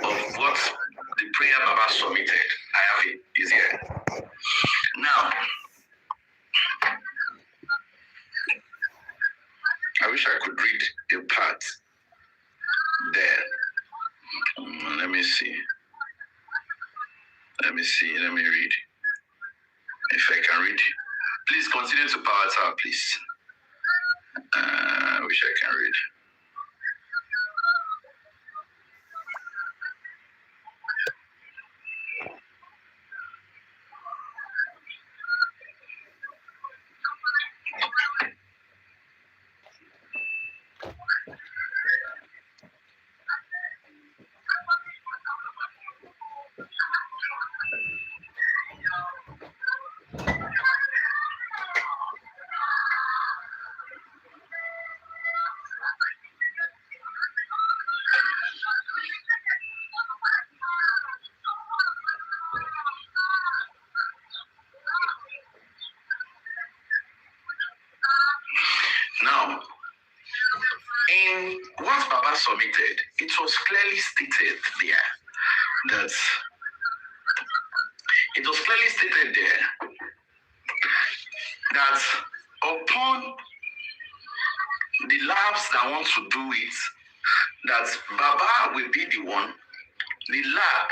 of what the prayer Baba submitted. I have it. Is here. Now, I wish I could read a part there. Let me see. Let me read. If I can read. Please continue to power tab, please. I wish I can read. Now, in what Baba submitted, it was clearly stated there that upon the labs that want to do it, that Baba will be the one, the lab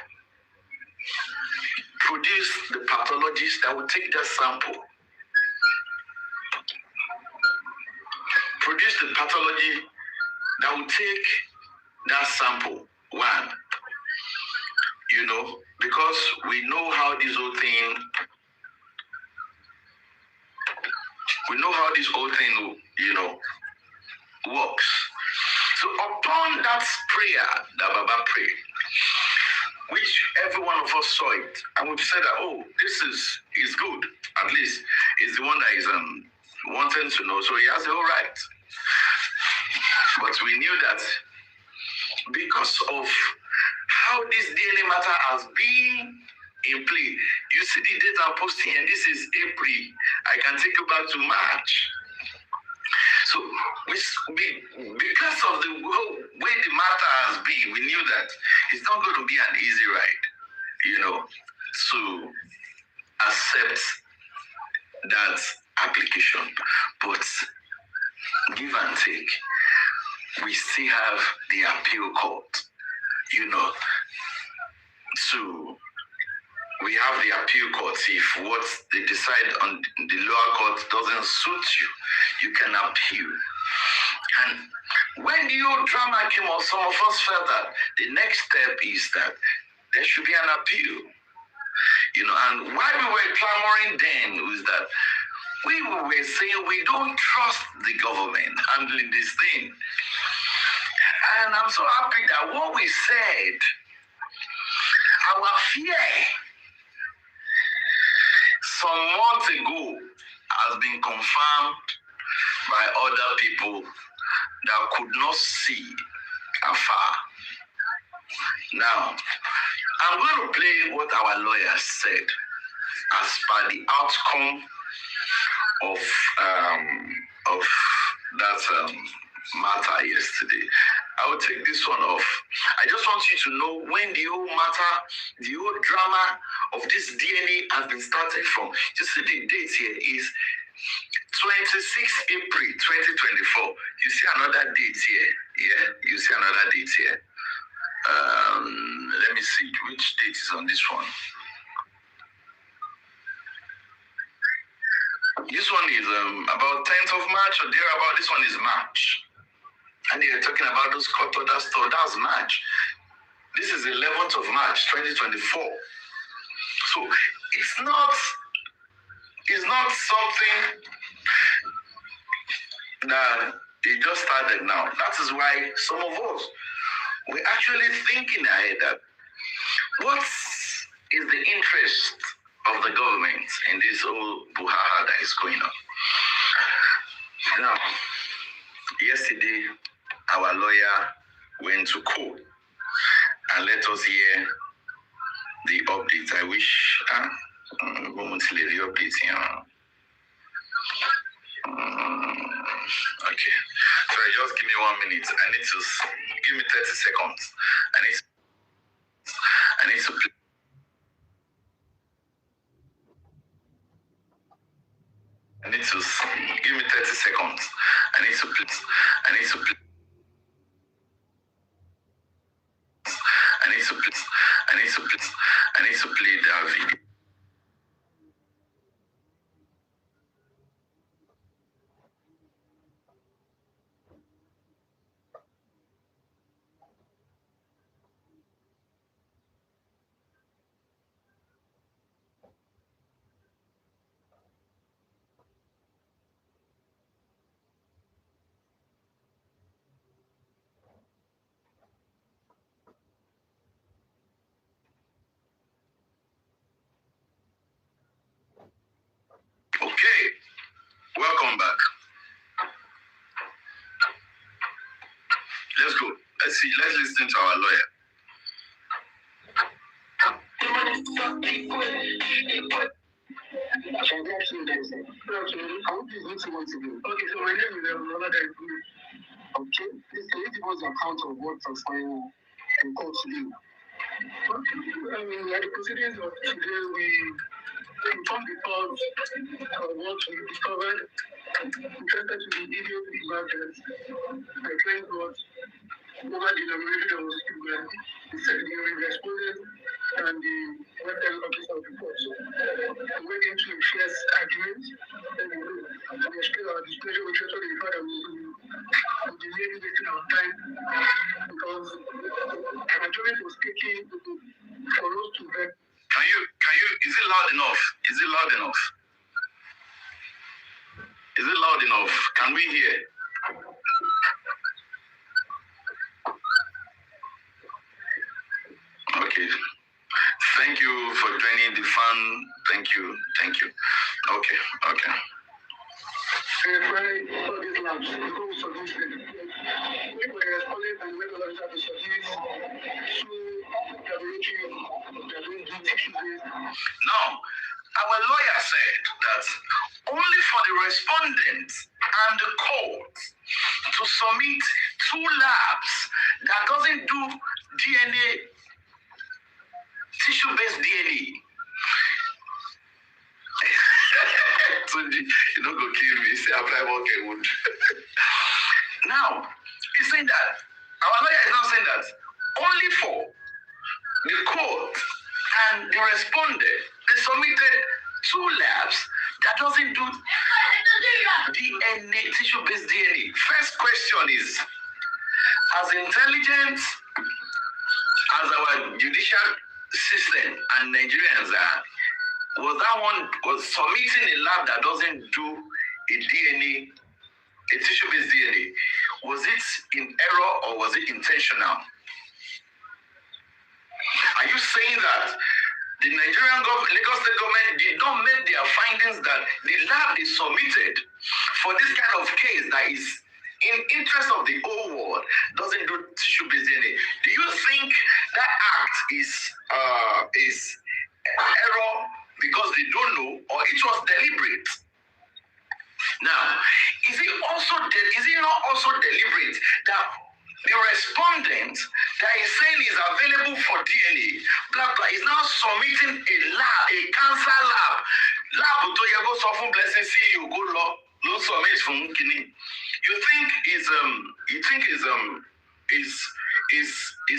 produce the pathologist that will take that sample. Produce the pathology that will take that sample. One, because we know how this whole thing works. So upon that prayer that Baba prayed, which every one of us saw it, and we said that, this is good. At least is the one that is wanting to know. So he has the whole right. But we knew that because of how this DNA matter has been in play, you see the date I'm posting, and this is April. I can take you back to March. So because of the way the matter has been, we knew that it's not going to be an easy ride, to accept that application. But give and take, we still have the appeal court, we have the appeal court. If what they decide on the lower court doesn't suit you, you can appeal. And when the old drama came on, some of us felt that the next step is that there should be an appeal. And why we were clamoring then was that we were saying we don't trust the government handling this thing. And I'm so happy that what we said, our fear some months ago has been confirmed by other people that could not see afar. Now, I'm going to play what our lawyer said as per the outcome of that matter yesterday. I will take this one off. I just want you to know when the whole matter, the whole drama of this DNA has been started from. Just see the date here is 26 April 2024. You see another date here. Yeah, you see another date here. Let me see which date is on this one. This one is about 10th of March or thereabout. This one is March. And they're talking about those court order stuff. That's March. This is 11th of March, 2024. So it's not something that it just started now. That is why some of us, we're actually thinking ahead that what is the interest of the government in this whole buhaha that is going on. Now, yesterday, our lawyer went to court and let us hear the updates. I wish momentarily the updates. Okay, so just give me 1 minute. I need to give me 30 seconds. need to play. I need to give me 30 seconds. I need to play. I need to play. I need to play. I need to play. I need to play that video. Okay, welcome back. Let's go. Let's see. Let's listen to our lawyer. Okay, so my name is okay, please can you give us an account of what transpired in court today? I mean, at the proceedings of today, we informed the court of what we discovered. Interested to the idiot emergence. My client was over the elaboration of the student, the respondent, and the welfare officer of the court. So, we went into a fierce argument, and we explained our displeasure with respect to the fact that we delayed wasting our time because an adjournment was taken for us to vet. Can you, is it loud enough? Is it loud enough? Is it loud enough? Can we hear? Okay. Thank you for joining the fun. Thank you. Thank you. Okay. Okay. All these labs, people suggested. People are responding and when others have to suggest so they're doing duty based. Now, our lawyer said that only for the respondent and the court to submit 2 labs that doesn't do DNA, tissue-based DNA. So you don't go kill me. Say apply okay wood. Now, he's saying that our lawyer is now saying that only for the court and the respondent, they submitted 2 labs that doesn't do DNA, tissue-based DNA. First question is, as intelligent as our judicial system and Nigerians are, was submitting a lab that doesn't do a DNA, a tissue-based DNA, was it in error or was it intentional? Are you saying that the Nigerian Lagos State government did not make their findings that the lab is submitted for this kind of case that is in interest of the whole world doesn't do tissue-based DNA? Do you think that act is error because they don't know, or it was deliberate? Now, is it not also deliberate that the respondent that is saying is available for DNA, blah blah, is now submitting a lab, a cancer lab to go suffer blessing, see you go low submit from kidney? You think is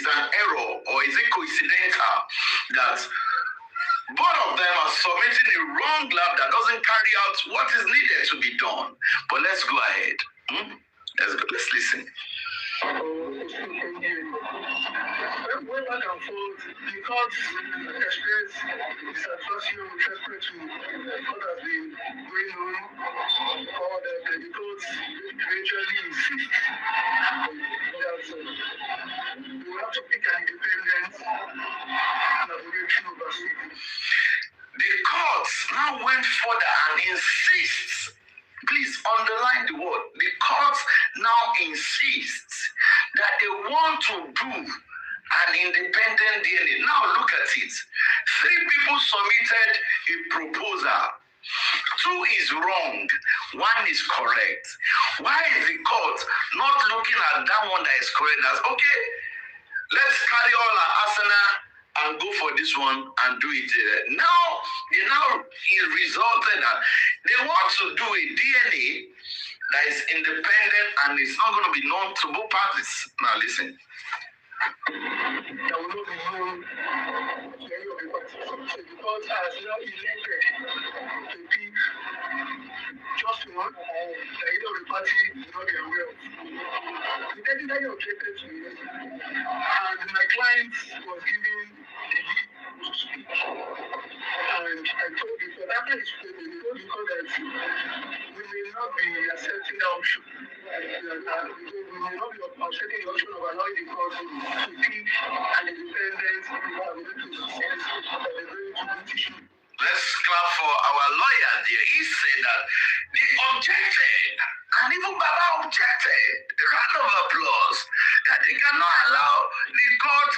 an error, or is it coincidental that both of them are submitting a wrong lab that doesn't carry out what is needed to be done? But let's go ahead. Let's go. Let's listen. Going back and forth, because experience dissatisfaction with respect to what has been going on, or the courts eventually insist that we have to pick an independent laboratory overseas. The courts now went further and insists. Please underline the word. The courts now insists that they want to do an independent DNA. Now look at it. 3 people submitted a proposal. 2 is wrong. 1 is correct. Why is the court not looking at that one that is correct as, okay, let's carry all our arsenal and can go for this one and do it. It resulted that they want to do a DNA that is independent and it's not going to be known to both parties. Now listen. That will not be known to any of the parties. So the court has now elected to pick just one that any of the parties do not be aware of. The technically objected to it, and my client was given the lead to speak. And I told the court, after his statement, I told the court that we may not be accepting the option. We may not be accepting the option of allowing the court to pick an independent Let's clap for our lawyer there. He said that they objected, and even Baba objected. A round of applause that they cannot allow the court.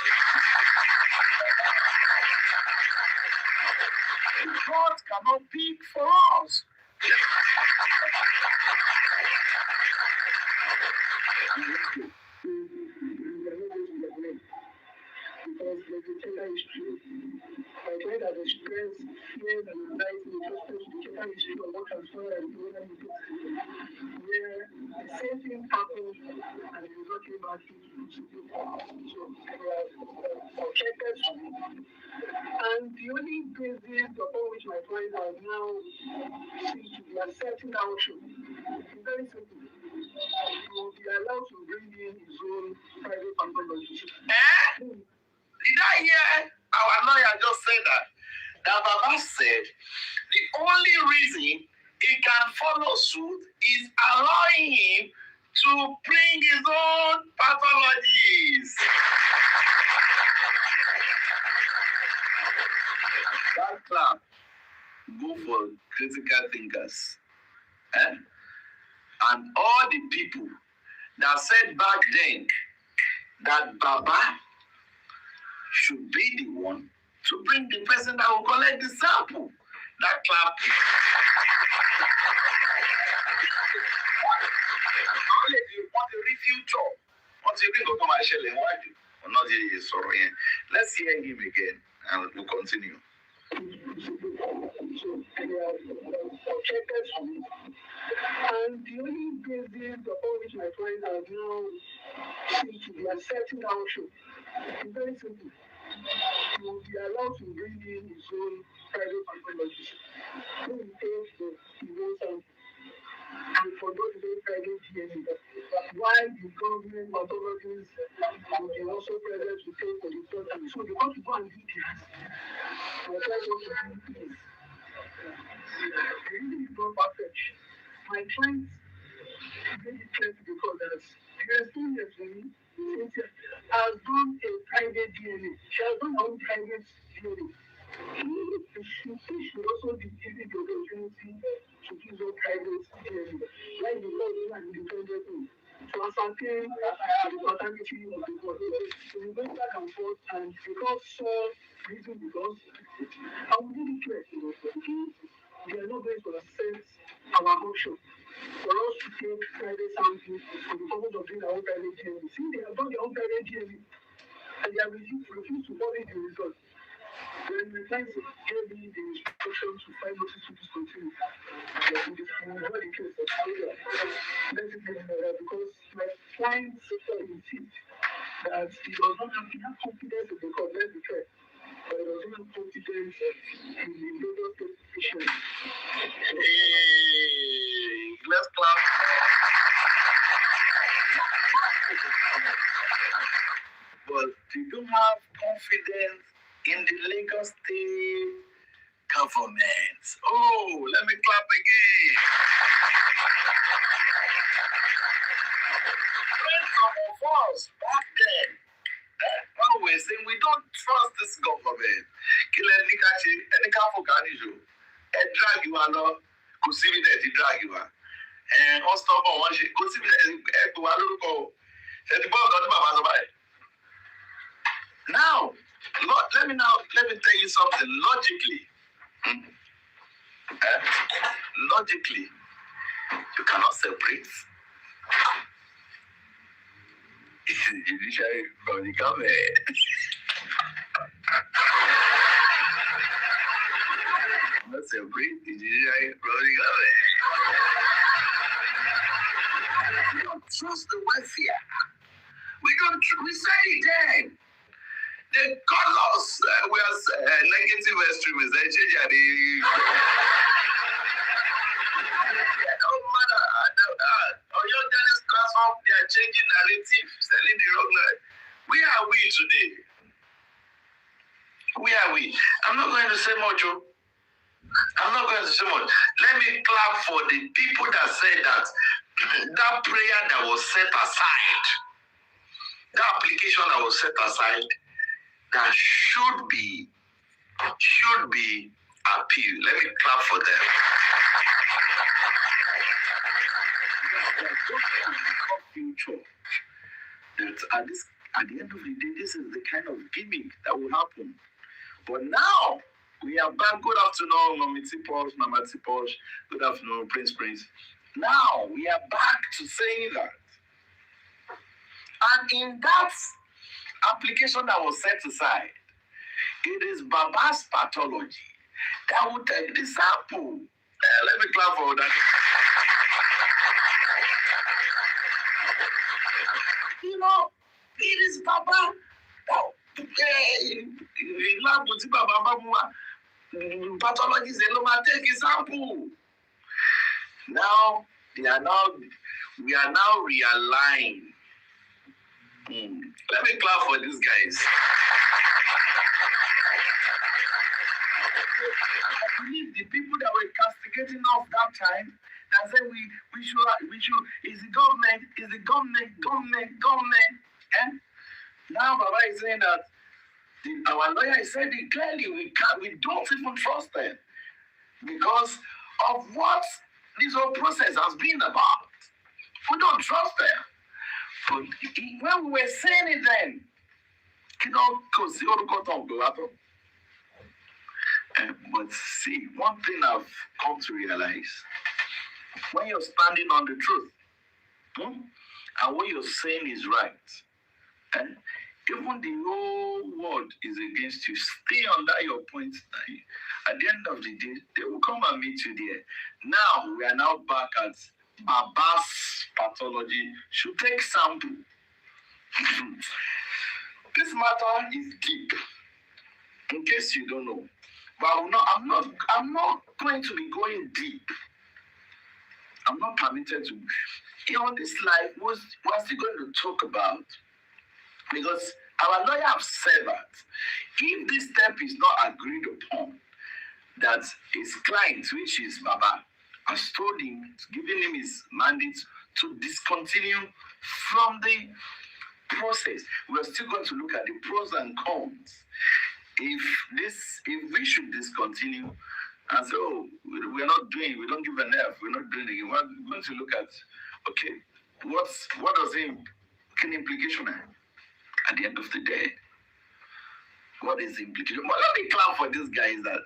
The court cannot pick for us. Because the gender is true. My client has expressed fears and anxiety with respect to the gender history of what transpired and the other where the same thing happened and the result came back to so they are objected to it. And the only basis upon which my client has now seems to be accepting that option is very simple. He will be allowed to bring in his own private pathology. Did I hear our lawyer just say that? That Baba said the only reason he can follow suit is allowing him to bring his own pathologies. That clap go for critical thinkers. And all the people that said back then that Baba should be the one to bring the person that will collect the sample. That clap. Want to review job. Want to bring commercial and what do? Not here, sorry. Let's hear him again and we'll continue. And the only basis upon which my client has now seems to be accepting the option is very simple. He will be allowed to bring in his own private pathologist who will take his own sample and for those very private DNA. While the government pathologists will be also present to take for the third time. So they want to go and do this. My client wants to do this. The reason is not perfect. My client made it clear to the court that the experience with me has done a private DNA. She has done her own private DNA. She should also be given the opportunity to do her private DNA. Like the law is an independent thing. To ascertain the paternity of the boy. So we went back and forth and because reason because I will really clear, they are not going to accept our option for us to take private samples for the purpose of doing our own private DNA. See, they have done their own private DNA and they have refused to publish the result. When my client gave me the instruction to find notice to discontinue, the case because my client insists that he does not have enough confidence in the court, let's be fair. But he does not have confidence in the individual patient. Let's clap. But you don't have confidence in the Lagos State government. Oh, let me clap again. When some of us back then, when we're saying we don't trust this government, drag you along, could see me there to drag you. And all stop on one shit, could see me there to go. Now, let me tell you something logically. Logically, you cannot separate judiciary from the government. They call us we are negative extremists. They change their don't matter. Or your journalist class up, they are changing narrative, selling the wrong narrative. Where are we today? Where are we? I'm not going to say much. I'm not going to say much. Let me clap for the people that said that that prayer that was set aside, that application that was set aside, that should be appealed. Let me clap for them. Future that at the end of the day, this is the kind of gimmick that will happen. But now we are back. Good afternoon, Mama Tiposh, Mama Tiposh. Good afternoon, Prince. Now we are back to saying that. And in that application that was set aside, it is Baba's pathology that will take the sample. Let me clap for that. You know, it is Baba. Pathologists alone take a sample. Now we are now realigned. Let me clap for these guys. I believe the people that were castigating us that time, that said we should is the government. And now Baba is saying that our lawyer is saying it clearly, we don't even trust them because of what this whole process has been about. We don't trust them. But when we were saying it then, but see, one thing I've come to realize, when you're standing on the truth, and what you're saying is right, even the whole world is against you, stay under your point. At the end of the day, they will come and meet you there. Now, we are now back at Baba's pathology. Should take sample. This matter is deep, in case you don't know. But I'm not going to be going deep. I'm not permitted to. This life, we're still going to talk about, because our lawyer have said that if this step is not agreed upon, that his client, which is Baba, has told him, giving him his mandate to discontinue from the process. We're still going to look at the pros and cons. If we should discontinue and say, we don't give an F, we're not doing it again, we're going to look at, okay, what does the implication have? At the end of the day, what is the implication? Well, let me clap for these guys that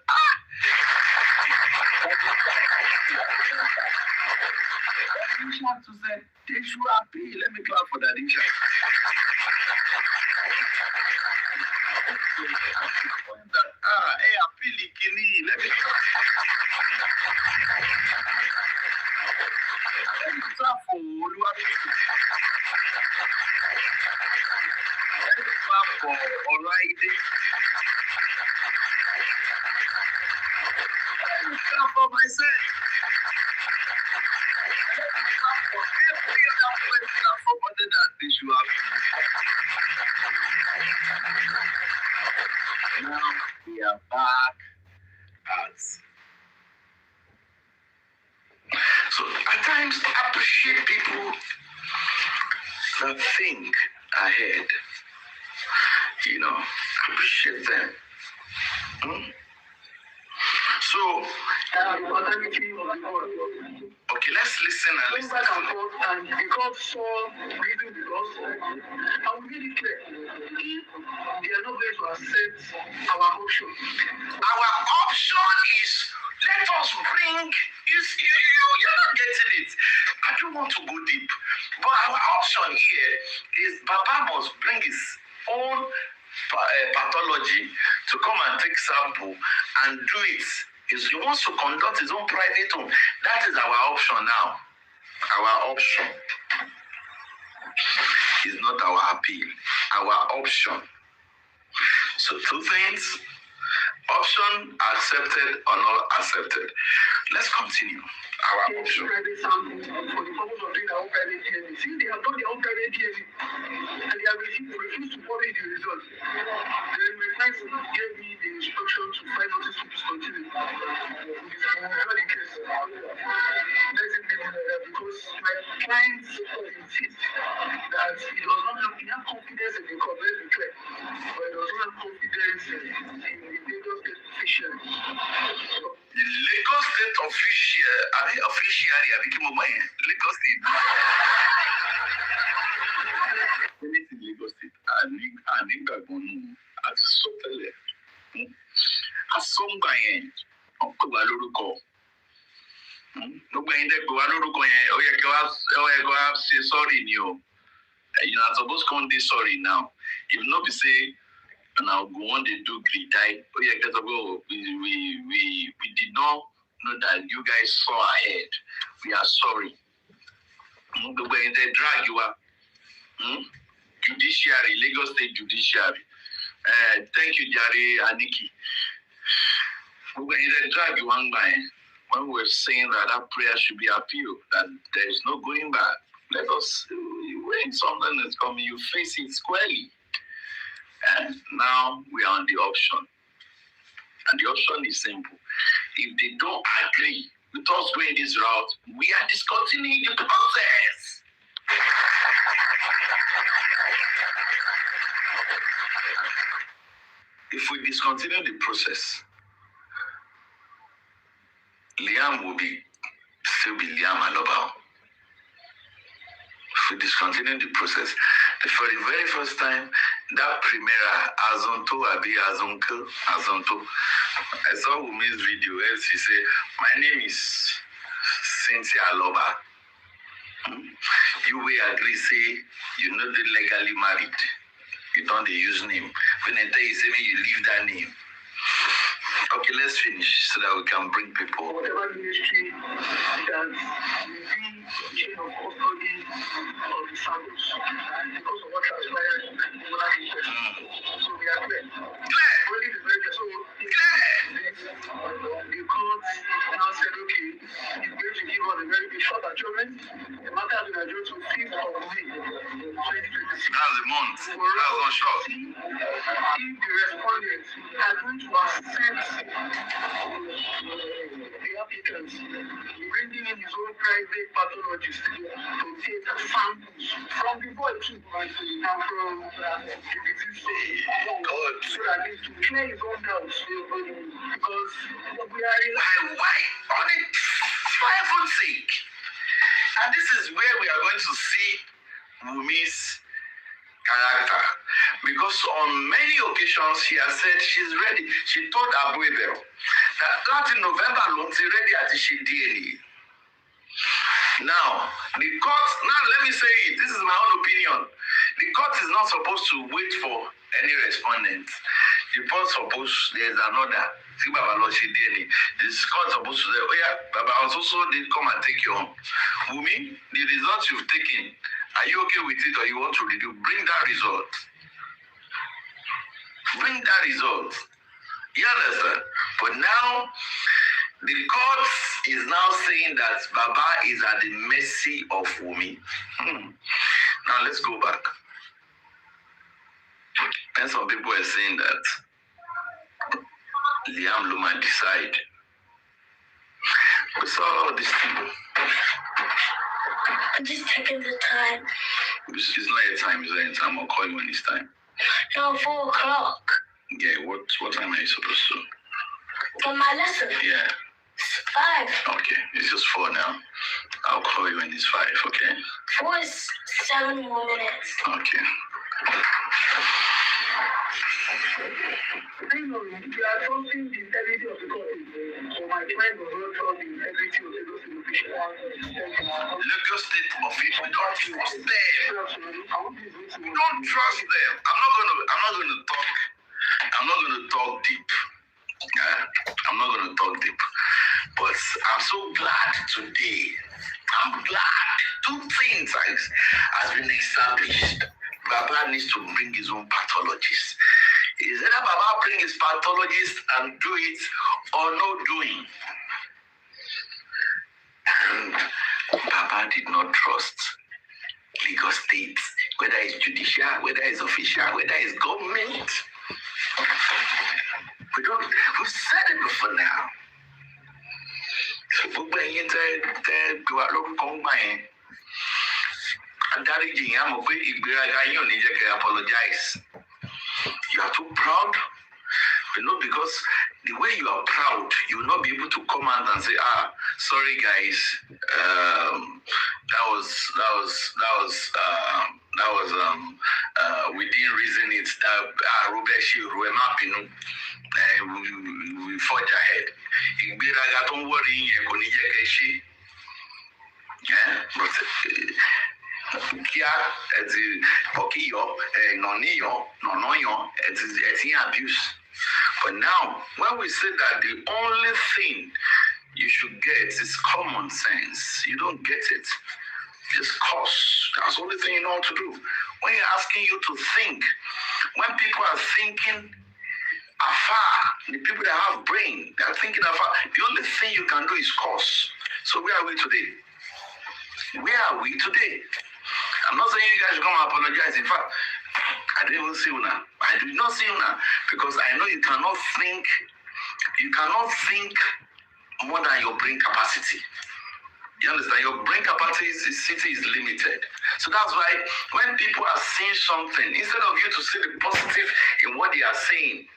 to say they should appeal. Let me clap for that. Let me clap for Alrighty. Let me clap for myself. Let me clap for every other person that supported that issue. Now we are back at. So at times I appreciate people that think ahead. Appreciate them. So, okay, let's listen and listen. Back and forth, and because reason because I will make it clear. If they are not going to accept our option. Our option is let us bring you're not getting it. I don't want to go deep. But our option here is Baba must bring his own pathology to come and take sample and do it. He wants to conduct his own private home. That is our option now. Our option is not our appeal. Our option. So two things. Option accepted or not accepted. Let's continue. Our option. Private sample for the purpose of doing their own private DNA. Since they have done their own private DNA and they have refused to publish the results, then my client gave me the instruction to file notice to discontinue. Not the case. Let it be like that because my client insists that he does not have confidence in the court, let's be clear, but he does not have confidence in the Lagos State official. The Lagos State officiary, Lagos State. Anything Lagos State, I think I'm going to settle it. Asọ́ngbà yẹn, ọ̀pọ̀ wà lórúkọ. Gbogbo ẹ̀yin tẹ́ pé wà lórúkọ yẹn, ó yẹ kí wá ṣe sorry ni o. You are supposed to come this sorry now. If not be say, now go on they do greet die. Oh yeah, because we did not know that you guys saw ahead. We are sorry. But when they drag you up, judiciary, Lagos State Judiciary. Thank you, Jare Aniki. When they drag you one by when we're saying that prayer should be appealed, that there is no going back. Let us, when something is coming, you face it squarely. And now we are on the option. And the option is simple. If they don't agree with us going this route, we are discontinuing the process. If we discontinue the process, Liam will still be Liam Alobao. If we discontinue the process, for the very first time, that Primera Azonto Abi Azonto. I saw Wumi's video where she said, "My name is Cynthia Aloba. You will agree, say you're not legally married. You don't use name. When I tell you, say you leave that name." Okay, let's finish so that we can bring people. Whatever ministry that within the chain of custody of the samples because of what transpired in the inquest. So we are clear. Only the very so the court now said, okay, it's going to give us a very big short adjournment. The matter has been adjourned to 5th of May 2026. That's a month. That's not short. If the respondents are going to accept the applicants, bringing in his own private pathologist to take samples from the boy too and from the disease so that he to clear his own doubts because we are why on it for heaven's sake. And this is where we are going to see Wumi's character, because on many occasions she has said she's ready. She told Abuebel that in November she's ready at the DNA. Now the court, let me say it, this is my own opinion. The court is not supposed to wait for any respondent. The court there's another. See Baba Lord she DNA. This court supposed to say, oh yeah, Baba also did come and take your own. Wumi, the results you've taken, are you okay with it or you want to redo? Bring that result. Bring that result. You understand? But now, the court is now saying that Baba is at the mercy of Wumi. Now let's go back. And some people are saying that Liam Luma decide. We saw all these people. I'm just taking the time. It's not your time, it's not your time. I'll call you when it's time. No, 4 o'clock. Yeah, what time are you supposed to? For my lesson. Yeah. 5. Okay, it's just 4 now. I'll call you when it's 5, okay? 4 is 7 more minutes. Okay. I know you are trusting the integrity of the court. So my client will not trust the integrity of the official. Lagos State official, we don't trust them. We don't trust them. I'm not gonna talk deep. I'm not gonna talk deep. But I'm so glad today. I'm glad 2 things has been established. Baba needs to bring his own pathologist. Is it about bring his pathologist and do it or no doing. And Baba did not trust Lagos State, whether it's judicial, whether it's official, whether it's government. We've said it before now. So apologize. You are too proud. Because the way you are proud, you will not be able to come out and say, sorry guys, we didn't reason it, we forge ahead. Don't worry, abuse. But now, when we say that the only thing you should get is common sense, you don't get it. Just cost. That's the only thing you know how to do. When you're asking you to think, when people are thinking afar, the people that have brain, they're thinking afar, the only thing you can do is cost. So where are we today? Where are we today? I'm not saying you guys should come and apologize. In fact, I didn't even see you now. I did not see you now because I know you cannot think more than your brain capacity. You understand? Your brain capacity is limited. So that's why when people are saying something, instead of you to see the positive in what they are saying,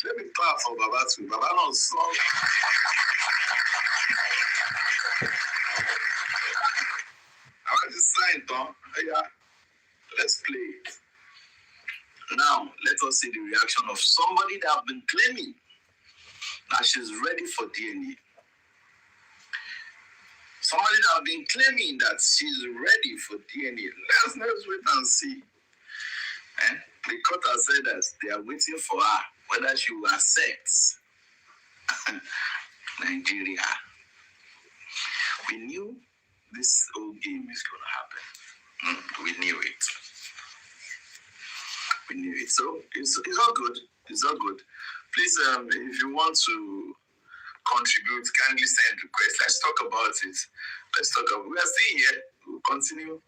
let me clap for Baba too. Baba knows so. I want to sign, Tom. Yeah. Let's play it. Now, let us see the reaction of somebody that have been claiming that she's ready for DNA. Somebody that have been claiming that she's ready for DNA. Let's wait and see. The court has said that they are waiting for her, whether she will accept Nigeria. We knew this whole game is going to happen. We knew it. We knew it. So it's all good. It's all good. Please, if you want to contribute, kindly send requests. Let's talk about it. We are still here. We'll continue.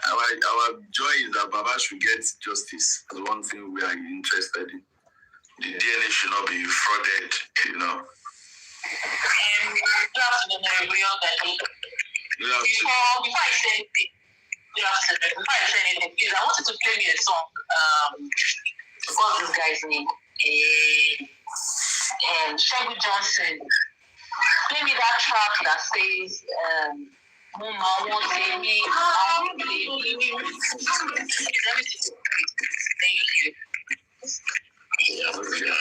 Our joy is that Baba should get justice. That's one thing we are interested in. The DNA should not be frauded, you know. Good afternoon, everybody. Before I say anything, please, I wanted to play me a song. What's this guy's name? Shaggy Johnson. Play me that track that says, Mama won't say me. Thank you.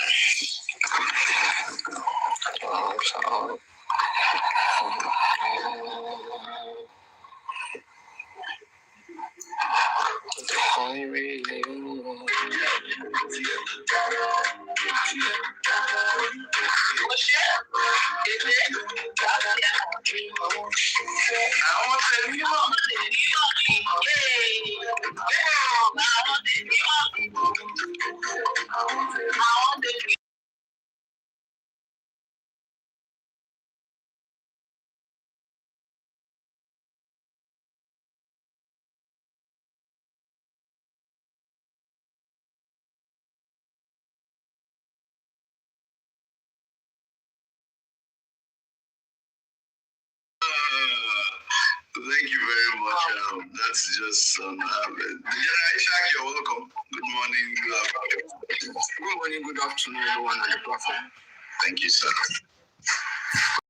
Thank you very much. That's just General Ishak, you're welcome. Good morning. Good morning, good afternoon, everyone on the platform. Thank you, sir.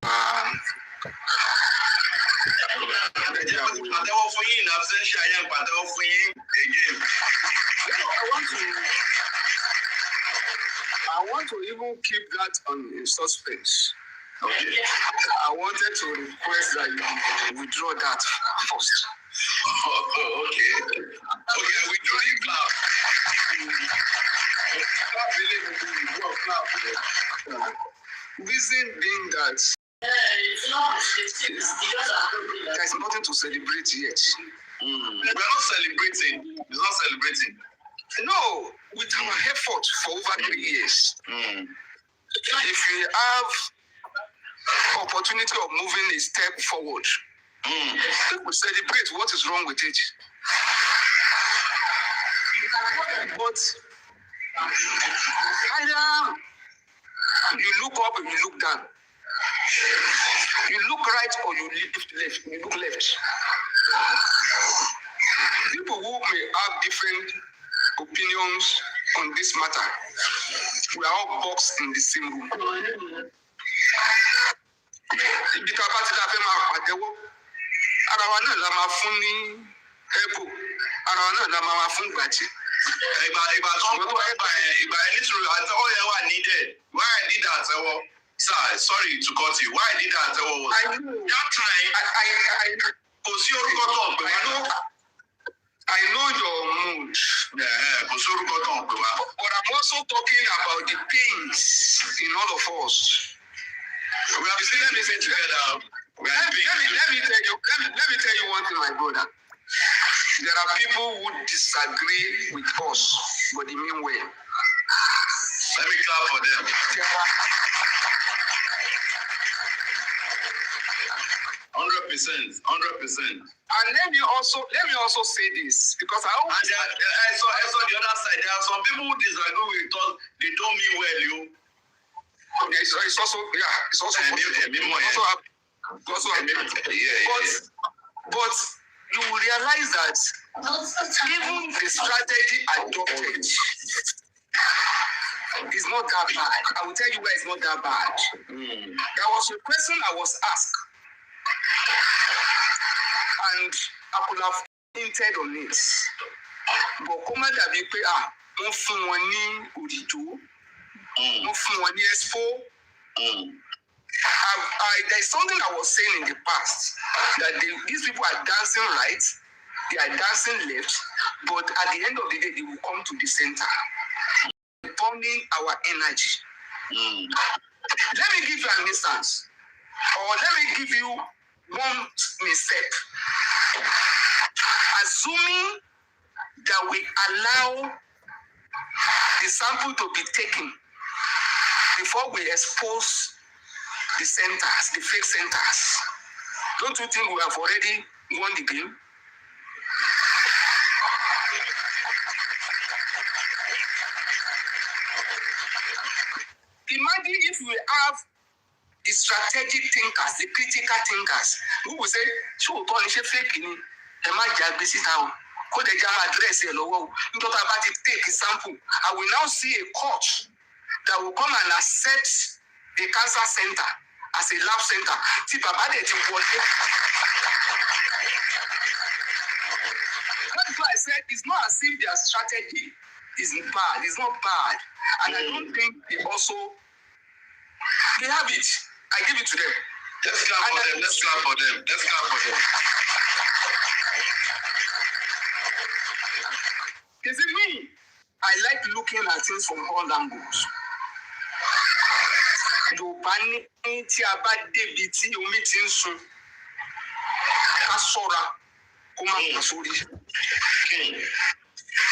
I want to even keep that in suspense. Okay. I wanted to request that you withdraw that first. Okay. Okay, withdraw your clap. Reason being that There's nothing to celebrate yet. We're not celebrating. It's not celebrating. No, with our effort for over 3 years, if we have opportunity of moving a step forward, we celebrate. What is wrong with it? But either you look up or you look down. You look right or you look left. People who may have different opinions on this matter, we are all boxed in the same room. Ibi tá a bá ti dá fẹ́ máa pàtẹ́wọ́, ara wa náà la máa fún ní ẹ̀bù, ara wa náà la máa fún gbàtí. Ìgbà nítorí àtẹ́wọ́ yẹn wà needed. Why I did àtẹ́wọ́? Sir, sorry to cut you. Why I did àtẹ́wọ́ was you're trying. Kò sí orúkọ tó ń pè wá. I know your mood. Kò sí orúkọ tó ń pè wá. But I'm also talking about the pains in all of us. We have seen everything together. Let me tell you one thing, my brother. There are people who disagree with us, but they mean well. Let me clap for them. 100%. And let me also say this, because I always and I saw the other side. There are some people who disagree with us. They don't mean well, you. Okay, so it's also but you will realize that even the strategy adopted is not that bad. I will tell you why it's not that bad. There was a question I was asked, and I could have hinted on it. But come on, that be wọ́n fún wọn ní òdìdó, wọ́n fún wọn ní expo. There's something I was saying in the past, that these people are dancing right, they are dancing left, but at the end of the day, they will come to the center, burning our energy. Let me give you an instance, or let me give you one mistake. Assuming that we allow the sample to be taken before we expose the centers, the fake centers, don't you think we have already won the game? Imagine if we have the strategic thinkers, the critical thinkers, who will say, "Show to any fake ni, e ma jagbe sita o, ko de jam address e lowo o, nítorí tá bá ti take a sample, I will now see a court that will come and accept the cancer center as a lab center." Tí bàbá dẹ̀ ti wọlé. That's why I said it's not as if their strategy is bad. It's not bad. And I don't think they have it. I give it to them. Let's clap for them. You see, me, I like looking at things from all angles. Yorùbá ní tí a bá débi tí omi ti ń sun, ká ṣọ́ra kó má kà sórí.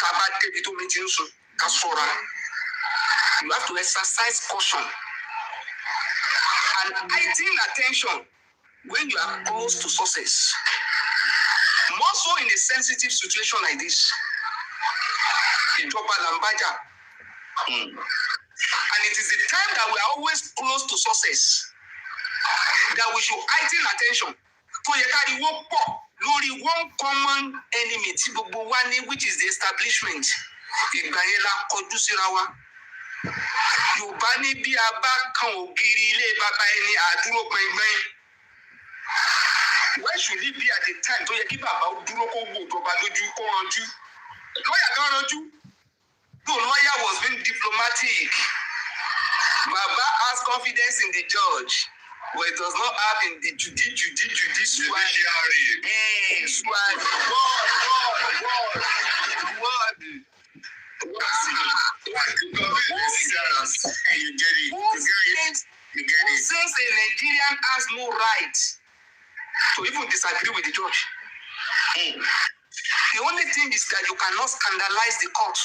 Tá a bá débi tí omi ti ń sun, ká ṣọ́ra. You have to exercise caution and heighten attention when you are close to success. More so in a sensitive situation like this. Ìjọba làǹbájà. And it is the time that we are always close to success that we should heighten attention. Tó yẹ ká rí wọ́n pọ̀ lórí one common enemy tí gbogbo wa ní, which is the establishment. Ìgbà yẹn la kọjú síra wa. Yorùbá ní bí a bá kan ògiri ilé bàbá ẹni àdúró pẹ́ngbẹ́n. Why should it be at the time tó yẹ kí bàbá ó dúró kó wo ìjọba lójú kó ranjú? Lọ́yà kan ranjú. The lawyer was being diplomatic. Baba has confidence in the judge, but it does not have in the judiciary. Since a Nigeria Nigerian has no right to even disagree with the judge. The only thing is that you cannot scandalize the court.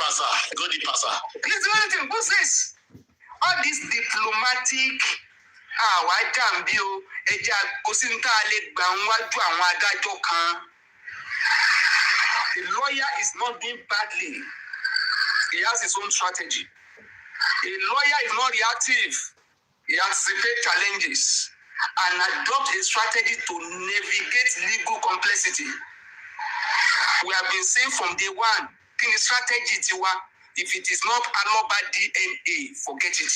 Pastor, go the pastor. It's the only thing. Who says all this diplomatic àwa jàǹbí o ẹja kò sí ní tá a lè gbà ń wájú àwọn adájọ́ kan. The lawyer is not doing badly. He has his own strategy. A lawyer is not reactive. He anticipates challenges and adopt a strategy to navigate legal complexity. We have been saying from day one, kini strategy tiwa, if it is not Aloba DNA, forget it.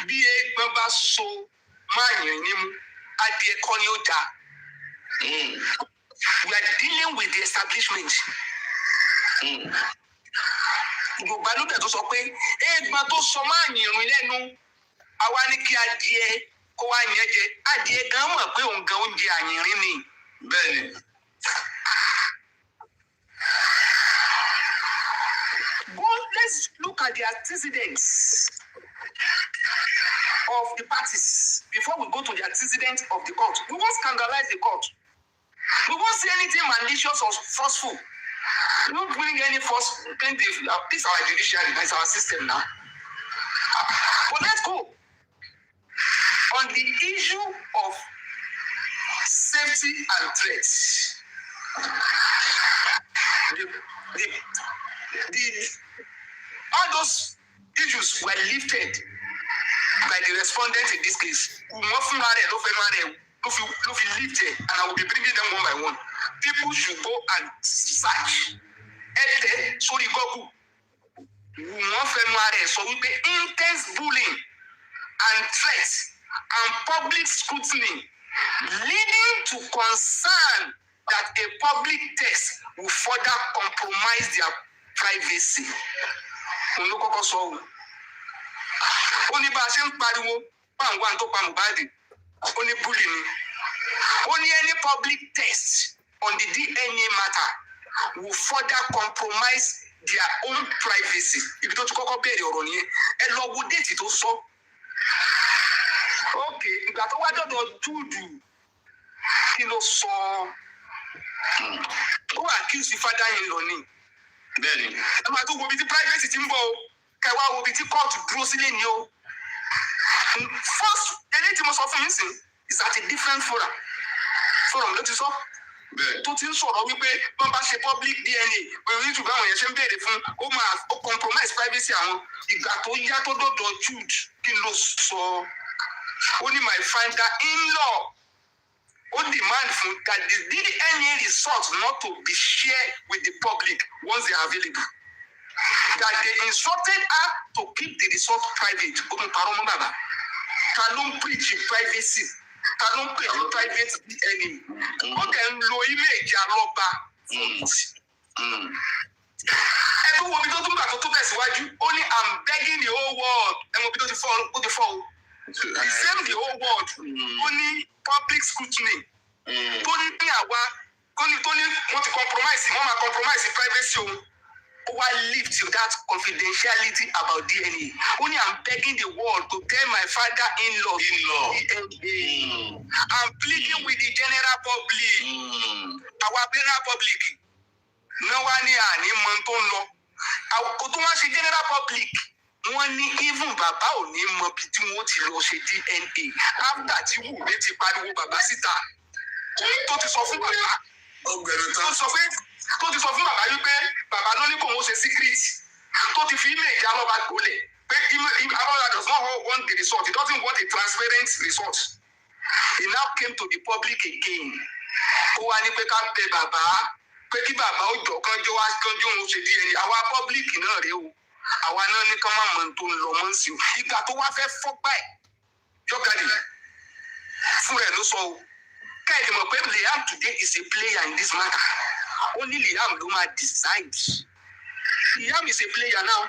Bí ẹgbẹ́ bá so máa yàn ní mú, adìẹ kọ́ ni ó jà. We are dealing with the establishment. Yorùbá ló dẹ̀ tó sọ pé ẹgbẹ́ tó sọ máa yìnrìn lẹ́nu, àwa ní kí adìẹ kó wá yẹn jẹ. Adìẹ gan mọ̀ pé òun gan oúnjẹ àyìnrín ni. Bẹ́ẹ̀ni. Let's look at the antecedents of the parties before we go to the antecedents of the court. We won't scandalize the court. We won't say anything malicious or forceful. We won't bring any force. This is our judiciary, that's our system now. But let's go. On the issue of safety and threats, all those issues were lifted by the respondent in this case. And I will be bringing them one by one. People should go and search. Sorry, Goku. So we pay intense bullying and threats and public scrutiny, leading to concern that a public test will further compromise their privacy. Only bá ṣe ń pariwo pàǹgbà tó pa Mohbad, only bullying. Only any public test on the DNA matter will further compromise their own privacy. If you don't kọ́kọ́ béèrè ọ̀rọ̀ nìyẹn, ẹ lọ wo déètì tó sọ. Okay, ìgbà tó wá dọ̀dọ̀ Júùdù kí ló sọ? Ó accuse father-in-law ni. Bẹ́ẹ̀ni. Ẹ máa tó wo ibi tí privacy ti ń bọ̀ o. Kẹwàá wo ibi tí court dúró sílé ni o. First, eléyìí tí mo sọ fún yín sìn is at a different forum. Forum ló ti sọ. Tó ti ń sọ̀rọ̀ wípé wọ́n bá ṣe public DNA, pẹ̀lú ìtùbọ̀ àwọn èèyàn ṣe ń béèrè fún, ó compromise privacy àwọn. Ìgbà tó yá tó dọ̀dọ̀ Jude kí ló sọ? Ó ní my father-in-law. Ó demand fún that the DNA results not to be shared with the public once they are available. That they instructed her to keep the results private. Ó tún parọ́ mọ́ bàbá. Ta ló ń preach privacy? Ta ló ń preach private DNA? Ó dẹ̀ ń lo image Alọ́ba fún it. Ẹgbẹ́ wo bí tó tún gbà tó tún tẹ̀síwájú? Ó ní I'm begging the whole world. Ẹ mọ̀ bí tó ti fọ́ ó ti fọ́ o. He said the whole world. Ó ní public scrutiny. Tó ní àwa tó ní wọ́n ti compromise, wọ́n máa compromise privacy o. Why lift that confidentiality about DNA? Only I'm begging the world to tell my father-in-law DNA. I'm pleading with the general public. Our general public. No one here ni monton law. Kò tó wá ṣe general public. Wọ́n ní even bàbá ò ní mọ bí tí wọ́n ti lọ ṣe DNA. After tí Wùmí ti pariwo bàbá síta. Tó ti sọ fún bàbá. Tó ti sọ fún bàbá wípé bàbá ló ní kò wọ́n ṣe secret. Tó ti fi image Alọ́ba gbolẹ̀. Pé Alọ́ba does not want the result. He doesn't want a transparent result. He now came to the public again. Ó wá ní pé ká bẹ bàbá. Pé kí bàbá ó jọ kánjọ́ wá kánjọ́ òun ṣe DNA. Àwa public náà rèé o. Àwa náà ní kán má mọ̀ tó ń lọ mọ́ sí o. Ìgbà tó wá fẹ́ fọ́ báyìí. Jọ́gàdì fún rẹ̀ ló sọ o. Kẹ́hìndé mọ̀ pé Liam today is a player in this matter. Only Liam ló máa decide. Liam is a player now.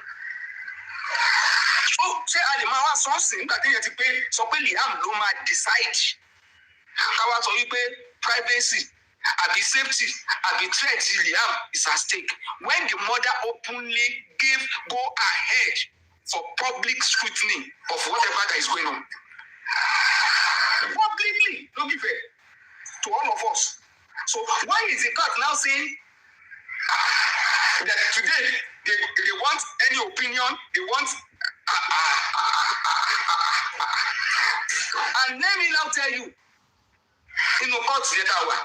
ṣé a lè máa wá sọ́ọ̀sì nígbà tí èèyàn ti pé sọ pé Liam ló máa decide káwá sọ wípé privacy àbí safety àbí threat Liam is at stake when the mother openly gave go ahead for public scrutiny of whatever that is going on. Publicly, no be fair to all of us. So why is the court now saying that today they want any opinion, they want and let me now tell you, in the court yet hour,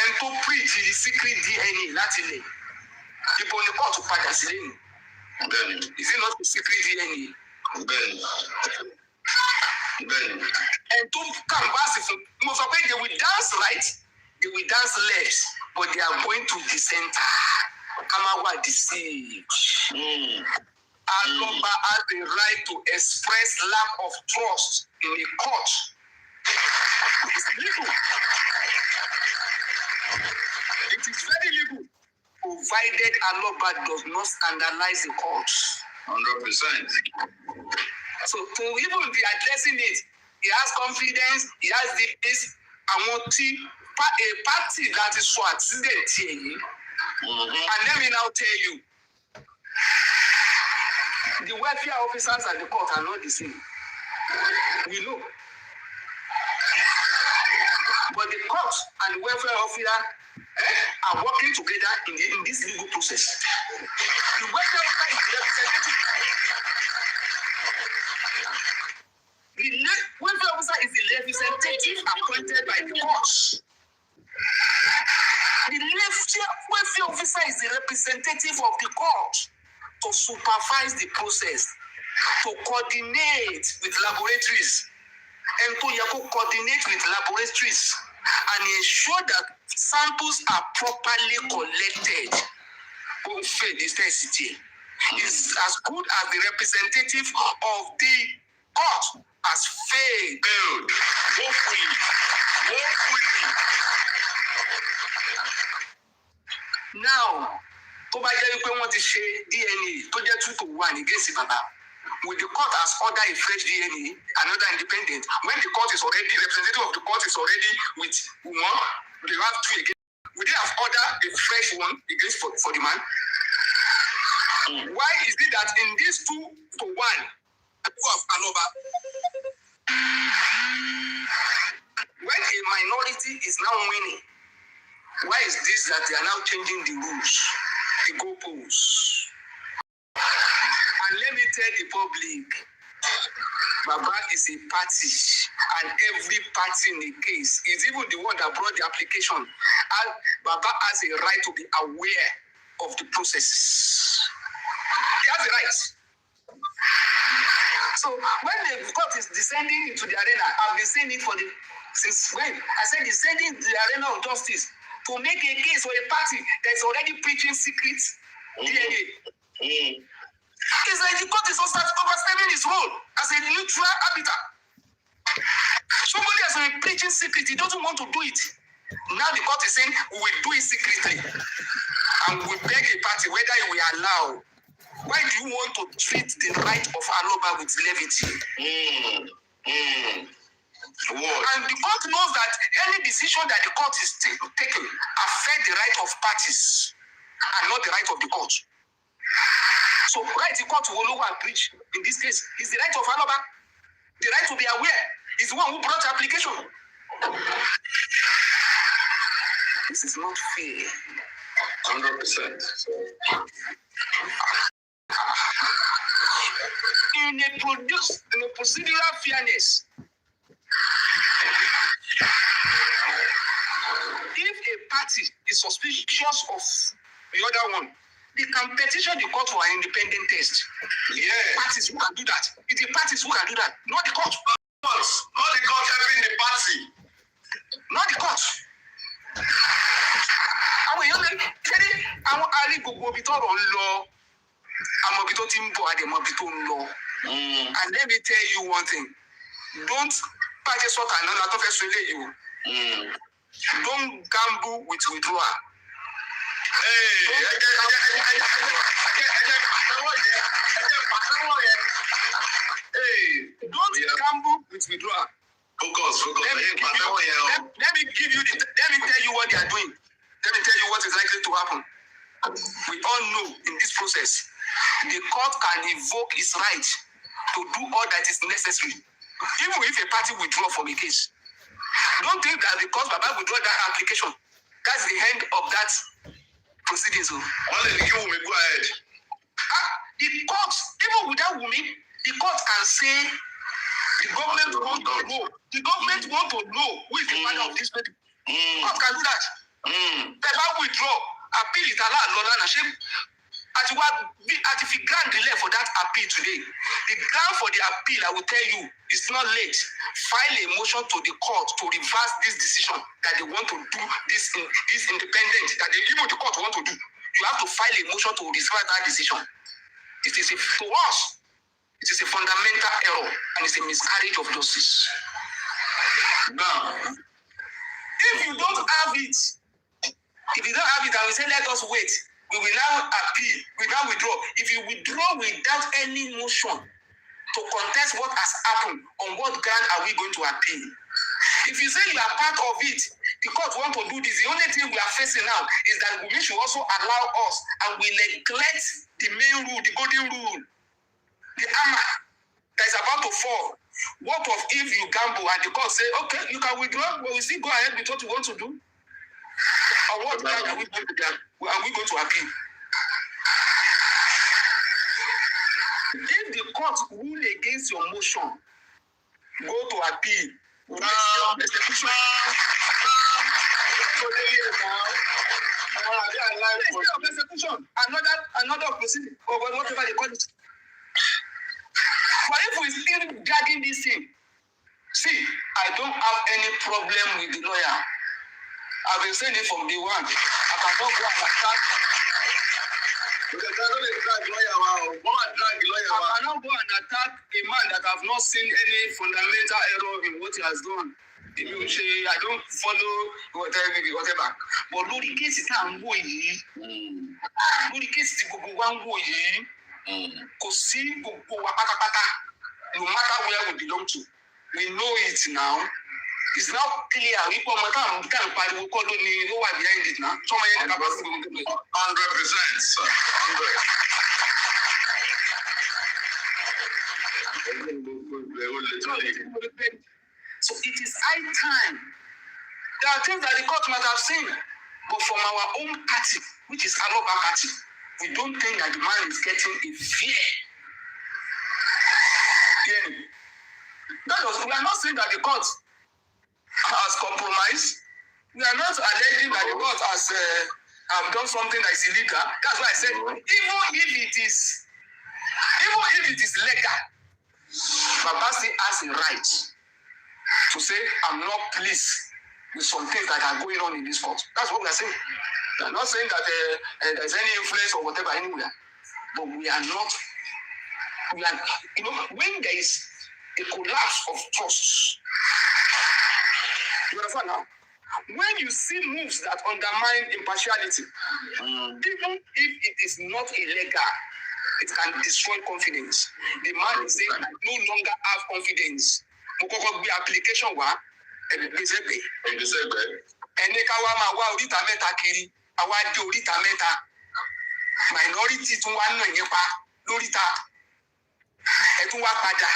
and to preach the secret DNA láti lè ibo ni court padà sí lẹ́yìn. Is it not the secret DNA? And to canvas fún mo sọ pé they will dance right, they will dance left, but they are going to the center. Kamawa deceived. Aloba has the right to express lack of trust in the court. It's legal. It is very legal, provided Aloba does not scandalize the court. 100%. So to even be addressing it, he has confidence, he has this, I want a party that is so accident here. And let me now tell you, the welfare officers at the court are not the same. We know. But the court and the welfare officer are working together in this legal process. The welfare officer is the representative. The welfare officer is the representative appointed by the court. The welfare officer is the representative of the court to supervise the process, to coordinate with laboratories, and to coordinate with laboratories and ensure that samples are properly collected. Is as good as the representative of the court has failed. Now, tó bá jẹ́ wípé wọ́n ti ṣe DNA tó jẹ́ 2-1 against Baba, will the court has ordered a fresh DNA, another independent? When the court is already, representative of the court is already with one, they have 2 again. Will they have ordered a fresh one against for the man? Why is it that in this 2-1, of Aloba, when a minority is now winning, why is this that they are now changing the rules, the goalposts? And let me tell the public, Baba is a party, and every party in the case is even the one that brought the application. And Baba has a right to be aware of the processes. He has a right. So when the court is descending into the arena, I've been saying it since when I said descending into the arena of justice to make a case for a party that's already preaching secrets DNA. It's like the court is overstepping its role as a neutral arbiter. Somebody has been preaching secret, he doesn't want to do it. Now the court is saying we will do it secretly, and we beg a party whether we allow. Why do you want to treat the right of Aloba with levity? And the court knows that any decision that the court is taking affects the right of parties and not the right of the court. So right the court will over and preach in this case is the right of Aloba. The right to be aware is the one who brought the application. This is not fair. 100%. In a procedural fairness, if a party is suspicious of the other one, they can petition the court for an independent test. Yeah. Parties who can do that. It's the parties who can do that, not the court. Not the court helping the party. Not the court. Àwọn èèyàn lè kéde àwọn arí gbogbo ibi tọ́rọ̀ ń lọ, àmọ́ ibi tó ti ń bọ̀ àdèmọ́ ibi tó ń lọ. And let me tell you one thing, don't purchase what another tó fẹ́ sọ eléyìí o. Don't gamble with withdrawal. Don't gamble with withdrawal. Focus. Let me tell you what they are doing. Let me tell you what is likely to happen. We all know in this process, the court can invoke its right to do all that is necessary, even if a party withdraw from a case. Don't think that because Baba withdraw that application, that's the end of that proceedings. Go ahead. The court, even without Wumi, the court can say the government want to know. The government want to know who is the father of this baby. Court can do that. Baba withdraw, appeal it allowed. At if you grant delay for that appeal today, the ground for the appeal, I will tell you, it's not late. File a motion to the court to reverse this decision that they want to do this independent, that even the court want to do. You have to file a motion to reverse that decision. It is to us, it is a fundamental error and it's a miscarriage of justice. Now, if you don't have it, and we say let us wait, we will now appeal, we now withdraw. If you withdraw without any motion to contest what has happened, on what ground are we going to appeal? If you say you are part of it, the court want to do this, the only thing we are facing now is that we should also allow us, and we neglect the main rule, the golden rule, the hammer that is about to fall. What of if you gamble and the court say, okay, you can withdraw, but we still go ahead with what you want to do? On what ground are we going to appeal? If the court rule against your motion, go to appeal. Execution. Another proceeding, or whatever they call it. But if we still dragging this thing, see, I don't have any problem with the lawyer. I've been saying it from day one. I cannot go and attack. I cannot go and attack a man that I've not seen any fundamental error in what he has done. If you say I don't follow whatever. But lórí kéèsì tá à ń wò yìí, lórí kéèsì tí gbogbo wa ń wò yìí, kò sí gbogbo wa pátápátá, no matter where we belong to. We know it now. It's now clear. We come behind it now. 100%, sir. 100%. So it is high time. There are things that the court might have seen, but from our own party, which is Aloba party, we don't think that the man is getting a fair. Yeah. We are not saying that the court has compromised. We are not alleging that the court has have done something that is illegal. That's why I said, even if it is legal, Baba still has a right to say, I'm not pleased with some things that are going on in this court. That's what we are saying. We are not saying that there's any influence or whatever anywhere, but we are not. When there is a collapse of trust, you understand now? When you see moves that undermine impartiality, even if it is not illegal, it can destroy confidence. The man is saying, I no longer have confidence. The application wa ẹni ká wá máa wá oríta mẹ́ta kiri, àwa dé oríta mẹ́ta, minority tún wá nà yín pa lóríta, ẹ tún wá padà,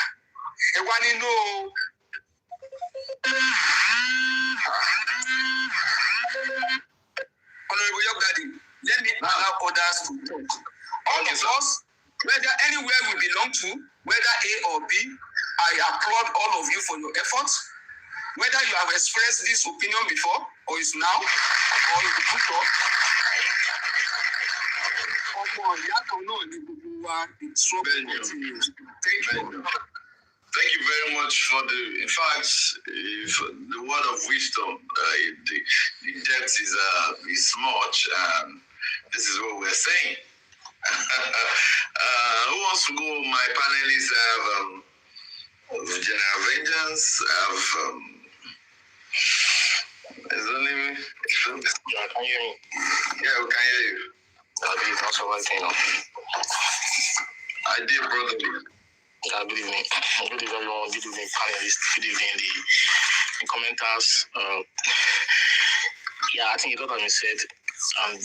ẹ wá nínú. Honorable Yogadi, let me allow others to talk. All of us, whether anywhere we belong to, whether A or B, I applaud all of you for your efforts. Whether you have expressed this opinion before, or is now, or in the future. Thank you. Thank you very much for in fact, the word of wisdom. The depth is much. This is what we're saying. Who wants to go? My panelists have General Vengeance, have Can you hear me? Yeah, we can hear you. Good not surviving. I did, brother. Good evening. Good evening, everyone. Good evening, panelists. Good evening, the commenters. Yeah, I think a lot has been said. And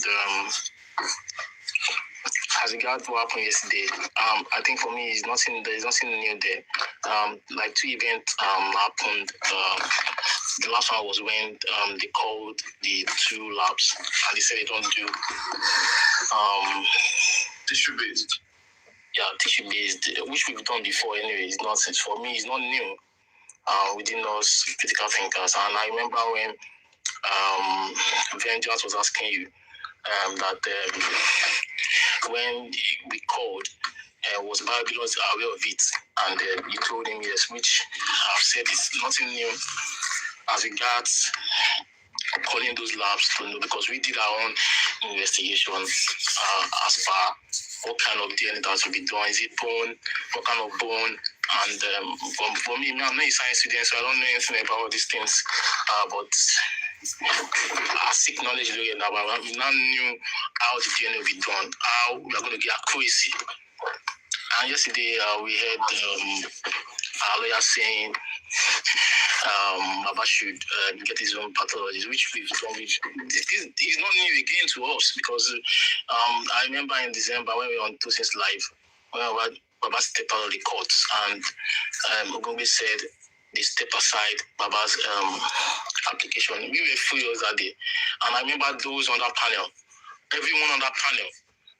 as regards what happened yesterday, I think for me, there's nothing new there. Like 2 events happened. The last one was when they called the 2 labs and they said they don't do tissue-based. Yeah, tissue-based, which we've done before anyway. It's not, for me, it's not new within us critical thinkers. And I remember when Vengeance was asking you that when we called, was Babylon's aware of it, and you told him yes, which I've said is nothing new as regards calling those labs to know, because we did our own investigation as far what kind of DNA that will be done. Is it bone? What kind of bone? And for me, I'm not a science student, so I don't know anything about all these things. But I seek knowledge now. We now knew how the DNA will be done, how we are going to get accuracy. And yesterday we heard our lawyer saying Baba should get his own pathologies, which we've done. This is not new again to us, because I remember in December when we were on Two Things Live, when Baba stepped out of the courts, and Ogumbe said they step aside Baba's application. We were furious that day, and I remember those on that panel, everyone on that panel,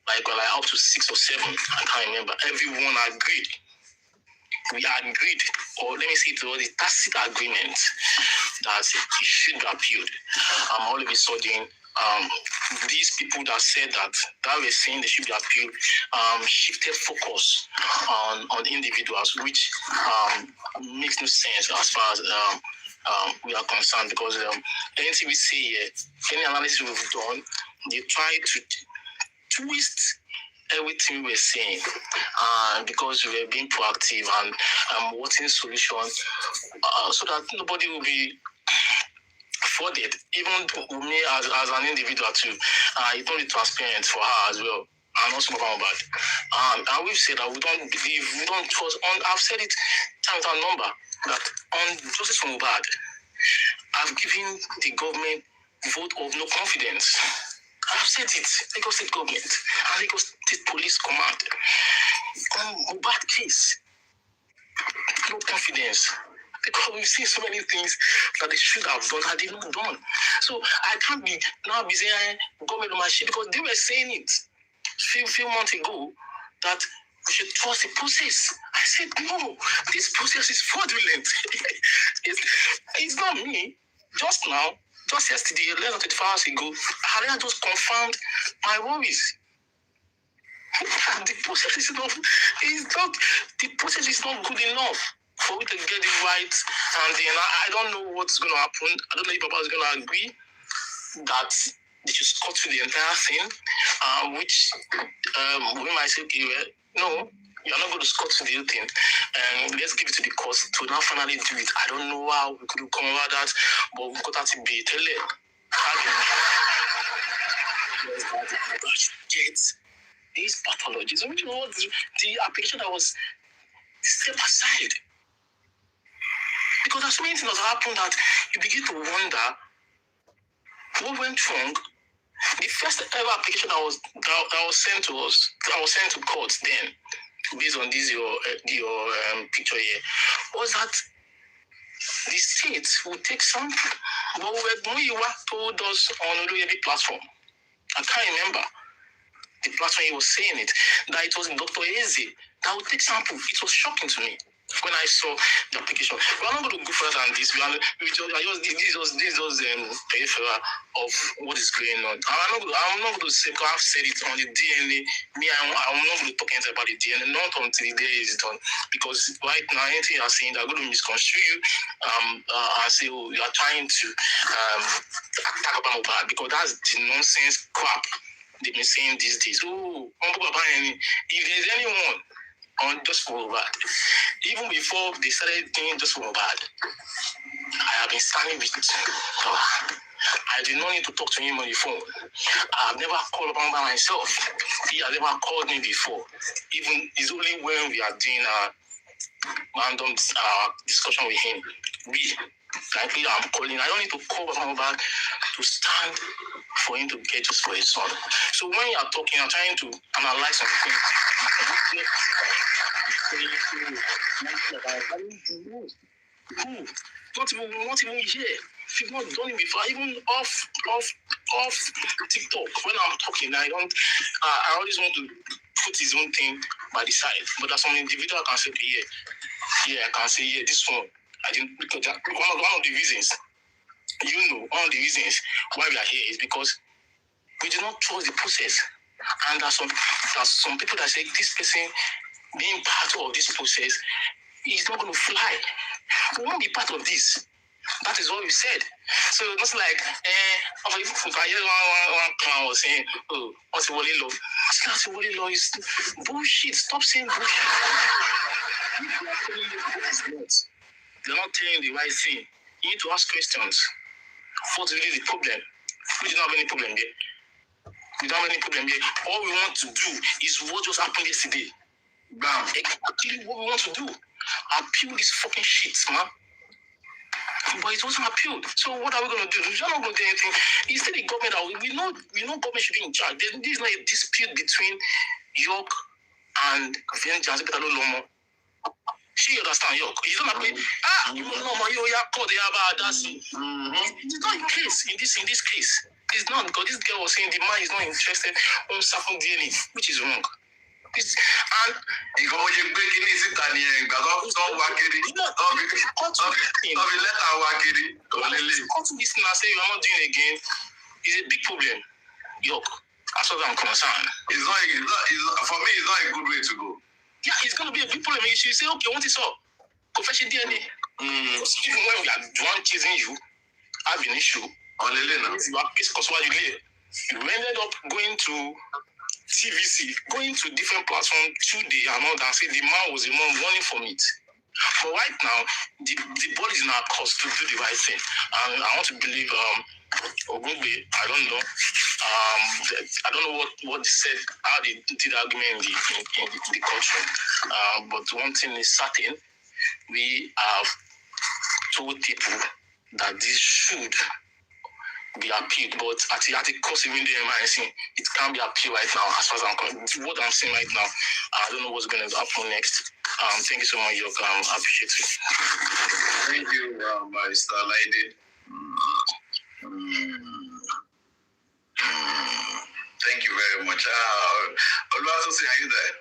like up to 6 or 7, I can't remember, everyone agreed. We agreed, or let me say it was a tacit agreement that it should be appealed. All of a sudden, these people that said that were saying they should be appealed, shifted focus on individuals, which makes no sense as far as we are concerned, because anything we say here, any analysis we've done, they try to twist everything we're saying, because we're being proactive and wanting solutions, so that nobody will be afforded. Even me as an individual too, it's only transparent for her as well, and also about bad. And we've said that we don't trust on. I've said it time without number that on justice for Mohbad, I've given the government vote of no confidence. I've said it, Lagos State government and Lagos State Police Command. On Mohbad case, no confidence. Because we've seen so many things that they should have done that they've not done. So I can't be saying government on my shit, because they were saying it few months ago that we should trust the process. I said, no, this process is fraudulent. It's not me. Just yesterday, less than 24 hours ago, Harriet just confirmed my worries. The process is not good enough for we to get it right. And then I don't know what's going to happen. I don't know if Papa is going to agree that they should cut through the entire thing, which we might say, okay, well, no, you're not going to cut through the whole thing. Let's give it to the courts to now finally do it. I don't know how we could come about that, but we've got to be get these pathologies. Which was the application that was set aside. Because there's so many things that happen that you begin to wonder what went wrong. The first ever application that was sent to us, that was sent to courts then, based on this your picture here, was that the state would take something. But Muyiwa told us on the platform, I can't remember the platform he was saying it, that it was Dr. Eze that would take sample. It was shocking to me when I saw the application. We're not going to go further than this. This is peripheral of what is going on. I'm not going to say, because I've said it on the DNA. I'm not going to talk anything about the DNA, not until the day is done. Because right now, anything you're saying, they're going to misconstrue you and say, oh, you are trying to talk about Mohbad, because that's the nonsense crap they've been saying these days. Oh, if there's anyone on Just for Mohbad, even before they started doing Just for Mohbad, I have been standing with I did not need to talk to him on the phone. I've never called upon by myself. He has never called me before. Even it's only when we are doing a random discussion with him. Likely I'm calling. I don't need to call upon back to stand for him to get just for his son. So when you are talking, I'm trying to analyze something. Who? Not even here. If you've not done it before, even off TikTok, when I'm talking, I always want to put his own thing by the side. But there's some individual I can say, yeah, I can say, yeah, this one, I didn't, because one of the reasons, one of the reasons why we are here is because we do not trust the process. And there's some people that say this person being part of this process is not going to fly. We won't be part of this. That is what we said. So it's like, if I hear one clown was saying, oh, what's the Wally law? What's the Wally law is bullshit. Stop saying bullshit. They're not telling the right thing. You need to ask questions. What's really the problem? We don't have any problem here. We don't have any problem here. All we want to do is what just happened yesterday. Bam. Exactly what we want to do. Appeal this fucking shit, man. But it wasn't appealed. So what are we going to do? We're not going to do anything. It's still the government that we know government should be in charge. This is not a dispute between York and Jansi Petalo Lomo. She understand York. He's not like, you know, that's it. It's not the case in this case. It's not, because this girl was saying the man is not interested on certain DNA, which is wrong. And ìgbọ́n ṣe gbé kíní síta ni ìgbà tó wá kiri tọ́bi lẹ́tà wá kiri òlélẹ̀. Cutting this thing and say you are not doing it again is a big problem. York, as far as I'm concerned. It's not, for me, it's not a good way to go. Yeah, it's going to be a big problem. You should say, okay, what is up? Confession DNA. Because even when we are the one chasing you, I have an issue. Òlélẹ̀ náà. You are pissed because why you lay. You ended up going to TVC, going to different platforms today and all that, say the man was the one running from it. But right now, the ball is in our court to do the right thing. And I want to believe Ogungbe, I don't know what they said, how they did the argument in the courtroom. But one thing is certain, we have told people that this should be appealed, but at the cost of the MIC, it can't be appealed right now. As far as I'm concerned, what I'm saying right now, I don't know what's going to happen next. Thank you so much, York. I appreciate it. Thank you, Mr. Lady. Thank you very much. Oluwatosin, are you there?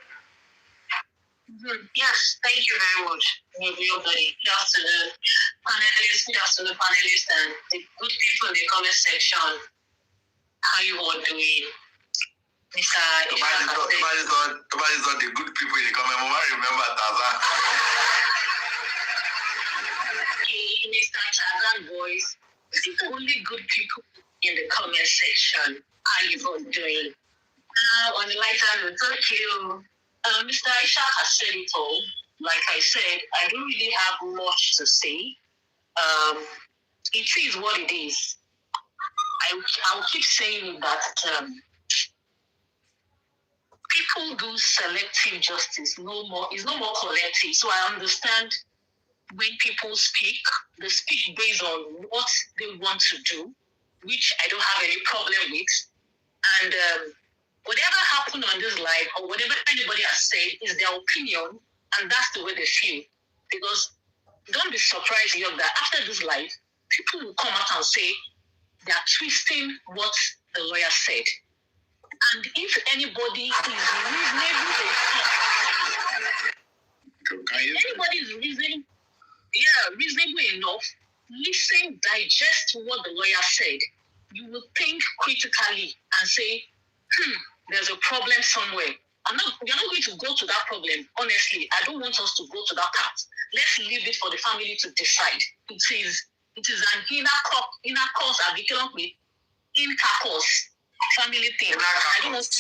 Yes, thank you very much, everybody. Good afternoon, panelists, and the good people in the comment section. How you all doing? Mr. Nobody's not the good people in the comment. I remember Tazan. Okay, Mr. Tazan boys, the only good people in the comment section. How you all doing? On the lighter note, thank you. Mr. Ishaq has said it all. Like I said, I don't really have much to say. It is what it is. I'll keep saying that people do selective justice. It's no more collective. So I understand when people speak, they speak based on what they want to do, which I don't have any problem with. And whatever happened on this live or whatever anybody has said is their opinion, and that's the way they feel. Because don't be surprised that after this live, people will come out and say they are twisting what the lawyer said. And if anybody is reasonable enough, listen, digest what the lawyer said, you will think critically and say, there's a problem somewhere. We're not going to go to that problem. Honestly, I don't want us to go to that path. Let's leave it for the family to decide. It is an inner cause, family thing. I don't want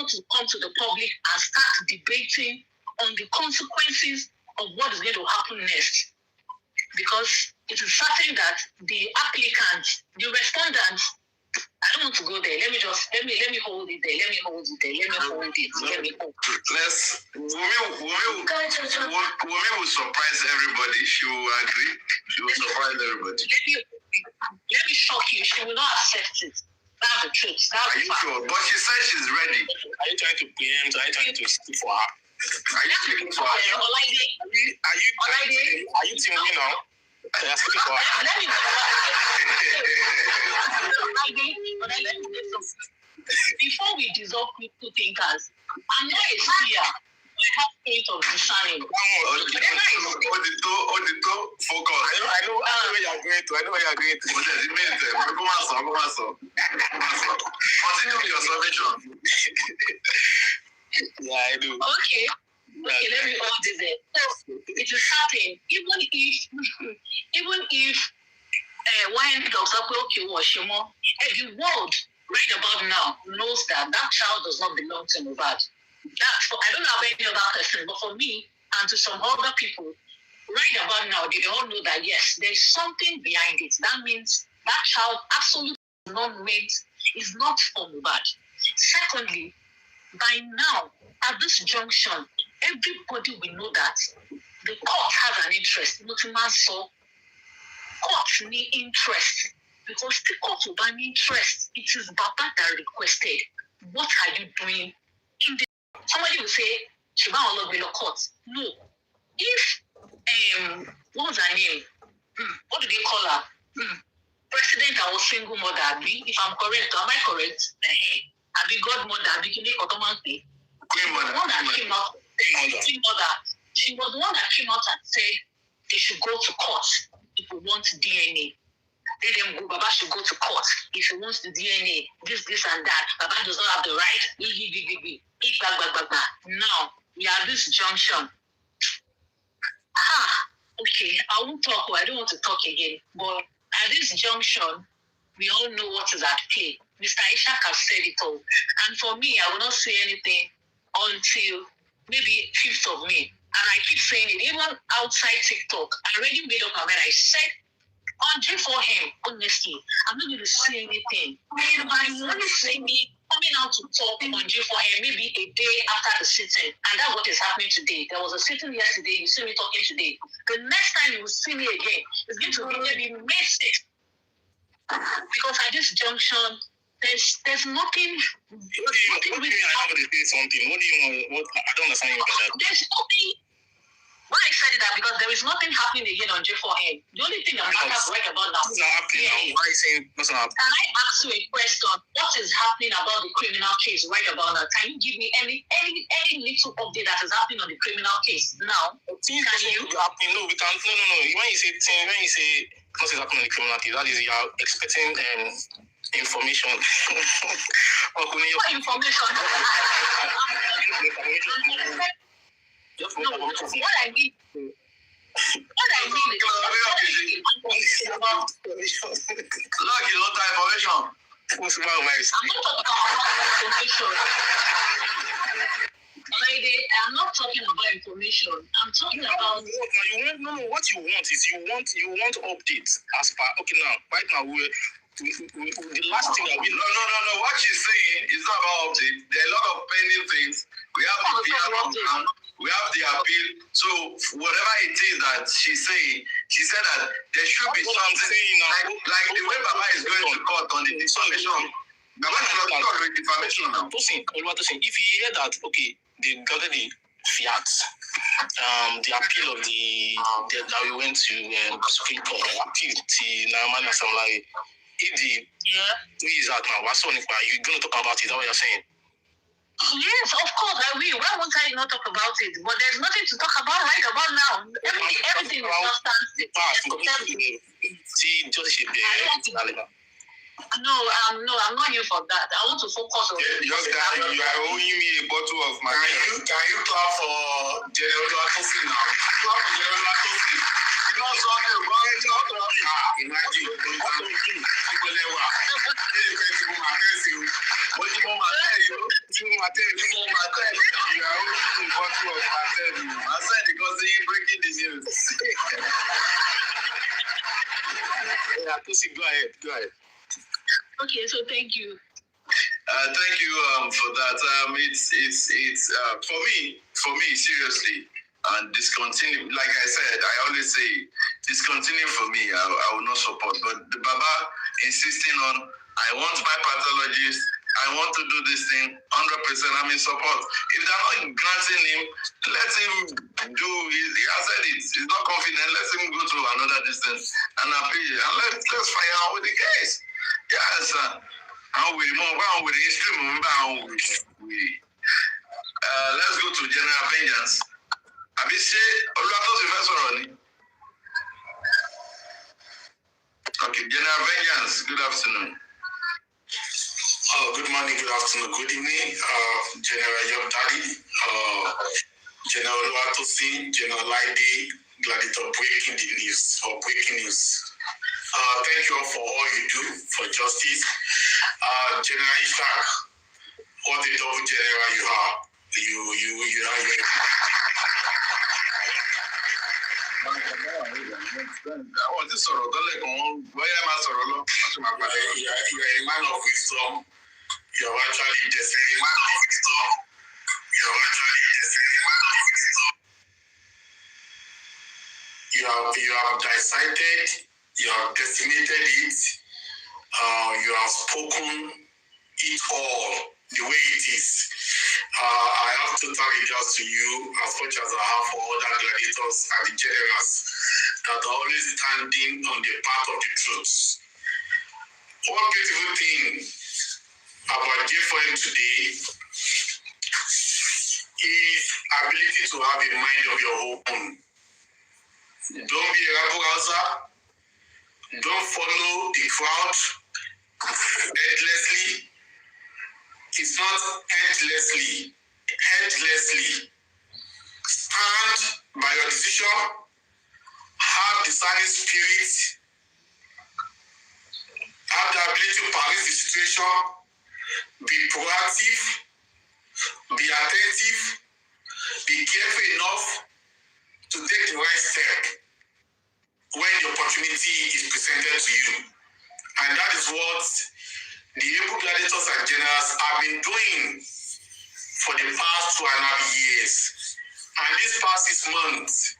to come to the public and start debating on the consequences of what is going to happen next. Because it is certain that the applicants, the respondents, I don't want to go there. Let me hold it there. Let me hold it. Let me hold it. Let's Wumi will surprise everybody. She will agree. She will surprise everybody. Let me shock you. She will not accept it. That's the truth. That's Are you sure? But she said she's ready. Are you trying to preempt? Are you trying to speak for her? Are you speaking for her? Are you teaming me now? Let me before we dissolve crypto thinkers, I'm not a seer. I have faith of discerning. Focus. I know where you're going to. Continue with your submission. Yeah, I do. Okay, let me hold it there. So, it is certain, even if when Dr. Kweoki Washimo, the world right about now knows that child does not belong to Mohbad. I don't have any other person, but for me and to some other people, right about now, they all know that yes, there's something behind it. That means that child absolutely is not for Mohbad. Secondly, by now, at this junction, everybody will know that the court has an interest. So, court need interest. Because the court will have an interest. It is Baba that requested. What are you doing in the... Somebody will say, Shiba Olobilo court. No. If, what was her name? What do they call her? President or single mother, if I'm correct, am I correct? Abi godmother, Queen mother. One that came out, Queen mother. She was the one that came out and said they should go to court if we want DNA. Let them go. Baba should go to court if he wants the DNA. This and that. Baba does not have the right. Now we are at this junction. Okay. I won't talk. I don't want to talk again. But at this junction, we all know what is at play. Mr. Ishak has said it all. And for me, I will not say anything until maybe 5th of May. And I keep saying it, even outside TikTok. I already made up my mind. I said, for him, honestly, I'm not going to say anything. If I want to see me coming out to talk on for him, maybe a day after the sitting, and that's what is happening today. There was a sitting yesterday, you see me talking today. The next time you will see me again, it's going to be maybe May 6th. Because at this junction, there's nothing. What do you mean? I have to say something. What do you want? I don't understand you. There's nothing. Why I said that? Because there is nothing happening again on J4N. The only thing that matters right about now. What's not happening now? Why are you saying what's not happening? Can I ask you a question? What is happening about the criminal case right about now? Can you give me any little update that is happening on the criminal case now? Things happening. No, we can't. No. When you say what's happening on the criminal case, that is you are expecting information. What information? Just no, what I mean is information. I'm not talking about information. I'm not talking about information. I'm talking about what you want is you want updates as per now. Right now the last thing that we no. What she's saying is not about update. There are a lot of pending things. We have the PR we have the appeal. So whatever it is that she's saying, she said that there should be something like the way Baba is going to court on the defamation. Baba is not talking about defamation now. If you hear that, okay, they got the fiat, the appeal of that we went to Supreme Court, appeal to Naaman Assembly. If who is that now? What's on it? Are you going to talk about it? Is that what you're saying? Yes, of course I will. Why won't I not talk about it? But there's nothing to talk about right about now. Everything is just standstill. See, just No, I'm not here for that. I want to focus on. You are owing me a bottle of my. Can you clap for General Tofi now? Clap for General Tofi. You know something about it? Imagine. What do you want to tell you? You are owing me a bottle of myself. I said because you're breaking the news. Go ahead. Okay, so thank you. Thank you for that. It's for me seriously. And discontinue, like I said, I always say, discontinue for me, I will not support. But the Baba insisting on, I want my pathologist, I want to do this thing, 100%, I'm in support. If they're not granting him, let him do, he has said it, he's not confident, let him go to another distance and appeal, and let's fire out with the case. Yes, and with the history, let's go to general vengeance. Àbí ṣé Olúwatósìn fẹ́ sọ̀rọ̀ ni? Okay, General Vengeance, good afternoon. Good morning, good afternoon, good evening, General Young Daddy, General Olúwatósìn, General Laide, Gladiator, breaking the news or breaking news. Thank you all for all you do for justice. General Ishak, what a double general you are. You are. Àwọn tí sọ̀rọ̀ tọ́lẹ̀ kan wọ́n bóyá máa sọ̀rọ̀ lọ. You are a man of wisdom. You are actually destiny. Man of wisdom. You are actually destiny. Man of wisdom. You have dissected. You have decimated it. You have spoken it all the way it is. I have total regards to you as much as I have for other gladiators and the generals that are always standing on the path of the truth. One beautiful thing about J4M today is ability to have a mind of your own. Don't be a rabble-rouser. Don't follow the crowd endlessly. It's not endlessly. Headlessly. Stand by your decision. Have discerning spirit. Have the ability to balance the situation. Be proactive. Be attentive. Be careful enough to take the right step when the opportunity is presented to you. And that is what the able gladiators and generals have been doing for the past 2.5 years. And this past 6 months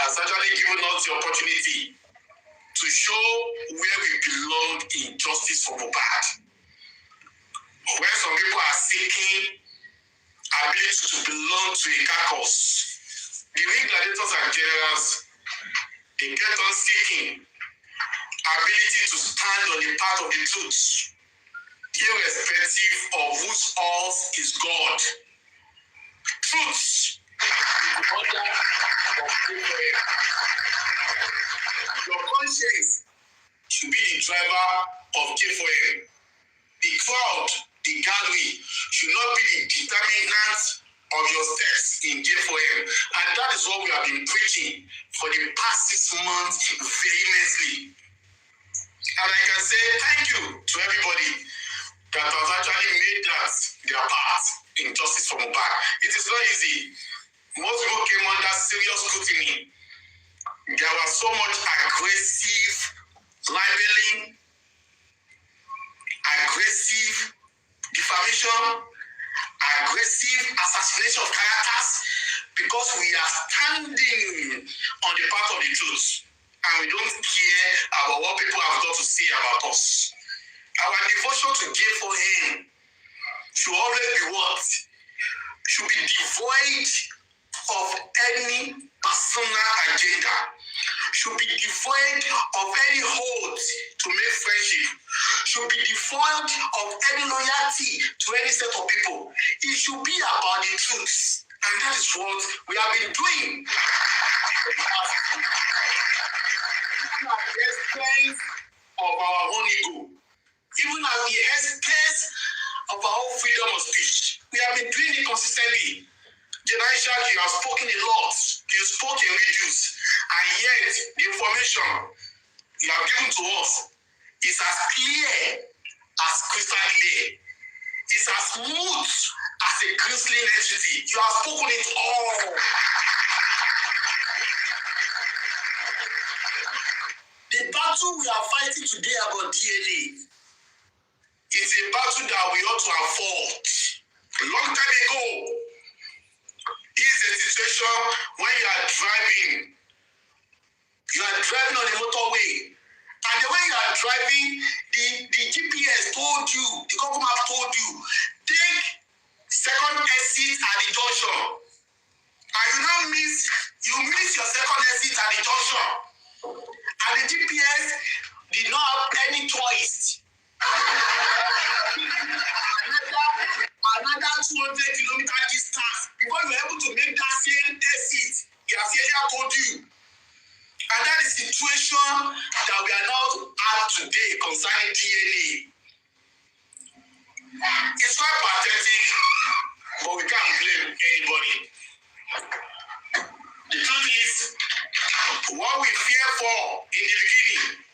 has actually given us the opportunity to show where we belong in justice for Mohbad. Where some people are seeking ability to belong to a caucus, the real gladiators and generals, they get on seeking ability to stand on the path of the truth, irrespective of whose oath is God. Truth is the order of prayer. Your conscience should be the driver of J4M. The crowd, the gallery, should not be the determinant of your steps in J4M. And that is what we have been preaching for the past 6 months vehemently. And I can say thank you to everybody that has actually made that their part in justice for Mohbad. It is not easy. Most people came under serious scrutiny. There was so much aggressive libeling, aggressive defamation, aggressive assassination of characters, because we are standing on the path of the truth and we don't care about what people have got to say about us. Our devotion to J4M should always be what? Should be devoid of any personal agenda, should be devoid of any hold to make friendship, should be devoid of any loyalty to any set of people. It should be about the truth. And that is what we have been doing. Even at the expense of our own ego, even at the expense of our own freedom of speech, we have been doing it consistently. General Ishak, you have spoken a lot. You spoke in reviews, and yet the information you have given to us is as clear as crystal clear. It's as smooth as a crystalline entity. You have spoken it all. The battle we are fighting today about DNA is a battle that we ought to have fought a long time ago. Here's a situation when you are driving on a motorway, and the way you are driving, the GPS told you, the Google Map told you, take second exit at the junction, and you miss your second exit at the junction, and the GPS did not have any choice. Another 200 kilometer distance before you are able to make that same exit he has earlier told you. And that is the situation that we are now at today concerning DNA. It's quite pathetic, but we can't blame anybody. The truth is, what we fear for in the beginning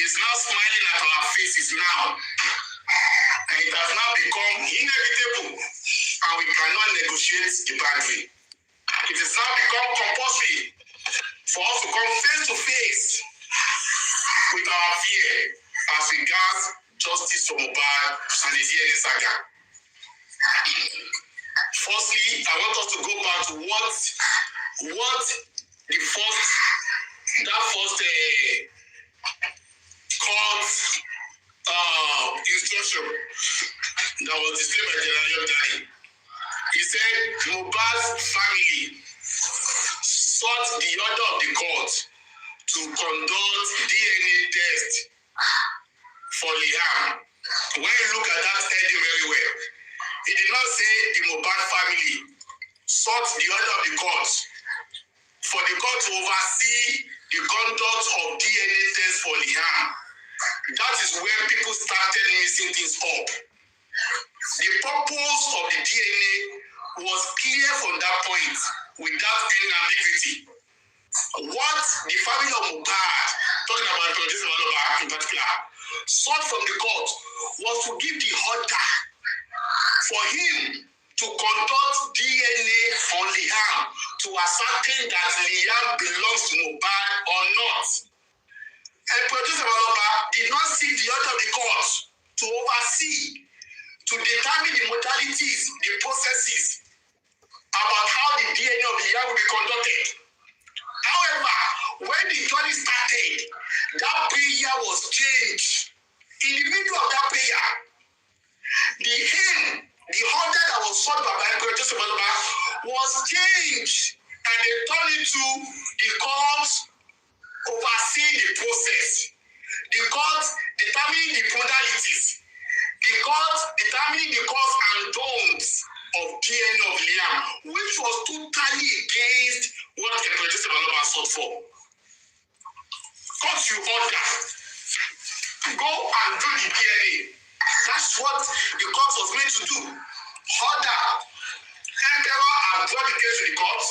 is now smiling at our faces now. And it has now become inevitable, and we cannot negotiate the boundary. It has now become compulsory for us to come face to face with our fear as regards justice for Mohbad and the DNA saga. Firstly, I want us to go back to what the first court instruction that was displayed by General Yodani. He said Mohbad's family sought the order of the court to conduct DNA test for Liam. When you look at that heading very well, it did not say the Mohbad family sought the order of the court for the court to oversee the conduct of DNA test for Liam. That is when people started mixing things up. The purpose of the DNA was clear from that point without any ambiguity. What the family of Mohbad, talking about producer in particular, sought from the court was to give the order for him to conduct DNA on Liam to ascertain that Liam belongs to Mohbad or not. And producer did not seek the order of the court to oversee, to determine the modalities, the processes about how the DNA of Liam will be conducted. However, when the journey started, that prayer was changed. In the middle of that prayer, the order that was sought by producer was changed, and they turned into the court overseeing the process, the court determining the modalities, the court determining the cause and don'ts of DNA of Liam, which was totally against what the producer sought for. Court you order, go and do the DNA. That's what the court was meant to do. Order. Emperor has brought the case to the court.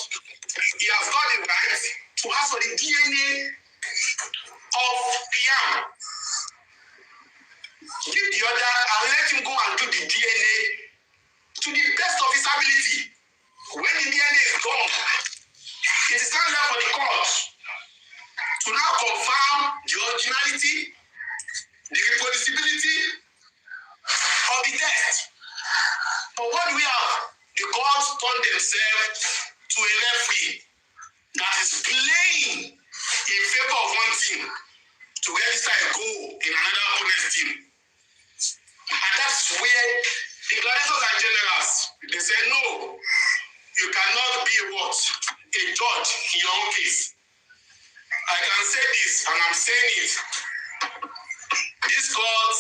He has got the right to ask for the DNA of Liam. Give the order and let him go and do the DNA to the best of his ability. When the DNA is done, it is now left for the court to now confirm the originality, the reproducibility of the test. But what do we have? The courts turned themselves to a referee that is playing in favor of one team to register a goal in another opponent's team. And that's where the gladiators and generals, they say, no, you cannot be a judge in your own case. I can say this, and I'm saying it. This court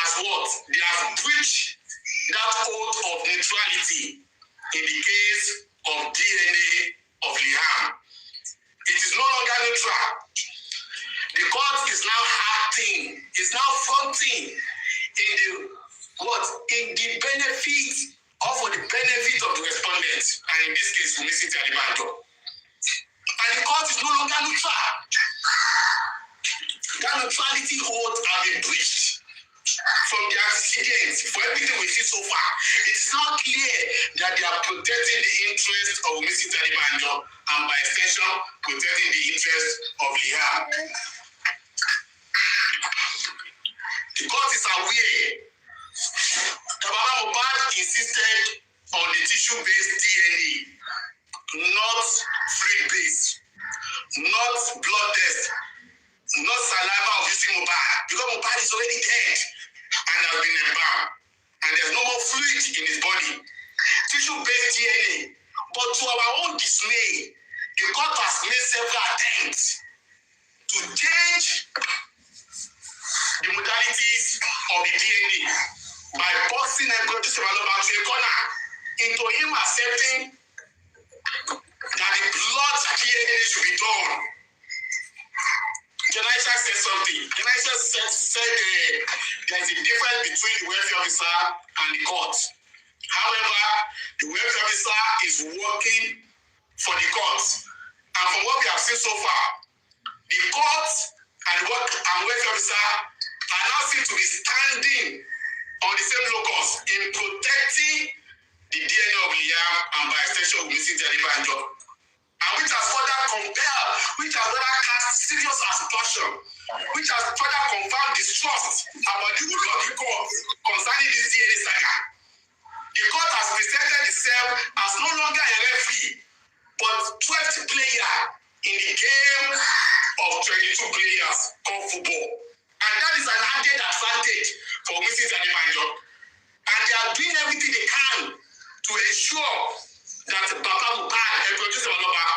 has what? They have breached that oath of neutrality in the case of DNA of Liam. It is no longer neutral. The court is now acting, is now fronting in the benefit or for the benefit of the respondent, and in this case, Mr. Taliban. And the court is no longer neutral. That neutrality oath has been breached. From the antecedents, for everything we see so far, it is now clear that they are protecting the interests of Mr. Taliban and by extension, protecting the interests of Liam. The court is aware that Baba Mohbad insisted on the tissue-based DNA, not fluid-based, not blood test, not saliva of using Mohbad, because Mohbad is already dead and has been embalmed, and there's no more fluid in his body. Tissue-based DNA. But to our own dismay, the court has made several attempts to change the modalities of the DNA by boxing Emperor Joseph Aloba to a corner into him accepting that the blood DNA should be done. Janisha said something. Janisha said there's a difference between the welfare officer and the court. However, the welfare officer is working for the court. And from what we have seen so far, the court and welfare officer are now seen to be standing on the same locus in protecting the DNA of Liam and by extension of Mrs. Jennifer and Job. And which has further compelled, which has further cast serious aspersion, which has further confirmed distrust about the rule of the court concerning this DNA saga. The court has presented itself as no longer a referee, but 12th player in the game of 22 players called football. And that is an added advantage for Mrs. Adebanjo. And they are doing everything they can to ensure that Baba Mohbad and Producer Aloba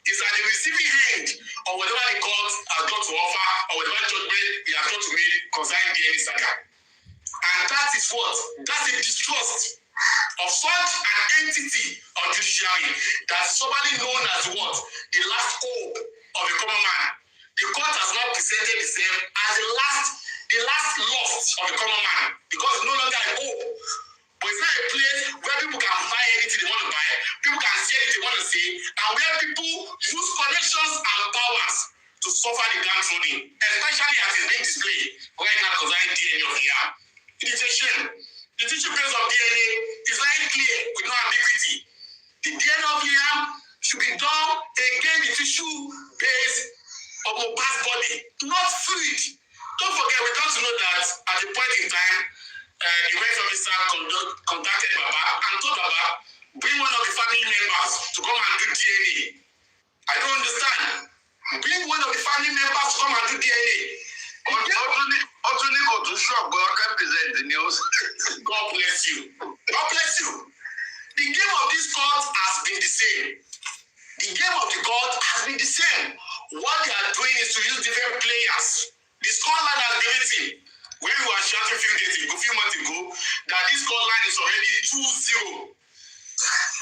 is at the receiving end of whatever the court has got to offer or whatever judgment he has got to make concerning the DNA saga. And that is what? That's a distrust of such an entity of judiciary that's somebody known as what? The last hope of a common man. The court has not presented itself as the last lost of a common man because it's no longer a hope. But it's not a place where people can buy anything they want to buy, people can say anything they want to say, and where people use connections and powers to suffer the downtrodden, especially as it's being displayed right now concerning DNA of the year. It is a shame. The tissue base of DNA is very clear with no ambiguity. The DNA of Liam should be done against the tissue base of Mohbad's body, not fluid. Don't forget, we got to know that at the point in time, the welfare officer contacted Baba and told Baba, bring one of the family members to come and do DNA. I don't understand. Bring one of the family members to come and do DNA. God present the news. God bless you. God bless you. The game of this court has been the same. The game of the court has been the same. What they are doing is to use different players. The scoreline has been written. When we were shouting a few months ago, that this scoreline is already 2-0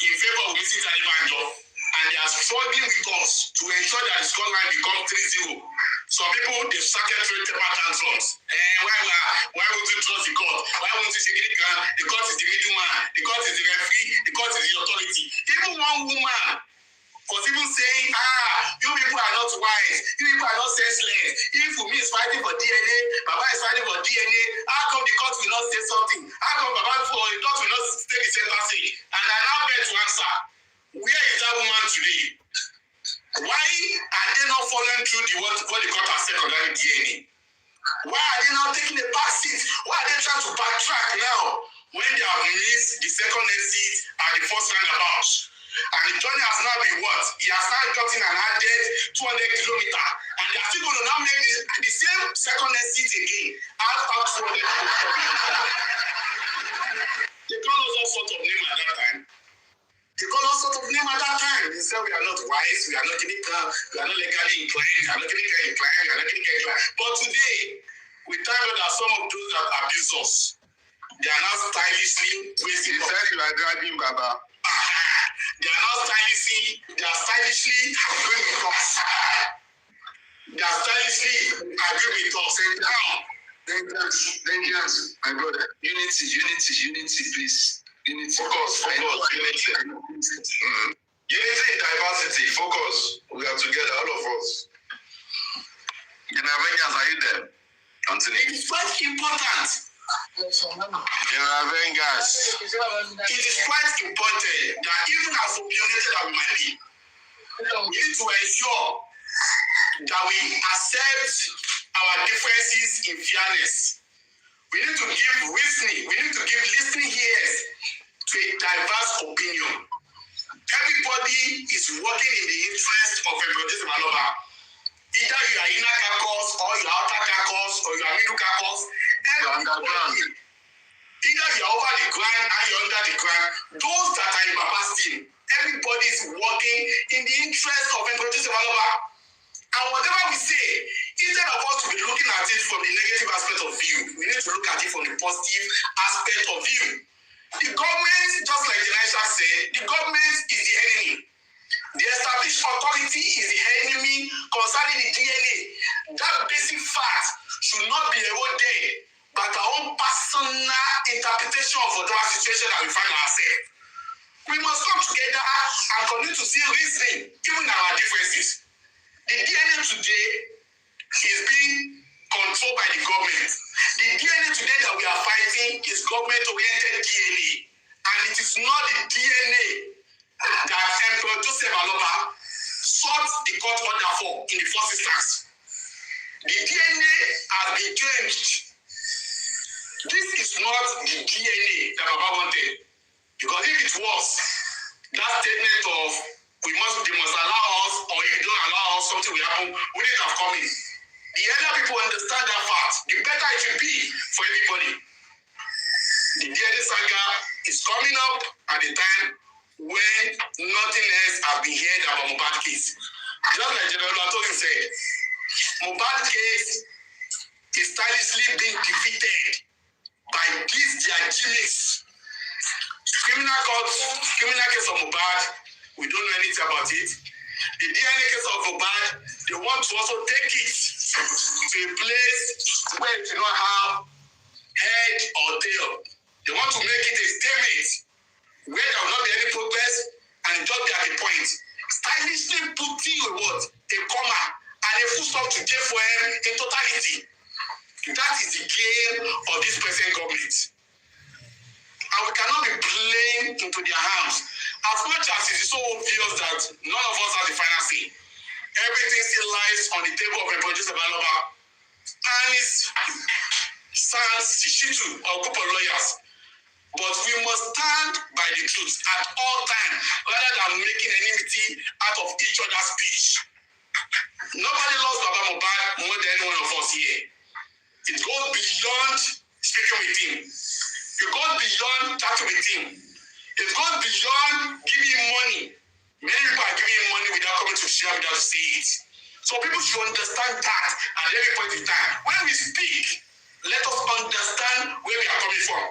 in favor of Mrs. Adebanjo, and they are struggling with us to ensure that the scoreline becomes 3-0. Some people, they've started throwing temper tantrums. Why won't you trust the court? Why won't you say the court is the middleman, the court is the referee, the court is the authority? Even one woman was even saying, you people are not wise, you people are not senseless. If Wunmi is fighting for DNA, Baba is fighting for DNA, how come the court will not say something? How come Baba for the court will not take the center seat? And I now bet to answer, where is that woman today? Why are they not following through what the court has said concerning DNA? Why are they not taking a back seat? Why are they trying to backtrack now when they have missed the second seat at the first roundabout? And the journey has now been what? He has now gotten an added 200 kilometers. And they are still going to now make the same second seat again after 200 kilometers. They call us all sorts of names at that time. They call us sort of name at that time. They say we are not wise, we are not clinical, we are not legally inclined, we are not clinically inclined, we are not clinically inclined. But today, we thank God that some of those that abuse us, they are now stylishly wasting us. You said you are dragging Baba. They are now stylishly agreeing with us. They are stylishly agreeing with us. Vengeance, my brother. Unity, please. Unity. Focus, unity. Unity in diversity, focus. We are together, all of us. General Vengeance, are you there? Anthony. It is quite important. General Vengeance. It is quite important that even as opinionated as we might be, we need to ensure that we accept our differences in fairness. We need to give reasoning. We need to give listening ears to a diverse opinion. Everybody is working in the interest of everybody's developer. Either you are inner caucus, or you are outer caucus, or you are middle caucus. Underground. Either you are over the ground and you are under the ground. Those that are in Baba's team, everybody is working in the interest of everybody's developer. And whatever we say, instead of us to be looking at it from the negative aspect of view, we need to look at it from the positive aspect of view. The government, just like the Elisha said, the government is the enemy. The established authority is the enemy concerning the DNA. That basic fact should not be eroded by our own personal interpretation of whatever situation that we find ourselves. We must come together and continue to see reasoning, even in our differences. The DNA today is being controlled by the government. The DNA today that we are fighting is government-oriented DNA. And it is not the DNA that Emperor Joseph Aloba sought the court order for in the first instance. The DNA has been changed. This is not the DNA that Baba wanted. Because if it was, that statement of they must allow us, or if you don't allow us, something will happen, wouldn't have come in. The earlier people understand that fact, the better it will be for everybody. The DNA saga is coming up at the time when nothing else has been heard about Mohbad case. Just like General Atoyu said, Mohbad case is stylishly being defeated by these their gimmicks. Criminal case of Mohbad, we don't know anything about it. The DNA case of Mohbad, they want to also take it to a place where it do not have head or tail. They want to make it a statement where there will not be any progress and just be at a point. Stylishly putting a word, a comma, and a full stop to JFM in totality. That is the game of this present government. And we cannot be playing into their hands. As much as it is so obvious that none of us has the final say, everything still lies on the table of a producer developer and his sons, Shitu, or group of lawyers. But we must stand by the truth at all times, rather than making enmity out of each other's speech. Nobody loves Baba Mohbad more than any one of us here. It goes beyond speaking with him. It goes beyond chatting with him. It goes beyond giving him money. Many people are giving him money without coming to share without say it. So people should understand that at every point in time. When we speak, let us understand where we are coming from.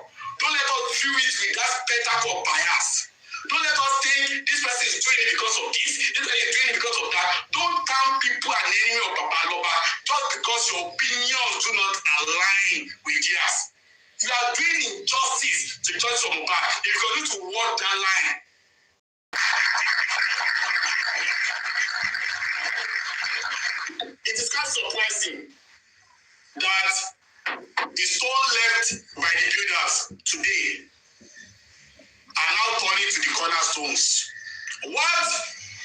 Don't let us view it with that spectacle of bias. Don't let us think this person is doing it because of this person is doing it because of that. Don't term people an enemy of Baba Aloba just because your opinions do not align with theirs. You are doing injustice to judge from Mohbad if you need to walk that line. It is kind of surprising that the stone left by the builders today are now turning to the cornerstones. What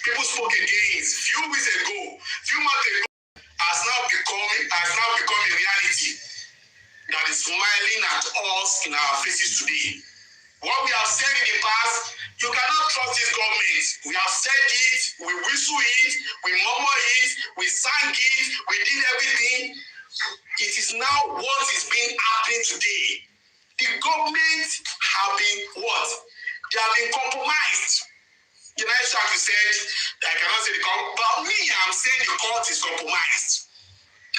people spoke against few weeks ago, few months ago, has now become a reality that is smiling at us in our faces today. What we have said in the past, you cannot trust this government. We have said it, we whistle it, we murmur it, we sang it, we did everything. It is now what is being happening today. The government have been what? They have been compromised. The nice chap said, I cannot say the court, but me, I'm saying the court is compromised.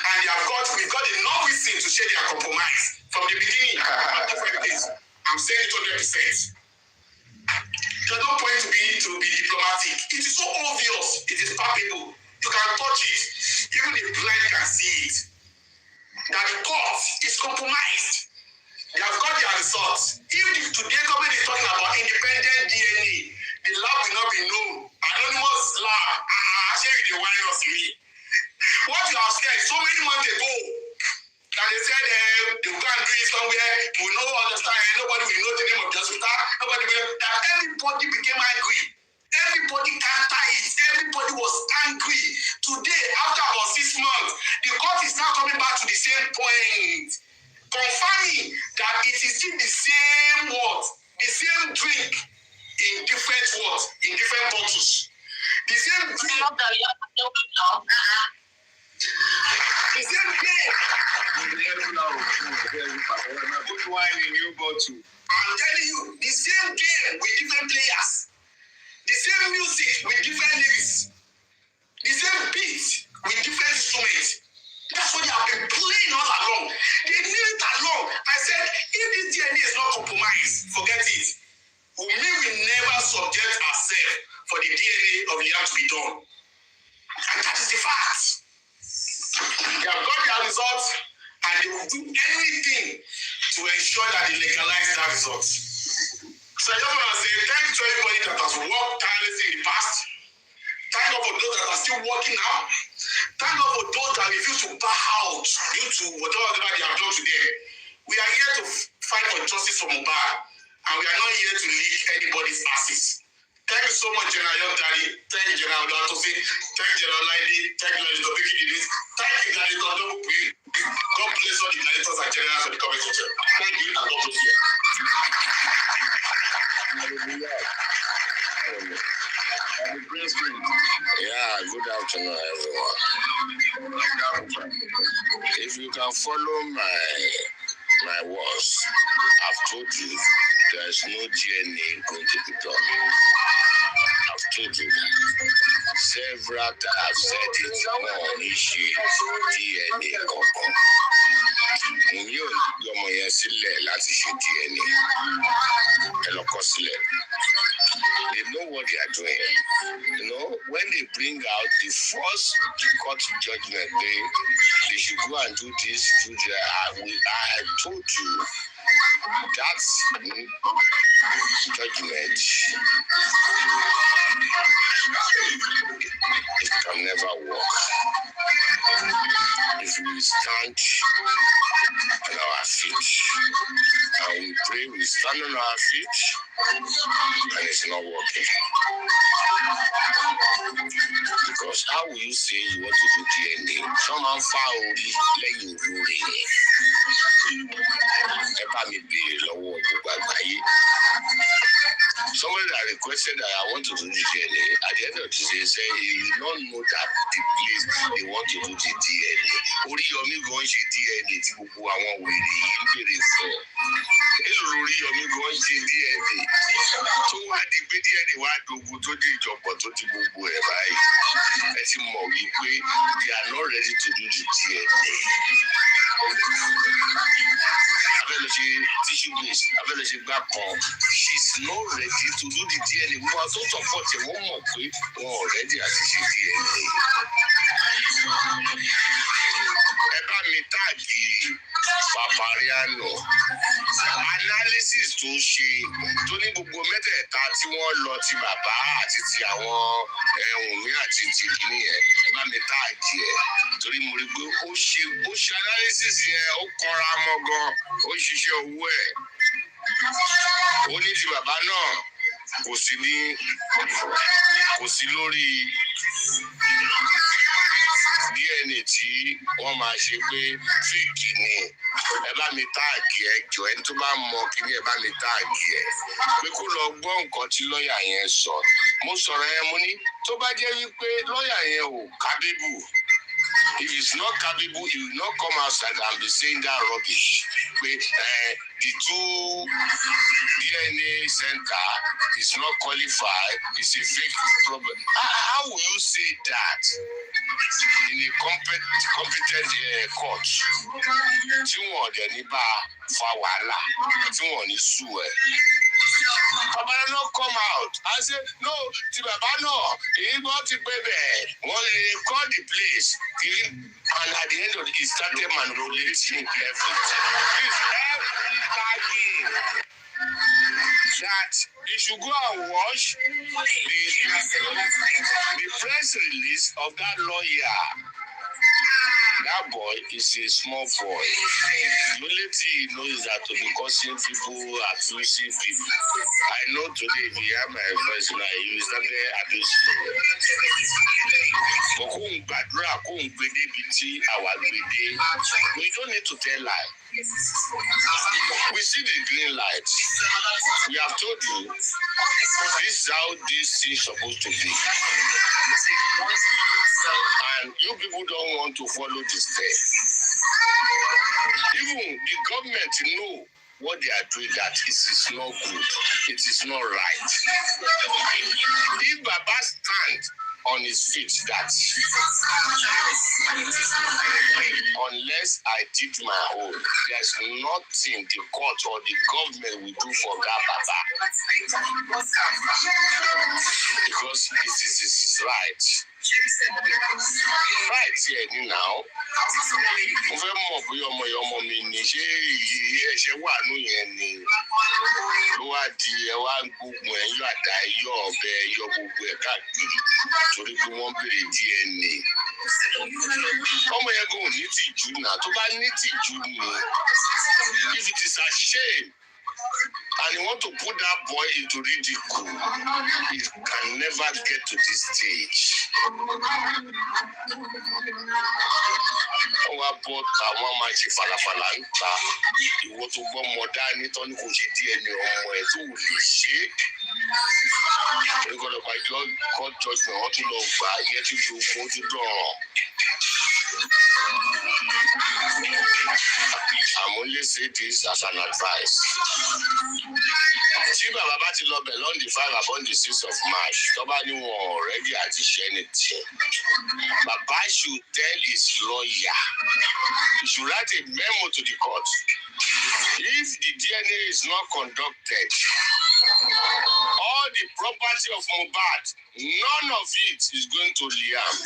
And we've got enough reason to say they are compromised. From the beginning, I'm saying it 100%. There's no point to be diplomatic. It is so obvious. It is palpable. You can touch it. Even the blind can see it. That the court is compromised. They have got their results. If today government is talking about independent DNA, the lab will not be known. Anonymous lab. Actually, they want us to me. What you have said so many months ago, and they said they will go and do it somewhere, we will not understand, nobody will know the name of the hospital, nobody will know that. Everybody became angry. Everybody counter it. Everybody was angry. Today, after about 6 months, the court is now coming back to the same point, confirming a new bottle. I'm telling you, the same game with different players, the same music with different lyrics, the same beat with different instruments. That's what they have been playing all along. They knew it along. I said, if this DNA is not compromised, forget it. We will never subject ourselves for the DNA of Liam to be done. And that is the fact. They have got their results and they will do anything to ensure that they legalize that result. So I just want to say thank you to everybody that has worked tirelessly in the past. Thank God for those that are still working now. Thank God for those that refuse to bow out due to whatever they have done today. We are here to fight for justice for Mohbad, and we are not here to lick anybody's asses. Thank you so much, General Young Daddy. Thank you, General Olatosi. Thank you, General Laide. Thank you, General Biki Didis. Thank you, General Double Queen. God bless all the gladiators and generals of the comment section. Thank you, and God bless you. Yeah, good afternoon, everyone. If you can follow my words, I've told you there is no DNA going to be done. I've told you several times. I've said it on issue DNA kankan. Mo ní ọmọ yẹn sílẹ̀ láti ṣe DNA. Ẹ lọ kọ sílẹ̀. They know what they are doing. You know, when they bring out the first court judgment, they should go and do this, do that. I told you that judgment, it can never work. If we stand on our feet and we pray, we stand on our feet, and it's not working. Because how will you say you want to do DNA? Someone found lẹ́yìn olóore yẹn. Ẹ bá mi béèrè lọ́wọ́ gbogbo àgbáyé. Somebody that requested that I want to do the DNA, at the end of the day, say he did not know that the place they want to do the DNA. Oríyọmí gan ṣe DNA tí gbogbo àwọn wèrè yìí ń béèrè fún. Èlò Oríyọmí gan ṣe DNA tó wá di pé DNA wá dogun tó di ìjọpọ̀ tó di gbogbo ẹ̀ báyìí. Ẹ ti mọ̀ wípé they are not ready to do the DNA. Abẹ́lẹ̀ṣe tissue base, Abẹ́lẹ̀ṣe gbà kan. She's not ready to do the DNA. We were so supportive. Wọ́n mọ̀ pé wọn ò ready àti ṣe DNA. Ẹ bá mi táàgì Papariano. Analysis tó ṣe tó ní gbogbo mẹ́tẹ̀ẹ̀ta tí wọ́n lọ ti bàbá àti ti àwọn Wùnmí àti ti nìyẹn. Ẹ bá mi táàgì ẹ̀ torí mo rí pé ó ṣe analysis yẹn ó kọra mọ́ gan, ó ṣiṣẹ́ owó ẹ̀. Ó ní ti bàbá náà kò sí lórí DNA tí wọ́n máa ṣe pé fíìkì ni. Ẹ bá mi táàgì ẹ jọ ẹni tó bá mọ kíní ẹ bá mi táàgì ẹ pé kó lọ gbọ́ nǹkan tí lọ́ọ̀yà yẹn sọ. Mo sọ̀rọ̀ yẹn mo ní tó bá jẹ́ wípé lọ́ọ̀yà yẹn ò kábíbù. If he's not capable, he will not come outside and be saying that rubbish. The two DNA center is not qualified. It's a fake problem. How will you say that in a competent court? Tí wọ́n dẹ̀ ní bá fa wàhálà, tí wọ́n ní sú ẹ̀. Bàbá náà come out and say, no, ti bàbá náà, èyí gbọ́ ti pé bẹ́ẹ̀. Wọ́n lè call the place. And at the end of it, he started manipulating everything. It's everybody that he should go and watch the press release of that lawyer. That boy is a small boy. The only thing he knows is that to be causing people, abusing people. I know today if he had my voice now, he will start abusing people. But kò ń gbàdúrà kò ń gbé débi tí àwa gbé dé. We don't need to tell lie. We see the green light. We have told you this is how this thing is supposed to be. And you people don't want to follow the step. Even the government know what they are doing that is not good. It is not right. If Baba stand on his feet that unless I did my own, there's nothing the court or the government will do for that Baba. Because it is right. Right here now. Mo fẹ́ mọ̀ bóyá ọmọ mi ní ṣé ẹ̀ṣẹ̀ wà nù yẹn ni ló wá di ẹ wá gbógun ẹ yọ àdá ẹ yọ ọ̀bẹ ẹ yọ gbogbo ẹ káàkiri torí pé wọ́n béèrè DNA. Ọmọ yẹn kò ní tìjú náà tó bá ní tìjú ni if it is a shame and you want to put that boy into ridicule, it can never get to this stage. Wọ́n wá bọ́ àwọn máa ṣe falafala ń ta ìwọ tó gbọ́ mọ dání tán ní kò ṣe DNA ọmọ ẹ̀ tó wù lè ṣe é. Ìgbọ́dọ̀ pàjọ court judgment wọ́n tún lọ gbà yẹ tí gbogbo ojú dọ̀ràn. I'm only say this as an advice. Tí bàbá bá ti lọ bẹ̀ lọ́n the 5 upon the 6 of March, tó bá ní wọn already àti ṣe anything, Baba should tell his lawyer, he should write a memo to the court. If the DNA is not conducted, all the property of Mohbad, none of it is going to Liam.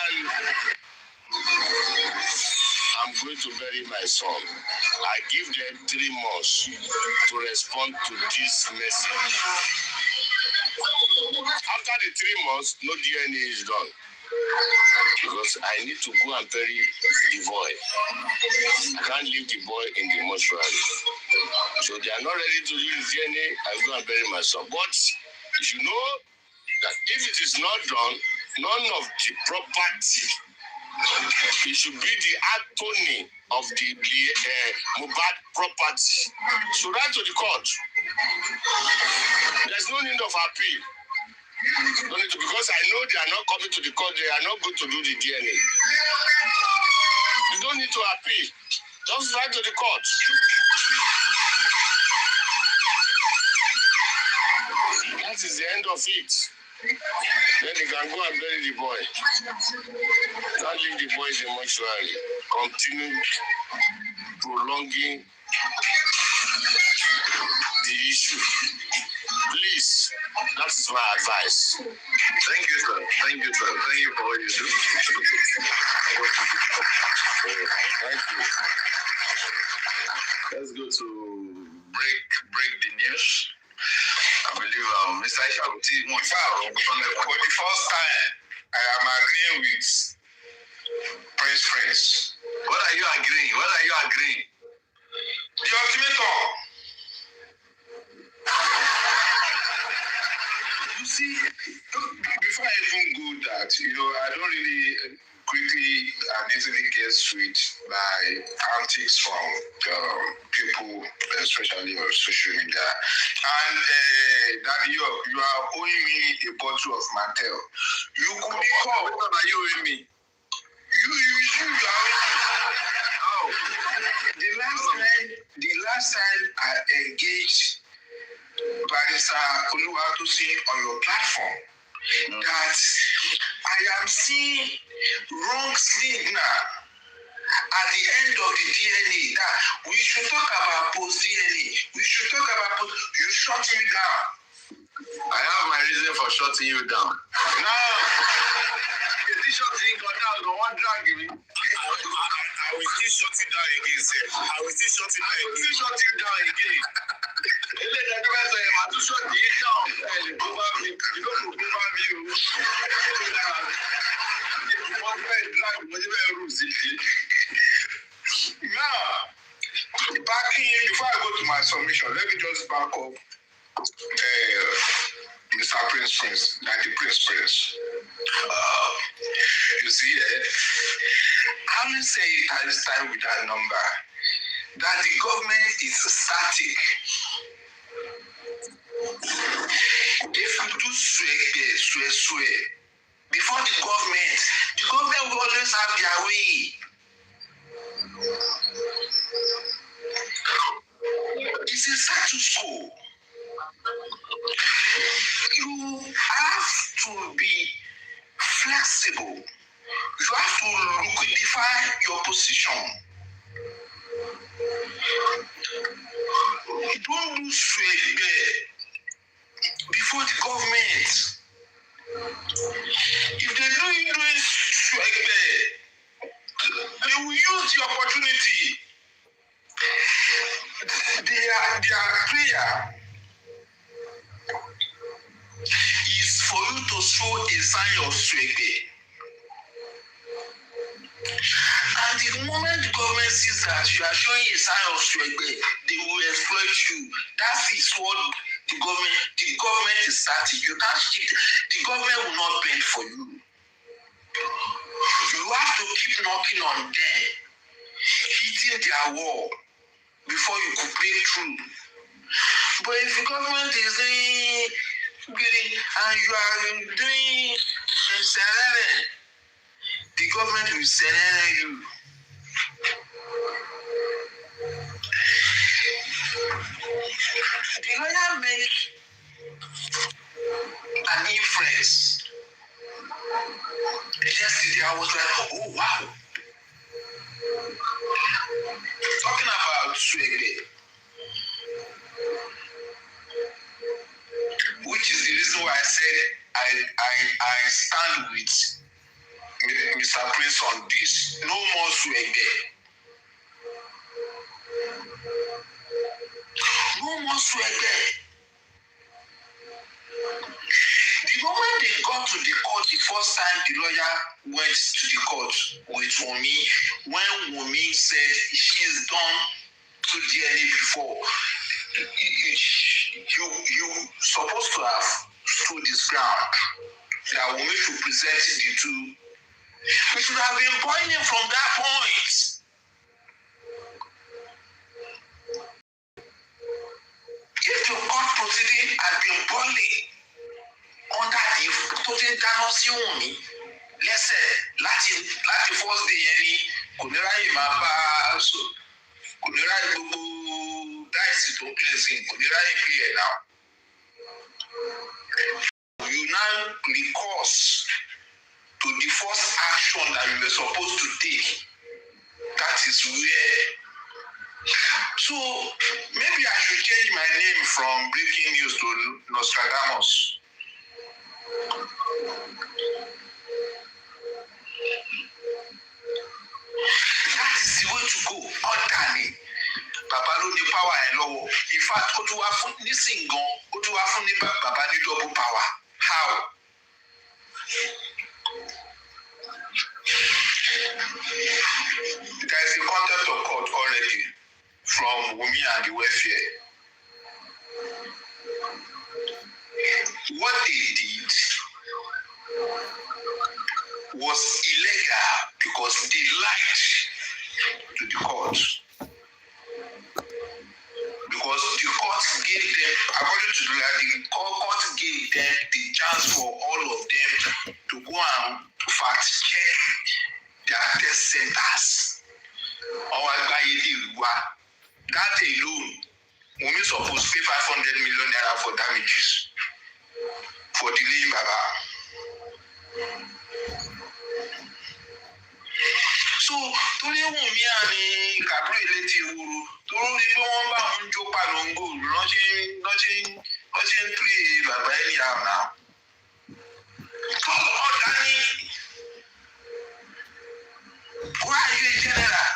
And I'm going to bury my son. I give them 3 months to respond to this message. After the 3 months, no DNA is done. Because I need to go and bury the boy. I can't leave the boy in the mortuary. So they are not ready to do the DNA. I go and bury my son. But you should know that if it is not done, none of the property, it should be the attorney of the Mohbad property. So write to the court. There's no need of appeal. No need to, because I know they are not coming to the court. They are not going to do the DNA. You don't need to appeal. Just write to the court. That is the end of it. Then they can go and bury the boy. Don't leave the boy in the mortuary. Continue prolonging the issue. Please, that is my advice. Thank you, sir. Thank you, sir. Thank you for what you do. Thank you. Let's go to break the news. I believe Mr. Iyabo for the first time, I am agreeing with Prince. What are you agreeing? The ultimatum. You see, before I even go that, I don't really quickly and easily get swayed by antics from people, especially on social media. And Daddy York, you are owing me a bottle of Mantel. You could be called. What are you owing me? You are owing me. How? The last time I engaged Barrister Oluwatosin on your platform, that I am seeing wrong signal at the end of the DNA, that we should talk about post-DNA. You shut me down. I have my reason for shutting you down. Now, This shutting you down, don't want to drag me. I will still shut you down again, sir. I will still shut you down again. Ilé ìdájọ́ bá sọ yẹn, màá tún shut yìí down. Ẹ̀lì tó bá mi, ìlú kò tó bá mi o. Wọ́n fẹ́ drag, mo ti fẹ́ rú sí i. Now, backing in, before I go to my submission, let me just back up Mr. Prince, like the Prince. You see, I will say it at this time with that number, that the government is static. If you do swear, before the government will always have their way. It's a status quo. You have to be flexible. You have to liquidify your position. Don't do straight before the government. If they know you doing straight they will use the opportunity. Their prayer is for you to show a sign of strength. And the moment the government sees that you are showing a sign of strength, they will exploit you. That is what the government is starting. You can't cheat. The government will not bend for you. You have to keep knocking on them, hitting their wall before you could break through. But if the government is doing greedy and you are doing the government will send you. The lawyer make an inference. Yesterday I was like, oh wow. Talking about Swede, which is the reason why I said I stand with Mr. Prince on this. No more Swede. No more Swede. The moment they got to the court, the first time the lawyer went to the court with Wunmi, when Wunmi said she's done to DNA before, you supposed to have stood this ground that Wunmi should present the two. We should have been boiling from that point. If the court proceeding had been boiling under the proceeding dáná sí Wunmi lẹ́sẹ̀ láti first day yẹn ni kò ní ráyè máa bá a sọ kò ní ráyè gbogbo dáìsì tó kẹ́sìn kò ní ráyè pé ẹ̀ náà. You now recourse to the first action that you were supposed to take. That is where. So maybe I should change my name from breaking news to Nostradamus. That is the way to go. Ordinary. Bàbá ló ní power ẹ̀ lọ́wọ́. In fact, ó tún wá fún nísìnyí gan, ó tún wá fún ní bàbá ní double power. How? There is a contempt of court already from Wunmi and the welfare. What they did was illegal because they lied to the court. Because the court gave them, according to the court gave them the chance for all of them to go and fact check their test centers. That alone, Wunmi supposed to pay 500 million naira for damages for delaying Baba. So, torí Wunmi àní Kàbírù létí ewúro, torí ní bí wọ́n bá ń jó palongo lọ́sẹ̀ ń pè bàbá ẹni àwọn náà. Ọ̀gá ni, why are you a general?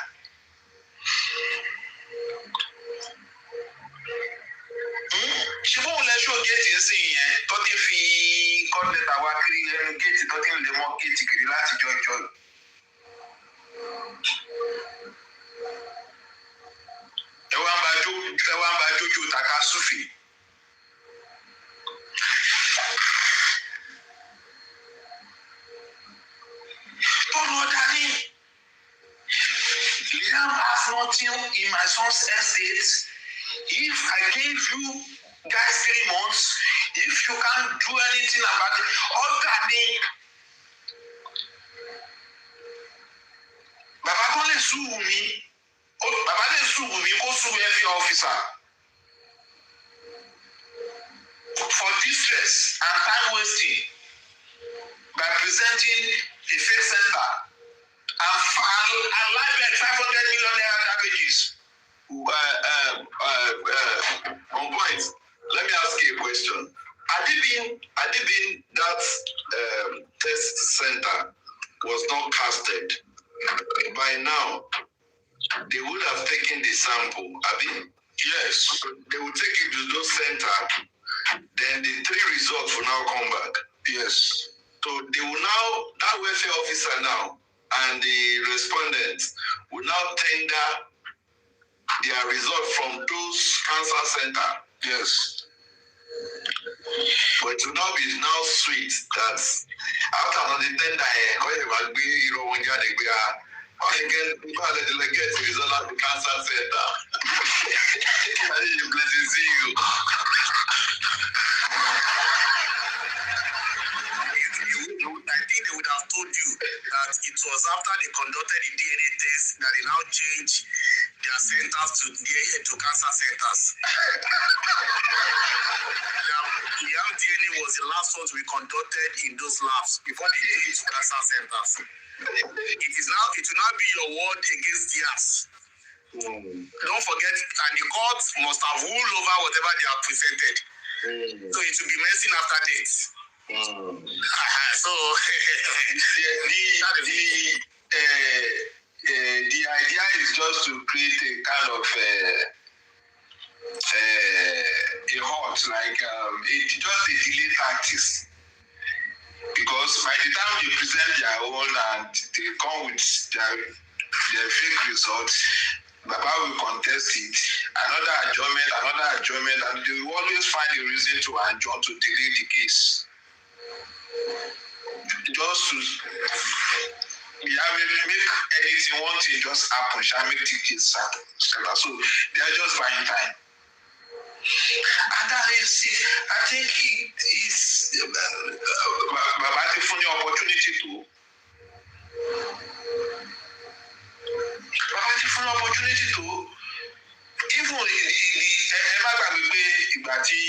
Ṣé bóun lẹ ṣó géètì sí yẹn tó ti fi kọ́ńtẹ̀tà wá kiri ẹnu géètì tó ti ń lè mọ́ géètì kiri láti jọjọ́. Ẹ wá ń bá jójó takasúfè. Tọ́lọ́ dání. Liam has nothing in my son's estate. If I gave you guys 3 months, if you can't do anything about it, Ọ̀gá ni kan lè sue Wunmi, bàbá lè sue Wunmi kó sue every officer for distress and time wasting by presenting a fake center and libel 500 million naira damages. On point, let me ask you a question. Had it been that test center was not casted, by now they would have taken the sample. Yes, they would take it to those center. Then the 3 results will now come back. Yes. So they will now, that welfare officer now and the respondents will now tender their result from those cancer center. Yes. But it will now be sweet that after the tender, get the result of the cancer center. Blessing see you. I think they would have told you that it was after they conducted the DNA test that they now changed their centers to cancer centers. The DNA was the last one to be conducted in those labs before they changed to cancer centers. It will now be your word against theirs. Don't forget, and the court must have ruled over whatever they have presented. So it will be messing after dates. So the idea is just to create a kind of a halt, like just a delay tactics. Because by the time they present their own and they come with their fake results, Baba will contest it. Another adjournment, and they will always find a reason to adjourn to delay the case. Just to make anything, one thing just happen, shall make the case happen. So they are just buying time. And that is it. I think it is Baba Tiffany opportunity to. Baba Tiffany opportunity to. Even the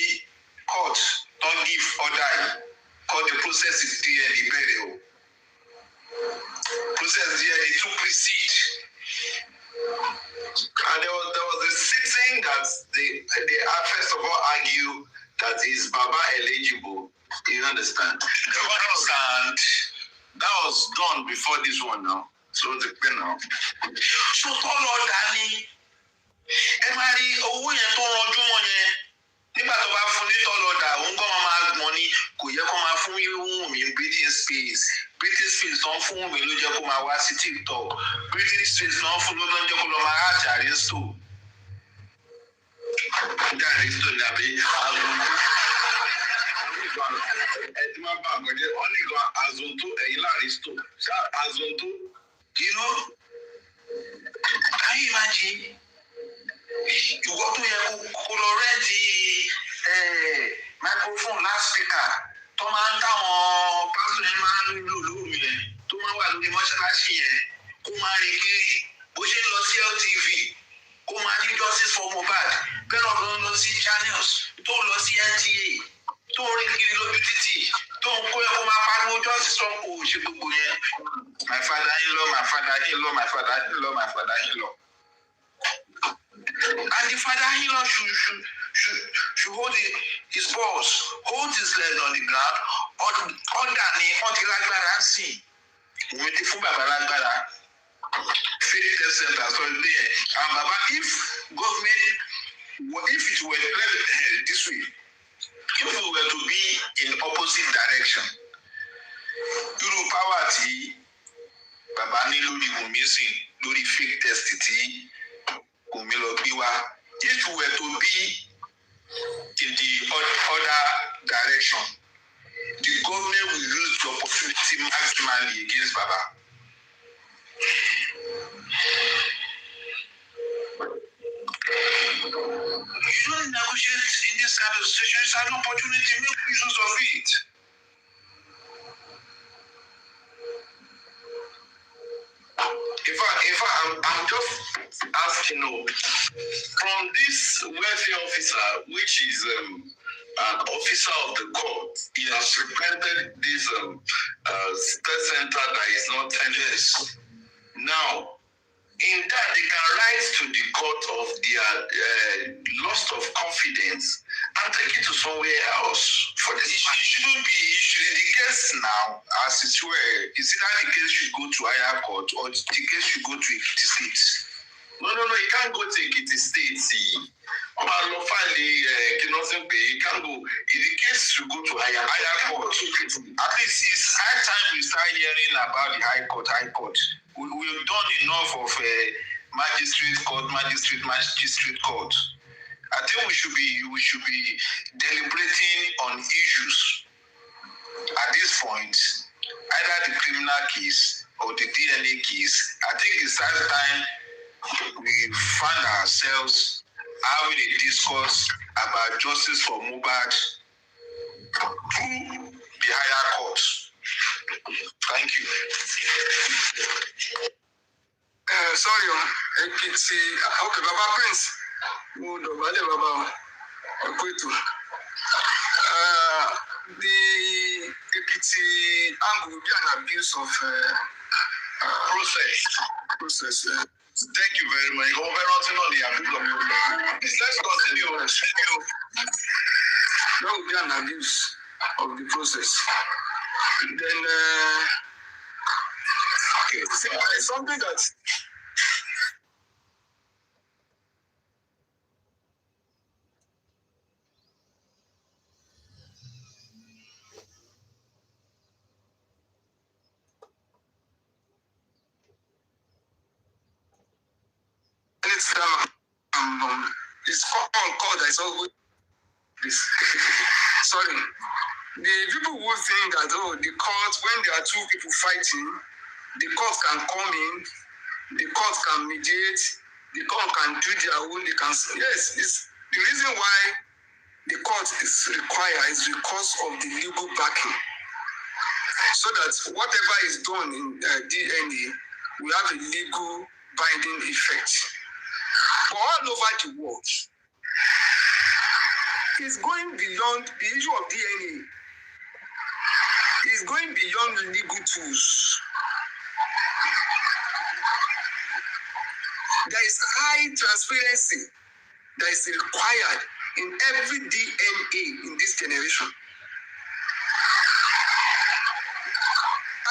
court don't give order. Called the process is DNA burial. Process DNA to precede. And there was a sitting that they first of all argue that is Baba eligible. You understand? That was done before this one now. So the now. So all Danny, everybody, nígbà tó bá fún ní tọ́lọ́dà òun kọ́ máa gbọ́n ní kò yẹ kó máa fún Wunmi breathing space tán fún Wunmi ló jẹ́ kó máa wá sí TikTok breathing space tán fún ló jẹ́ kó lọ máa ráàtì àrísítò ní àrísítò ní àbí ẹtí máa bá àgbẹ̀dẹ wọn nìkan àzọ̀ntó ẹ̀yìn láàrísítò ṣá àzọ̀ntó can you imagine? Ìwọ tó yẹ kó lọ rẹ́ẹ̀tì microphone loudspeaker tó máa ń táwọn pásítọ̀ yẹn máa ń lò lóru yẹn tó máa ń wà lórí mọ́ṣáláṣí yẹn kó máa rìn kiri bó ṣe ń lọ sí LTV kó máa ní justice for Mohbad bẹ́ẹ̀ náà ló ń lọ sí channels tó ń lọ sí NTA tó ń rìn kiri lójú títì tó ń kó yẹ kó máa pariwo justice for kò ṣe gbogbo yẹn my father in law my father in law my father in law my father in law. And the father-in-law should hold his balls, hold his leg on the ground, under the lágbára sí. Wọ́n ti fún bàbá lágbára. Fake test center so there. And Baba, if it were this way, if we were to be in opposite direction, irú power tí Baba ní lórí Wunmi sìn lórí fake test tí Wunmi lọ gbé wá. If we were to be in the other direction, the government will use the opportunity maximally against Baba. You don't negotiate in this kind of situation. It's an opportunity. Make use of it. In fact, in fact, I'm just asking, from this welfare officer, which is an officer of the court, has prevented this state center that is not tenants. Now, in that, they can rise to the court of their loss of confidence and take it to somewhere else for this. It shouldn't be issued. The case now, as it were, is either the case should go to higher court or the case should go to Ekiti State. No, it can't go to Ekiti State. See, it can't go. The case should go to higher court. At least it's high time we start hearing about the high court. We've done enough of magistrate court. I think we should be deliberating on issues at this point, either the criminal case or the DNA case. I think it's that time we find ourselves having a discourse about justice for Mohbad through the higher court. Thank you. Sorry, Ekiti. Okay, Baba Prince. The Ekiti angle will be an abuse of process. Thank you very much. Please, let's continue. That would be an abuse of the process. Then, it's something that it's called that is always this. Sorry. The people who think that the court, when there are two people fighting, the court can come in, the court can mediate, the court can do their own, yes, it's the reason why the court is required is because of the legal backing. So that whatever is done in DNA will have a legal binding effect. But all over the world, it's going beyond the issue of DNA. It's going beyond legal tools. There is high transparency that is required in every DNA in this generation.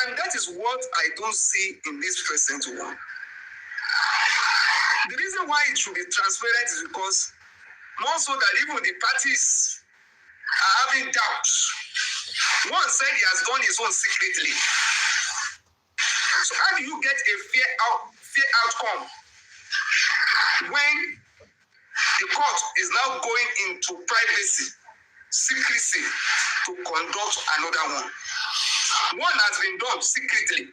And that is what I don't see in this present one. The reason why it should be transparent is because more so that even the parties are having doubts. One said he has done his own secretly. So how do you get a fair outcome when the court is now going into privacy, secrecy to conduct another one? One has been done secretly.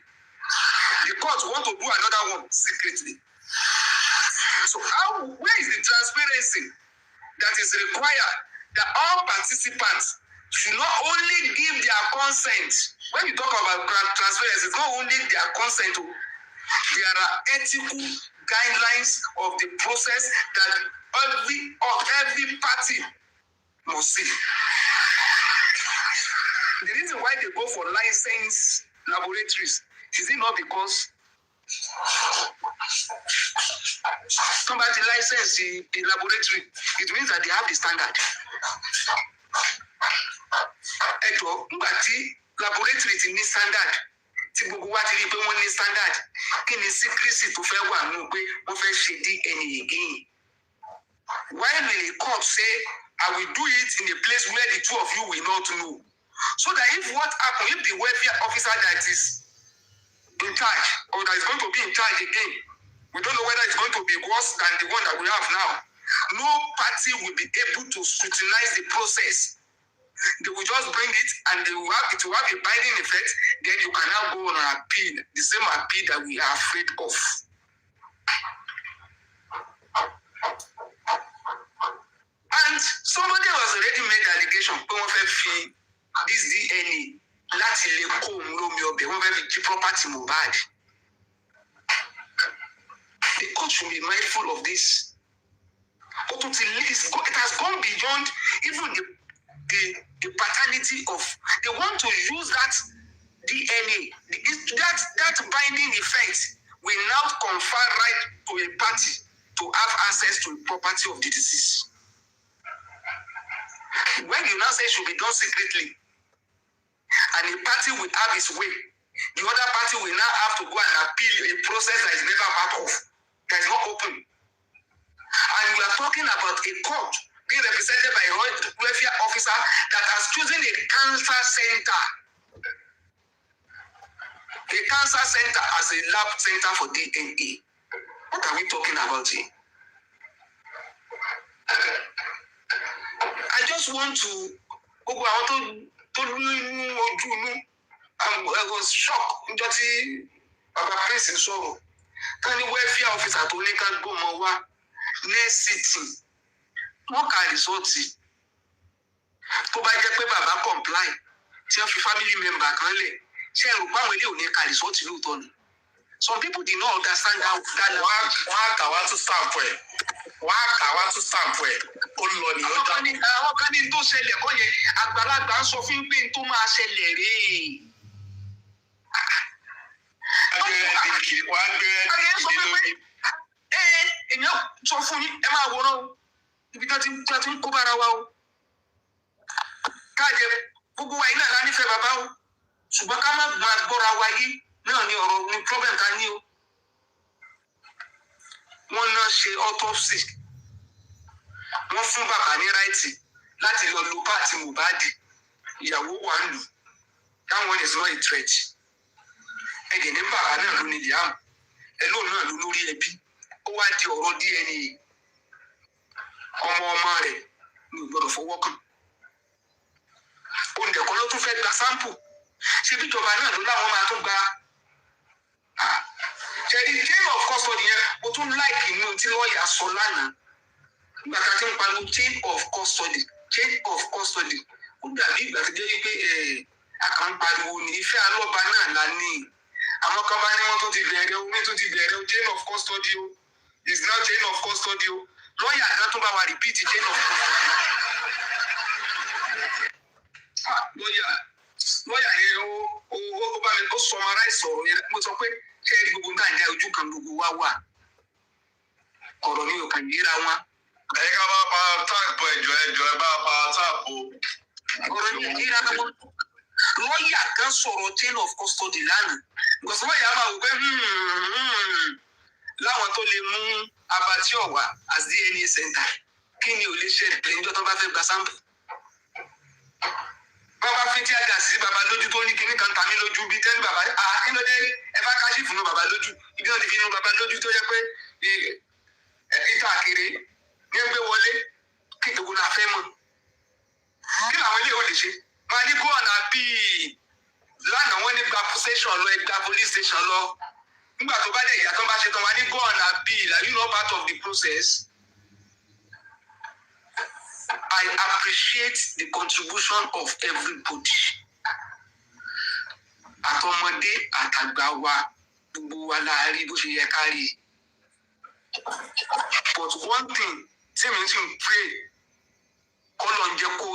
The court want to do another one secretly. So where is the transparency that is required that all participants should not only give their consent? When you talk about transparency, it's not only their consent. There are ethical guidelines of the process that every party must see. The reason why they go for licensed laboratories is it not because somebody license the laboratory? It means that they have the standard. Laboratory ti ní standard. Tí gbogbo wa ti rí pé wọ́n ní standard. Kí ni secrecy tó fẹ́ wà nù pé wọ́n fẹ́ ṣe DNA again? Why will the court say, I will do it in a place where the two of you will not know? So that if what happens, if the welfare officer that is in charge or that is going to be in charge again, we don't know whether it's going to be worse than the one that we have now. No party will be able to scrutinize the process. They will just bring it and it will have a binding effect. Then you can now go on an appeal, the same appeal that we are afraid of. And somebody has already made the allegation pé this DNA láti lè kó òun lómi ọbẹ̀, wọ́n fẹ́ fi jí property Mohbad. court should be mindful of this. But it has gone beyond even the paternity of. They want to use that DNA, that binding effect will now confer right to a party to have access to the property of the deceased. When you now say it should be done secretly, and a party will have its way, the other party will now have to go and appeal a process that is never part of, that is not open. And we are talking about a court being represented by a welfare officer that has chosen a cancer center. A cancer center as a lab center for DNA. What are we talking about here? I just want to go out to I was shocked níjọ́ tí Baba Prince sọ̀rọ̀. Tani welfare officer tó ní ká gbọ́mọ wá next sitting. Wọ́n ka rìsọ́ọ̀tì. Tó bá jẹ́ pé bàbá comply tí wọ́n fi family member kan lẹ̀. Ṣé ẹ̀rù báwọn ilé ò ní ka rìsọ́ọ̀tì lóòótọ́ ni? Some people did not understand how that. Wọ́n á kà wá tún stamp ẹ̀. Ó lọ ní ọjà. Àwọn kan ní tó ṣẹlẹ̀ kọ́ yẹn àgbàlagbà ń sọ fún pé tó máa ṣẹlẹ̀ rèé. Wọ́n á gbé lórí. Èèyàn sọ fún yín ẹ máa wòran o. Ibi tí wọ́n ti ń kó bára wa o. Káàjẹ gbogbo wa iná ìlànà ìfẹ́ bàbá o. Ṣùgbọ́n ká má gbọ́ra wa yé náà ní ọ̀rọ̀ ní problem ká ní o. Wọ́n náà ṣe autopsy. Wọ́n fún bàbá ní ráìtì láti lọ lo páàtì Mohbad. Ìyàwó wà ń lù. That one is not a threat. Ẹ̀dẹ̀ ní bàbá náà ló ní Liam. Ẹlòmíràn náà ló lórí ẹbí. Ó wá di ọ̀rọ̀ DNA. Ọmọ rẹ̀ ní ìgbọ́dọ̀ fọwọ́ kàn. Olùdẹ̀kọ́ ló tún fẹ́ gba sample. Ṣé bíjọba náà ló láwọn máa tún gba? Ṣẹ̀rí chain of custody yẹn, mo tún láìkì inú tí lọ́ọ̀yà sọ lánàá. Nígbà tá a ti ń pariwo chain of custody. Ó dàbí ìgbà tó jẹ́ wípé a kàn ń pariwo ní ìfẹ́ alọ́ba náà la ní. Àwọn kan bá ní wọ́n tún ti bẹ̀rẹ̀ omi tún ti bẹ̀rẹ̀ chain of custody o. It's now chain of custody o. Lọ́ọ̀yà kan tún bá wa repeat chain of custody. Lọ́ọ̀yà yẹn ó bá mi ó summarize ọ̀rọ̀ yẹn. Mo sọ pé ṣé ẹ rí gbogbo nǹkan ìjà ojú kan gbogbo wa wà. Ọ̀rọ̀ ni ò kàn yíra wọn. Ẹ̀yin ká bá pa táàpù ẹ̀jọ̀ ẹ bá pa táàpù. Ọ̀rọ̀ ni ò yíra wọn. Lọ́ọ̀yà kan sọ̀rọ̀ chain of custody lánàá. Because lọ́ọ̀yà máa wò pé láwọn tó lè mú Abattoir wá as DNA center kí ni ò lè ṣe níjọ́ tó bá fẹ́ gba sample. Bàbá fi tí a gà sí bàbá lójú tó ní kíní kan tàmí lójú bíi tẹ́lẹ̀ bàbá kí ló dé ẹ bá káṣí fún bàbá lójú ibi náà ti fi inú bàbá lójú tó yẹ pé ìta àkèrè ní ẹgbẹ́ wọlé kí èwo la fẹ́ mọ̀. Kí làwọn ilé ò lè ṣe? Màá ní go ọ̀nà bíi lánàá wọ́n ní gba station lọ gba police station lọ. Nígbà tó bá dé ìyá tó bá ṣe tán wọ́n ní go ọ̀nà bíi are you not part of the process? I appreciate the contribution of everybody. Àtọmọdé àtàgbà wa gbogbo wa la rí bó ṣe yẹ ká rí. But one thing tí mi ti ń pray kọ́lọ̀ ń jẹ́ kó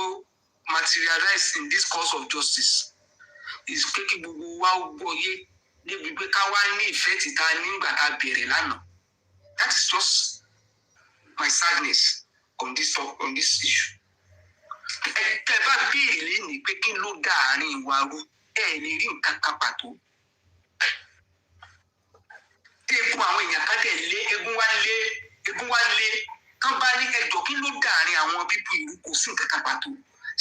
materialize in this cause of justice is pé kí gbogbo wa gbọ́yé níbi pé ká wá ní ìfẹ́ títa nígbà tá a bẹ̀rẹ̀ lánàá. That is just my sadness on this issue. Ẹ bá béèrè lénìí pé kí ló dá àárín wa rú ẹ lè rí nǹkan kan pàtó. Egun àwọn èèyàn kan dẹ̀ lé egun wá lé kán bá ní ẹjọ́ kí ló dá àárín àwọn pípù ìlú kò sí nǹkan kan pàtó.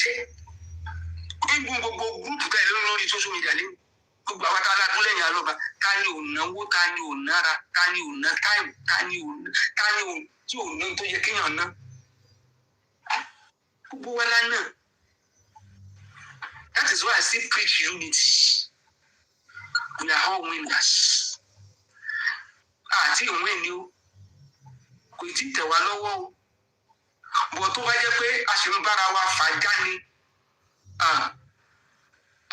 Ṣé egun gbogbo gúrùpù tá ìlú lórí social media lé gbogbo àwọn tá a lẹ́yìn alọ́ba ta ni ò náwó ta ni ò nára ta ni ò ná táìmù ta ni ò tí ò ná tó yẹ kéèyàn ná. Gbogbo wa lánàá. That is why I still preach unity. We are all winners. Àti ìwé ni o. Kò tí tẹ̀ wá lọ́wọ́ o. Bọ̀ tó bá jẹ́ pé a ṣe ń bára wa fà já ni.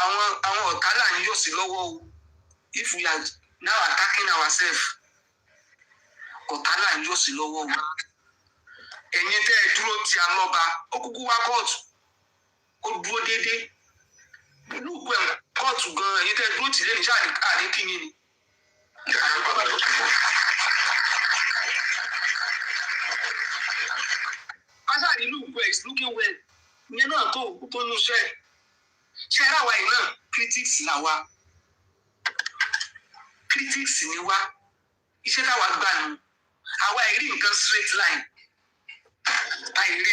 Àwọn ọ̀tá là ń yọ̀ sí lọ́wọ́ o. If we are now attacking ourselves. ọ̀tá náà yóò sí lọ́wọ́ wa. Ẹ̀yin tẹ́ ẹ dúró ti alọ́ba ó kúkú wá kóòtù ó dúró déédéé inú ìgbẹ́ kóòtù gan ẹ̀yin tẹ́ ẹ dúró tì lẹ́nu ṣáà ní kíni ni. Aṣáàrí inú ìgbẹ́ is looking well ìyẹn náà tó ní iṣẹ́ ṣe ara wa yìí náà critics là wa critics ni wa iṣẹ́ táwa gbà nù àwa ìrí nǹkan straight line.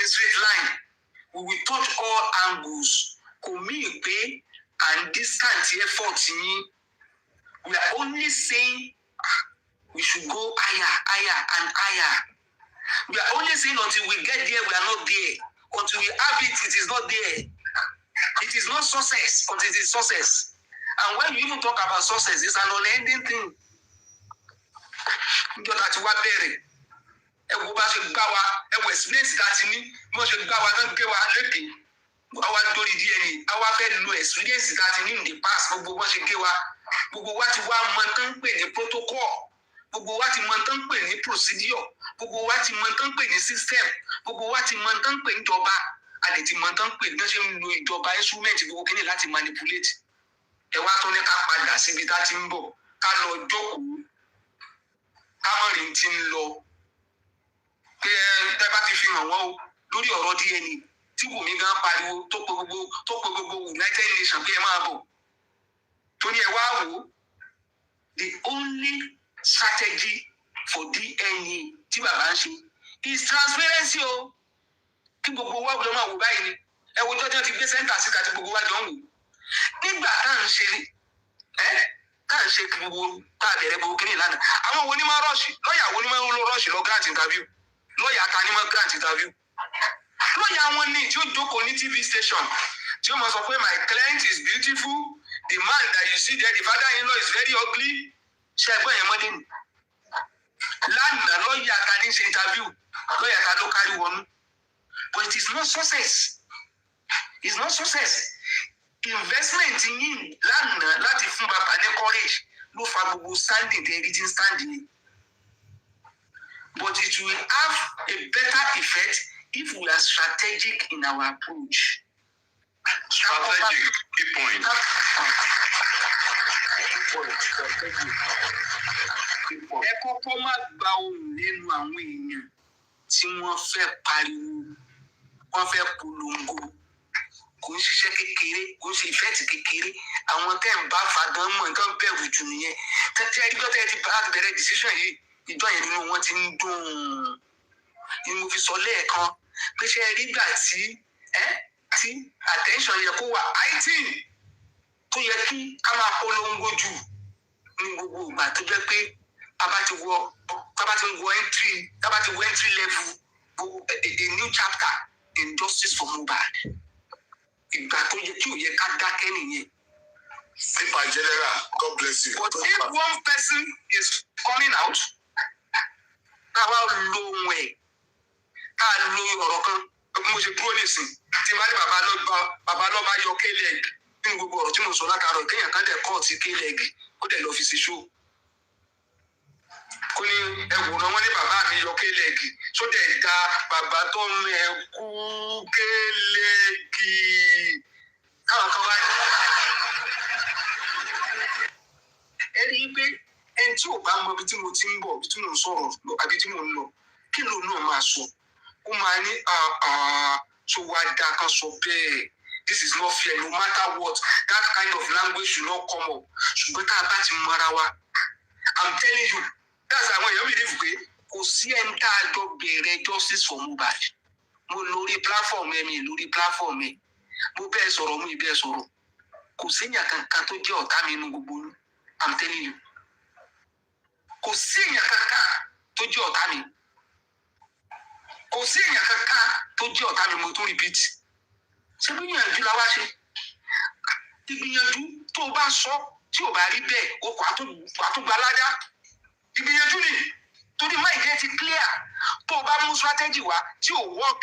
Straight line. We will touch all angles. Kò mí pé and distant effort yín. We are only saying we should go higher and higher. We are only saying until we get there, we are not there. Until we have it, it is not there. It is not success, but it is success. And when you even talk about success, it's an unending thing. Njọ́ ta ti wá bẹ̀rẹ̀. Ẹ̀wọ̀n bá ṣe gbá wa ẹ̀wọ̀n experience tá a ti ní bí wọ́n ṣe gbá wa náà gbé wa lédè àwa lórí DNA àwa fẹ́ lo experience tá a ti ní in the past gbogbo wọ́n ṣe gbé wa gbogbo wa ti wá mọ tán ń pè ní protocol gbogbo wa ti mọ tán ń pè ní procedure gbogbo wa ti mọ tán ń pè ní system gbogbo wa ti mọ tán ń pè ní ìjọba a lè ti mọ tán ń pè ní ṣe ń lo ìjọba instrument gbogbo kíní láti manipulate ẹ wá tó ní ká padà síbi tá a ti ń bọ̀ ká lọ jókòó kámọ́rin ti ń lọ. Pé tẹ́ bá ti fi hàn wọ́n o lórí ọ̀rọ̀ DNA tí Wùmí gan pariwo tó pe gbogbo United Nations pé ẹ máa bọ̀ tó ní ẹ wá wò ó the only strategy for DNA tí bàbá ń ṣe is transparency o kí gbogbo wa jọ máa wò báyìí ni ẹ wo jọjọ ti gbé sẹ́ńtà síta tí gbogbo wa jọ ń wò nígbà tá à ń ṣe gbogbo tá a bẹ̀rẹ̀ gbogbo kiri lánàá àwọn wo ni máa rọ́ọ̀ṣì lọ́ọ̀yà wo ni máa ń lọ rọ́ọ̀ṣì lọ grant interview lọ́ọ̀yà ta ni máa grant interview lọ́ọ̀yà wọn ní tí ó jókòó ní TV station tí ó máa sọ pé my client is beautiful the man that you see there the father-in-law is very ugly ṣe ẹgbẹ́ yẹn mọ́dé ni lánàá lọ́ọ̀yà ta ní ṣe interview lọ́ọ̀yà ta ló kárí wọnú but it is not success it's not success investment yín lánàá láti fún bàbá ní courage ló fa gbogbo standing the editing standing but it will have a better effect if we are strategic in our approach. Strategic, key point. Ẹ kọ́kọ́ má gba ohùn lẹ́nu àwọn èèyàn tí wọ́n fẹ́ pariwo, wọ́n fẹ́ polongo. Kò ń ṣiṣẹ́ kékeré, kò ń ṣe ìfẹ́ẹ̀tì kékeré. Àwọn tẹ́ ń bá fàgán mọ̀ nǹkan bẹ̀rù jù nìyẹn. Tẹ́tí ẹgbẹ́ tẹ́ ti bá bẹ̀rẹ̀ decision yìí, ìjọ yẹn nínú wọn ti ń dùn. Ni mo fi sọ lẹ́ẹ̀kan pé ṣe rí gbà tí attention yẹ kó wà heightened tó yẹ kí ká máa polongo jù ní gbogbo ìgbà tó jẹ́ pé tábà ti wọ entry level a new chapter in justice for Mohbad ìgbà tó yẹ kí ò yẹ ká dákẹ́ nìyẹn. Super General, God bless you. But if one person is coming out táwa lo ohun ẹ̀ ká lo ọ̀rọ̀ kan mo ṣe dúró nísìn tí máa ní bàbá lọ́ba yọ K-leg nínú gbogbo ọ̀rọ̀ tí mo sọ látàárọ̀ kéèyàn kan dẹ̀ kọ́ọ̀tì K-leg ó dẹ̀ lọ fi ṣe ṣó kó ní ẹwùrán wọn ní bàbá mi yọ K-leg tó dẹ̀ da bàbá tó ń ẹkú K-leg káwọn kan wáyé. Ẹ rí i pé ẹni tí ò bá mọ ibi tí mo ti ń bọ̀ ibi tí mo ń sọ̀rọ̀ àbí tí mo ń lọ kí ló náà máa sọ ó máa ní so wá dá kan sọ bẹ́ẹ̀ this is not fair no matter what that kind of language should not come up ṣùgbọ́n tá a bá ti mọ́ra wa I'm telling you that's àwọn èèyàn believe pé kò sí ẹni tá a jọ bẹ̀rẹ̀ justice for Mohbad mo lórí platform mi lórí platform mi mo bẹ́ẹ̀ sọ̀rọ̀ mo ìbẹ́ẹ̀ sọ̀rọ̀ kò séèyàn kankan tó jẹ́ ọ̀tá mi nínú gbogbo yín I'm telling you kò séèyàn kankan tó jẹ́ ọ̀tá mi kò sí èèyàn kankan tó jẹ́ ọ̀tá mi mo tún repeat ṣé bí ìyànjú la wá ṣe ìgbìyànjú tó o bá sọ tí o bá rí bẹ́ẹ̀ o kò àtúgbà ládá ìgbìyànjú ni torí máì jẹ́ ti clear tó o bá mú strategy wá tí o work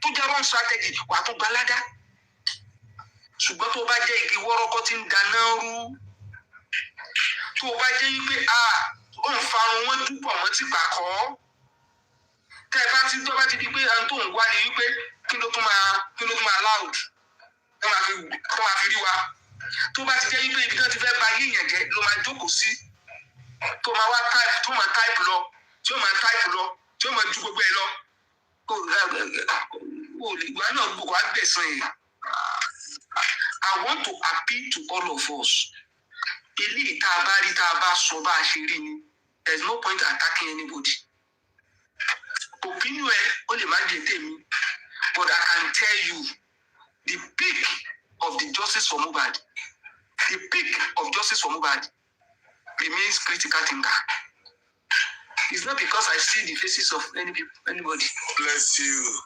tó jẹ́ wrong strategy wà á tún gba ládá ṣùgbọ́n tó o bá jẹ́ igi wọ́rọ́kọ́ tí ń dáná rú tó o bá jẹ́ wípé ó ó ń farun wọn dúpọ̀ mọ́ ti pàkọ́. Tẹ́ ẹ bá ti tó bá ti di pé ẹni tó ń wá ni wípé kí ló tún máa loud tó máa fi rí wa. Tó bá ti jẹ́ wípé ibi tó ti fẹ́ ba ayé yẹn jẹ́ ló máa jókòó sí. Tó máa wá type tó máa type lọ tí ó máa type lọ tí ó máa ju gbogbo ẹ lọ. Ìgbà náà gbogbo wa gbẹ̀sán yẹn. I want to appeal to all of us. Eléyìí tá a bá rí tá a bá sọ bá a ṣe rí ni. There is no point attacking anybody. Opinion ó lè má jẹ tèmi, but I can tell you the peak of the justice for Mohbad, the peak of justice for Mohbad remains critical thinker. It's not because I see the faces of anybody. Bless you.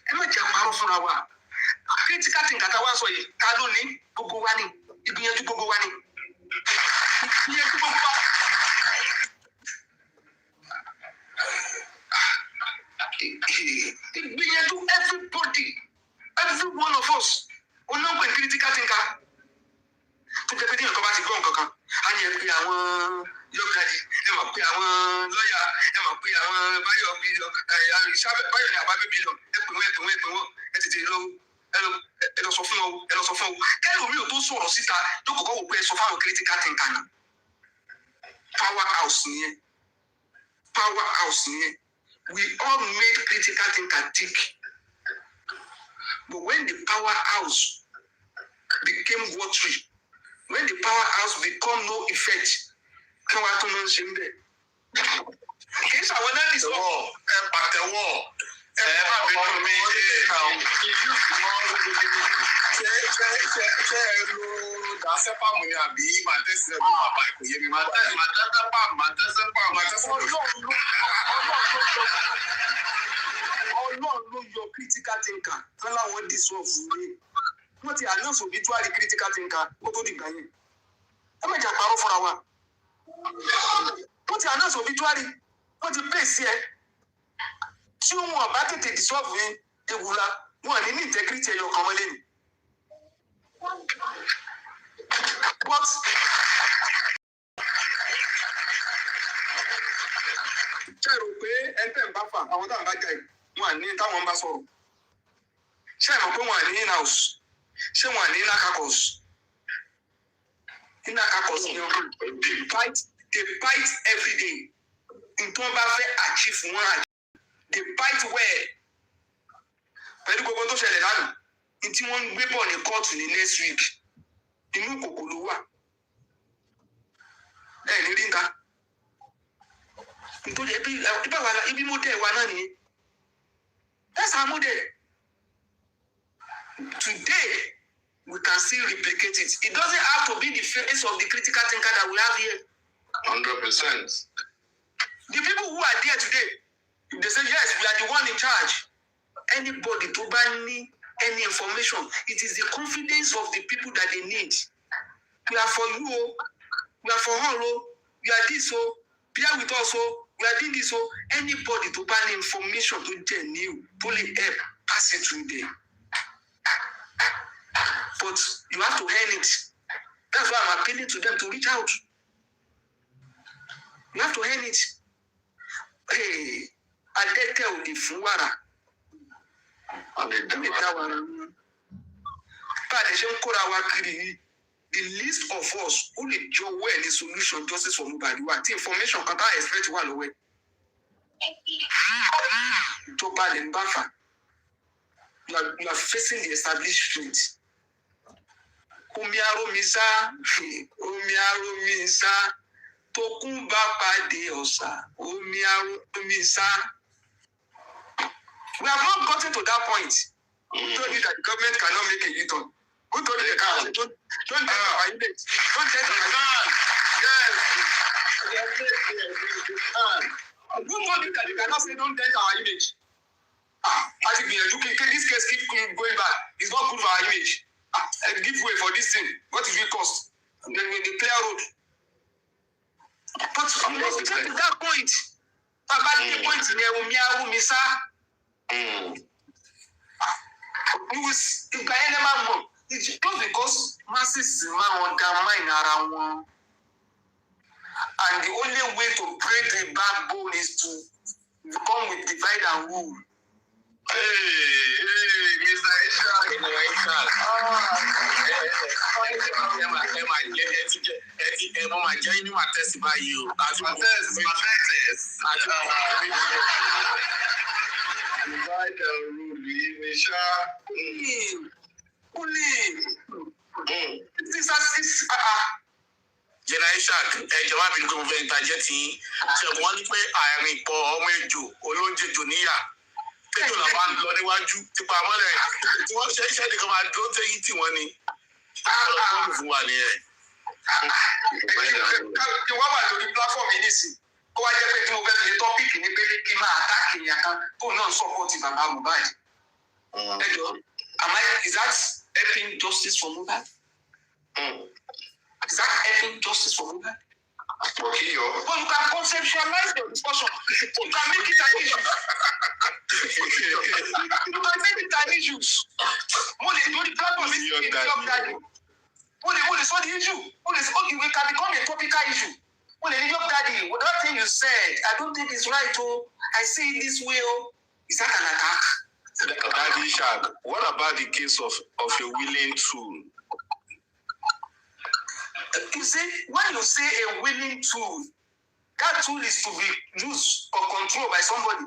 Ẹ má jẹ́ àpárọ̀ fúnra wa. Critical thinker tá a wá sọ yìí, ta ló ní? Gbogbo wa ni. Ìgbìyànjú gbogbo wa ni. Ìgbìyànjú gbogbo wa. Ìgbìyànjú everybody, every one of us. Olóńgbò critical thinker. Tó jẹ́ pé ní nǹkan bá ti gbọ́ nǹkan kan, a ní ẹ pé àwọn yọ̀gàdì, ẹ mọ̀ pé àwọn lọ́ọ̀yà, ẹ mọ̀ pé àwọn báyọ̀ ní àbábẹ́bí lọ, ẹ pè wọ́n, ẹ tètè ẹ lọ sọ fún wọn. Kẹ́lò mi ò tó sọ̀rọ̀ síta tó kọ́kọ́ wò pé ẹ sọ fáwọn critical thinker náà. Power house nìyẹn. We all made critical thinker tick. But when the power house became watery, when the powerhouse become no effect, kí wọ́n á tún máa ń ṣe ń bẹ̀. Kì í ṣàwọn náà ní sọ́wọ́ Ẹ pàtẹ́wọ́. Ẹ má bínú mi. Ṣé ẹ lo dàsẹ́pàmù ni àbí màtẹ́sí ẹ̀ ló máa bá ẹ̀kọ́ yé mi? Ọlọ́run ló yọ critical thinker tán láwọn dissolve ní. Wọ́n ti announce obituary critical thinker kó tó dìgbà yẹn. Ẹ má jà parọ́ fúnra wa. Wọ́n ti announce obituary, wọ́n ti pè sí ẹ. Tí wọn bá tètè dissolve ní ewúla, wọn ní integrity ẹyọ kan mọ́lé ni. But ṣe rò pé ẹgbẹ́ ń bá fà àwọn táwọn bá jà yìí, wọn ní táwọn bá sọ̀rọ̀. Ṣé ẹ mọ̀ pé wọn ní in-house? Ṣé wọn ní inacacos? Inacacos ni wọn. They fight every day. Nǹkan bá fẹ́ achieve wọn. They fight well. Pẹ̀lú gbogbo tó ṣẹlẹ̀ lánàá, ní tí wọ́n ń gbé bọ̀ ní kóòtù ní next week, inú kòkó ló wà. Ẹ ní rí nǹkan. Nítorí ibi mo dẹ̀ wa náà nìyẹn. That's our model. Today, we can still replicate it. It doesn't have to be the face of the critical thinker that we have here. 100%. The people who are there today, if they say, yes, we are the one in charge, anybody to ban any information, it is the confidence of the people that they need. We are for you, we are for all, we are this, bear with us, we are doing this, anybody to ban information to get new, fully help, pass it through them. But you have to earn it. That's why I'm appealing to them to reach out. You have to earn it. Hey, adete ò lè fún wàrà. Adete dá wàrà. Bá a lè ṣe ń kóra wa kiri yìí, the list of us who lè jọ̀wọ́ ẹ̀ ní solution justice for Mohbad wà tí information kan tá expect wà lọ́wọ́ ẹ̀. Ìjọba lè ń bá fà. You are facing the establishment. Omi aró mi sá, tókun bá pàdé ọ̀sà, omi aró mi sá. We have not gotten to that point. Who told you that the government cannot make a U-turn? Who told you they can't? Don't tell our image. Don't tell our yes. Who told you that they cannot say don't tell our image? As if this case keep going back, it's not good for our image. Give way for this thing. What is it cost? Then when they clear road. But you must get to that point. About the point in it's just because masses undermine around one. And the only way to break the backbone is to come with divide and rule. Mr. Ishaq. General Ishaq, ẹjọ́ wa bí n kò fẹ́ ìtajà tí ṣẹ̀kùn wọn ní pé àárín ìpọ̀ ọmọ ejò olóúnjẹjò níyà tẹ́jọ́ là máa ń lọ níwájú tipa mọ́lẹ̀ tí wọ́n ṣe iṣẹ́ nìkan máa dúró tẹ́yìn tí wọ́n ní. Ọlọ́run fún wa nìyẹn. Kí wọ́n wà lórí platform yìí nísìn kó wá jẹ́ pé tí mo fẹ́ fi tọ́pìkì ní pé kí n máa àtàkì yẹn kan tó náà sọ́pọ̀tì bàbá Mohbad. Ẹjọ́, is that helping justice for Mohbad? Is that helping justice for Mohbad? Okay, yo. But you can conceptualize the discussion. You can make it an issue. You can make it an issue. Mo lè lórí platform yìí ní job daddy. Mo lè sọ the issue. Okay, we can become a topical issue. Mo lè ní job daddy. What that thing you said, I don't think it's right. Oh, I see it this way. Oh, is that an attack? Daddy Ishaq, what about the case of a willing tool? You see, when you say a willing tool, that tool is to be used or controlled by somebody.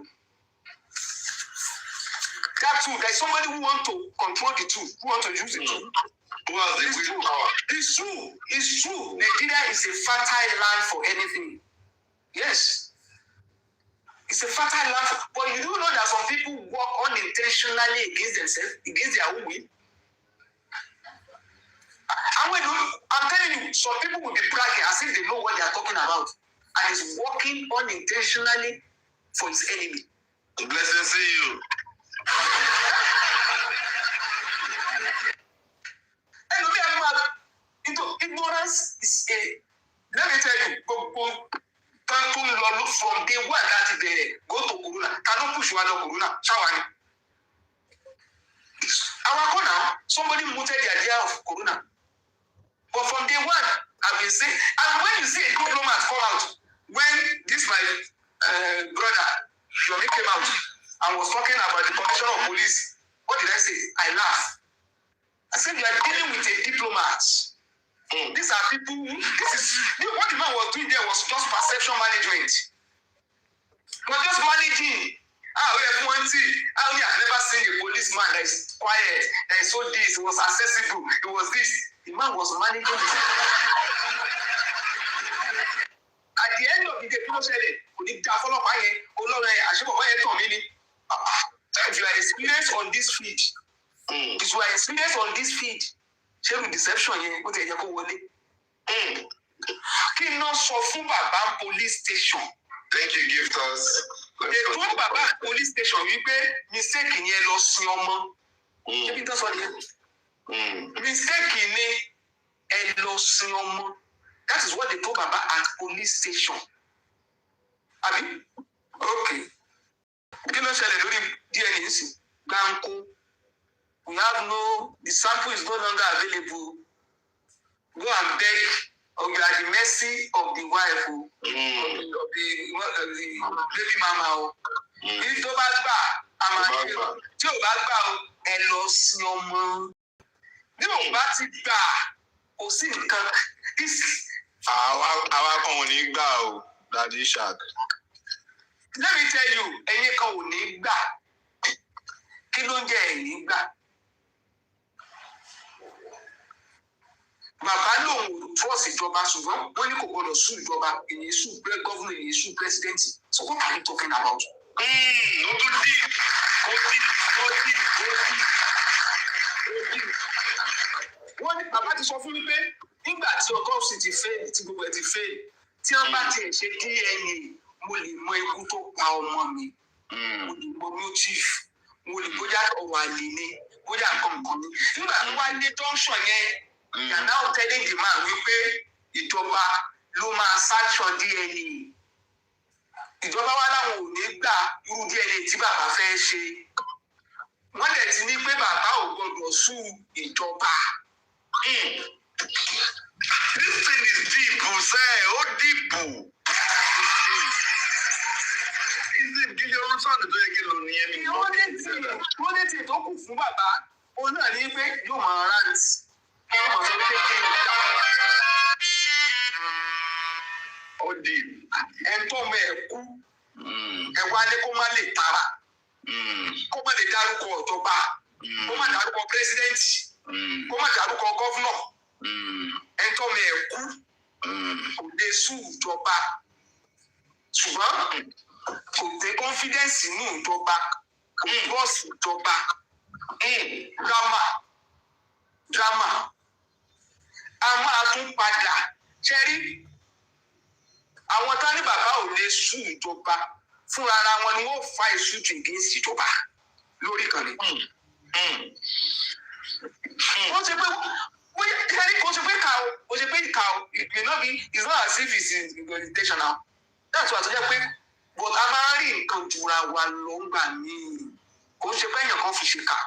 That tool, there's somebody who wants to control the tool, who wants to use the tool. Who has the willpower? It's true. It's true. Nigeria is a fertile land for anything. Yes. It's a fertile land. But you do know that some people work unintentionally against themselves, against their own will. And when I'm telling you, some people will be bragging as if they know what they are talking about. And is working unintentionally for his enemy. Blessing see you. Ignorance is a, let me tell you, from day one that they go to Corona, cannot push one on Corona, shawani. Our corner, somebody mooted the idea of Corona. But from day one, I've been saying, and when you see a diplomat come out, when this my brother, Yomi, came out and was talking about the condition of police, what did I say? I laughed. I said, you are dealing with a diplomat. These are people, what the man was doing there was just perception management. He was just managing. We have one thing. We have never seen a policeman that is quiet, that is so this, it was accessible, it was this. The man was managing this. At the end of the day, people said, if you are experienced on this field, if you are experienced on this field, share with deception here, what you go wọlé. Kí n náà sọ fún bàbá police station. Thank you, gifters. They told bàbá police station wípé mistake yẹn lọ sin ọmọ. Ṣé bí n tọ́ sọ nìyẹn? Mistake ni ẹ lọ sin ọmọ. That is what they told bàbá at police station. Abi? Okay. Kí ló ṣẹlẹ̀ lórí DNA sí? Gbáǹkó. We have the sample is no longer available. Go and beg, or you are the mercy of the wife, of the baby mama. If tó bá gbà, àmà tí ò bá gbà ẹ lọ sin ọmọ. Bí ò bá ti gbà, kò sí nǹkan. Àwa kan ò ní gbà o, Daddy Ishaq. Let me tell you, ẹ̀yin kan ò ní gbà. Kí ló ń jẹ́ ẹ̀yin gbà? Bàbá lòun trust ìjọba ṣùgbọ́n wọ́n ní kò gbọdọ̀ sùn ìjọba èyí sùn gọ́vùnà èyí sùn pírẹsidẹ́ǹtì. So what are you talking about? No too deep. Wọ́n ní bàbá ti sọ fún mi pé nígbà tí autopsy ti fail tí gbogbo ẹ̀ ti fail tí wọ́n bá tiẹ̀ ṣe DNA mo lè mọ ikú tó pa ọmọ mi. Mo lè mọ motive. Mo lè bóyá ọ̀wà àlè ni bóyá nǹkan ni. Nígbà tó wá dé junction yẹn. You are now telling the man wípé ìjọba ló máa sanction DNA. Ìjọba wa láwọn ò ní gbà irú DNA tí bàbá fẹ́ ṣe. Wọ́n dẹ̀ ti ní pé bàbá ò gbọdọ̀ sùn ìjọba. This thing is deep, say, oh deep. nìyẹn mi. Wọ́n lè tì tó kù fún bàbá. Òun náà ní pé yóò máa rántí. Yóò máa sọ pé kí ni ìjà. Ó di. Ẹ̀ńtọ́ mọ̀ ẹ̀ kú. Ẹ̀wá ní kó má lè tara. Kó má lè dárúkọ ìjọba. Kó má dárúkọ pírẹsidẹ́ǹtì. Kó má dárúkọ gọ́fúnọ̀. Ẹ̀ńtọ́ mọ̀ ẹ̀ kú. Kò lè sùn ìjọba. Ṣùgbọ́n kò dé confidence nínú ìjọba. Kò bọ́ọ̀sì ìjọba. Drama. A máa tún padà. Ṣẹ́rí. Àwọn tá ní bàbá ò lè sùn ìjọba fúnra ara wọn ni wọ́n fa ìsútù against ìjọba lórí ìkànnì. Wọ́n ṣe pé kò ṣe pé ìka o it may not be it's not as if it's intentional that's why àtọ́jà pé but a máa ń rí nǹkan jura wa lọ ń gbà míì kò ṣe pé èèyàn kan fi ṣe kà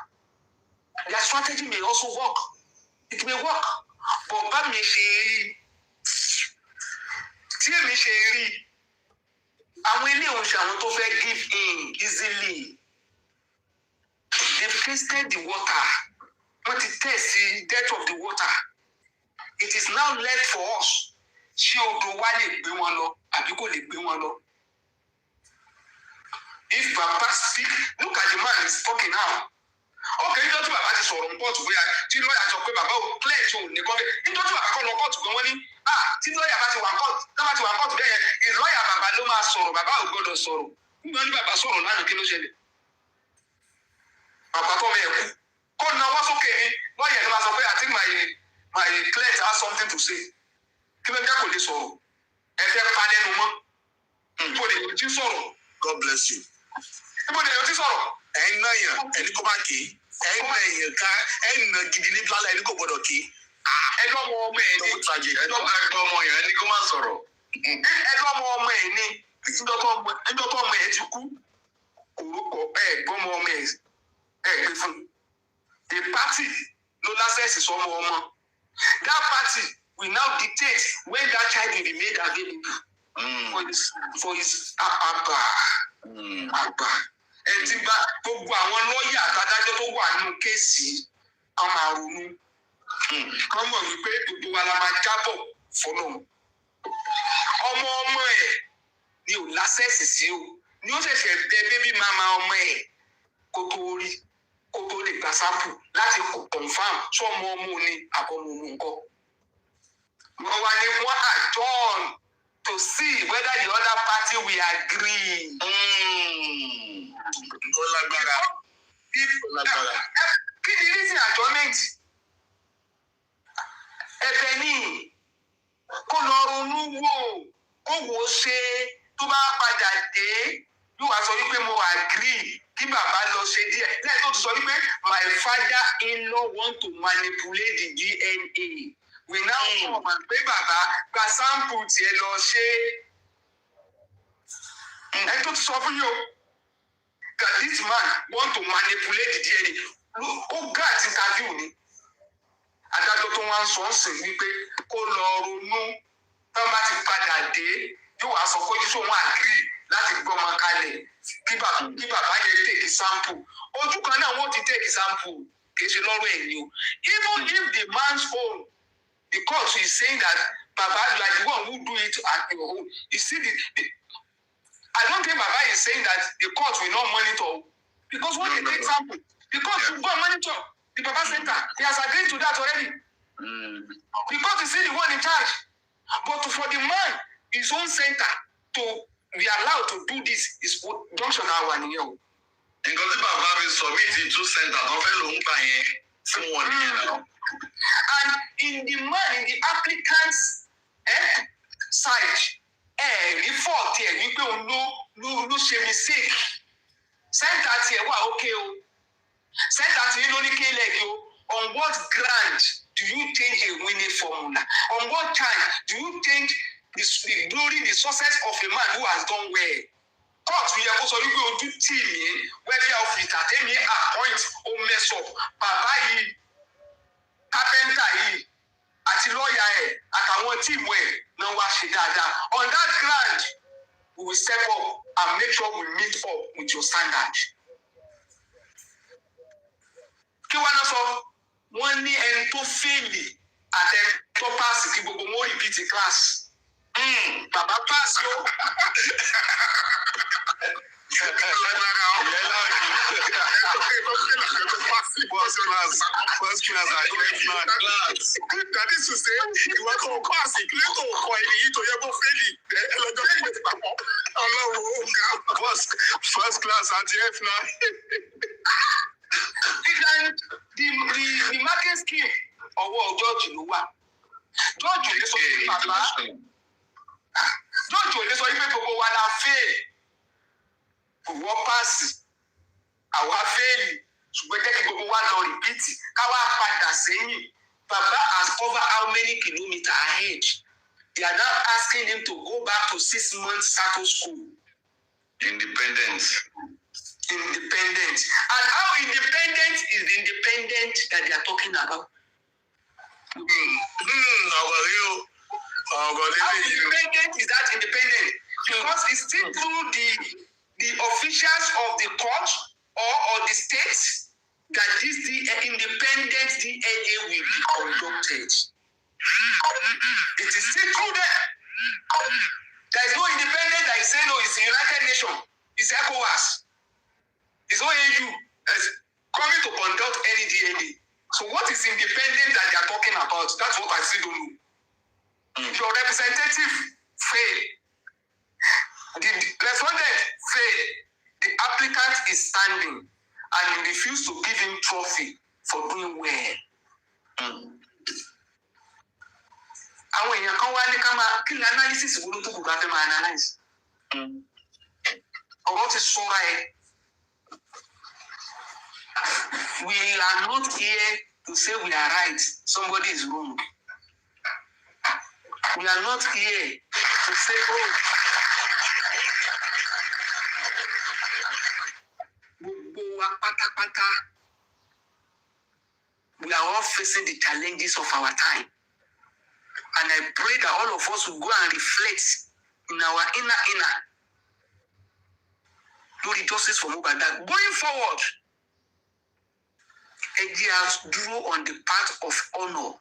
their strategy may also work it may work but bá mi ṣe rí tí èmi ṣe rí àwọn ilé oúnjẹ àwọn tó fẹ́ give in easily they tasted the water wọ́n ti test the depth of the water it is now left for us ṣé odò wa lè gbé wọn lọ àbí kò lè gbé wọn lọ. If Baba speak look at the man is talking now okay nítorí bàbá ti sọ̀rọ̀ ní kóòtù bóyá tí lọ́ọ̀yà sọ pé bàbá ò clear tí ò ní kọ́ bẹ́ẹ̀ nítorí bàbá kọ́ lọ kóòtù gan wọ́n ní tí lọ́ọ̀yà bá ti wà kóòtù bẹ́ẹ̀ yẹn ìlọ́ọ̀yà bàbá ló máa sọ̀rọ̀ bàbá ò gbọ́dọ̀ sọ̀rọ̀ nígbà ní bàbá sọ̀rọ̀ lánàá kí ló ṣẹlẹ̀ bàbá tó mẹ́ ẹ̀kú kó náwó sókè ní lọ́ọ̀yà ló máa sọ pé I think my client has something to say kí ló jẹ́ kò lè sọ̀rọ̀ ẹ fẹ́ pa lẹ́nu mọ́ ibo lè yóò ti sọ̀rọ̀. God bless you. Ibo lè yóò ti sọ̀rọ̀. Ẹ̀yin náà yàn ẹni kó bá kì í ẹ̀yin náà yàn ká ẹ̀yin náà gidi ní plálá ẹni kò gbọdọ̀ kì í. Ẹjọ́ ọmọ ẹ̀ ní Ẹjọ́ ọmọ yẹn ẹni kó má sọ̀rọ̀. Ẹjọ́ ọmọ ẹ̀ ní ẹjọ́ tó ọmọ ẹ̀ ti kú orúkọ gbọ́mọ ọmọ ẹ̀ gbé fún. The party ló lásẹ̀sì sọmọ ọmọ. That party will now dictate when that child will be made available for his àgbà. Ẹ ti gba gbogbo àwọn lọ́ọ̀yà àtàdájọ́ tó wà nínú kéèsì kan máa ronú. Kán mọ̀ wípé gbogbo wa la máa jábọ̀ fọlọ́. Ọmọ ẹ̀ ni ò lásẹ̀sì sí o. Ni ó ṣẹ̀ṣẹ̀ bẹ bébí mama ọmọ ẹ̀ kó tó lè gba sáàpù láti confam sọ́mọ ọmọ ni àbọ̀mọ ọmọ nǹkan. Wọ́n wá ní wọ́n adjourn to see whether the other party will agree. Ó lágbára. Kí ni reason adjournment? Ẹ̀bẹ̀ ni kó lọ ronú wò kó wò ó ṣe tó bá padà dé yóò wá sọ wípé mo agree kí bàbá lọ ṣe díẹ̀ lẹ́yìn tó ti sọ wípé my father-in-law want to manipulate the DNA. We now come and pé bàbá gba sample tiẹ̀ lọ ṣe. Ẹ tó ti sọ fún yín o that this man want to manipulate the DNA. Ó gá àti interview ni. Adájọ́ tó wá ń sọ ń sìn wípé kó lọ ronú tó bá ti padà dé yóò wá sọ pé jíṣọ́ wọn agree láti gbọ́mọ kalẹ̀ kí bàbá yẹn take sample. Ojú kan náà wọ́n ti take sample kì í ṣe lọ́rọ̀ ẹ̀ ni o. Even if the man's own the court is saying that Baba you are the one who do it at your home. You see I don't think Baba is saying that the court will not monitor because when they take sample the court should go and monitor the Baba Center. He has agreed to that already. The court is still the one in charge. But for the man, his own center to be allowed to do this is junction hour nìyẹn o. Nǹkan tí bàbá mi submit to center tó fẹ́ ló ń gbà yẹn fún wọn nìyẹn náà. And in the applicant's side, report here wípé òun ló ṣe mistake. Center tiẹ̀ wà okay o. Center tiẹ̀ ló ní K-leg o. On what ground do you change a winning formula? On what time do you change the glory, the success of a man who has done well? Court fi yẹ kó sọ wípé ojú tì mí welfare officer tẹ́mi appoint ó mess up. Bàbá yìí kápẹ́ńtà yìí àti lọ́ọ̀yà ẹ̀ àtàwọn tíìmù ẹ̀ náà wá ṣe dáadáa. On that ground, we will step up and make sure we meet up with your standard. kí wọ́n náà sọ wọ́n ní ẹni tó fèèlì àti ẹni tó páàsì kí gbogbo wọn repeat class. Bàbá páàsì o. First class at F9 class. That is to say, you want to pass it, you want to call it to your family. First class at F9. The market scheme ọwọ́ George ló wà. George ò lè sọ pé bàbá. George ò lè sọ pé gbogbo wa la fail. Òwò páàsì. Àwa fail. Ṣùgbọ́n jẹ́ kí gbogbo wa lọ repeat. Káwá padà sẹ́yìn. Baba has covered how many kilometers ahead? They are now asking him to go back to 6 months status school. Independence. Independent. And how independent is the independent that they are talking about? How independent is that independent? Because it's still through the officials of the court or the states that this independent DNA will be conducted. It is still through them. There is no independent that is saying, no, it's the United Nations, it's ECOWAS, it's not AU that's coming to conduct any DNA. So what is independent that they are talking about? That's what I still don't know. If your representative fail, the respondent fail, the applicant is standing and you refuse to give him trophy for doing well. Àwọn èèyàn kan wá ní ká máa kí ni analysis wo ló tó kù ká fẹ́ máa analyse. Ọ̀rọ̀ ti sọ́ra ẹ̀. We are not here to say we are right, somebody is wrong. We are not here to say, oh, gbogbo wa pátápátá, we are all facing the challenges of our time. And I pray that all of us will go and reflect in our inner. Lord, justice for Mohbad. That going forward, Ejias drew on the path of honor.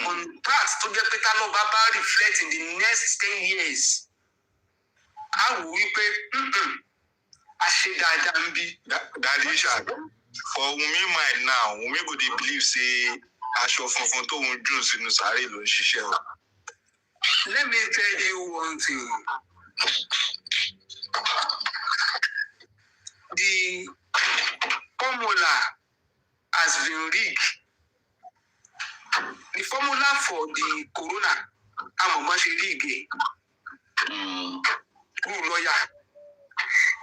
On the path to get better love, Baba reflect in the next 10 years. How will we pay? That is for Wunmi mind now. Wunmi go dey believe say aṣọ funfun tó ń dùn sínú sàárè ló ń ṣiṣẹ́ o. Let me tell you one thing. The formula has been rigged. The formula for the corona, I'm much rigged. Lawyer.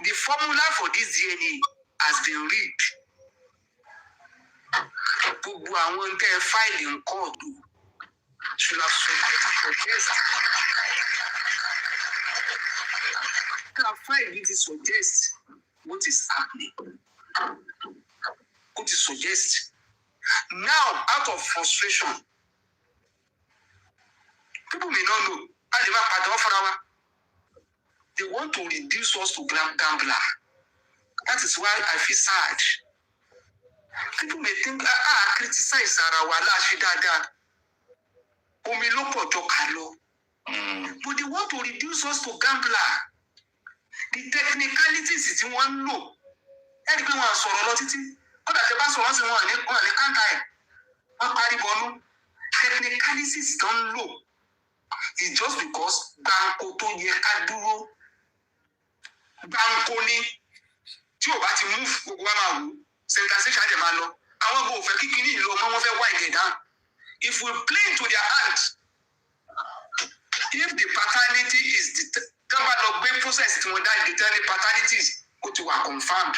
The formula for this DNA has been rigged. Gbogbo àwọn tẹ́ fáìlì ń kóòdù should have suggest. That file need to suggest what is happening. What is suggest. Now, out of frustration, people may not know. They want to reduce us to gambler. That is why I feel sad. People may think, criticize Sarawala Shidada. Omiloko Jokalo. But they want to reduce us to gambler. The technicalities is in one low. Everyone was so relative. But the best ones in one can't. Technicalities don't low. It's just because Banco to Yekaduro Banco ni tí o bá ti move gbogbo wa máa wò sensation dem máa lọ àwọn go fẹ́ kíkiri ìlú ọmọ wọn fẹ́ wide it down. If we play into their hands, if the paternity is the number of big process tí wọ́n dá determine paternities go to are confirmed.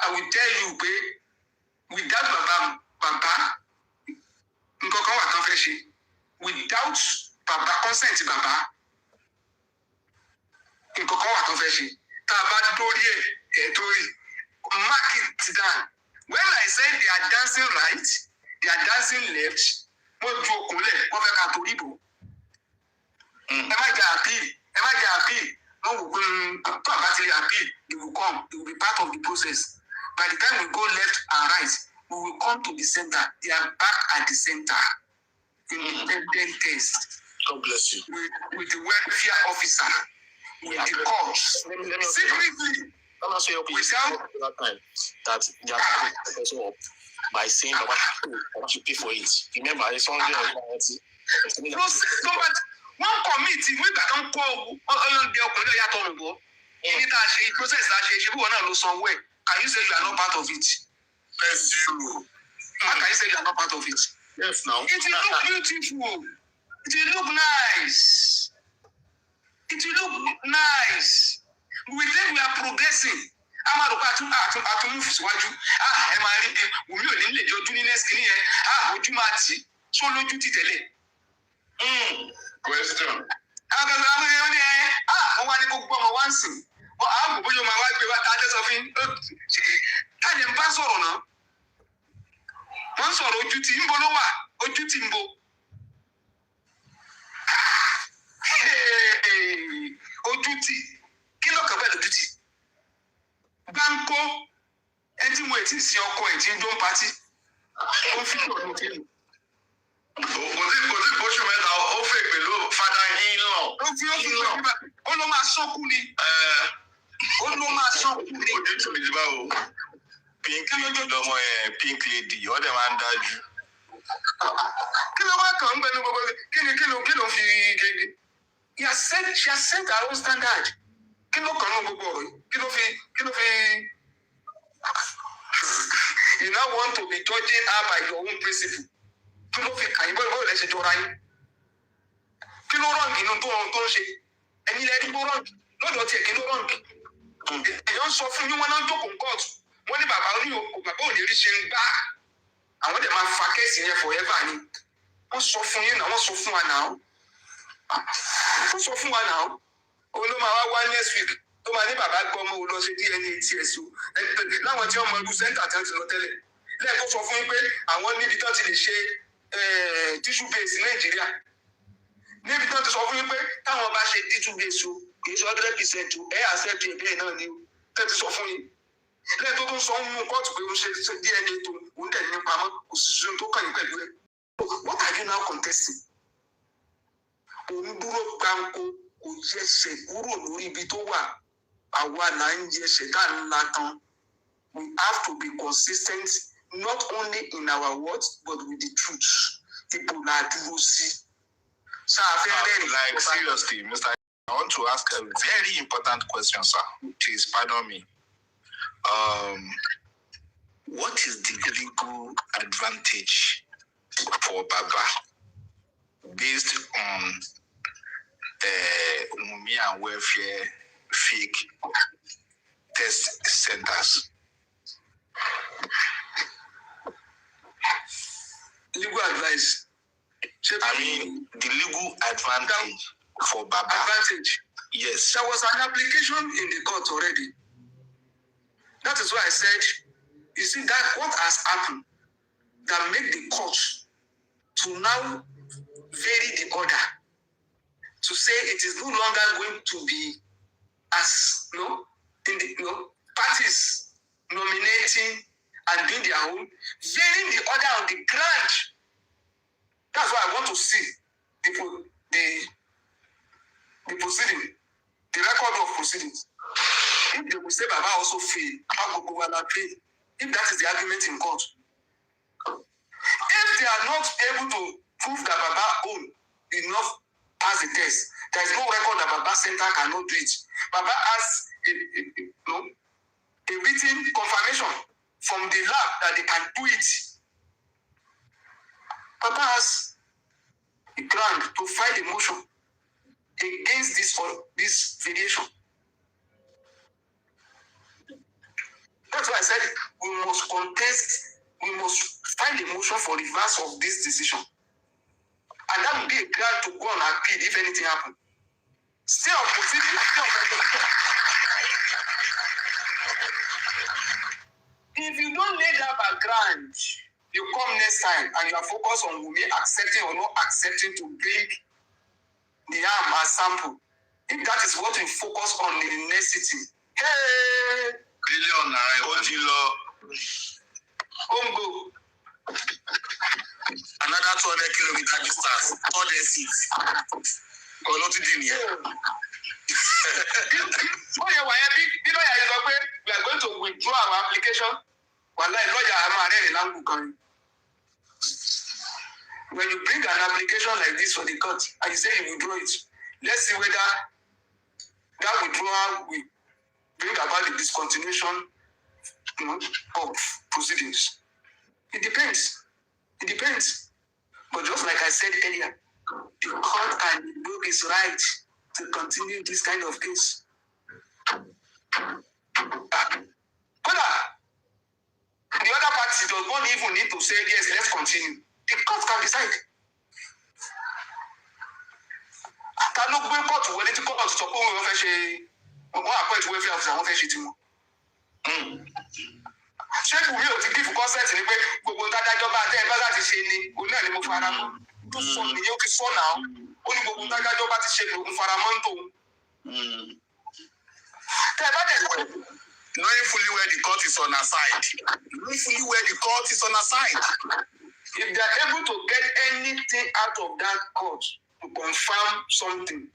I will tell you pé without baba nǹkan kan wà tán fẹ́ ṣe. Without Baba consent Baba, nǹkan kan wà tó fẹ́ ṣe. Tá a bá dórí ẹ̀ dórí, mark it down. When I say they are dancing right, they are dancing left, wọ́n ju òkúnlẹ̀, wọ́n fẹ́ ká torí bò. Ẹ má jẹ́ appeal. Wọ́n wò pé tó àbá ti rí appeal, they will come, they will be part of the process. By the time we go left and right, we will come to the center. They are back at the center. Independent test. God bless you. With the welfare officer, with the courts. Let me Secretly. I'm not sure Without that time that they are trying to set us up by saying that I should pay for it. Remember, it's on there. No, but one committee we can call on the Okoya any process that she will not lose somewhere. Can you say you are not part of it? Yes, you. How can you say you are not part of it? Yes, now. It will look beautiful. It will look nice. It will look nice. We think we are progressing. I'm not about to move síwájú. Ẹ máa rí pé Wùmí ò ní lè jọ ọdún ní next kìíní yẹn. Ojú máa tì í. Ṣó lójú ti tẹ̀lé? Question. Àwọn kan sọ wọ́n ní wọ́n wá ní gbogbo ọmọ wá ń sìn. Àwọn gbogbo yóò máa wá gbé wá tá a jẹ́ sọ fún yín. Káàdì ń bá sọ̀rọ̀ náà. Wọ́n sọ̀rọ̀ ojú ti ń bo ló wà. Ojú ti ń bo. Ojú ti. Kí ló kàn bẹ́ẹ̀ lójú ti? Gbáǹkó ẹni tí mo ti sin ọkọ ẹ̀ tí ń dún pátí. Ó fi ọ̀dún fíìmù. Kò sí bóṣù mẹ́ta ó fẹ́ pẹ̀lú fada yín náà. Ó fi nígbà ó ló máa sọ́kù ni. Ó ló máa sọ́kù ni. Ojú tì mí ti báwo. Pink lady lọmọ yẹn, pink lady, ó dẹ̀ máa ń dájú. Kí ló wá kàn ń gbẹnu gbogbo kí ló fi gègé? She has set her own standard. Kí ló kàn ń gbogbo ọ̀rọ̀ yìí? Kí ló fi? You now want to be judging her by your own principle. Kí ló fi kàn yín bọ́ọ̀lù lẹ́sẹ̀ jọra yín? Kí ló rọ̀ǹgì inú tó ń ṣe? Ẹ̀yin lẹ́ni tó rọ̀ǹgì lọ́dọ̀ tiẹ̀ kí ló rọ̀ǹgì? Èèyàn sọ fún yín wọn náà jókòó ń kóòtù. Wọ́n ní bàbá ò ní rí ṣe ń gbá. Àwọn dẹ̀ máa fa kéèsì yẹn forever ni. Wọ́n sọ fún yín náà, wọ́n sọ fún wa náà. Wọ́n sọ fún wa náà. Òun ló máa wá next week. Tó máa ní bàbá gbọ́ ọmọ òun lọ ṣe DNA TSO. Láwọn tí wọ́n mọ irú sẹ́ńtà tí wọ́n ti lọ tẹ́lẹ̀. Lẹ́yìn tó sọ fún yín pé àwọn níbi tó ti lè ṣe tissue base Nàìjíríà. Níbi tó ti sọ fún yín pé táwọn bá ṣe tissue base o, kì í ṣe 100% o, accept ìbéèrè náà ni o. Tẹ́ ti sọ fún yín. Lẹ́yìn tó tún sọ ń mú kóòtù pé ó ṣe DNA tó òun dẹ̀ ní pamọ́ kò sì ṣe tó kàn yín pẹ̀lú ẹ̀. What are you now contesting? Òun dúró gbáǹkó kò yẹsẹ̀ kúrò lórí ibi tó wà. Àwa là ń yẹsẹ̀ tá ń la tán. We have to be consistent not only in our words but with the truth. People la dúró sí. Like seriously, Mr. I want to ask a very important question, sir. Please pardon me. What is the legal advantage for Baba based on Omowummi and welfare fake test centers? Legal advice. I mean, the legal advantage for Baba. Advantage. Yes. There was an application in the court already. That is why I said, you see, that what has happened that made the court to now vary the order to say it is no longer going to be as parties nominating and doing their own, varying the order on the ground. That's why I want to see the proceeding, the record of proceedings. If they will say Baba also failed, how go and fail? If that is the argument in court. If they are not able to prove that Baba own did not pass the test, there is no record that Baba Center cannot do it. Baba has a written confirmation from the lab that they can do it. Baba has a ground to file a motion against this variation. That's why I said we must contest, we must find a motion for reverse of this decision. And that will be a ground to go on appeal if anything happens. Stay on proceeding, stay on proceeding. If you don't lay that background, you come next time and you are focused on Wunmi accepting or not accepting to bring the arm as sample. If that is what we focus on in the next sitting, hey! Billion naira. Ongo. Another 200 kilometer distance, 3rd exit. Oh yeah, why bí lọ́yà yìí sọ pé we are going to withdraw our application. Wàláì lọ́yà àmọ́ àrẹ́rìn láǹgù kan. When you bring an application like this for the court and you say you withdraw it, let's see whether that withdrawal will bring about the discontinuation, of proceedings. It depends. It depends. But just like I said earlier, the court can invoke its right to continue this kind of case. The other party does not even need to say yes, let's continue. The court can decide. Ta ló gbé kóòtù wọlé tí kóòtù sọ pé wọ́n fẹ́ ṣe wọ́n àpẹẹtù wẹ́fẹ́ àfisà wọ́n fẹ́ ṣe tiwọn. Ṣé ìwé ò ti give consent ni pé gbogbo ntádájọ́ bá tẹ́ ẹ bá láti ṣe ni òun náà ni mo fara mọ́. Tó sọ nìyẹn ó ti sọ náà ó ní gbogbo ntádájọ́ bá ti ṣe ni òun fara mọ́ ń tòun. Tẹ́ ẹ bá dẹ̀ sọ. Knowing fully where the court is on her side. Knowing fully where the court is on her side. If they are able to get anything out of that court to confirm something,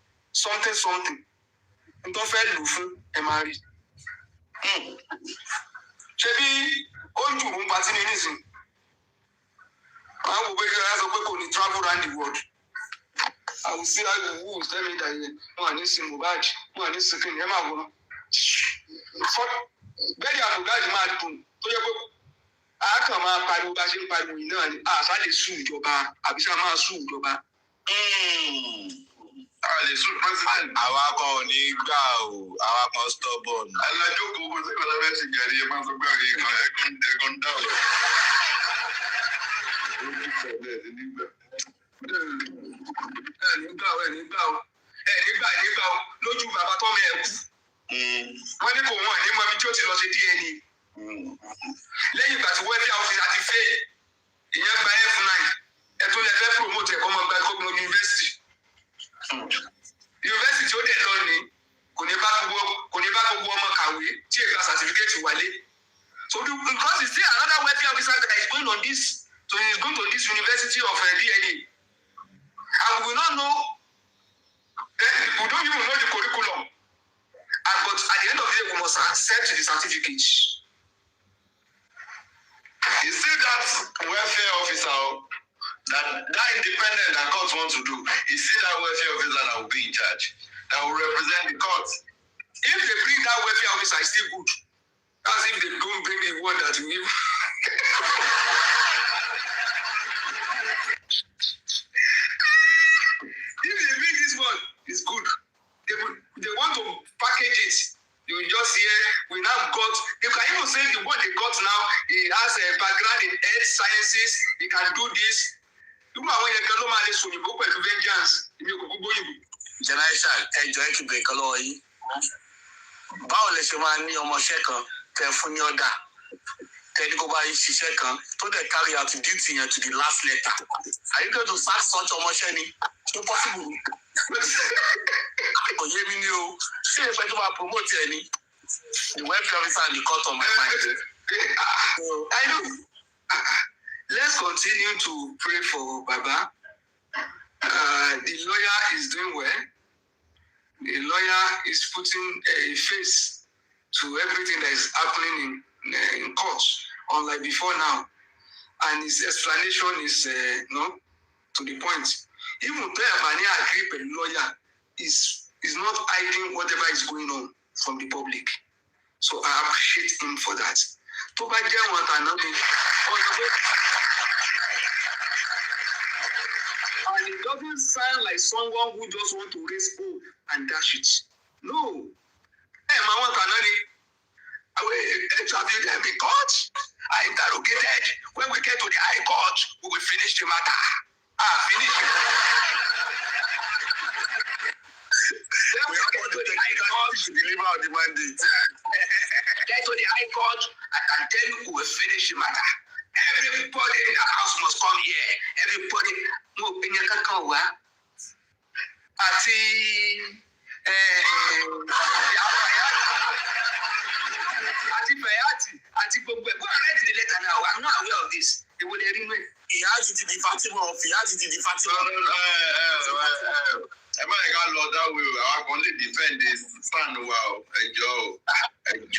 nǹkan fẹ́ lù fún ẹ máa rí. Ṣé bí ó ń jùrù ń patí ní nísìn? Àwọn òwe kí ẹ sọ pé kò ní travel round the world. I will see how you will tell me that wọ́n à ní sin Mohbad, wọ́n à ní sin kìnìún ẹ máa wọ́n. Bẹ́ẹ̀ni Mohbad máa dùn tó yẹ pé a kàn máa pariwo bá ṣe ń pariwo yìí náà ni àṣà lè sùn ìjọba àbí ṣá máa sùn ìjọba. A lè sùn president. Àwa kan ò ní gbà o, àwa kan stubborn. Alájókòó kò sí kọ́lá bẹ́ẹ̀ ṣe gàrí ẹ máa sọ pé àwọn ẹ̀kan dá ọ̀rọ̀. Nígbà o lójú bàbá tó mẹ́ ẹ̀ kú. Wọ́n ní kò wọ́n ní mọ ibi tí ó ti lọ ṣe DNA. Lẹ́yìn ìgbà tí welfare officer ti fail, ìyẹn gba F9, ẹ tún lè fẹ́ promote ẹ̀kọ́ ọmọ gba ẹ̀kọ́ yunifásitì. Yunifásitì tí ó dẹ̀ lọ ní kò ní bá gbogbo ọmọ kàwé tí èka certificate wálé. So because it's still another welfare officer that is going on this, so he is going to this university of DNA. And we will not know, we don't even know the curriculum. But at the end of the day, we must accept the certificate. You see that welfare officer, that independent that court wants to do, you see that welfare officer that will be in charge, that will represent the court. If they bring that welfare officer, it's still good. As if they don't bring the one that will. If they bring this one, it's good. They want to package it. You will just hear, we now got, you can even say the one they got now, he has a background in earth sciences, he can do this. You know when you can normally so you go with vengeance, you go you. Generation, ẹjọ́ ẹ kì bẹ̀rẹ̀ kan lọ́wọ́ yín. Báwo lẹ ṣe máa ní ọmọọṣẹ́ kan tẹ fún ní ọ̀dà tẹ́ni kó bá yín ṣiṣẹ́ kan tó dẹ̀ carry out duty yẹn to the last letter? Are you going to sack such ọmọọṣẹ́ ni? Ṣé possible? Kò yé mi ní o. Ṣé ìfẹ́ tó máa promote ẹ ni? The welfare officer and the court on my mind. I know. Let's continue to pray for Baba. The lawyer is doing well. The lawyer is putting a face to everything that is happening in court, unlike before now. And his explanation is to the point. Even though Mani agree with the lawyer, is not hiding whatever is going on from the public. So I appreciate him for that. And it doesn't sound like someone who just want to raise hope and dash it. No. Hey, my one canary. I interviewed them in court. I interrogated. When we get to the high court, we will finish the matter. Finish it. We are going to take the court to deliver on the mandate. Get to the high court, I can tell you we will finish the matter. Everybody in the house must come here. Everybody, no opinion can come over. Àti Fẹ̀yàtì àti gbogbo ẹ̀gbọ́n rẹ̀ di Fatima of ìyá ti di Fatima. Ẹ má yẹ ká lọ that way o, àwọn kan lè defend the stand wa o, ẹjọ́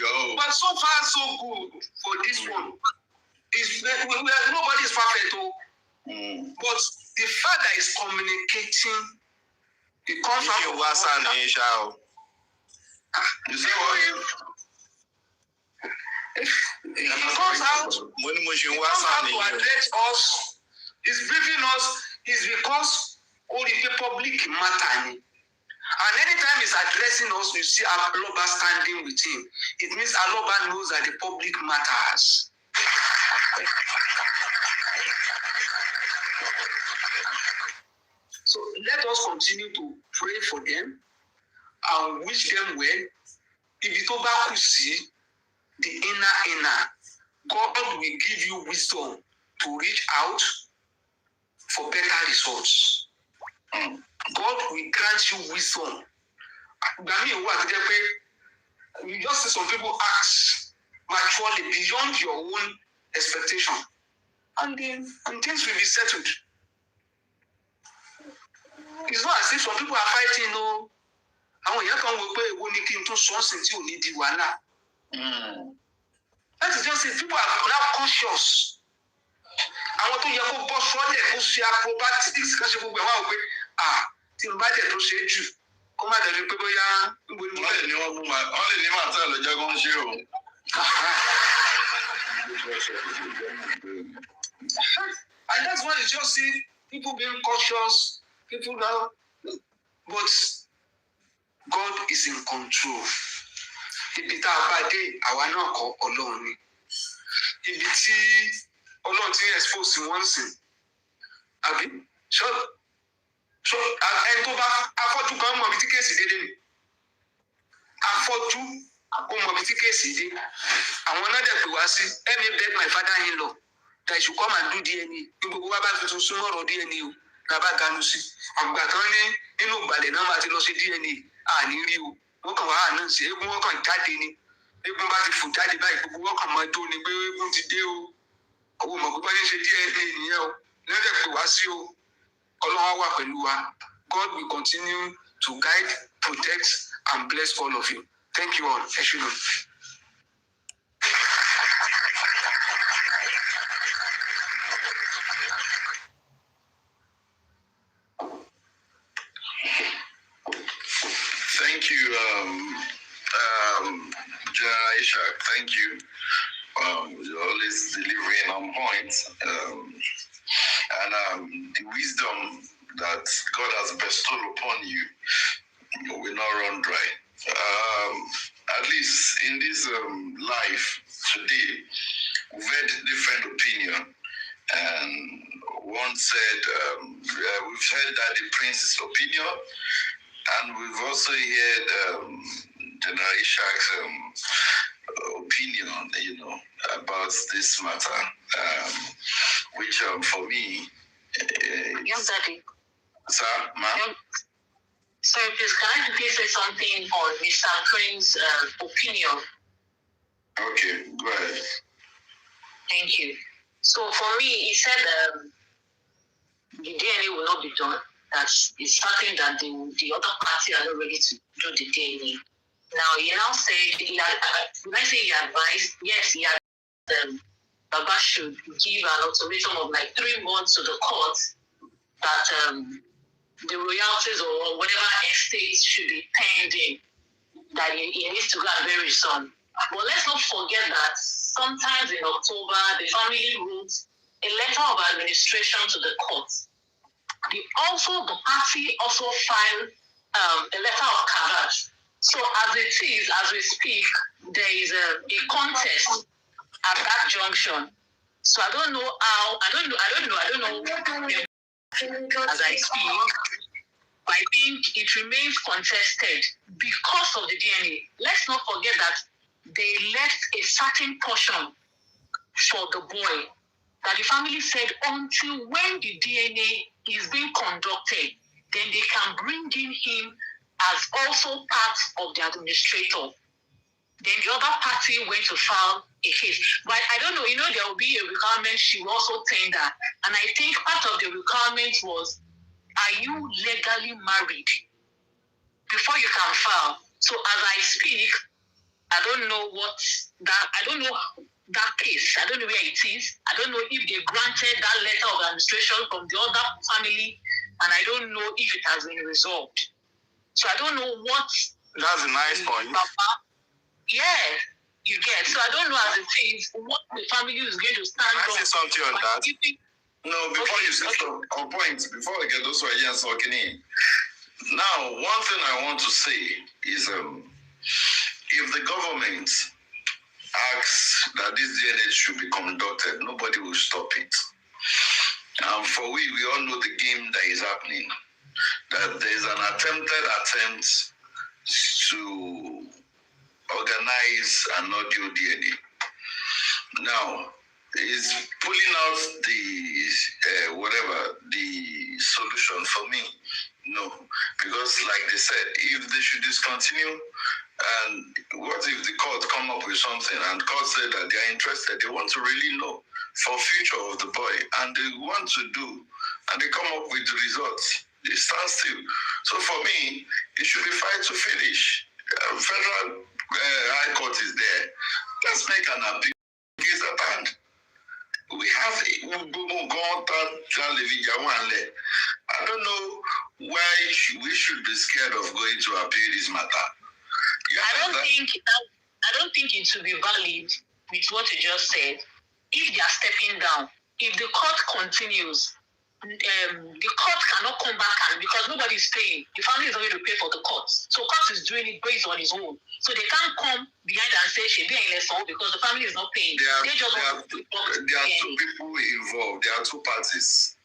o. But so far so good for this one. Nobody is perfect o. But the fact that is communicating, it comes out of WhatsApp ní ṣá o. You see what? It comes out. Mo ní mo ṣe It comes WhatsApp out ní to yẹn. address us. It's briefing us. It's because only the public matter ni. And anytime he's addressing us, you see Aloba standing with him. It means Aloba knows that the public matters. So let us continue to pray for them and wish them well. If it over see the inner, God will give you wisdom to reach out for better results. God will grant you wisdom. You just see some people act maturely beyond your own expectation, and things will be settled. It's not as if some people are fighting, no. Àwọn èèyàn kan wò pé èwo ni kí n tún sọ́ọ̀sì tí ò ní di wàhálà. That is just it. People are now conscious. Àwọn tó yẹ kó bọ́ sọ́lẹ̀ kó ṣe acrobatics kan ṣe gbogbo ẹ̀ wá wò pé tí n bá dẹ̀ tó ṣe é jù kó má dẹ̀ rí pé bóyá níbo ni mo Wọ́n lè ní wọ́n mú ma, wọ́n lè ní màá tẹ̀ lọ́jọ́ kan ṣe o. And that's why you just see people being cautious, people now, but God is in control. Ibi tá a bá dé àwa náà kọ́ Ọlọ́run ni. Ibi tí Ọlọ́run ti expose wọ́n sìn. Àbí? Ẹni tó bá afọ́jú kan mọ̀ bí tí kéèsì dédé ni. Afọ́jú kò mọ̀ bí tí kéèsì dé. Àwọn náà dẹ̀ pè wá sí, let me beg my father-in-law that he should come and do DNA. Ní gbogbo wa bá tuntun súnmọ́ ọ̀rọ̀ DNA o, la bá ganu sí. Àgbà kan ní nínú ìgbàlẹ̀ náà máa ti lọ sí DNA. Àní rí o, wọ́n kàn wá náà sí, eégún wọn kàn jáde ni. Eégún bá ti fò jáde báyìí, gbogbo wọn kàn máa jó ni pé eégún ti dé o. Àwọn ọmọ gbogbo ẹni ṣe DNA nìyẹn o. Lẹ́dẹ̀ pè wá sí o. Ọlọ́run wà pẹ̀lú wa. God will continue to guide, protect, and bless all of you. Thank you all. Ẹ ṣé lọ. Thank you, General Ishak. Thank you. You're always delivering on point. And the wisdom that God has bestowed upon you will not run dry. At least in this life today, we've heard different opinion. And one said, we've heard that the prince's opinion, and we've also heard General Ishak's opinion, about this matter, which for me, Yes, Daddy. Sir, ma'am? Sorry, please, can I please say something on Mr. Prince's opinion? Okay, go ahead. Thank you. So for me, he said the DNA will not be done. That it's certain that the other party are not ready to do the DNA. Now, he now said, when I say he advised, yes, he advised Baba should give an ultimatum of like 3 months to the court that the royalties or whatever estate should be pending, that he needs to go and bury his son. But let's not forget that sometimes in October, the family wrote a letter of administration to the court. The party also filed a letter of carnage. So as it is, as we speak, there is a contest at that junction. So I don't know as I speak. I think it remains contested because of the DNA. Let's not forget that they left a certain portion for the boy, that the family said until when the DNA is being conducted, then they can bring in him as also part of the administrator. Then the other party went to file a case. But I don't know, there will be a requirement she will also tender. And I think part of the requirement was, are you legally married before you can file? So as I speak, I don't know that case. I don't know where it is. I don't know if they granted that letter of administration from the other family, and I don't know if it has been resolved. So I don't know what. That's a nice point. Yeah, you get. So I don't know as it is what the family is going to stand on. Can I say something on that? No, before you say on point, before I get those ideas talking in. Now, one thing I want to say is if the government asks that this DNA should be conducted, nobody will stop it. And for we all know the game that is happening. That there is an attempt to organize an audio DNA. Now, it's pulling out the solution for me. No, because like they said, if they should discontinue, and what if the court come up with something and court said that they are interested, they want to really know for future of the boy, and they want to do, and they come up with the results, they stand still. So for me, it should be fight to finish. Federal High Court is there. Let's make an appeal. Case at hand. We have I don't know why we should be scared of going to appeal this matter. I don't think it should be valid with what you just said. If they are stepping down, if the court continues, the court cannot come back because nobody is paying. The family is not going to pay for the court. So court is doing it based on his own. So they can't come behind and say she be in lesson because the family is not paying. There are two people involved. There are two parties.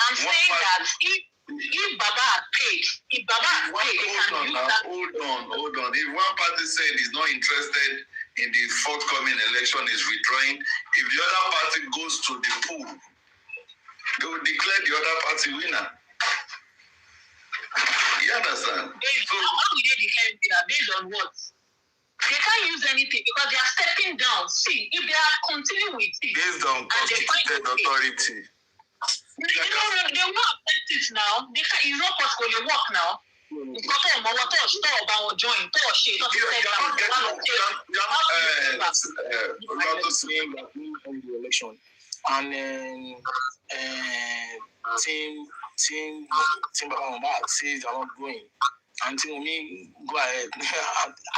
I'm saying that if Baba had paid, they can use that. Hold on. If one party said he's not interested in the forthcoming election, is withdrawing, if the other party goes to the pool, they will declare the other party winner. You understand? How will they declare winner? Based on what? They can't use anything because they are stepping down. See, if they are continuing with it, based on constituted authority. They won't affect it now. It's not possible. They work now. You're not getting the election, and then team Baba says they are not going. And Team me go ahead. I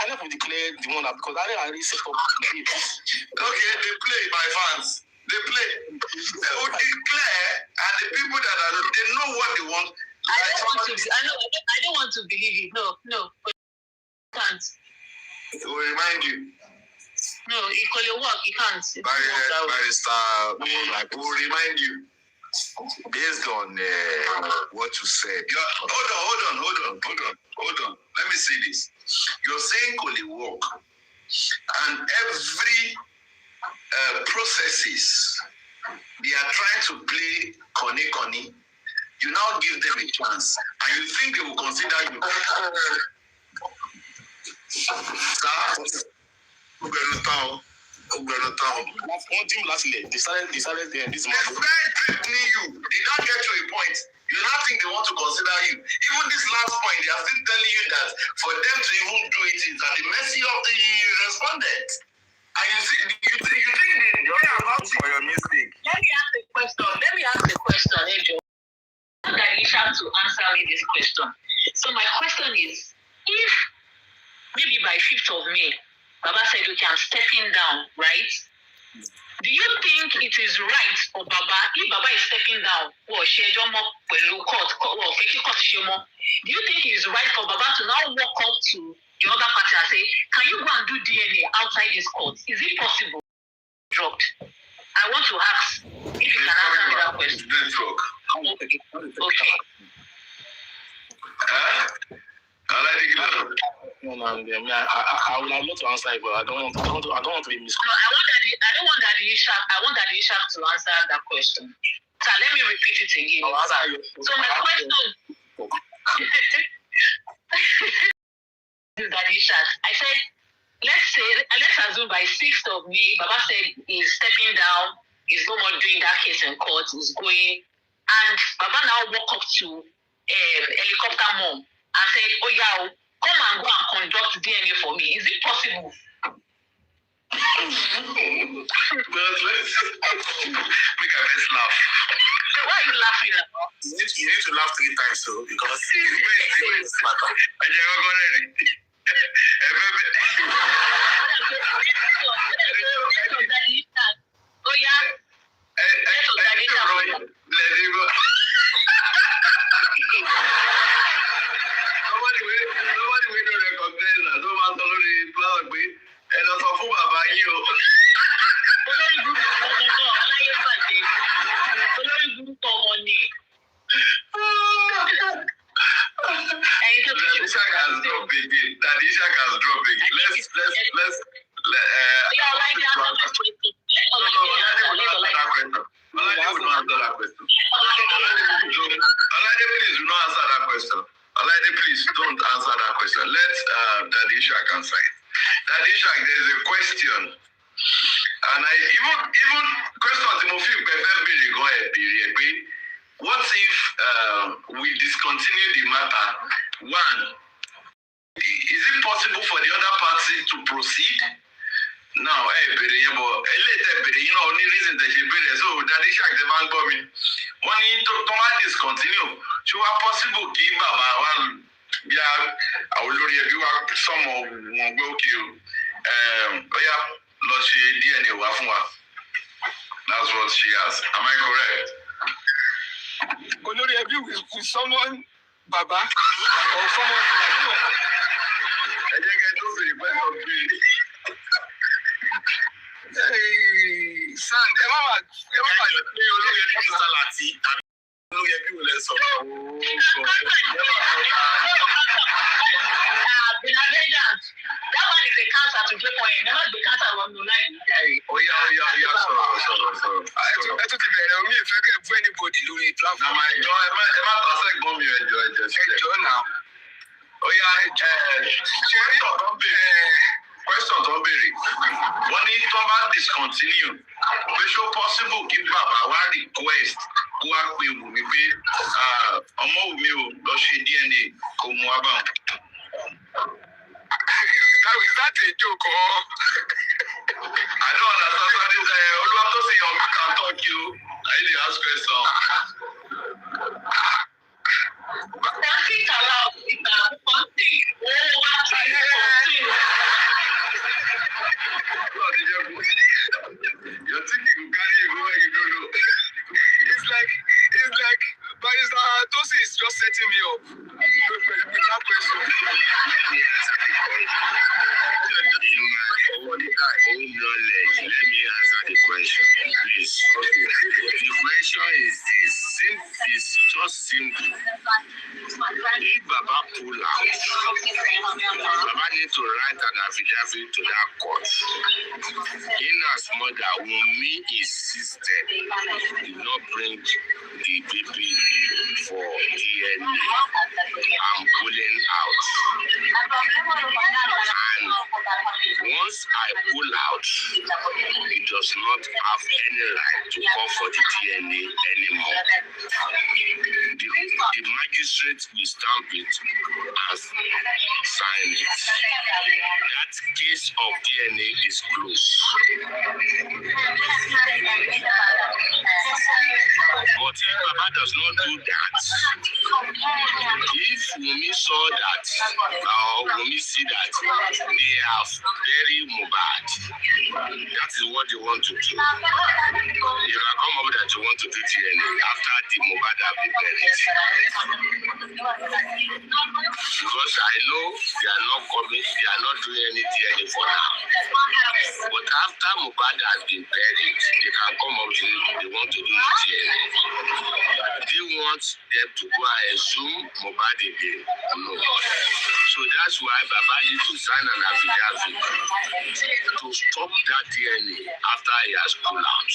never declared the one because I already set up the game. Okay, they play, my fans. They play. They will declare, and the people that are, they know what they want. I don't want to believe it. No. Can't. It will remind you. No, equally work, you can't. Barrister, will remind you. Based on what you said. Hold on. Let me say this. You're saying Koli work, and every processes, they are trying to play Connie. You now give them a chance, and you think they will consider you. One team lastly, they started this month. They started threatening you. They don't get to a point. You don't think they want to consider you. Even this last point, they are still telling you that for them to even do it is at the mercy of the respondent. And you think they are about for your mistake. Let me ask the question, Angel. That you have to answer me this question. So my question is, if maybe by 5th of May, Baba said, okay, I'm stepping down, right? Do you think it is right for Baba, if Baba is stepping down, do you think it is right for Baba to now walk up to the other party and say, can you go and do DNA outside this court? Is it possible? Dropped. I want to ask if you can answer me that question. Okay. I would have loved to answer it, but I don't want to be misquoted. No, I don't want Daddy Ishak. I want Daddy Ishak to answer that question. So let me repeat it again. So my question is Daddy Ishak. I said, let's assume by 6th of May, Baba said he's stepping down, he's no more doing that case in court, he's going, and Baba now walk up to helicopter mom and said, oh yeah, come and go and conduct DNA for me. Is it possible? Make us laugh. Why are you laughing now? You need to laugh 3 times, so because it's matter. Oh yeah. Nobody will recognize that. No matter how the flower be, and also for Baba you. Daddy Shak has dropped again. Let's please don't answer that question. Let Daddy Shak answer it. Daddy Shak, there's a question. And I even questions what if we discontinue the matter? One, is it possible for the other party to proceed? Now, only reason that she so Daddy Shak the man coming. One need to discontinue. So what possible give Baba I will already do some of DNA. That's what she has. Am I correct? Oloriyebi with someone, Baba, or someone like you. Son, that one is a cancer to get point. Never the cancer one no like carry. Oh yeah. Sorry. I took the me if I can put anybody lórí platform. Now my joy, Emma Tase gom you enjoy now. Oh yeah, question don't be. When it about discontinue, we should possible give Baba one request. Go up with me, Omowummi lọ ṣe DNA kò mú wá bá wọn. Is that a joke or? I don't understand. Oluwatosin on me can talk you. I need to ask question. Think aloud. You're thinking you carry you where you don't know. It's like, but Tosin is just setting me up with that question. Knowledge. Let me answer the question, please. The question is this: it's just simple. If Baba pull out, Baba need to write an affidavit to that court. In as mother, Wunmi insisted did not bring the baby for DNA. I'm pulling out. And once I pull out, he does not have any right to call for the DNA anymore. The magistrate will stamp it and sign it. That case of DNA is closed. But if Baba does not do that, if Wunmi saw that, or Wunmi see that they have buried Mohbad, that is what they want to do. You can come up that you want to do DNA after the Mohbad have been buried. Because I know they are not coming, they are not doing any DNA for now. But after Mohbad has been buried, they can come up with they want to do the DNA. They want them to go and assume Mohbad again. No. So that's why Baba needs to sign an affidavit to stop that DNA after he has pulled out.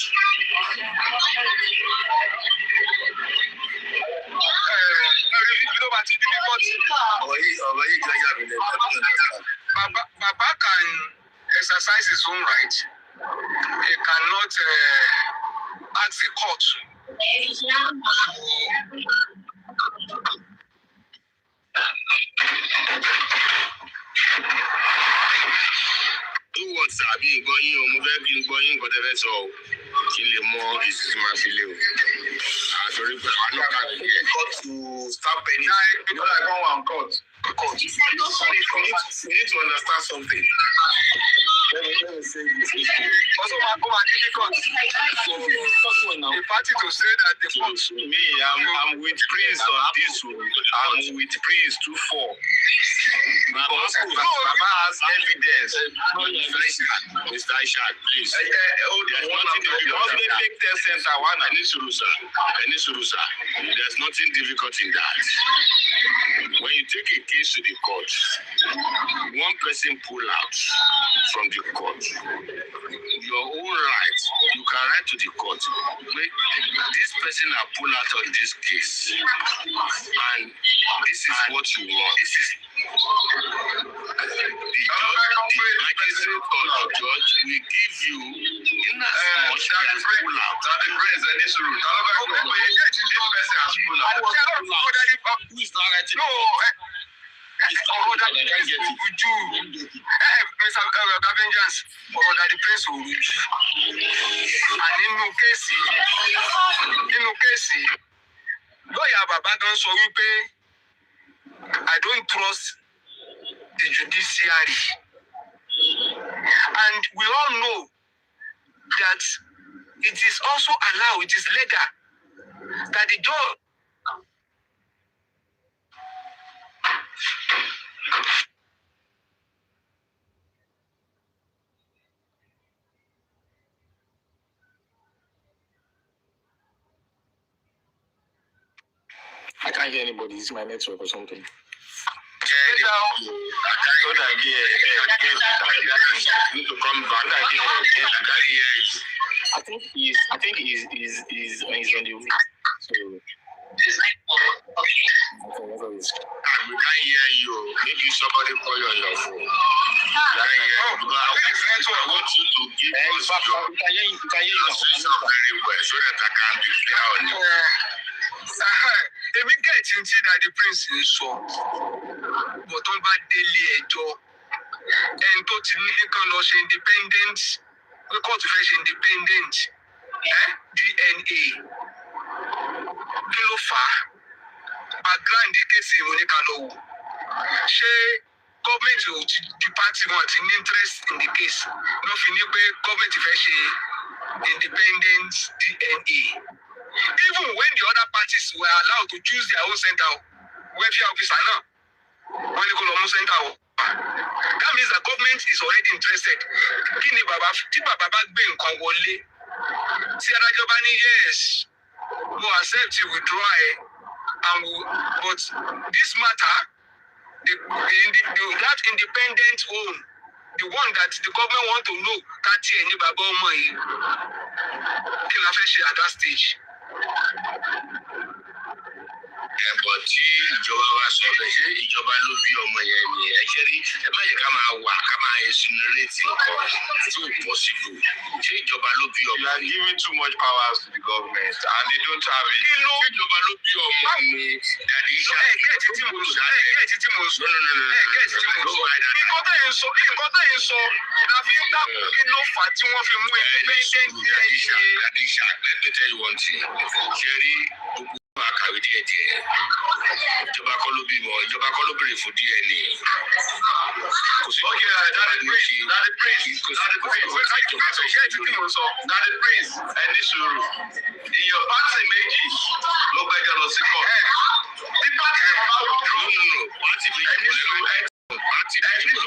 Baba can ask the court Who wants to be going on whatever so kill more is my feeling. Sorry, but I'm not going to stop any. You know, like one court. We need to understand something. Let me say this. also difficult for the party to say that the court. Me, I'm with Prince on this one. I'm with Prince 2-4. Baba has evidence. Mr. Ishak, please. Once they take test center, one, there's nothing difficult in that. When you take a case to the court, one person pull out from the court. Your own right, you can write to the court. This person has pulled out of this case, and this is what you want. This is the magistrate or the judge will give you in as much as pull out. The prince and this rule. This person has pulled out. Who is not writing? No. Ọ̀rọ̀ dàbí prince ojú Mr. Avengers ọ̀rọ̀ dàbí prince ojú and nínú kéèsì lọ́ọ̀yà bàbá gan sọ wípé I don't trust the judiciary and we all know that it is also allowed, it is legal that the judge I can't hear anybody. Is my network or something? I Need to come back. I think he's on the way. So we can't hear you. Maybe somebody call you on your phone. I want you to give us your position very well so that I can be clear on you. èmi gẹ̀ẹ́tì tí Daddy Prince ń sọ bọ̀ tó bá délé ẹjọ́ ẹni tó ti ní kán lọ ṣe independent pé kóòtù fẹ́ ṣe independent DNA kí ló fà á background kéèsì ìmúníkà lọ wò ṣé gọ́ọ̀mẹ̀ntì ò ti di party wọn ti ní interest in the case ló fi ní pé gọ́ọ̀mẹ̀ntì fẹ́ ṣe independent DNA. Even when the other parties were allowed to choose their own center, welfare officer now, when they call center, that means the government is already interested. Kini baba, tí baba bá gbé nǹkan wọlé, tí adájọ́ bá ní yes, we accept you withdraw but this matter, that independent own, the one that the government want to know, káti ẹni baba ọmọ yìí, kí la fẹ́ ṣe at that stage. Ẹ̀bọ̀ tí ìjọba wa sọ bẹ́ẹ̀ ṣé ìjọba ló bí ọmọ yẹn ni ẹ ṣe rí ẹ má yẹ ká máa insinuate nǹkan tí ò possible ṣé ìjọba ló bí ọmọ. You are giving too much powers to the government and they don't have it. Ṣé ìjọba ló bí ọmọ ni Daddy Ishaq? Ẹ̀ẹ́dẹ̀ẹ́tì tí mo sọ. Nǹkan tẹ̀ ń sọ ìdàbí ń dàpọ̀ kí ló fà á tí wọ́n fi mú independent Daddy Ishaq, let me tell you one thing. Ṣé rí gbogbo àkàwé díẹ̀díẹ̀ ìjọba kọ́ ló bímọ ìjọba kọ́ ló béèrè fún DNA kò sí Daddy Prince ẹni sùúrù ìyàn pátì méjì ló gbẹ́jọ́ lọ sí court. Bí pátì kan bá withdraw pátì méjì ló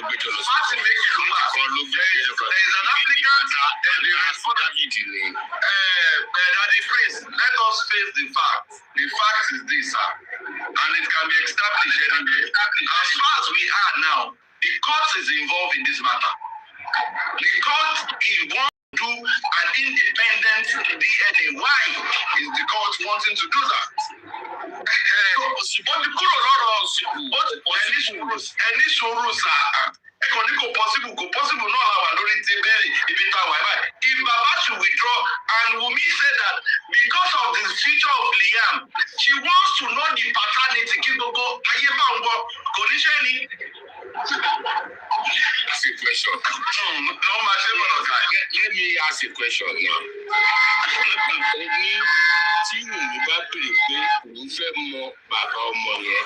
gbẹ́jọ́ lọ sí pátì méjì ló wà. There is an applicant and the respondent. Daddy Prince, let us face the fact. The fact is this, sir, and it can be established anywhere. As far as we are now, the court is involved in this matter. The court wants to do an independent DNA. Why is the court wanting to do that? But the kúrò lọ́rọ̀ ẹni sùúrù sà ẹ̀kọ́ ní kò possible náà la wà lórí tẹ́bẹ̀rì ibi tá a wà báyìí. If Baba should withdraw question. Let me ask a question now. Tí Wùmí bá béèrè pé òun fẹ́ mọ bàbá ọmọ yẹn,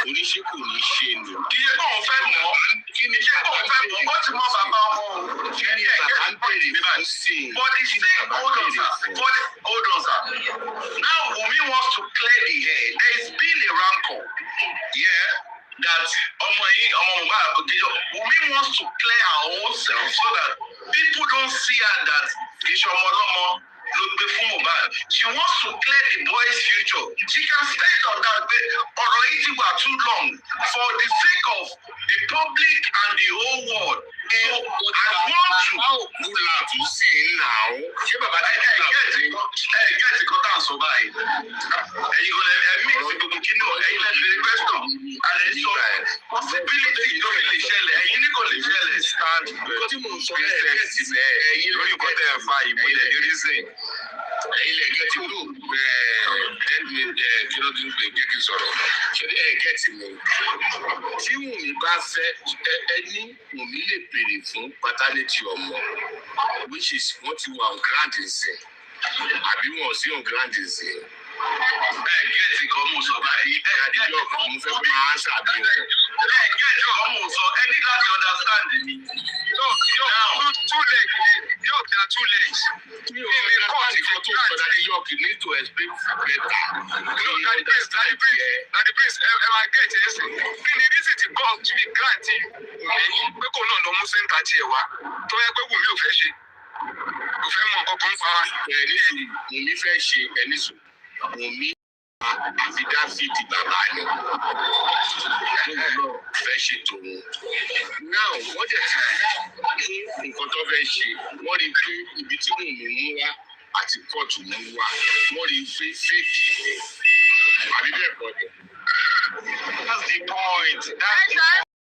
oníṣẹ́ kò ní ṣe ni. Kí ṣe kóun fẹ́ mọ̀? Kí ni ṣé kóun fẹ́ mọ̀? Ó ti mọ bàbá ọmọ o. Kí ni bàbá ń béèrè fún sí i? But the same, hold on, sir. Now Wunmi wants to clear the air. There's been a rancor, that Wunmi wants to clear her own self so that people don't see her that Ishomolomo look before Mohbad. She wants to clear the boy's future. She can state on that, but already were too long for the sake of the public and the whole world. So I want to. How good love you see now? Ṣé bàbá ti kí love sí? Get the contact so by. You gonna admit gbogbo kí ni o? Ẹ̀yin lè béèrè question. And then so possibility tó fi lè ṣẹlẹ̀. Ẹ̀yin ní kò lè ṣẹlẹ̀. Stand Tí mo sọ ẹ̀ẹ́dẹ́sì ẹ̀yin lórí ìkọ́tẹ̀ ẹ̀fà ìmúlẹ̀ reason. Ẹ̀yin lè gẹ́tì lù kí ló ti ń pè jẹ́ kí n sọ̀rọ̀. Ṣé gẹ́tì mi? Tí Wùmí bá fẹ́ ẹni Wùmí lè béèrè fún paternity ọmọ, which is wọ́n ti wà on ground nsìn àbí wọ́n sí on ground nsìn. Gẹ́tì kan mo sọ báyìí. Adijọ́ mo fẹ́ máa ń ṣàbí rẹ̀. Gẹ́tì kan mo sọ ẹ ní láti understand mi. Two legs. There are two legs. Mi ò rí kọ́ọ̀tì kan tó sọ that York need to explain better. Na the prince ẹ máa get ẹ sí. Kí ni reason ti God to be grant Wùmí pé kò náà lọ mú sẹ́ńtà tiẹ̀ wá tó yẹ pé Wùmí ò fẹ́ ṣe. Kò fẹ́ mọ nǹkan kan pa wá. Wùmí fẹ́ ṣe ẹni sùn. Wùmí àfidáfídì bàbá ni. Fẹ́ ṣe tòun. Now wọ́n jẹ̀ ti ní nǹkan tó fẹ́ ṣe. Wọ́n rí pé ibi tí Wùmí mú wá àti kóòtù mú wá. Wọ́n rí pé fake ni. Àbí bẹ́ẹ̀ kọ́ ni. That's the point.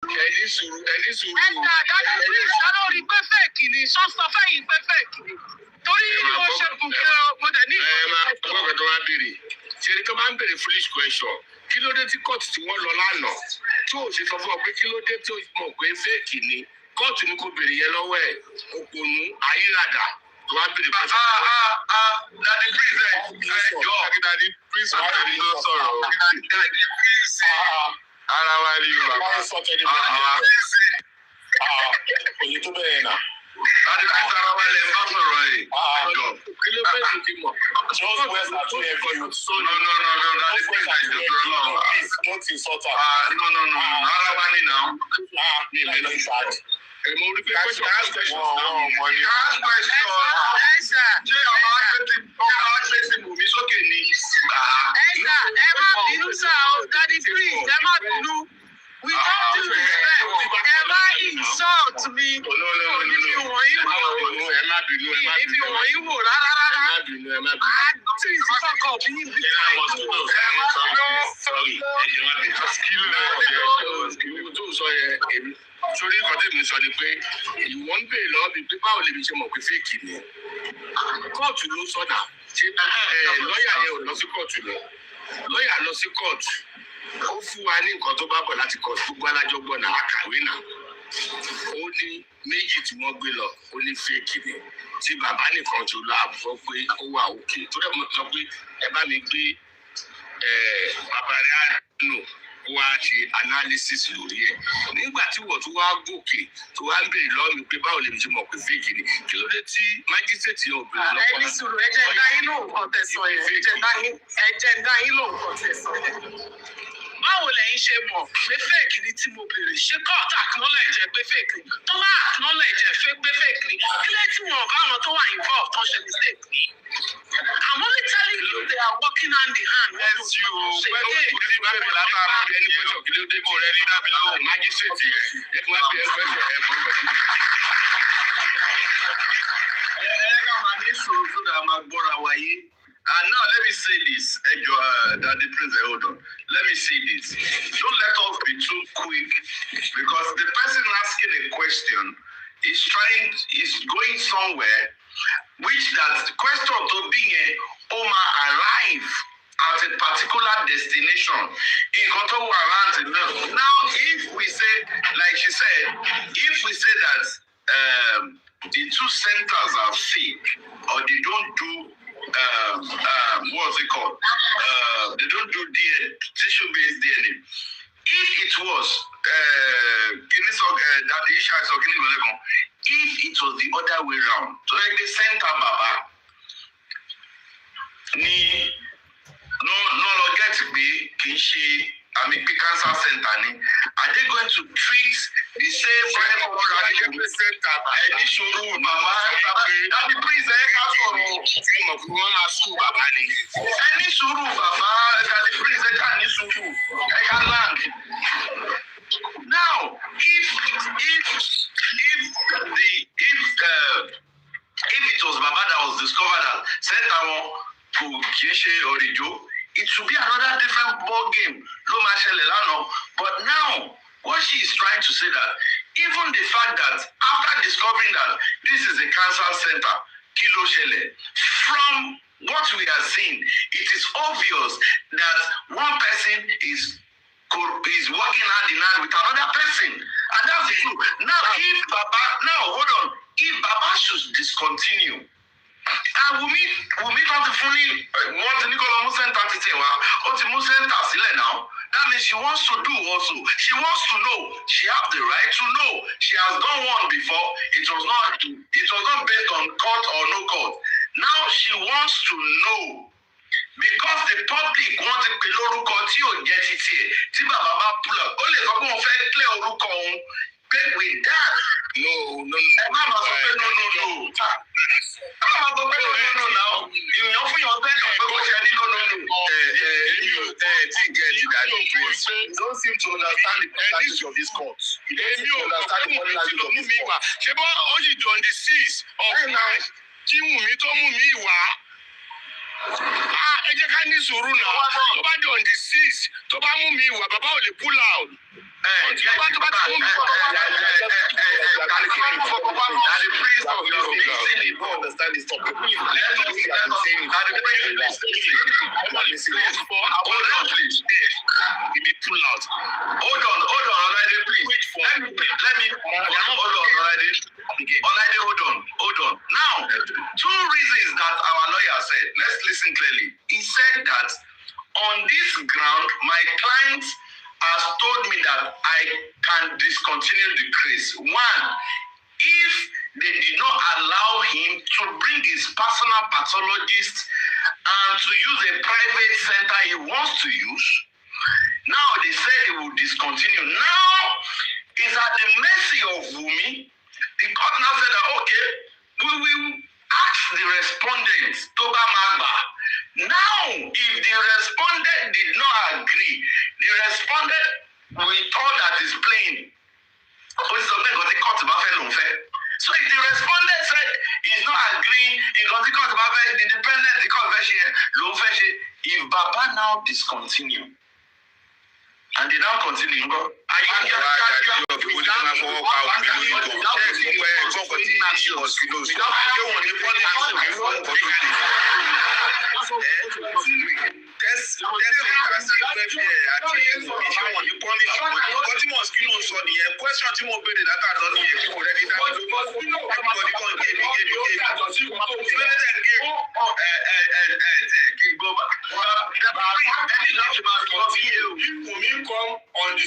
Ẹni sùúrù. Ẹ̀ka dájú pé ìṣàlọ́ rí pé fẹ́ẹ̀kì ni sọ́sọ́ fẹ́yìn pé fẹ́ẹ̀kì ni. Torí mo ṣe gùnkè mo dẹ̀ ní ìfọ̀kànlẹ̀ tó wá béèrè. Ṣé ẹni tó bá ń béèrè foolish question? Kí ló dé tí kóòtù tí wọ́n lọ lánàá? Tí ò ṣe sọ fún ọ pé kí ló dé tí ó mọ̀ pé fẹ́ẹ̀kì ni? Kóòtù ni kò béèrè yẹn lọ́wọ́ ẹ̀. Òpònú ayírádà tó wá béèrè fún Daddy Prince ẹjọ́. Daddy Prince ọ̀gbẹ́ni ló sọ̀rọ̀. Daddy Prince. Ara wa rí o. Òye tó bẹ̀rẹ̀ náà. Daddy Prince ara wa lè má sọ̀rọ̀ yìí. Kí ló fẹ́ lù ti mọ̀? No, Daddy Prince ẹjọ́ tó lọ. Don't insult her. No. Ara wa ní náà. Mo rí pé question ask question. Ask question. Ṣé ọmọ agbèsè Wùmí sókè ni? ẹ má bínú sá o, Daddy Prince, ẹ má bínú. We don't do respect. Ẹ má insult mi. If you want you wò rárá. Trees fuck up ní ibi sórí nǹkan tí mi sọ ni pé ìwọ ń béèrè lọ́wọ́ mi pé báwo lè mi ṣe mọ̀ pé fèkì ni kóòtù ló sọ̀dà ṣe lọ́ọ̀yà yẹn ò lọ sí kóòtù ni lọ́ọ̀yà lọ sí kóòtù ó fún wa ní nǹkan tó bá bọ̀ láti kóòtù gbogbo alájọgbọ́n náà àkàwé náà ó ní méjì tí wọ́n gbé lọ ó ní fèkì ni tí bàbá nìkan tó láàbù sọ pé ó wà òkè tó dẹ̀ mọ̀ sọ pé ẹ bá mi gbé bàbá rẹ̀ àánú wá ṣe analysis lórí ẹ̀ nígbà tí wọ́n tún wá gòkè tó wá ń béèrè lọ́wọ́ mi pé báwo lè mi ṣe mọ̀ pé fèkì ni kí ló dé tí májísrèètì yẹn ò béèrè lọ́wọ́ ẹni sùúrù ẹ jẹ́ ń dá yín lóhùn kan tẹ̀sán yẹn ẹ jẹ́ ń dá yín lóhùn kan tẹ̀sán yẹn. Báwo lẹ̀yin ṣe mọ̀ pé fèkì ni tí mo béèrè ṣé kóòtù acknowledge pé fèkì ni tó bá acknowledge pé fèkì ni kí lè tí wọn bá wọn tó wà involved tó ṣe mistake ni. I'm only telling you they are working hand in hand. Yes, you. Pẹ̀lú ìdílé bá bẹ̀rẹ̀ látara ẹni pẹ̀lú kí ló dé kó rẹ ní dábì lọ́wọ́ májísrèètì ẹ̀ ẹ̀ fún ẹgbẹ́ ẹgbẹ́ ẹ̀fọ́ rẹ̀. And now let me say this, Daddy Prince, hold on. Let me say this. Don't let us be too quick because the person asking a question is going somewhere which that question to being Oma arrive at a particular destination in control around the mill. Now, if we say, like she said, if we say that the two centers are fake or they don't do what's it called? They don't do DNA, tissue-based DNA. If it was if it was the other way around, so like the center Baba ni no get me kinshi cancer center ni, are they going to treat the same center? Any showroom Mama that the priest any showroom Baba that the priest can land. Now, if it was Baba that was discovered that center to Kieshe or Ijo, it should be another different ball game. But now, what she is trying to say that even the fact that after discovering that this is a cancer center, Kilo Shele, from what we are seeing, it is obvious that one person is working hand in hand with another person, and that's the truth. Now, if Baba should discontinue, and we can't fully want to Nicola Musen Tatitewa or to Musen Tasile now. That means she wants to do also. She wants to know. She has the right to know. She has done one before. It was not based on court or no court. Now she wants to know. Because the public wants to play Oruko tí ò jẹ́ títí ẹ̀ tí bàbá pull up. Ó lè sọ pé wọ́n fẹ́ play Oruko òun. But with that, no. Ẹ má máa sọ pé no. Ẹ má máa sọ pé no now. Ìyẹn fún yàn bẹ́ẹ̀ náà pé kò ṣe ní no. You don't seem to understand the purpose of this court. You don't seem to understand the purpose of this court. Ṣé bọ́ ó yìí on the 6th of March tí Wùmí tó mú mi wá? Ẹ jẹ́ ká ní sùúrù náà. Tó bá di on the 6th, tó bá mú mi wá, bàbá ò lè pull out. Tó bá ti mú mi wá, Hold on, already, please. Let me hold on. Now, two reasons that our lawyer said. Let's listen clearly. He said that on this ground, my client has told me that I can discontinue the case. One, if they did not allow him to bring his personal pathologist and to use a private center he wants to use, now they said they will discontinue. Now, it's at the mercy of Wumi. The court now said that, okay, we will ask the respondents, Toba Magba. Now, if the respondent did not agree, the respondent we thought that is plain. So if the respondent said he's not agreeing, independent, if Baba now discontinue, and they now continue, on the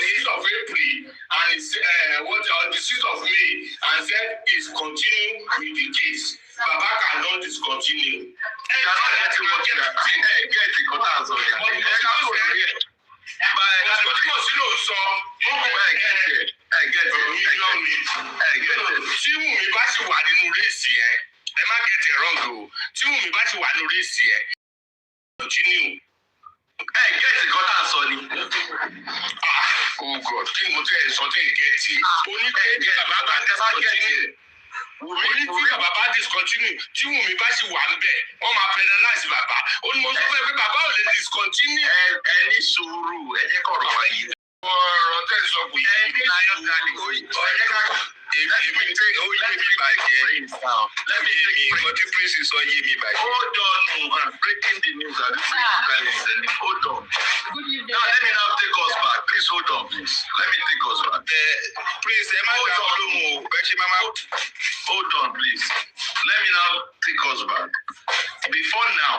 6th of April and it's on the 6th of May and said he's continuing with the case. Baba cannot discontinue. Tí Wùmí bá ṣì wà nínú réèsì ẹ má get it wrong o. Tí Wùmí bá ṣì wà nínú réèsì ẹ continue. Get it, got answer ni. Oh God, kí mo tẹ́ ẹ sọ tẹ́ ẹ gẹ́tì. Oníkẹ́kẹ́ bàbá discontinue. Bàbá discontinue. Tí Wùmí bá ṣì wà ń bẹ̀, wọ́n máa penalize bàbá. Ó ní mo sọ fún ẹ pé bàbá ò lè discontinue. Ẹ ní sùúrù, ẹ jẹ́ kọ̀rọ̀ wáyé. Ọ̀rọ̀ tẹ́ ẹ sọ kò yẹ kí n láyọ̀ ká ní. Let me take back here. Let me what you please is on me back. Hold on, breaking the news. Hold on. Now let me now take us back. Please hold on, please. Let me take us back. Please, hold on, please. Let me now take us back. Before now,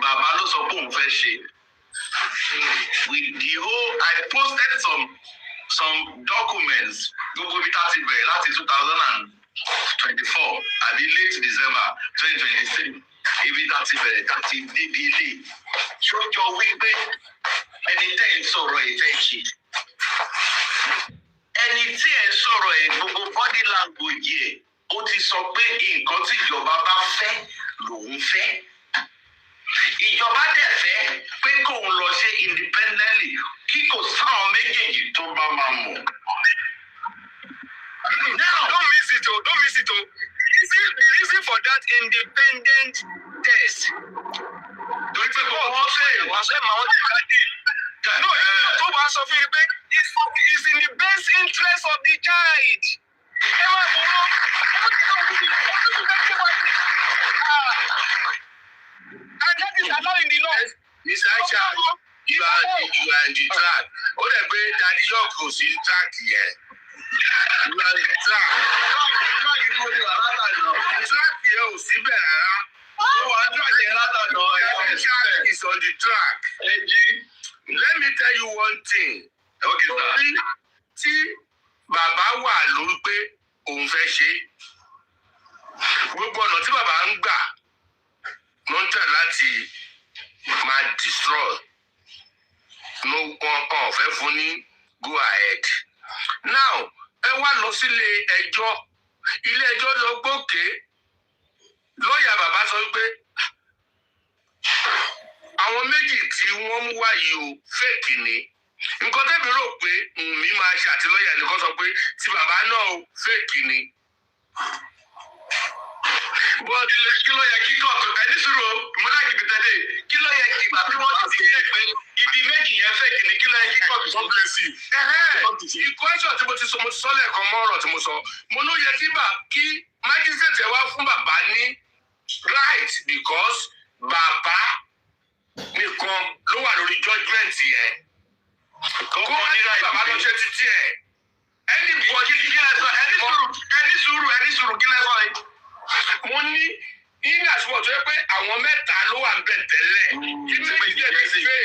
Baba ló sọ pé òun fẹ́ ṣe. With the whole, I posted some documents. Gbogbo bí tàti bẹ̀rẹ̀ láti 2024 àbí late December 2023. Ibi tàti bẹ̀rẹ̀ tàti débi ilé. Ṣójọ wípé ẹni tẹ́ ń sọ̀rọ̀ ẹ̀ fẹ́ ṣe. Ẹni tí ẹ̀ ń sọ̀rọ̀ ẹ̀ gbogbo body language ẹ̀ ó ti sọ pé nǹkan tí ìjọba bá fẹ́ lòun fẹ́. Ìjọba dẹ̀ fẹ́ pé kóun lọ ṣe independently kí kò sáwọn méjèèjì tó bá máa mọ̀. Now, don't miss it. The reason for that independent test. Torí pé kò wọ́n fẹ́ wá sọ máa wọ́n ti ká dé. No, tó bá sọ fún mi pé it's in the best interest of the child. Ẹ máa bọ̀ wọ́n. And that is allowed in the law. Mr. Aisha, you are in the track. Ó dẹ̀ pé Daddy York kò sí track yẹn. You are in the track. Track yẹn ò síbẹ̀ rárá. Ó wà á track yẹn látàná. Track is on the track. Let me tell you one thing. Okay, sir. Tí bàbá wà lórí pé òun fẹ́ ṣe, gbogbo ọ̀nà tí bàbá ń gbà ló ń tẹ̀ láti máa destroy. No one fẹ́ fún ní go ahead. Now, ẹ wá lọ sílé ẹjọ́. Ilé ẹjọ́ lọ gbókè. Lọ́ọ̀yà bàbá sọ pé àwọn méjì tí wọ́n mú wá yìí o fake ni. Nǹkan tẹ́mi rò pé mi máa ṣe àti lọ́ọ̀yà nìkan sọ pé tí bàbá náà o fake ni. But kí ló yẹ kí kóòtù ẹni sùúrù múlá kìí tẹ́lẹ̀ kí ló yẹ kí ìgbà tí wọ́n ti ṣe pé ibi méjì yẹn fake ni kí ló yẹ kí kóòtù sọ pé sí. Ìkọ́ṣọ̀ tí mo ti sọ lẹ́ẹ̀kan mọ́ ọ̀rọ̀ tí mo sọ mo ló yẹ kí májísírètì wá fún bàbá ní right because bàbá nìkan ló wà lórí judgement yẹn. Kó wọ́n ní bàbá lọ ṣe títí ẹ̀. Ẹni bọ̀ kí lẹ́sọ̀ ẹni sùúrù kí lẹ́sọ̀ yìí. Mo ní ní àsùnwọ̀n tó yẹ pé àwọn mẹ́ta ló wà ń bẹ̀ tẹ́lẹ̀. Kí méjì jẹ́ ti fẹ́.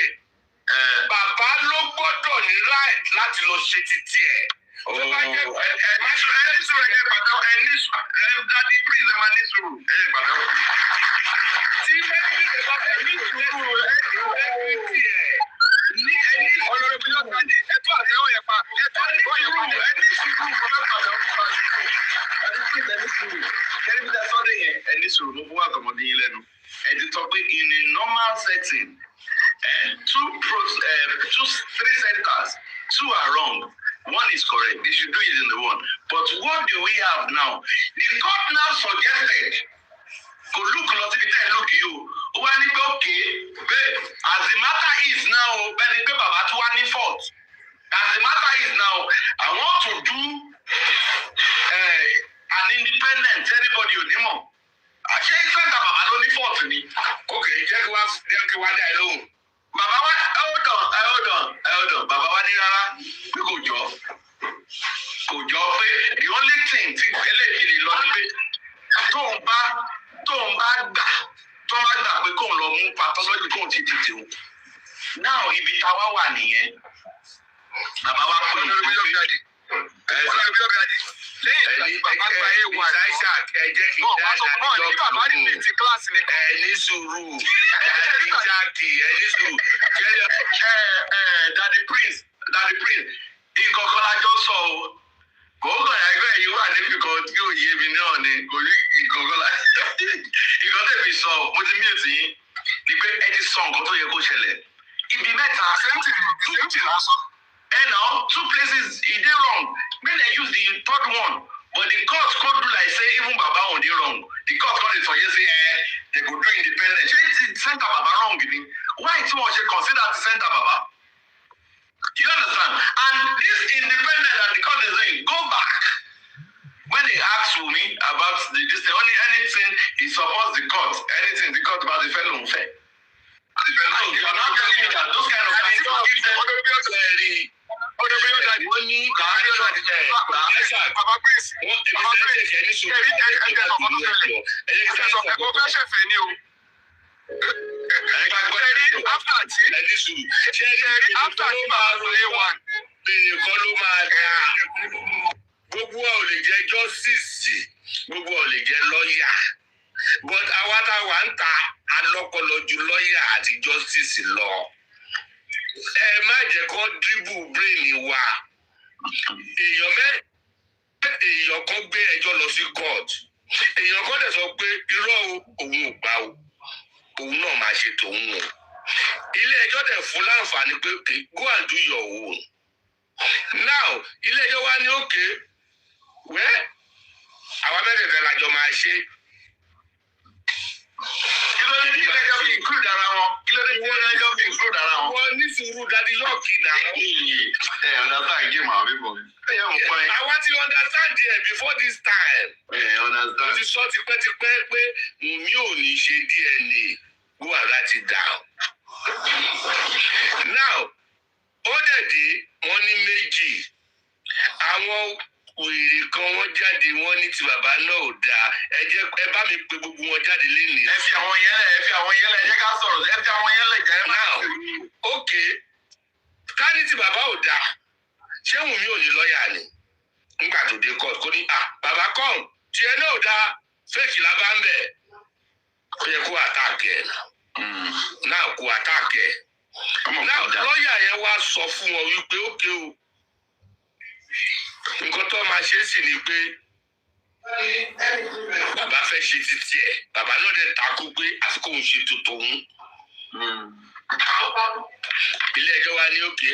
Bàbá ló gbọ́dọ̀ ní right láti lọ ṣe títí ẹ̀. Tó bá jẹ́ ẹni sùúrù ẹ̀jẹ̀ pàtàkì ẹni sùúrù Daddy please ẹ máa ní sùúrù ẹ̀jẹ̀ pàtàkì. Tí méjì jẹ́ bá ẹni sùúrù ẹni ẹ̀. Ní ẹni ọlọ́run bí lọ́sàn-án ẹ̀tọ́ àtẹ̀wọ̀ yẹn pa ẹ̀tọ́ àtẹ̀wọ̀ yẹn pa ẹni sùúrù ẹni sùúrù mo fún wa kọ̀mọ́dé yín lẹ́nu. Ẹ ti sọ pé in a normal setting, 3 centers, 2 are wrong, 1 is correct. They should do it in the 1. But what do we have now? The court now suggested kò look lọ síbi tẹ́ ẹ look yìí o. Ó wá ní pé okay pé as the matter is now bẹ́ẹ̀ ni pé bàbá tó wá ní fault. As the matter is now, I want to do an independent anybody ò ní mọ̀. Àṣé ìfẹ́ǹtà bàbá ló ní fault ni. Okay, jẹ́ kí wá dá ẹ lóhùn. Bàbá wá hold on. Bàbá wá ní rárá pé kò jọ pé the only thing tí eléyìí lọ ni pé tóun bá gbà pé kóun lọ mú pathology kóun ti tètè o. Now ibi táwa wà nìyẹn. Bàbá wa pè é lẹ́yìn bàbá gba A1 ẹ̀jẹ̀ kì í dáadáa ẹni sùúrù ẹni sùúrù. Daddy Prince nǹkan kan lájọ sọ o. Kò kàn yà ẹgbẹ́ yìí wà níbi kan tí yóò yé mi náà ni kò rí nǹkan kan lájọ. Nǹkan tẹ̀mí sọ mo ti mute yín ni pé ẹ ti sọ nǹkan tó yẹ kó ṣẹlẹ̀. Ibi mẹ́ta same thing lásán. And now 2 places he did wrong. When they use the 3rd one, but the court can't do like say even Baba on did wrong. The court can't for you say they could do independent. Say center Baba wrong. Why too much consider the center Baba? You understand? And this independent that the court is doing, go back. When they ask Wumi about this, only anything he supports the court, anything the court about the fellow unfair. So you are not telling me that those kind of things don't give them very. Gbogbo ò lè jẹ́ justice, gbogbo ò lè jẹ́ lawyer, but àwa tá wà ń ta alọ́pọlọ ju lawyer àti justice lọ. Ẹ má jẹ́ kó dribble brain wa. Èèyàn kan gbé ẹjọ́ lọ sí court. Èèyàn kan dẹ̀ sọ pé irọ́ òun ò gbà o, òun náà máa ṣe tòun o. Ilé ẹjọ́ dẹ̀ fún láǹfààní pé go and do your own. Now ilé ẹjọ́ wa ní òkè wẹ́ àwọn mẹ́tẹ̀ẹ̀tẹ̀ lájọ máa ṣe. Kí ló dé tí ilé ẹjọ́ fi include ara wọn? Kí ló dé tí ilé ẹjọ́ fi include ara wọn? Wọ́n ní sùúrù dadi lọ́ọ̀kì náà. Understand game àwọn people. Àwa ti understand there before this time. Understand. Mo ti sọ tipẹ́tipẹ́ pé Wùmí ò ní ṣe DNA go and write it down. Now ó dẹ̀ dé wọ́n ní méjì. Àwọn wèrè kan wọ́n jáde wọ́n ní ti bàbá náà ò dáa. Ẹ bá mi pe gbogbo wọn jáde lénìí. Ẹ fi àwọn yẹn lẹ̀, ẹ jẹ́ ká sọ̀rọ̀. Ẹ fi àwọn yẹn lẹ̀ jẹ́. Now okay, ká ní ti bàbá ò dáa. Ṣé Wùmí ò ní lọ́ọ̀yà ni? Nígbà tó dé court kó ní bàbá kan tiẹ̀ náà ò dáa fake la bá ń bẹ̀. Ó yẹ kó attack ẹ̀ náà kó attack ẹ̀. Now lọ́ọ̀yà yẹn wá sọ fún wọn wípé ókè o. Nǹkan tó máa ṣe sì ni pé bàbá fẹ́ ṣe títí ẹ̀. Bàbá náà dẹ̀ takú pé àsìkò òun ṣe tuntun. Ilé ẹjọ́ wa ní òkè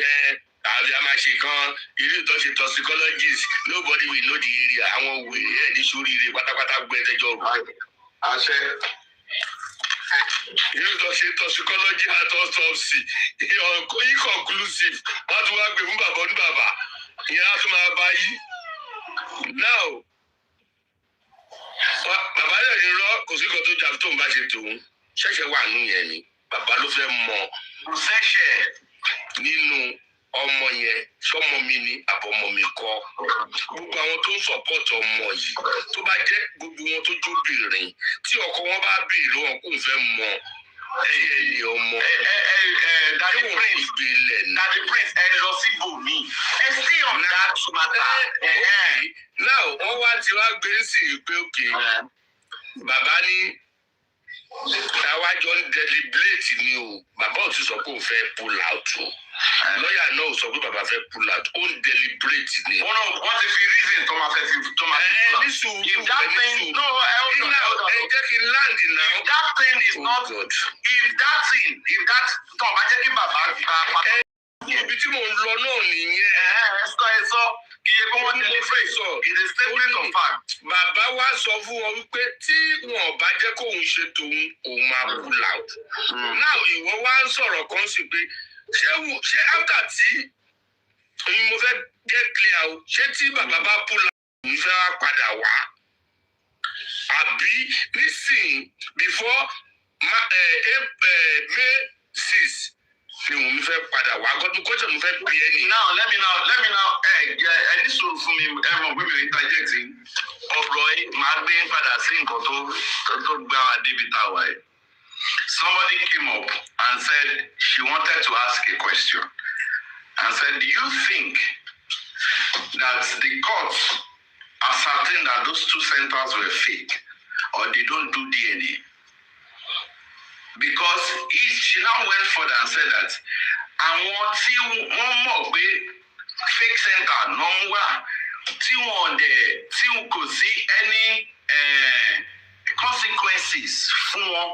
àbí a máa ṣe kan irú ìtọ́ṣe toxicologist nobody will know the area àwọn wèrè ẹ̀ ní sóríire pátápátá gbẹ́dẹ́jọ́ rò. Àṣẹ. Irú ìtọ́ṣe toxicology and autopsy inconclusive wọ́n tún wá gbé fún bàbá ní bàbá ìyẹn á tún máa bá yí. Now bàbá yẹn ní rọ kò sí kan tó jà tó ń bá ṣe tòun ṣẹ̀ṣẹ̀ wà nù yẹn ni bàbá ló fẹ́ mọ ṣẹ̀ṣẹ̀ nínú ọmọ yẹn sọmọ mi ni àbọ̀mọ mi kọ́ gbogbo àwọn tó ń support ọmọ yìí tó bá jẹ́ gbogbo wọn tó jóbìnrin tí ọkọ wọn bá béèrè lọ́wọ́ kó n fẹ́ mọ ẹyẹ ọmọ Daddy Prince ẹ lọ sí bòmí ẹ sí ọ̀nà àtúmọ̀tà now wọ́n wá ti wá gbé sí i pé òkè bàbá ní àwa jọ ń deliberate ni o bàbá ò ti sọ pé òun fẹ́ pull out o lọ́yà náà ò sọ pé bàbá fẹ́ pull out ó ń deliberate ni. wọ́n ti fi reason tó máa fẹ́ fi pull out. ní sùúrù if that thing no jẹ́ kí n land now. If that thing is not if that tó bá jẹ́ kí bàbá gba pàtó. Ibi tí mò ń lọ náà nìyẹn. Ẹ sọ iye bí wọ́n deliberate sọ is a statement of fact. Bàbá wa sọ fún wọn wípé tí wọn bá jẹ́ kóun ṣe tòun òun máa pull out. Now ìwọ wá ń sọ̀rọ̀ kan sí pé ṣé after tí mo fẹ́ get clear o ṣé tí bàbá bá pull out òun fẹ́ wá padà wá àbí nísìnyí before May 6 ni òun fẹ́ padà wá gọ́dún kọ́jọ́ mo fẹ́ bí ẹni. Now let me now ní sọ̀rọ̀ fún mi mọ̀ pé mi ò interject ọ̀rọ̀ yìí máa gbé padà sí nǹkan tó gbá wa débi tá a wà yìí. Somebody came up and said she wanted to ask a question and said, do you think that the courts ascertain that those 2 centers were fake or they don't do DNA? Because she now went further and said that àwọn tí wọ́n mọ̀ pé fake center náà ń wà tí kò sí any consequences fún wọn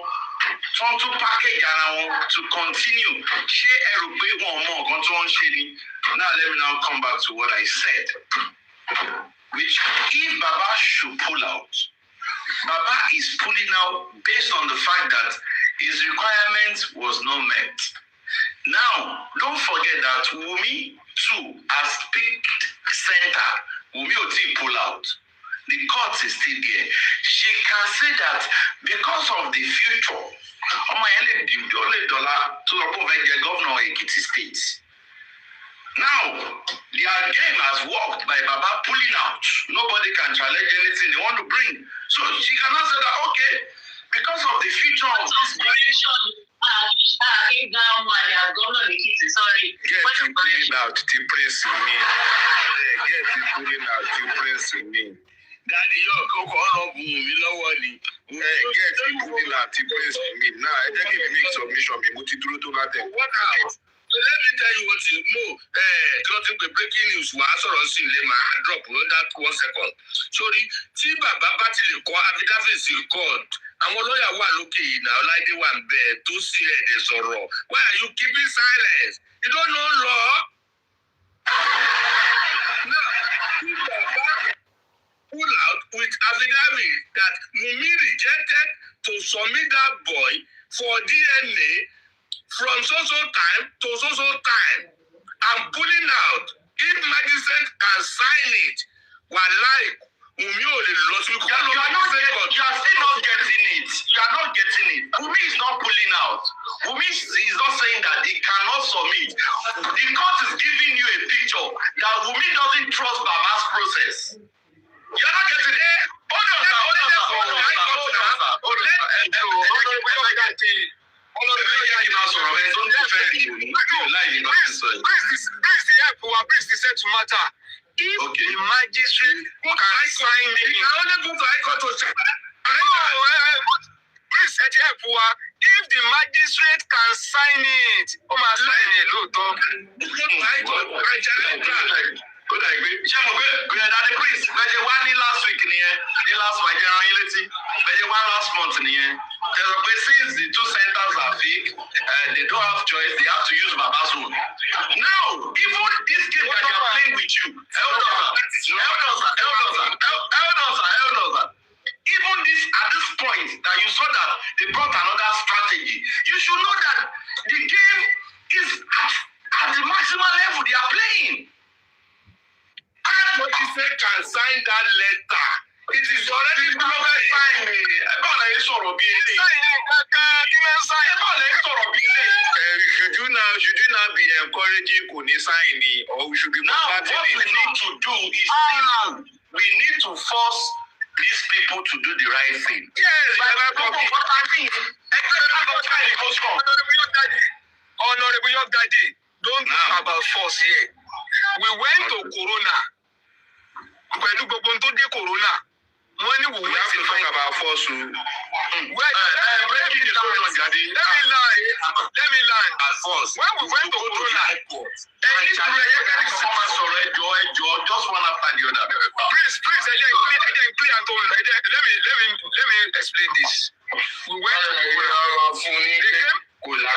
wọ́n tún package ara wọn to continue ṣé ẹ rò pé wọn mọ nǹkan tí wọ́n ń ṣe ni. Now let me now come back to what I said, which if Baba should pull out, Baba is pulling out based on the fact that his requirement was not met. Now, don't forget that Wumi 2 has picked center. Wunmi ò tí pull out. The court is still there. She can say that because of the future, ọmọ yẹn lè dọ́là tó lọ bó fẹ́ jẹ governor Ekiti State. Now, their game has worked by Baba pulling out. Nobody can challenge anything they want to bring. So she cannot say that, okay, because of the future of this generation, came down and they are governor Ekiti, sorry. Get the pulling out, the press me. Get the pulling out, the press me. Daddy, you're going to me lower. Get the pulling out, the press me. Now, I think it makes submission. What now? So let me tell you what you know. Something breaking news. Drop that 1 second. Sorry, tí bàbá bá ti lè kọ affidavit sí court. Àwọn lawyer wà lókè yìí náà, Ọláìdé wà ń bẹ̀ tó sì ẹ̀dẹ̀ sọ̀rọ̀. Why are you keeping silence? You don't know law. Now, tí bàbá pull out with affidavit that Wunmi rejected to submit that boy for DNA from so time to so time. I'm pulling out. If magistrate can sign it, wallahi, Wunmi ò lè lọ sí kókó. You are still not getting it. You are not getting it. Wunmi is not pulling out. Wunmi is not saying that he cannot submit. The court is giving you a picture that Wunmi doesn't trust Baba's process. You are not getting it. Hold on, If the magistrate can sign it, you can only go to High Court to check. Please, if the magistrate can sign it, sign it. Good idea. Daddy Prince, last week, last month, since the 2 centers are fake, they don't have choice, they have to use Baba's own. Now, even this game that they are playing with you, even this at this point that you saw that they brought another strategy, you should know that the game is at the maximum level they are playing. And what you say can sign that letter. It is already signed. Should you now be encouraging Kuni signing, or we should be now what we need to do is we need to force these people to do the right thing. Yes, Honorable Your Daddy, don't talk about force here. We went to Corona. Pẹ̀lú gbogbo tó dé Corona, wọ́n ní we have to talk about force. Breaking the story on Jadi. Let me lie. At force. When we went to Corona, just one after the other. Please, let me explain this. We went to Corona.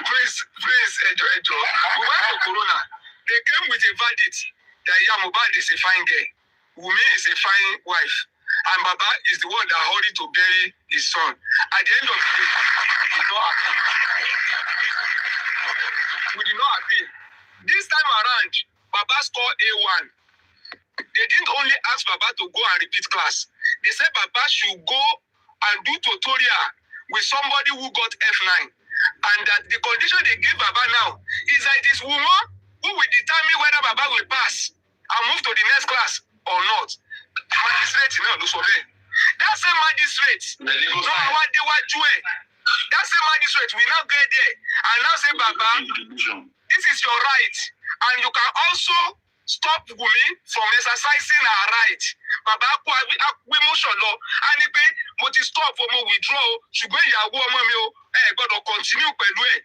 Please, we went to Corona. They came with a verdict that Mohbad is a fine girl, Wunmi is a fine wife, and Baba is the one that hurried to bury his son. At the end of the day, we did not appeal. This time around, Baba scored A1. They didn't only ask Baba to go and repeat class. They said Baba should go and do tutorial with somebody who got F9. And that the condition they give Baba now is that this woman who will determine whether Baba will pass and move to the next class or not. Magistrate, that same magistrate, that same magistrate will now get there and now say, Baba, this is your right, and you can also stop Wunmi from exercising her right. Baba, we motion law, and if mo ti stop for mo withdraw, ṣùgbọ́n ìyàwó ọmọ mi o, gbọ́dọ̀ continue pẹ̀lú ẹ̀.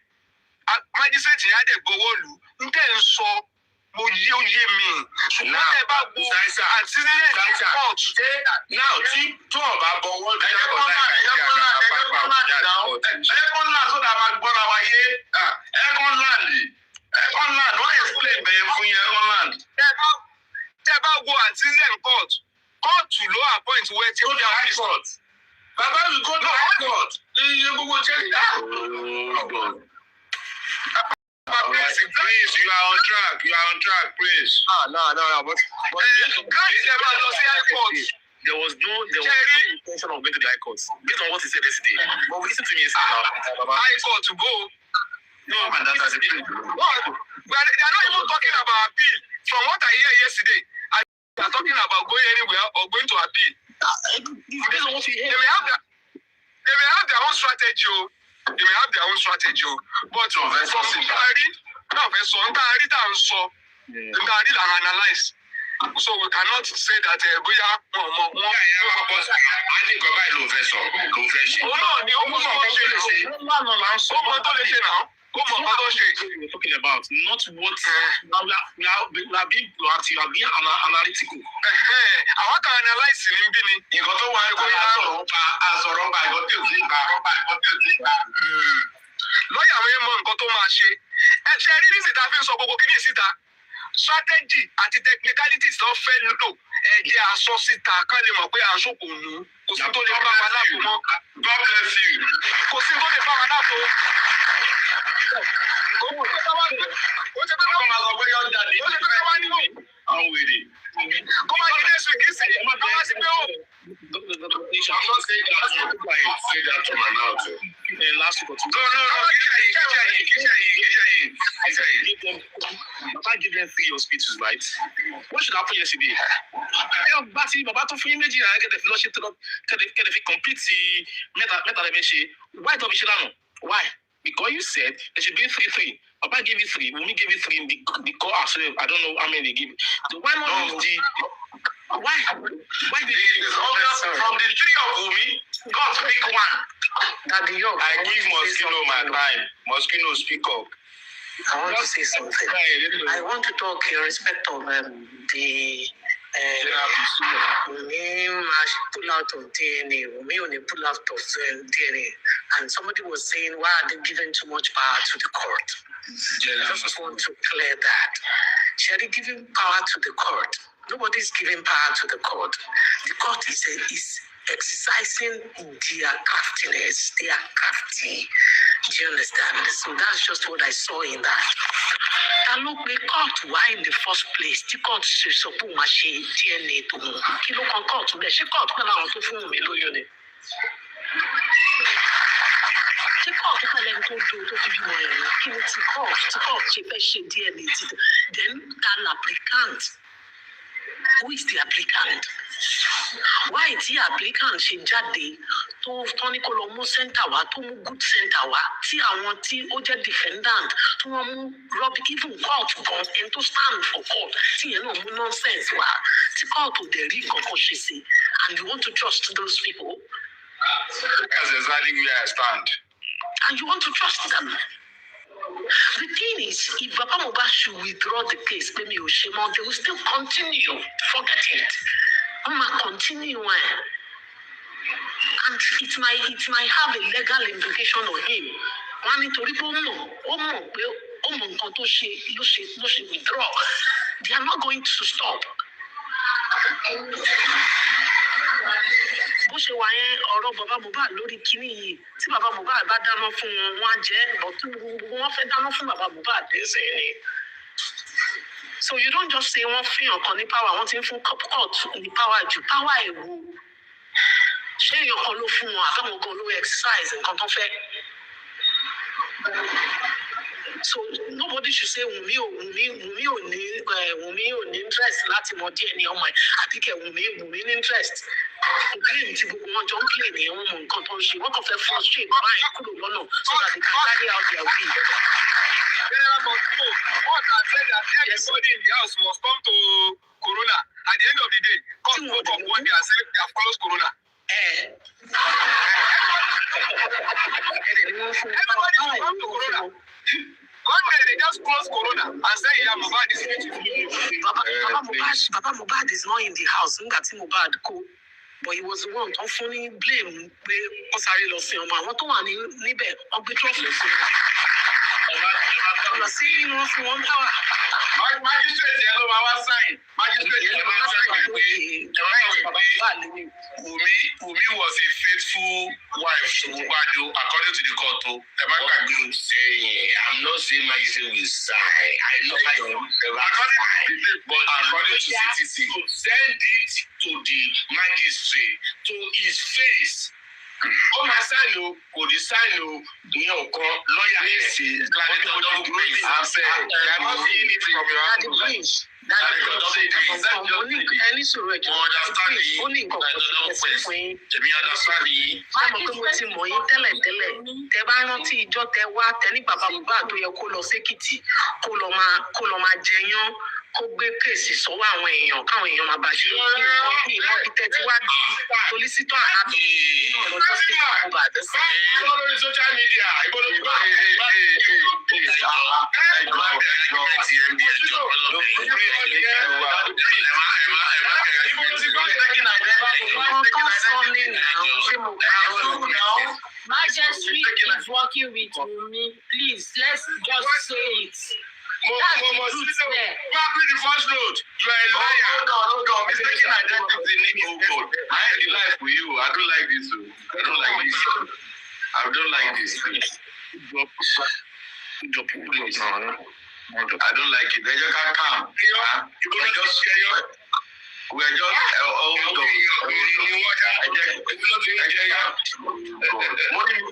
Magistrate yẹn á dẹ̀ gbowó lù, n tẹ́ ń sọ mo yé mi. Ṣùgbọ́n ẹ bá wo antecedent court. Now tí tó ọba bọ̀wọ́ lù, ẹ̀kọ́ ńlá tó dà máa gbọ́ra wa yé. Ẹ̀kọ́ ńlá wọ́n explain bẹ̀yẹn fún yẹn ẹ̀kọ́ ńlá. Tẹ́ bá wo antecedent court, kóòtù ló appoint where tí ó dé high court. Bàbá mi go to high court. Iye gbogbo jẹ́ Prince, you are on track. You are on track, Prince. No. But there was no intention of going to the High Court. Based on what he said yesterday. But listen to me, High Court to go. No, man, that's a What? They are not even talking about appeal. From what I hear yesterday, they are talking about going anywhere or going to appeal. Based on what you hear. They may have their own strategy. But from analyze. So we cannot say that we're talking about, not what we are being proactive, we are being analytical. I want to analyze You got to lọ́yà wẹ́n mọ nǹkan tó máa ṣe ẹ ṣe rí nísìsiyìí tá a fi ń sọ gbogbo kìíní síta strategy àti technicalities tó fẹ́ lò ẹ jẹ́ aṣọ síta kán lè mọ̀ pé à ń ṣòkò nù kò sí tó lè bá wa láàbò mọ́ God bless you. kò sí tó lè bá wa láàbò. Kó máa di next week sí kó máa sí pé ó. I'm not saying that to my mouth. Last week or two. No. Give them 3 hospitals, right? What should happen yesterday? Baba to fún méjì náà get the fellowship to get the complete meta dimension. Why don't we should know? Why? Because you said there should be 3. Papa gave you 3. Wumi gave you 3. Because I don't know how many they give. So why not use the? Why? Why did It's obvious from the 3 of Wumi, God pick one. I give Mosquito my time. Mosquito speak up. I want to say something. I want to talk in respect of the Wumi pull out of DNA. Wumi only pull out of DNA. And somebody was saying, why are they giving too much power to the court? I just want to clear that. Shall giving power to the court? Nobody's giving power to the court. The court is exercising their craftiness. They are crafty. Do you understand? So that's just what I saw in that. And look, the court, why in the first place? The court is supposed to machine DNA to kilo court. The court can now to phone me, do you know? The court can let go to be more. Can it court, she DNA. Then an applicant. Who is the applicant? Why is the applicant ṣe jáde tó tọ́ni kó lọ mú center wá tó mú good center wá tí àwọn tí ó jẹ́ defendant tó wọ́n mú rub even court gan ẹni tó stand for court tí yẹn náà mú nonsense wá tí court ò dẹ̀ rí nǹkan kan ṣe sí and you want to trust those people. That's exactly where I stand. And you want to trust them. The thing is, if Baba Mohbad should withdraw the case, maybe they will still continue. Forget it. Continue. And it might have a legal implication on him. One nítorí pé ó mọ̀ nǹkan tó ṣe withdraw. They are not going to stop. Bó ṣe wà yẹn ọ̀rọ̀ Baba Mohbad lórí kinní yìí tí Baba Mohbad bá dáná fún wọn á jẹ́ but gbogbo wọn fẹ́ dáná fún Baba Mohbad lẹ́sẹ̀ ni. So you don't just say wọ́n fi hàn kan ní power wọ́n ti ń fún court ní power ju power èwo. Ṣé èèyàn kan ló fún wọn àbáwọn gan ló exercise nǹkan tó fẹ́? So nobody should say Wunmi ò ní interest láti mọ DNA ọmọ ẹ̀ àbí kẹ̀ Wunmi ní interest. Claim tí gbogbo wọn jọ ń claim ní wọn mọ nǹkan tó ń ṣe wọn kàn fẹ́ frustrate báyìí kúrò lọ́nà so that they can carry out their will. What I said that everybody in the house must come to Corona. At the end of the day, come up one day and say they have closed Corona. Everybody should come to Corona. One day they just close Corona and say Mohbad is Baba Mohbad is not in the house. Nígbà tí Mohbad kú. But he was the one tó fún ní blame pé ó sáré lọ sí ọmọ àwọn tó wà níbẹ̀ wọ́n gbé trọ́fù sí i. Lọ sí wọn fún wọn power. Magistrate yẹn ló máa wá sign. Magistrate yẹn ló máa wá sign pé Baba Mohbad ní Wumi was a faithful wife to Ubadu, according to the court. I'm not saying Maggie will sign. I know Maggie according to CTC, send it to the magistrate, to his face. Oh, my son, no, or the sign, no, lawyer, I'm saying, I'm not seeing it from your hand. Ẹni sọ̀rọ̀ ẹ̀jọ̀ ó ní nǹkan kan tó fẹ́ fún yín. Báwo pé mo ti mọ̀ yín tẹ́lẹ̀tẹ́lẹ̀ tẹ bá rántí ìjọ tẹ wá tẹ ní bàbá Mohbad tó yẹ kó lọ sékìtì kó lọ máa jẹyán kó gbé kéèsì sọ́wọ́ àwọn èèyàn káwọn èèyàn máa bá ṣe ní ìmọ̀ bí tẹ́tí wá di solicitor àbí náà lọ́jọ́ sí ìjọba àtẹ́sẹ̀. Lórí social media, Majesty is working with me. Please, let's just say it. Probably the first note. You are a liar. Hold on. Mistaken identity needs God. I had the life for you. I don't like this. I don't like this. I don't like this. I don't like it. They just can't come. We're just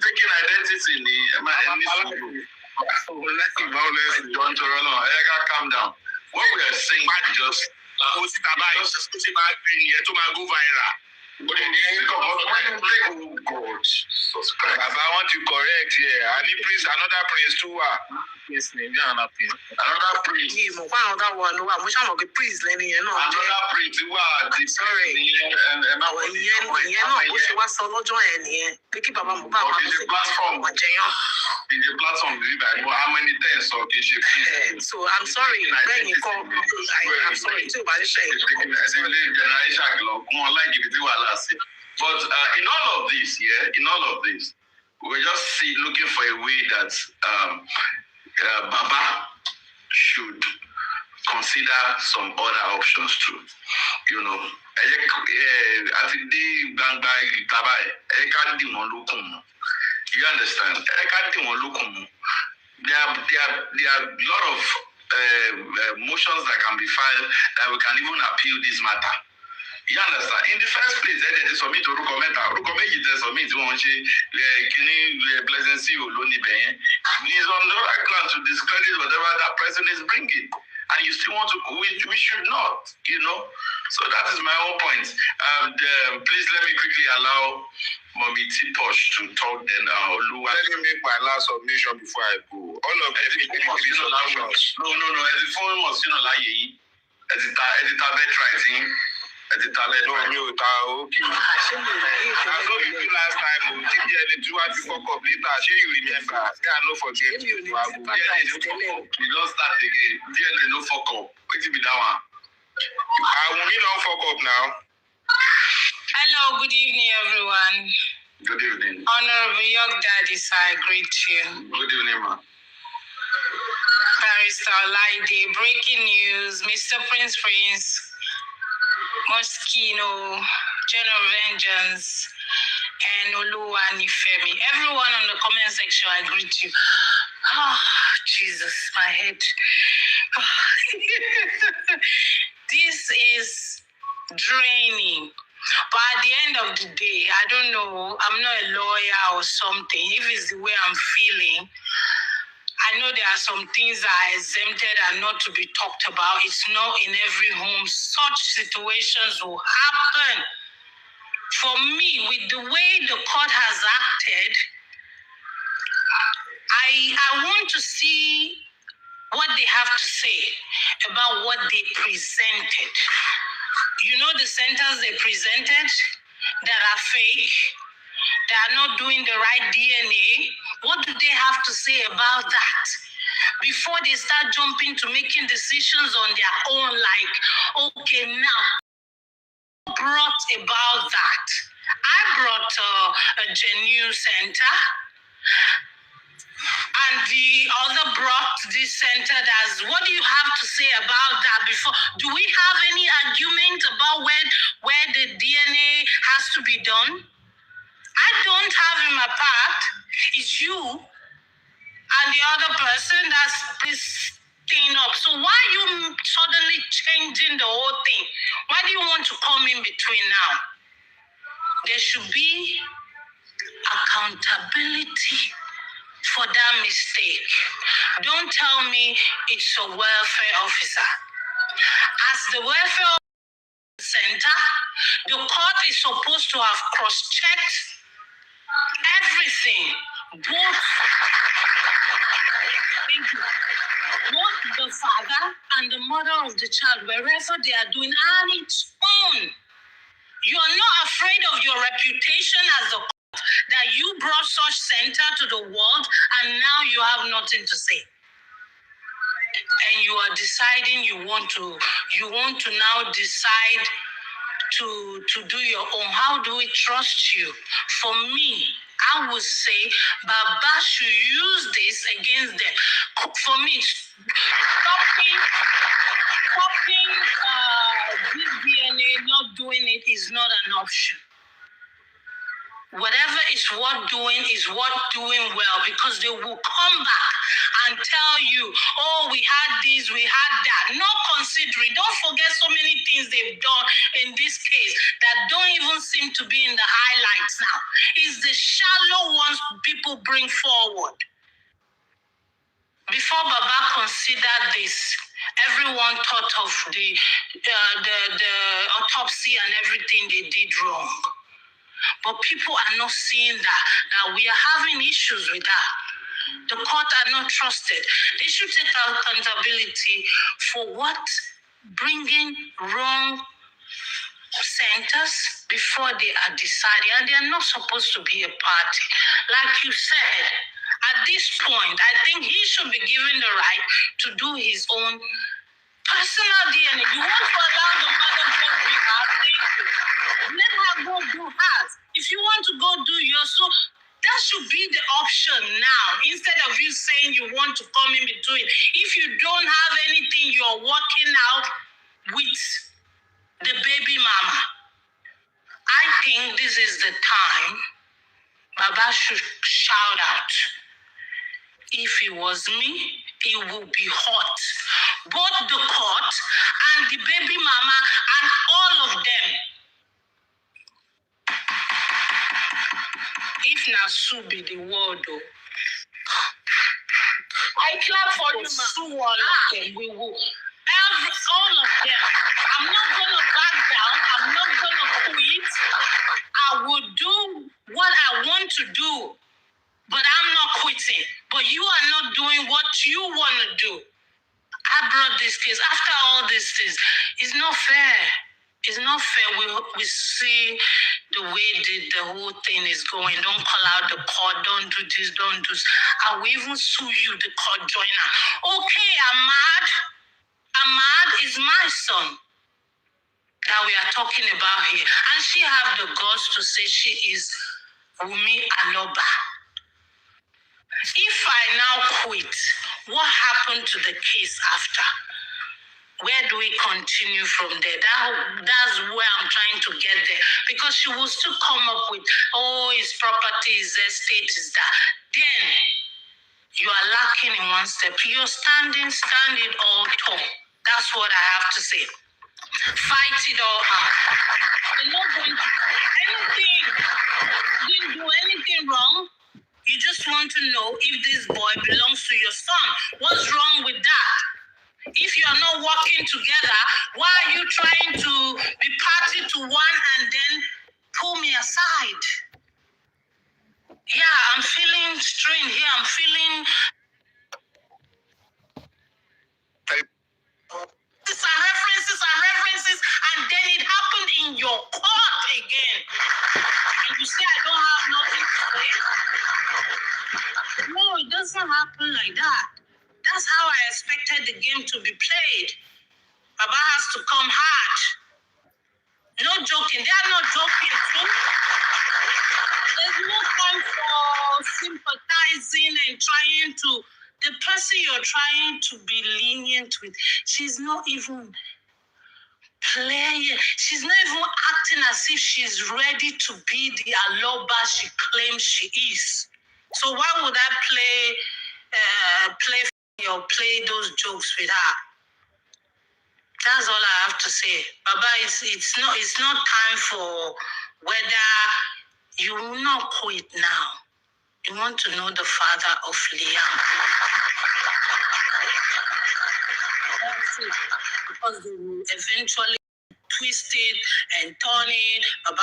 taking identity in the calm down. What we are saying is just go viral. God, subscribe. I want to correct here. I need please another praise too. Another praise. Another one. Mo ṣàmọ̀ pé praise lẹ́ni yẹn náà jẹ́. Another praise wà. Sorry. Ìyẹn náà bó ṣe wá sọ lọ́jọ́ yẹn nìyẹn pé kí bàbá Mohbad máa lọ sí platform. It's a platform delivered. How many times or can she? So I'm sorry. Bẹ́ẹ̀ni kọ́ I'm sorry tí o bá ṣe. But in all of this, we're just looking for a way that Baba should consider some other options too. You know, you understand? There are a lot of motions that can be filed that we can even appeal this matter. You understand? In the first place, they submit to recommend they submit pleasantly is on the right ground to discredit whatever that person is bringing. And you still want to, we should not, you know. So that is my own point. Please let me quickly allow Mommy T-Posh to talk then. Let me make my last submission before I go. All of them, no. As the phone was, as the tablet writing. As the tablet writing. Okay. I told you last time, you want to fuck up later. I'm sure you remember. I no forget. You don't start again. No fuck up. Wait till be that one. I will not fuck up now. Hello, good evening, everyone. Good evening. Honorable Young Daddy, I greet you. Good evening, ma. Barrister Olaide, breaking news. Mr. Prince, Moschino, General Vengeance, and Oluwanifemi. Everyone on the comment section, I greet you. Oh, Jesus, my head. This is draining. But at the end of the day, I don't know, I'm not a lawyer or something. If it's the way I'm feeling, I know there are some things that are exempted and not to be talked about. It's not in every home. Such situations will happen. For me, with the way the court has acted, I want to see what they have to say about what they presented. You know the centers they presented that are fake, that are not doing the right DNA? What do they have to say about that? Before they start jumping to making decisions on their own, like, okay, now, who brought about that? I brought a genuine center. and the other brought this centered as, what do you have to say about that before? Do we have any argument about where the DNA has to be done? I don't have in my part. It's you and the other person that's this thing up. So why are you suddenly changing the whole thing? Why do you want to come in between now? There should be accountability for that mistake. Don't tell me it's a welfare officer. As the welfare center, the court is supposed to have cross-checked everything, both the father and the mother of the child, wherever they are doing, and its own. You are not afraid of your reputation as the court that you brought such center to the world and now you have nothing to say. And you are deciding you want to now decide to do your own. How do we trust you? For me, I would say Baba should use this against them. For me, stopping this DNA, not doing it is not an option. Whatever is worth doing is worth doing well, because they will come back and tell you, oh, we had this, we had that. Not considering, don't forget so many things they've done in this case that don't even seem to be in the highlights now. It's the shallow ones people bring forward. Before Baba considered this, everyone thought of the autopsy and everything they did wrong. But people are not seeing that we are having issues with that. The court are not trusted. They should take accountability for what bringing wrong centers before they are decided, and they are not supposed to be a party. Like you said, at this point, I think he should be given the right to do his own personal DNA. You want to allow the mother go do her, thank you. Let her go do hers. If you want to go do yours, so that should be the option now, instead of you saying you want to come in between. If you don't have anything, you're working out with the baby mama. I think this is the time Baba should shout out. If it was me, it would be hot. Both the court and the baby mama and all of them. If Nasu be the word, though, I clap for you, Sue all of them. We will. All of them. I'm not going to back down. I'm not going to quit. I will do what I want to do, but I'm not quitting. But you are not doing what you want to do. I brought this case. After all these things, it's not fair. It's not fair. We see the way the whole thing is going. Don't call out the court. Don't do this. Don't do this. I will even sue you, the court joiner. Okay, Ahmad. Ahmad is my son that we are talking about here. And she have the guts to say she is Omowummi.Iyabo. If I now quit, what happened to the case after? Where do we continue from there? That's where I'm trying to get there. Because she will still come up with, oh, his property, his estate, is that. Then you are lacking in one step. You're stand it all tall. That's what I have to say. Fight it all out. You're not going to do anything. You didn't do anything wrong. You just want to know if this boy belongs to your son. What's wrong with that? If you are not working together, why are you trying to be party to one and then pull me aside? Yeah, I'm feeling strained here. I'm feeling references, and then it happened in your court again. And you say I don't have nothing to say? No, it doesn't happen like that. That's how I expected the game to be played. Baba has to come hard. No joking. They are not joking too. There's no time for sympathizing and trying to, the person you're trying to be lenient with, she's not even playing, she's not even acting as if she's ready to be the Aloba she claims she is. So why would I play those jokes with her? That's all I have to say. Baba, it's not time for whether you will not quit now. You want to know the father of Liam. That's it. Because they will eventually twist it and turn it. Baba,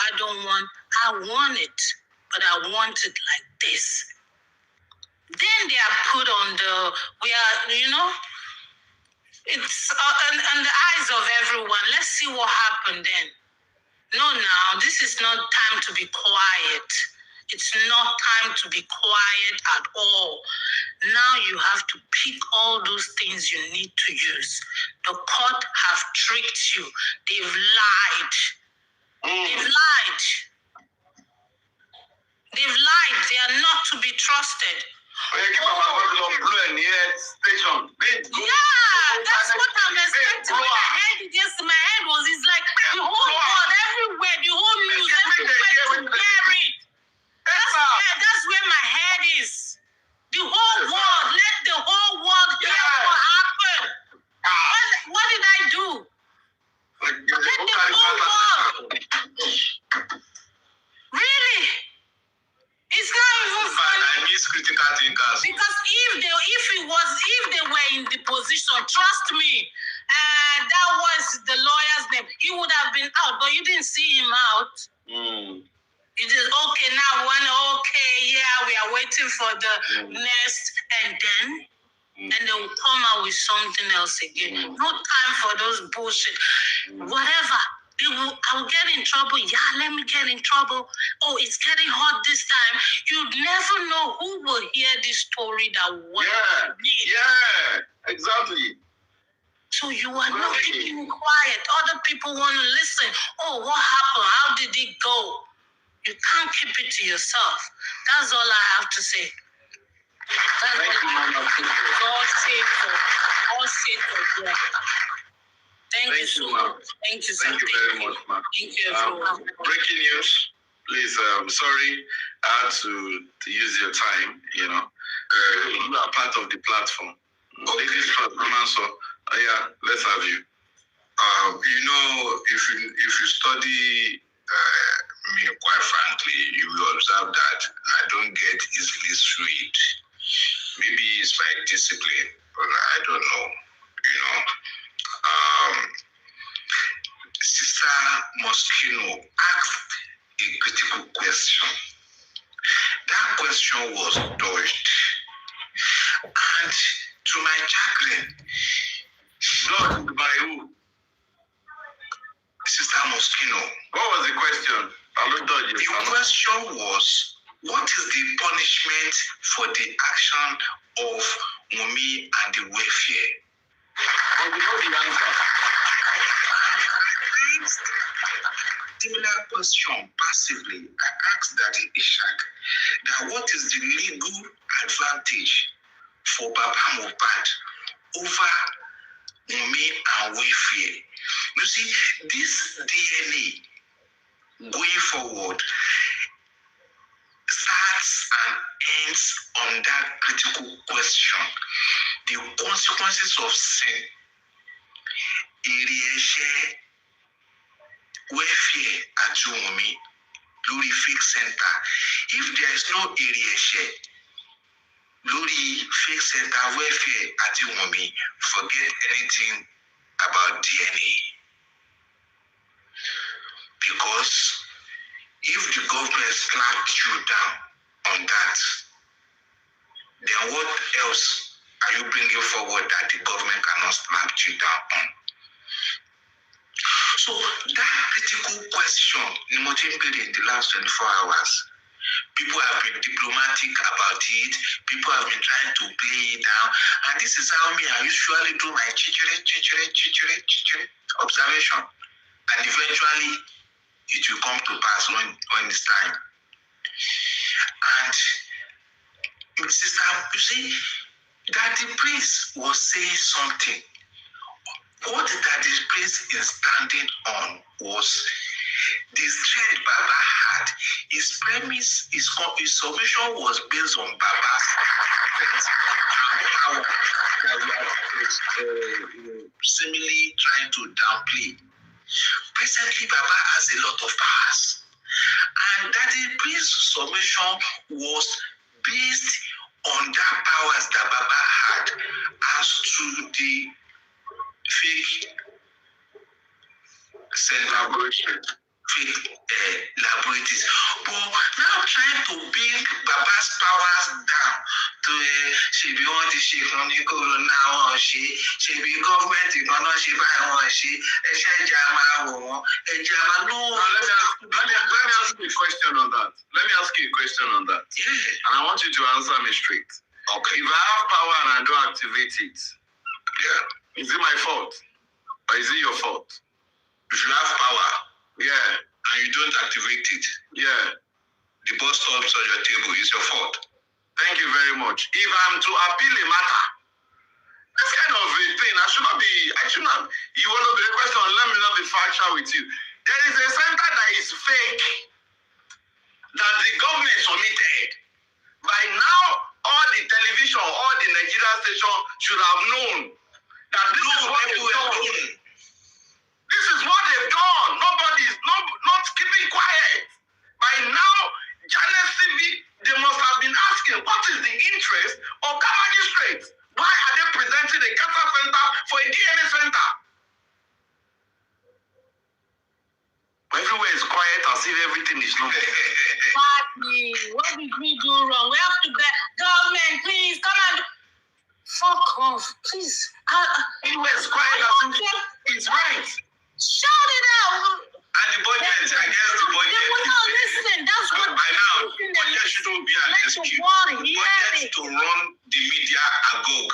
I want it, but I want it like this. Then they are put on it's on the eyes of everyone. Let's see what happened then. No, now, this is not time to be quiet. It's not time to be quiet at all. Now you have to pick all those things you need to use. The court have tricked you. They've lied. They've lied. They've lied. They are not to be trusted. Yeah, that's what I'm expecting. My head was, it's like the whole world, everywhere, the whole news, everywhere to hear it. That's where my head is. The whole world, let the whole world hear what happened. What did I do? Let the whole world. Really? It's not even funny. I miss critical thinkers. Because if they were in the position, trust me, that was the lawyer's name, he would have been out, but you didn't see him out. You just, okay, now we are waiting for the next, and then they will come out with something else again. No time for those bullshit. Whatever. I'll get in trouble. Yeah, let me get in trouble. Oh, it's getting hot this time. You never know who will hear this story that wants to be. Yeah, exactly. So you are not keeping quiet. Other people want to listen. Oh, what happened? How did it go? You can't keep it to yourself. That's all I have to say. That's all safe. Thank you so much. Thank you, sir. Thank you very much, ma'am. Thank you, everyone. Breaking news. Please, sorry, I had to use your time. You are part of the platform. Ladies first, Mama. So, let's have you. If you study me, quite frankly, you will observe that I don't get easily swayed. Maybe it's my discipline, but I don't know. Sister Moschino asked a critical question. That question was dodged. And to my chagrin, dodged by who? Sister Moschino. What was the question? The question was, what is the punishment for the action of Mummy and the welfare? But we know the answer. Similar question passively. I asked Daddy Ishak that what is the legal advantage for Baba Mohbad over Mummy and welfare? You see, this DNA going forward starts and ends on that critical question. The consequences of sin. Welfare at Wunmi, Lori Fake Center. If there is no area share, Lori Fake Center welfare at Wunmi, forget anything about DNA. Because if the government slapped you down on that, then what else are you bringing forward that the government cannot slap you down on? So that critical question in the last 24 hours, people have been diplomatic about it, people have been trying to play it down, and this is how I usually do my observation, and eventually it will come to pass when it's time. And Sister, you see, Daddy Prince was saying something. What Daddy Prince is standing on was the strength Baba had. His premise, his submission was based on Baba's strength and power that we are seemingly trying to downplay. Presently, Baba has a lot of powers. And Daddy Prince's submission was based on that powers that Baba had as to the fake laboratories. But now trying to bring Baba's powers down to she be want to shake on the corona or she be government gonna she buy one she no. Let me ask you a question on that. Yeah. And I want you to answer me straight. Okay. If I have power and I don't activate it, yeah, is it my fault? Or is it your fault? If you have power, yeah, and you don't activate it, yeah, the bus stops on your table is your fault. Thank you very much. If I'm to appeal a matter, this kind of a thing, I should not, you want to be a question, let me not be factual with you. There is a center that is fake, that the government submitted. By now, all the television, all the Nigerian station should have known that this is what they've done. This is what they've done. Nobody is not keeping quiet. By now, Channel TV, they must have been asking, what is the interest of that magistrate? Why are they presenting a cancer center for a DNA center? Everywhere is quiet as if everything is normal. Exactly. What did we do wrong? We have to get government, please come and fuck off, please. Everywhere is quiet as if it's right. Shout it out. And the budget, I guess the budget. They will not listen. That's what by now, budget shouldn't be an excuse. Budget to run the media agog.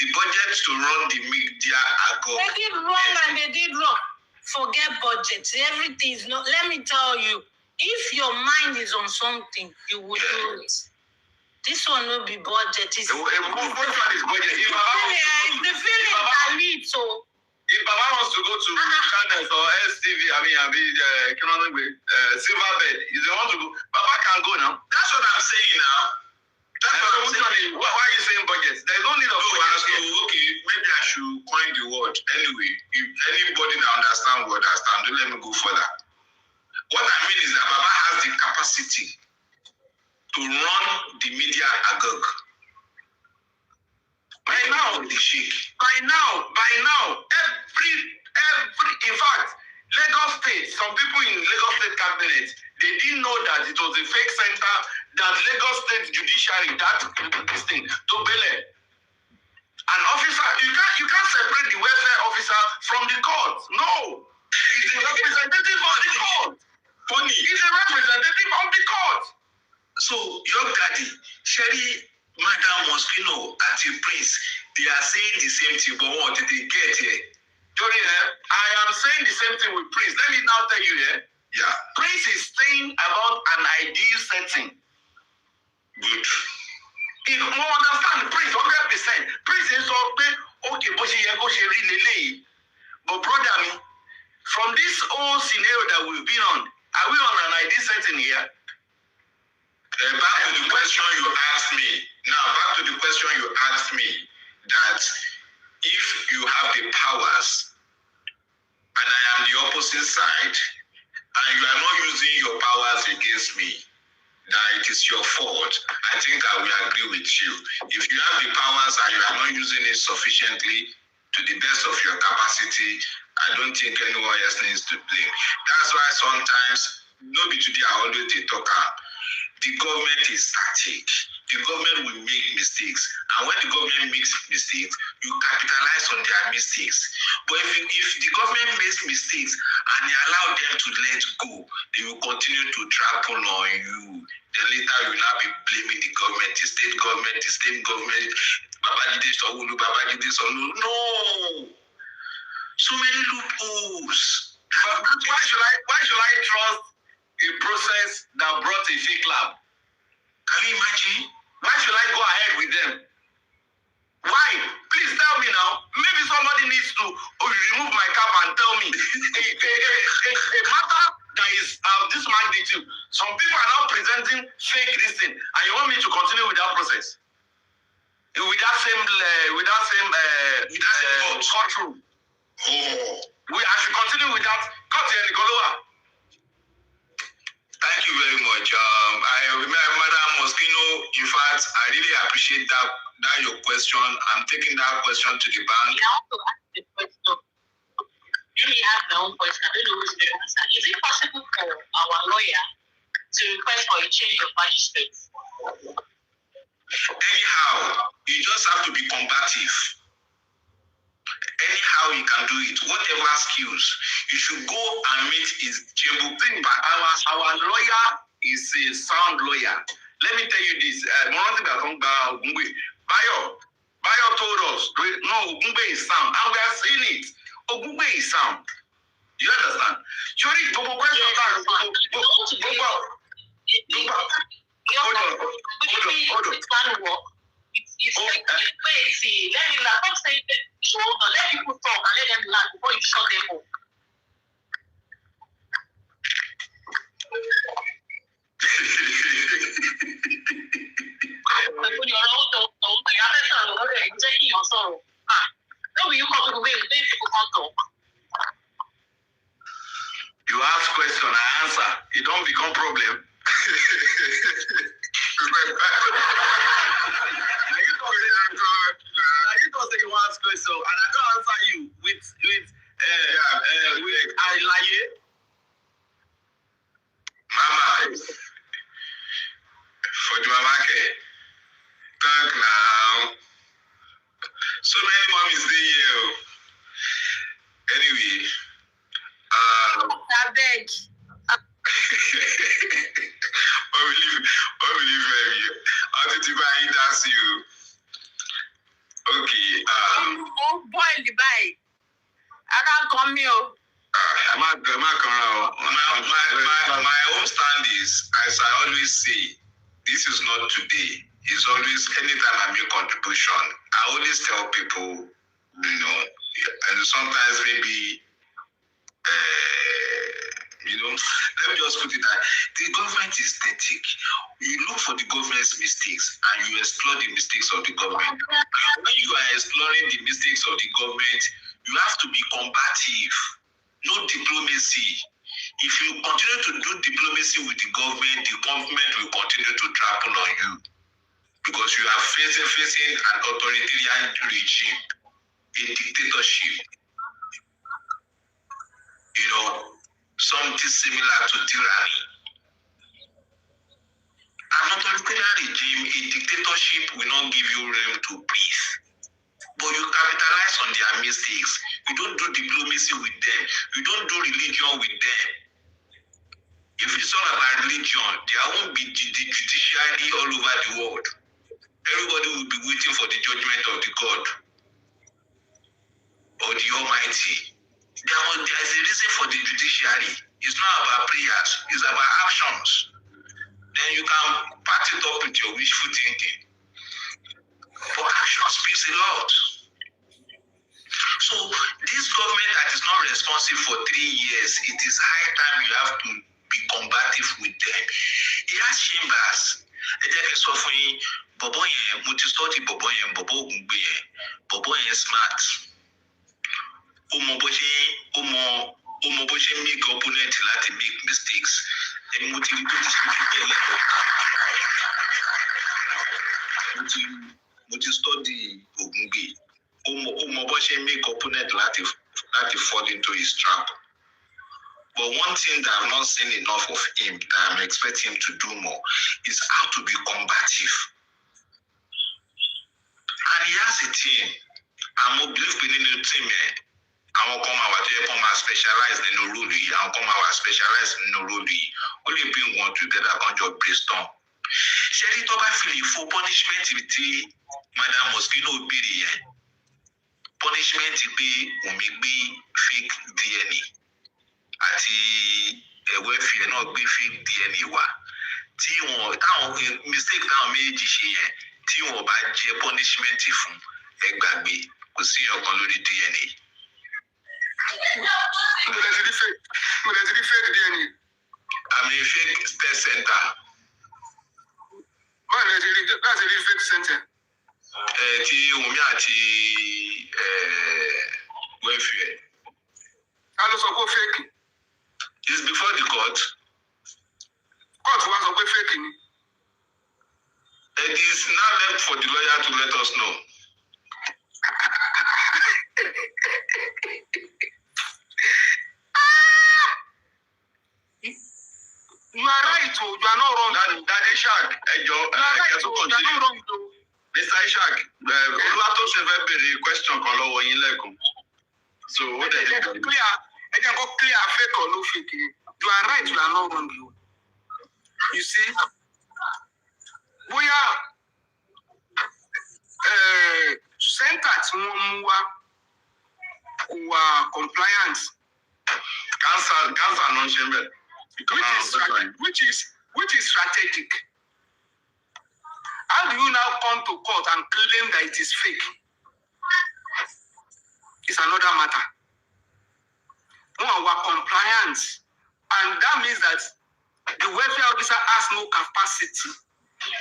The budget to run the media agog. They did wrong and they did wrong. Forget budget. Everything is not. Let me tell you, if your mind is on something, you will do it. This one will be budget. It's which one is budget? the feeling that leads so. If Baba wants to go to channels or STV, Silverbed, if they want to go, Baba can go now. That's what I'm saying now. Why are you saying budget? There's no need of budget. Okay, maybe I should coin the word. Anyway, if anybody that understands will understand, don't let me go further. What I mean is that Baba has the capacity to run the media agog. By now, every, in fact, Lagos State, some people in Lagos State cabinet, they didn't know that it was a fake center that Lagos State judiciary, this thing, to Bele. An officer, you can't separate the welfare officer from the court. No. He's a representative of the court. Funny. He's a representative of the court. So, Young Daddy, Sherry, Madam Moschino, Ati Prince, they are saying the same thing, but what did they get here? Johnny, I am saying the same thing with Prince. Let me now tell you, Yeah. Prince is saying about an ideal setting. Good. If you understand Prince 100%, Prince is okay, but but brother, from this whole scenario that we've been on, are we on an ideal setting here? Back to the question you asked me. Now, back to the question you asked me, that if you have the powers and I am the opposite side and you are not using your powers against me, that it is your fault, I think I will agree with you. If you have the powers and you are not using it sufficiently to the best of your capacity, I don't think anyone else needs to blame. That's why sometimes, nobody today I always talk about. The government is static. The government will make mistakes. And when the government makes mistakes, you capitalize on their mistakes. But if the government makes mistakes and you allow them to let go, they will continue to trample on you. Then later you will now be blaming the government, the state government, Babajide Sanwo-Olu, Babajide Sanwo-Olu. No! So many loopholes. Why should I trust a process that brought a fake lab? Can you imagine? Why should I is this magnitude. Some people are now presenting fake this thing, and you want me to continue with that process? With that same courtroom. I should continue with that. Thank you very much. I remember Madam Moschino. In fact, I really appreciate that your question. I'm taking that question to the bank. I want to ask the question. Let me have my own question. I don't know who's going to answer. Is it possible for our lawyer to request for a change of magistrate? Anyhow, you just have to be combative. Anyhow you can do it, whatever skills, you should go and meet his chamber. Our lawyer is a sound lawyer. Let me tell you this. Bayo told us, no, Ogungbe is sound, and we are seeing it. Ogungbe is sound. You understand? Surely, hold on. It's like, wait, see, let people talk and let them laugh before you shut them up. You ask question, I answer. It don't become problem. You don't say you ask question, and I don't answer you with I lie. Mama, for the market, talk now. So many mommies there here. Anyway, I beg. I believe how did you buy it as you? Okay. Oh boy, the bike. I can't come here. My own stand is, as I always say, this is not today. It's always anytime I make contribution. I always tell people, and sometimes maybe, let me just put it that the government is static. You look for the government's mistakes and you explore the mistakes of the government. And when you are exploring the mistakes of the government, you have to be combative, no diplomacy. If you continue to do diplomacy with the government will continue to trample on you because you are facing an authoritarian regime, a dictatorship. Something similar to tyranny. An authoritarian regime, a dictatorship will not give you room to breathe. But you capitalize on their mistakes. You don't do diplomacy with them. You don't do religion with them. If it's all about religion, there won't be the judiciary all over the world. Everybody will be waiting for the judgment of the God or the Almighty. There is a reason for the judiciary. It's not about prayers. It's about actions. Then you can pack it up with your wishful thinking. But action speaks a lot. So this government that is not responsive for 3 years, it is high time you have to be combative with them. He has chambers. Bobo yen, multi-study Bobo yen, Bobo Ogungbe yen, Bobo yen smart. Omo bó ṣe make opponent láti make mistakes. And mo ti study Ogungbe. Omo bó ṣe make opponent láti fall into his trap. But one thing that I've not seen enough of him, that I'm expecting him to do more, is how to be combative. And he has a team. I'm a believe within the team. Àwọn kan máa wà tó yẹ kó máa specialize nínú role yìí, àwọn kan máa wà specialize nínú role yìí. Ó lè bring wọn together kan jọ brainstorm. Ṣé rí tó bá fi lè fún punishment tí Madam Moschino béèrè yẹn? Punishment pé Wùmí gbé fake DNA àti welfare náà gbé fake DNA wá. Táwọn mistake táwọn méjì ṣe yẹn, tí wọn bá jẹ punishment fún ẹ gbàgbé, kò sí ọ̀kan lórí DNA. Mo lè ti di fake DNA. I'm a fake test center. That's a real fake center. Ti Wunmi àti welfare. I ló sọ pé fake. It's before the court. Court wá sọ pé fake ni. It is now left for the lawyer to let us know. You are right, oh, you are not wrong. That Ishaq, You are right, oh, you are not wrong, though. Mr. Ishaq, Olúwatósìn fẹ́ béèrè question kan lọ́wọ́ yín lẹ́kùn. So what did you do? Clear fake or no fake. You are right, you are not wrong, though. You see, bóyá center tí wọ́n mú wá kò wà compliant. Cancer non chamber. Which is strategic. How do you now come to court and claim that it is fake? It's another matter. We are compliant, and that means that the welfare officer has no capacity.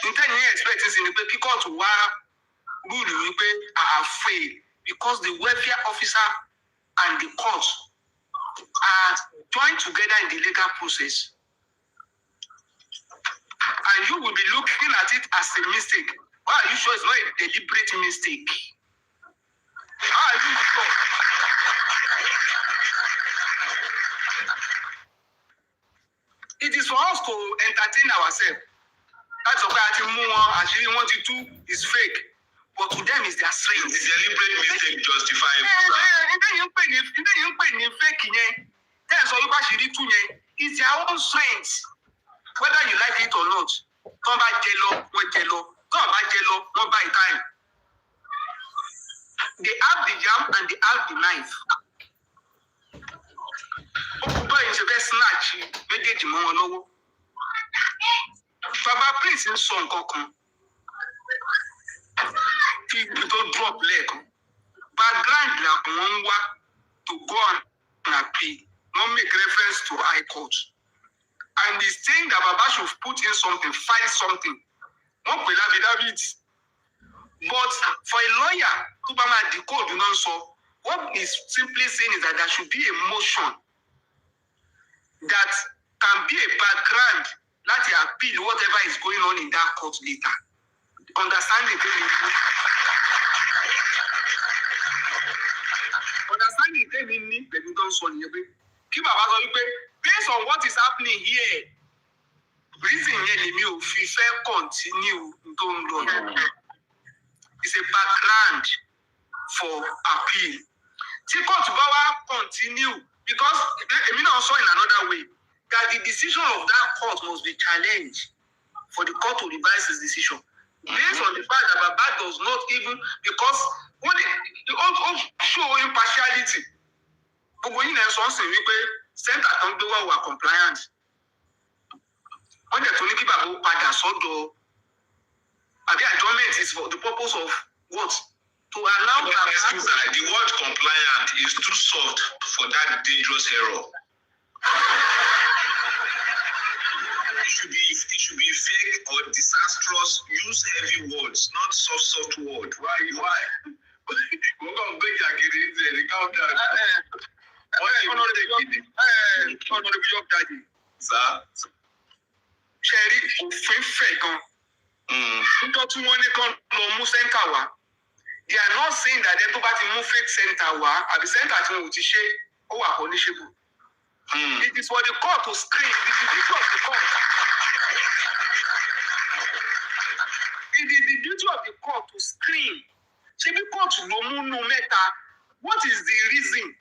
In 10 years, expecting in the court to rule are failed because the welfare officer and the court are joined together in the legal process. And you will be looking at it as a mistake. Why are you sure it's not a deliberate mistake? How are you sure? It is for us to entertain ourselves. That's why I think actually what you do is fake. But to them is their strength. The deliberate mistake justifiable. It's their own strength. Whether you like it or not. Come by jello, one jello. Come by jello, one by time. They have the jam and they have the knife. Snatch, Baba Prince in song kokon. People drop leg. Background like one to go and appeal. One make reference to High Court. And he's saying that Baba should put in something, file something. One will have it. But for a lawyer, to the code, you know, so what he's simply saying is that there should be a motion that can be a background, not to appeal whatever is going on in that court later. Understanding based on what is happening here, reason if continue, it's a background for appeal. Court continue because also in another way that the decision of that court must be challenged for the court to revise its decision. Based on the fact that Baba does not even, because when they also show impartiality, center can do what we are compliant. When they told me about the adjournment is for the purpose of what? To allow the word compliant is too soft for that dangerous error. It should be fake or disastrous. Use heavy words, not soft words. Why? We're going to beg again the counter. Sir? Sherry, they are not saying that they move fake center at the center punishable. It is for the court to screen. It is the duty of the court. It is the duty of the court to screen. What is the reason?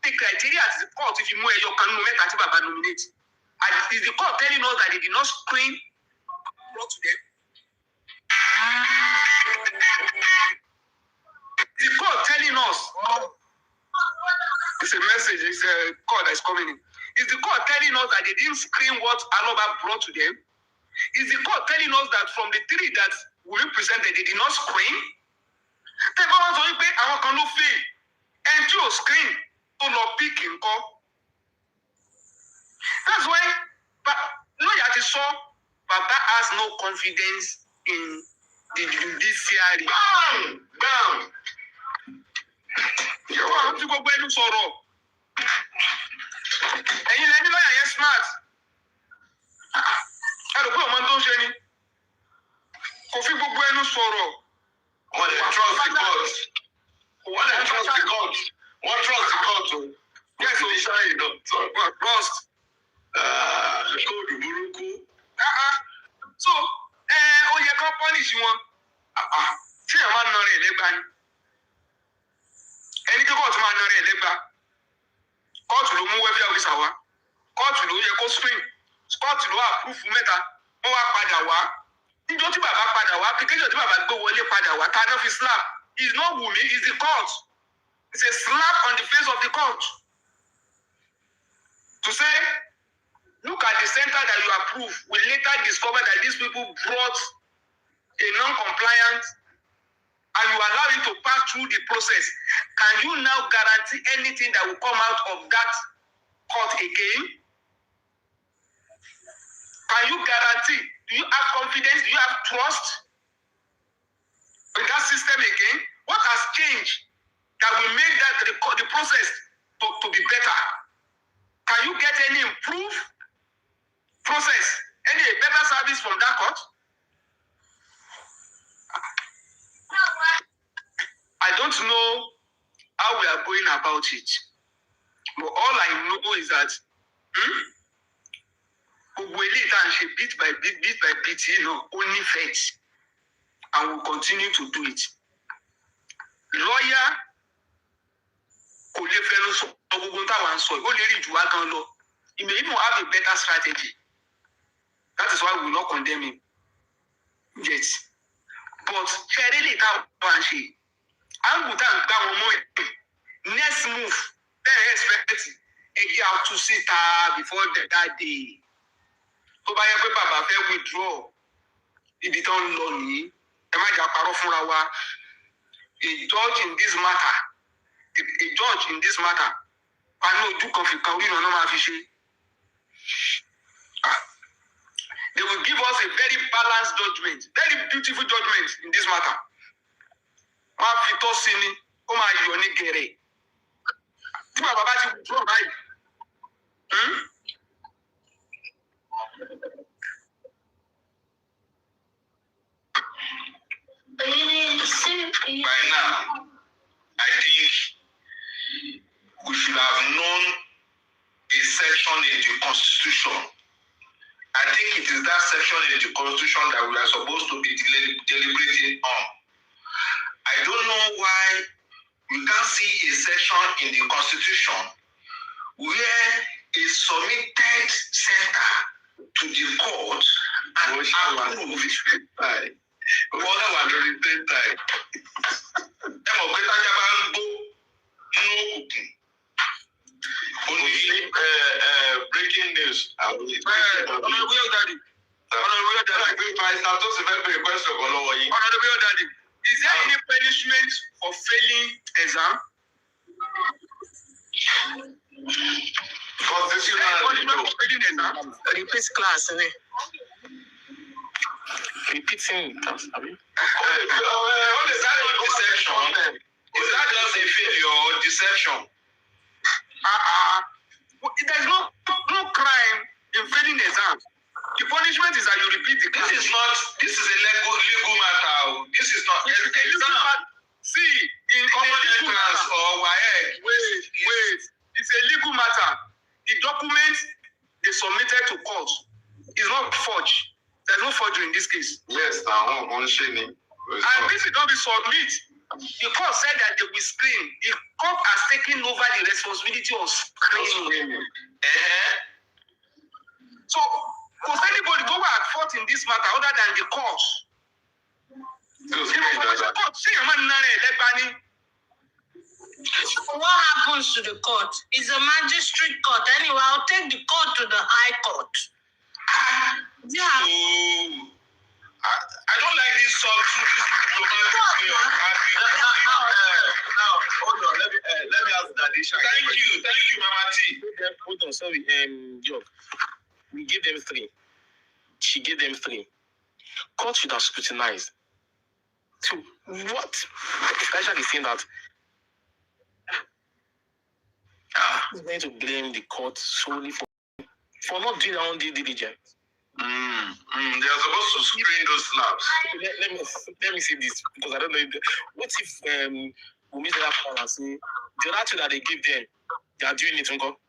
The criteria as the court if you move your can nominate. And is the court telling us that they did not screen brought to them? The court telling us, it's a message, it's a call that's coming in. Is the court telling us that they didn't screen what Aloba brought to them? Is the court telling us that from the three that we presented, they did not screen? They want to pay our can no fail. And you screen to not pick in call. That's why has no confidence in the judiciary. Bam! Ṣé wàá tí gbogbo ẹnu sọ̀rọ̀? Ẹ̀yin lẹni lọ́yà yẹn smart. Ẹ rò pé ọmọ tó ń ṣe ni? Kò fi gbogbo ẹnu sọ̀rọ̀. Wọ́n lè trust the court. Wọ́n lè trust the court. Wọ́n trust the court o. Yes, o ṣe àyè náà. Wọ́n trust. Kóòdù burúkú. So, ó yẹ kó punish wọn. Ṣé ẹ̀ máa ń nọrọ ẹ̀ lẹ́gbàá ni? Ẹni kí kóòtù máa nọrọ ẹ̀ lẹ́gbàá. Kóòtù ló mú welfare officer wá. Kóòtù ló yẹ kó screen. Kóòtù ló approve mẹ́ta. Wọ́n wá padà wá. Níjọ́ tí bàbá padà wá, application tí bàbá gbé wọlé padà wá, ta náà fi slap. It's not Wunmi, it's the court. It's a slap on the face of the court. To say, look at the center that you approve. We later discover that these people brought a non-compliant and you allow it to pass through the process. Can you now guarantee anything that will come out of that court again? Can you guarantee? Do you have confidence? Do you have trust in that system again? What has changed that will make that the process to be better? Can you get any improved process, any better service from that court? I don't know how we are going about it, but all I know is that bit by bit, only faith, and we'll continue to do it. Lawyer, kò lè fẹ́nu sọ gbogbo táwa ń sọ, ó lè rí jù wá gan lọ. He may even have a better strategy. That is why we will not condemn him. Yes. But ṣẹ́rẹ́lì táwa ń ṣe, àgùntà ń gbá wọn mọ́ ẹ̀. Next move, then expect ẹ̀jẹ̀ àtúnṣe síta before that day. Tó bá yẹ pé bàbá fẹ́ withdraw ibi tó ń lọ nìyí, ẹ má jà parọ́ fúnra wa. A judge in this matter, I know ojú kan fi kan orí ìrànlọ́ máa fi ṣe. They will give us a very balanced judgment, very beautiful judgment in this matter. Wọ́n á fi tọ́ sí ni, ó máa yọ ní gẹ̀rẹ̀. Tí bàbá bá ti withdraw báyìí. By now, I think we should have known a section in the Constitution. I think it is that section in the Constitution that we are supposed to be deliberating on. I don't know why we can't see a section in the Constitution where a submitted center to the court and approved. Wọ́n náà wà lórí tẹ́tà ẹ̀. Ẹ mọ̀ pé tájà bá ń gbó nínú òkùnkùn. Ó ní breaking news. Honorable Daddy. Mr. Tosin fẹ́ bèrè question kan lọ́wọ́ yín. Honorable Daddy, is there any punishment for failing exam? Punishment for failing exam? Repeat class, innit? Repeating class, I mean. What is that not deception? Is that just a failure or deception? There is no crime in failing exams. The punishment is that you repeat the class. This is a legal matter. This is not exam. See, in common entrance or WAEC. Wait. It's a legal matter. The document they submitted to court is not forged. There's no forgery in this case. Yes, now one shiny. And this is not be submit. The court said that they will screen. The court has taken over the responsibility of screening. So, was anybody go at fault in this matter other than the court? What happens to the court? It's a magistrate court. Anyway, I'll take the court to the high court. Yeah. I don't like this Now, hold on. Let me ask Dadisha. Thank you, Mama T. Hold on, sorry, Job. We give them 3. She gave them 3. Court should have scrutinized. So what? Especially saying that is going to blame the court solely for not doing their own due diligence. They are supposed to screen those slabs. Let me say this because I don't know. What if we meet that plan and say the other two that they give them, they are doing it, uncle?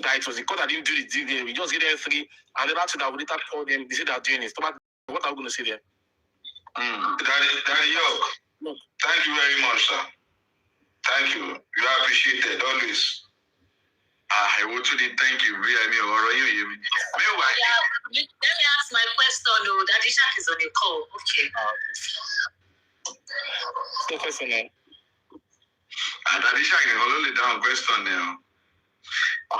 That it was the court that didn't do it. We just give them 3, and the other two that we later call them, they say they are doing it. What are we going to say there? Daddy York, thank you very much, sir. Thank you. You are appreciated always. I want to thank you. Meanwhile, let me ask my question. No, Daddy Shak is on a call. Okay. The question now. Daddy Shak is only down question now.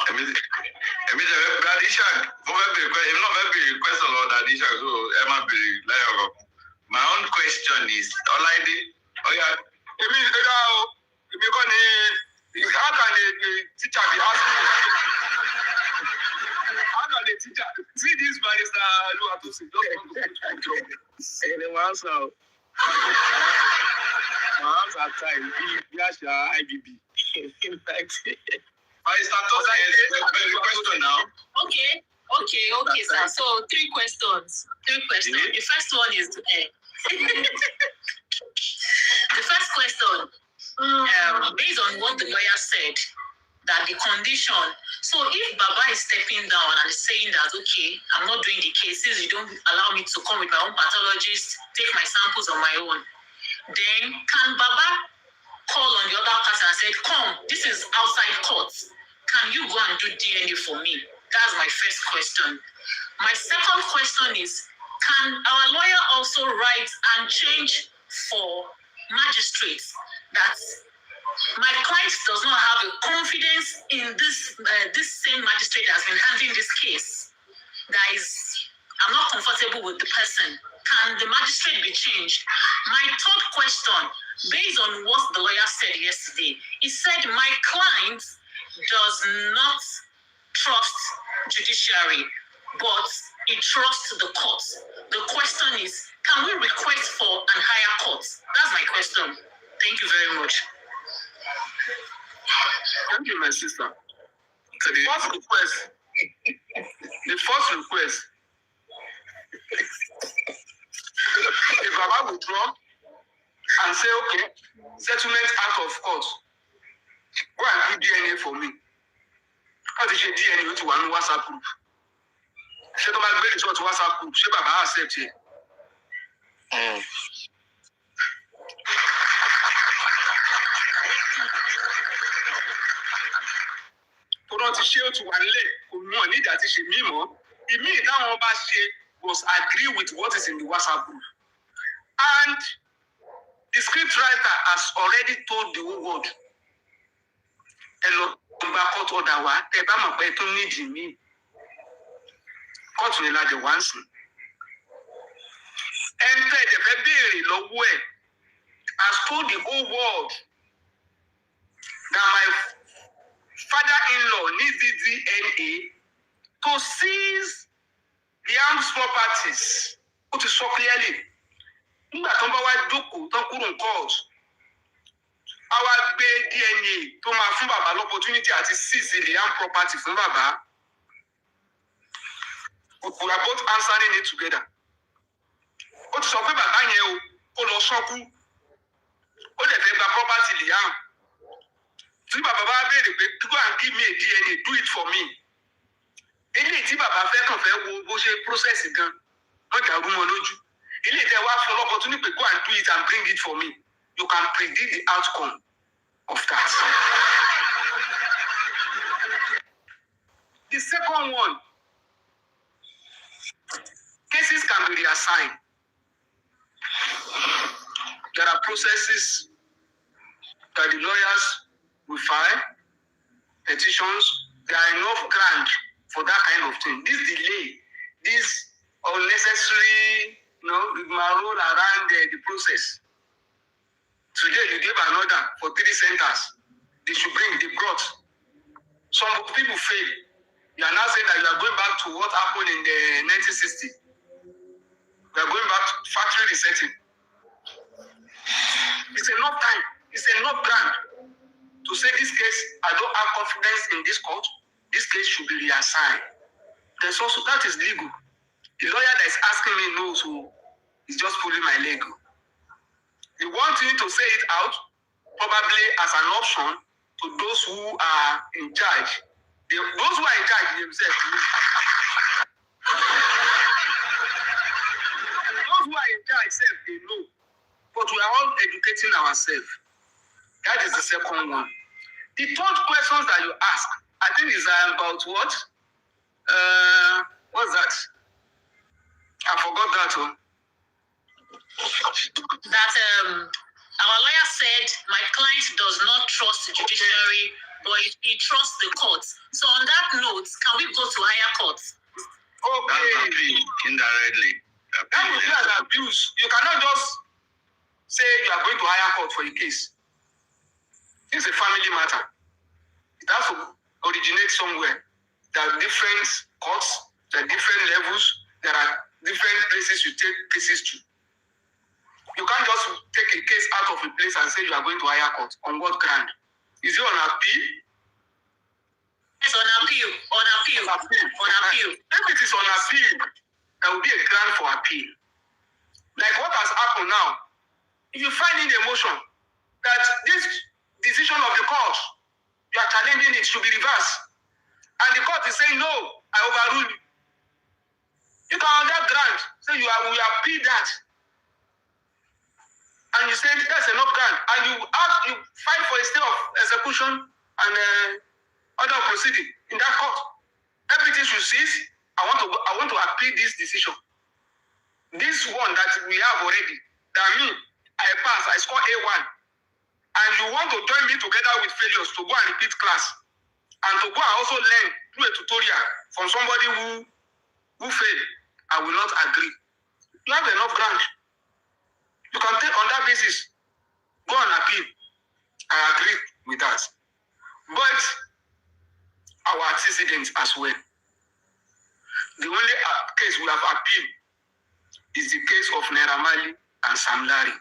Daddy Shak, I'm not very question or Daddy Shak, so Emma be like. My own question is, how can a teacher be asking? How can a teacher see this barrister Luatosi? My hands are tied. IBB. Barrister Tosa is the question now. Okay, sir. So 3 questions. Yeah. The first one is the first question, based on what the lawyer said, that the condition. So if Baba is stepping down and saying that, okay, I'm not doing the cases, you don't allow me to come with my own pathologist, take my samples on my own, then can Baba call on the other person and say, come, this is outside court. Can you go and do DNA for me? That's my first question. My second question is, can our lawyer also write and change for magistrates that my client does not have a confidence in this same magistrate that has been handling this case? That is, I'm not comfortable with the person. Can the magistrate be changed? My third question, based on what the lawyer said yesterday, he said my client does not trust judiciary, but he trusts the court. The question is, can we request for an higher court? That's my question. Thank you very much. Thank you, my sister. The first request, if Baba withdraw and say, okay, settlement out of court, go and do DNA for me. How did you DNA to one WhatsApp group? Ṣé tó máa gbé result WhatsApp group? Ṣé Baba accept it? Tó náà ti ṣe ó ti wà nílẹ̀, kò mọ̀ nígbà tí ṣe mímọ́. Ìmí táwọn bá ṣe was agree with what is in the WhatsApp group. And the script writer has already told the whole world. Hello, court order wa, ẹ bá mọ̀ pé tó nídìí mí. Court ní la jẹ wá ń sìn. Ẹni tẹ́ ẹ̀jẹ̀ fẹ́ béèrè lọ́wọ́ ẹ̀ has told the whole world that my father-in-law needs the DNA to seize the armed properties. Ó ti sọ clearly. Nígbà tó ń bá wá jókòó tán kúrò ní court, a wá gbé DNA tó máa fún bàbá l'opportunity àti seize the armed property fún bàbá. We are both answering it together. Ó ti sọ pé bàbá yẹn o, ó lọ sọ́kú. Ó dẹ̀ fẹ́ gba property Liam. Tí bàbá bá béèrè pé go and give me a DNA, do it for me. Eléyìí tí bàbá fẹ́ kàn fẹ́ wo bó ṣe process gan, wọ́n dàrú mọ́ lójú. Eléyìí tẹ́ wá fún l'opportunity pé go and do it and bring it for me. You can predict the outcome of that. The second one, cases can be reassigned. There are processes that the lawyers will file, petitions. There are enough ground for that kind of thing. This delay, this unnecessary, rigmarole around the process. Today you gave an order for 3 centers. They brought. Some people fail. You are now saying that you are going back to what happened in the 1960s. We are going back to factory resetting. It's enough time. It's enough ground to say this case, I don't have confidence in this court. This case should be reassigned. There's also, that is legal. The lawyer that is asking me knows who is just pulling my leg. He wants me to say it out, probably as an option to those who are in charge. Those who are in charge themselves. Those who are in charge, they know. But we are all educating ourselves. That is the second one. The third question that you ask, I think is about what? What's that? I forgot that one. That our lawyer said my client does not trust the judiciary, but he trusts the courts. So on that note, can we go to higher courts? Okay. That's abuse, indirectly. That would be an abuse. You cannot just say you are going to higher court for a case. It's a family matter. It has to originate somewhere. There are different courts, there are different levels, there are different places you take cases to. You can't just take a case out of a place and say you are going to higher court. On what ground? Is it on appeal? Yes, on appeal. On appeal. On appeal. If it is on appeal, there will be a ground for appeal. Like what has happened now. If you find in the motion that this decision of the court, you are challenging it, should be reversed. And the court is saying, no, I overrule you. You can on that ground say we appeal that. And you say that's enough ground. And you fight for a stay of execution and other proceeding in that court. Everything should cease. I want to appeal this decision. This one that we have already, that me, I pass, I score A1. And you want to join me together with failures to go and repeat class. And to go and also learn through a tutorial from somebody who failed. I will not agree. You have enough ground. You can take on that basis. Go and appeal. I agree with that. But our antecedents as well. The only case we have appealed is the case of Naira Marley and Sam Larry.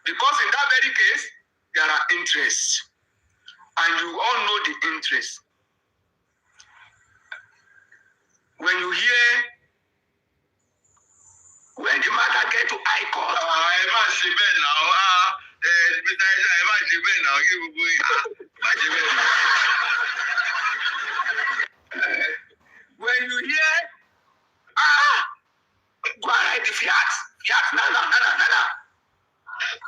Because in that very case, there are interests. And you all know the interests. When you hear when the matter get to high court. When you hear, go and write the fiat. Fiat,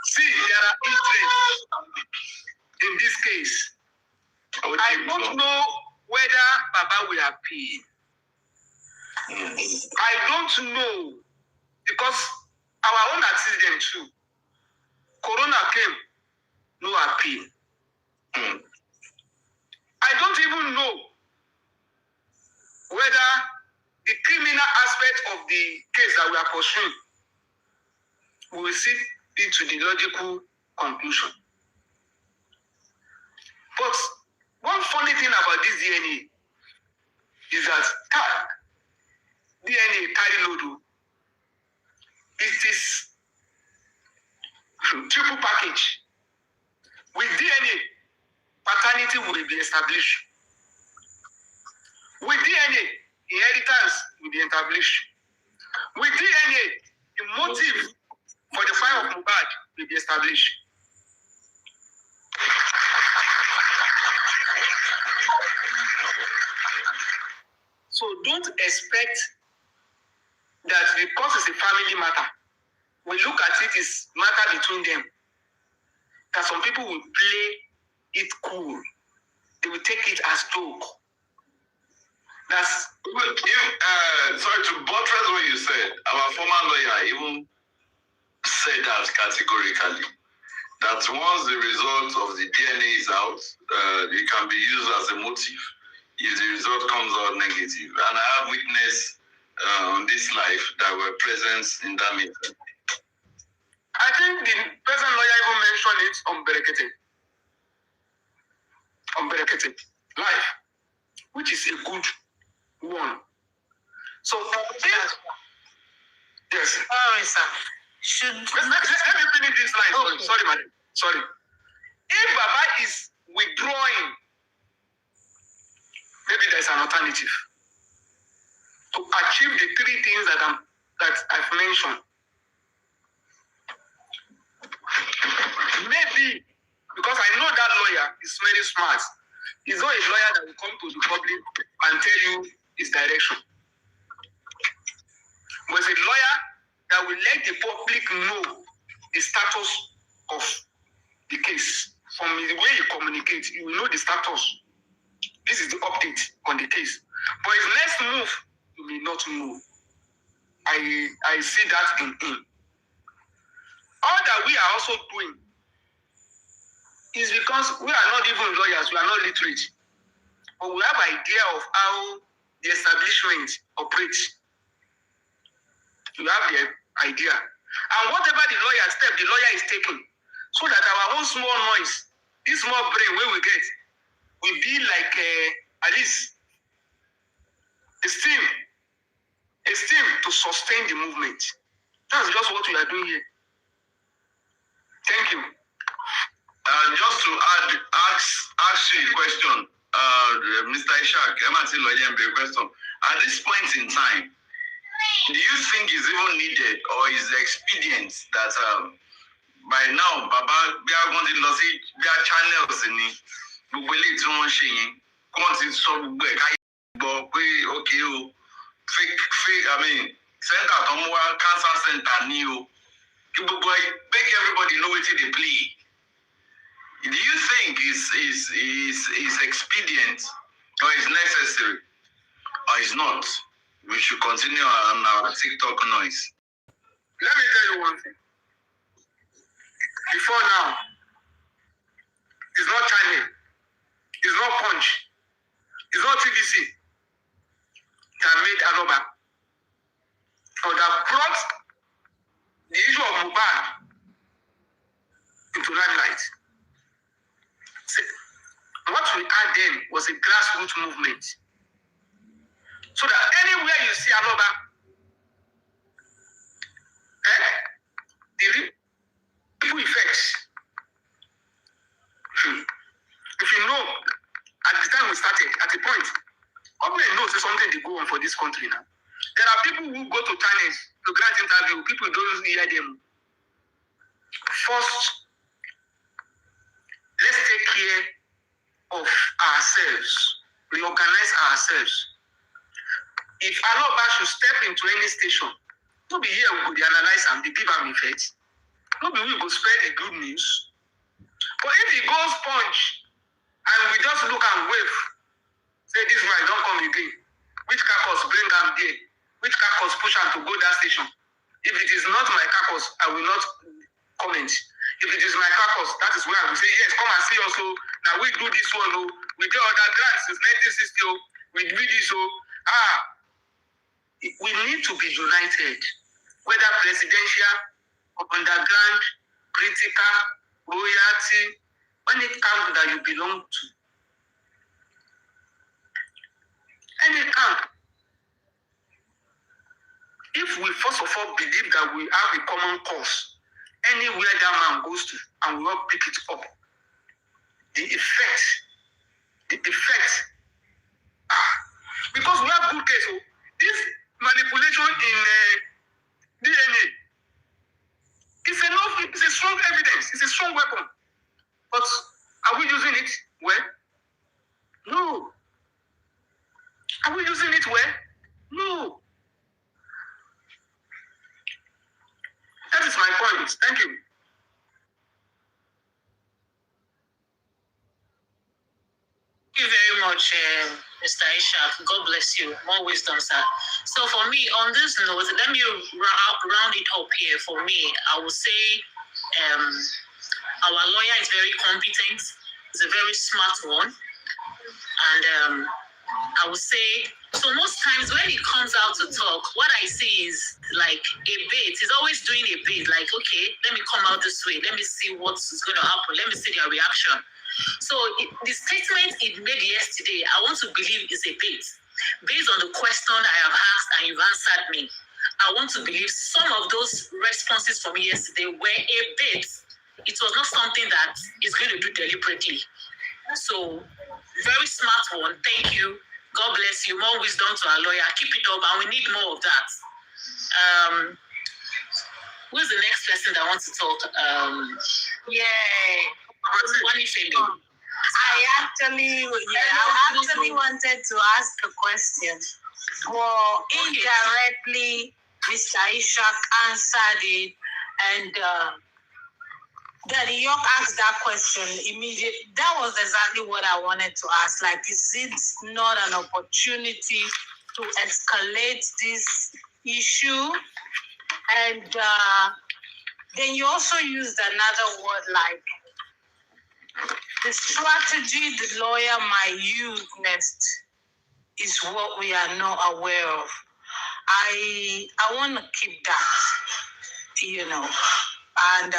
See, there are interests in this case. I don't know whether Baba will appeal. I don't know. Because our own accident too. Corona came, no appeal. I don't even know whether the criminal aspect of the case that we are pursuing will see it to the logical conclusion. But one funny thing about this DNA is that DNA carry load. It is triple package. With DNA, paternity will be established. With DNA, inheritance will be established. With DNA, the motive for the fire of Mohbad will be established. So don't expect that because it's a family matter, we look at it as matter between them. That some people will play it cool. They will take it as joke. That's sorry to buttress what you said. Our former lawyer even said that categorically. That once the result of the DNA is out, it can be used as a motive if the result comes out negative. And I have witnessed on this life that were present in that meeting. I think the present lawyer even mentioned it on Berekete life, which is a good one. So Yes. All right, sir. Let me finish this line. Okay. Sorry, madam. Sorry. If Baba is withdrawing, maybe there's an alternative to achieve the three things that I've mentioned. Maybe because I know that lawyer is very smart. He's not a lawyer that will come to the public and tell you his direction. But it's a lawyer that will let the public know the status of the case. From the way he communicates, you will know the status. This is the update on the case. But his next move, you may not know. I see that in him. All that we are also doing is because we are not even lawyers, we are not literate. But we have an idea of how the establishment operates. You have the idea. And whatever the lawyer is taking, so that our own small noise, this small brain where we get, will be like at least a steam to sustain the movement. That's just what we are doing here. Thank you. Just to ask you a question, Mr. Ishak, a question. At this point in time, do you think it's even needed or is expedient that by now, Baba, we are going to lose their channels in it? We will need to okay, fake, center cancer center new. Make everybody know what they play. Do you think is expedient or is necessary or is not? We should continue on our TikTok noise. Let me tell you one thing. Before now, it's not China, it's not Punch, it's not TVC that made Aloba or that brought the issue of Mohbad into limelight. See, what we had then was a grassroots movement. So that anywhere you see Aloba, the ripple effects. If you know, at the time we started, at the point, government knows there's something to go on for this country now. There are people who go to channels to grant interview, people don't hear them. First, let's take care of ourselves, reorganize ourselves. If Aloba should step into any station, no be here we go analyze and they give them effect. No be we go spread the good news. But if he goes Punch and we just look and wave, say this guy don't come again. Which carcass bring them there? Which carcass push him to go that station? If it is not my carcass, I will not comment. If it is my carcass, that is where I will say, yes, come and see us. So now we do this one. Oh, we do other grants since 1960. Oh, we do this. We need to be united, whether presidential, underground, critical, royalty, any camp that you belong to. Any camp. If we first of all believe that we have a common cause, anywhere that man goes to, and we all pick it up, the effect, because we have good case. So this manipulation in DNA is enough. It's a strong evidence. It's a strong weapon. But are we using it well? No. Are we using it well? No. That is my point. Thank you. Thank you very much, Mr. Ishak. God bless you. More wisdom, sir. So for me, on this note, let me round it up here. For me, I would say our lawyer is very competent. He's a very smart one. And I would say, so most times when he comes out to talk, what I see is like a bait. He's always doing a bait. Like, okay, let me come out this way. Let me see what's going to happen. Let me see their reaction. So the statement he made yesterday, I want to believe is a bait. Based on the question I have asked and you've answered me, I want to believe some of those responses from yesterday were a bit. It was not something that is going to do deliberately. So, very smart one. Thank you. God bless you. More wisdom to our lawyer. Keep it up, and we need more of that. Who's the next person that wants to talk? I actually wanted to ask a question. Well, indirectly, Mr. Ishak answered it, and Daddy York asked that question immediately. That was exactly what I wanted to ask. Like, is it not an opportunity to escalate this issue? And then you also used another word like the strategy the lawyer might use next is what we are not aware of. I want to keep that, and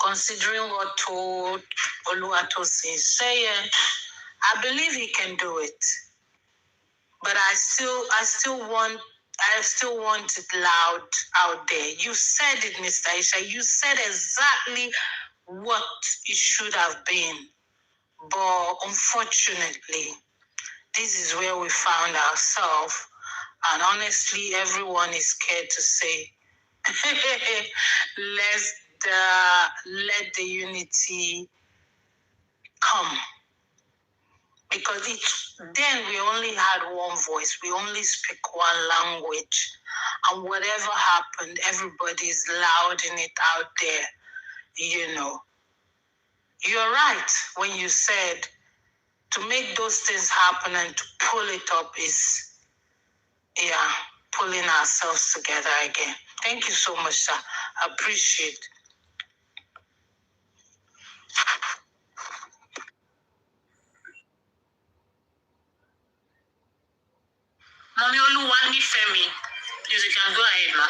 considering what Oluwatosin is saying, I believe he can do it. But I still want it loud out there. You said it, Mr. Isha. You said exactly what it should have been. But unfortunately, this is where we found ourselves. And honestly, everyone is scared to say, let the unity come. Because then we only had one voice. We only speak one language. And whatever happened, everybody's louding it out there, You're right when you said to make those things happen and to pull it up is, pulling ourselves together again. Thank you so much, sir. I appreciate it. Mommy Oluwatosin, please, you can go ahead, ma.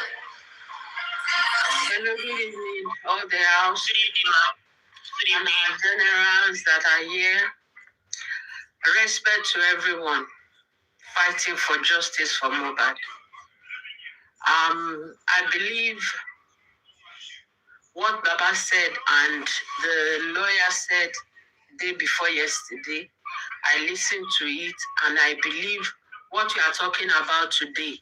Hello, good evening, all the house. Good evening, ma. Good And evening. our generals that are here. Respect to everyone fighting for justice for Mohbad. I believe what Baba said and the lawyer said day before yesterday, I listened to it and I believe what we are talking about today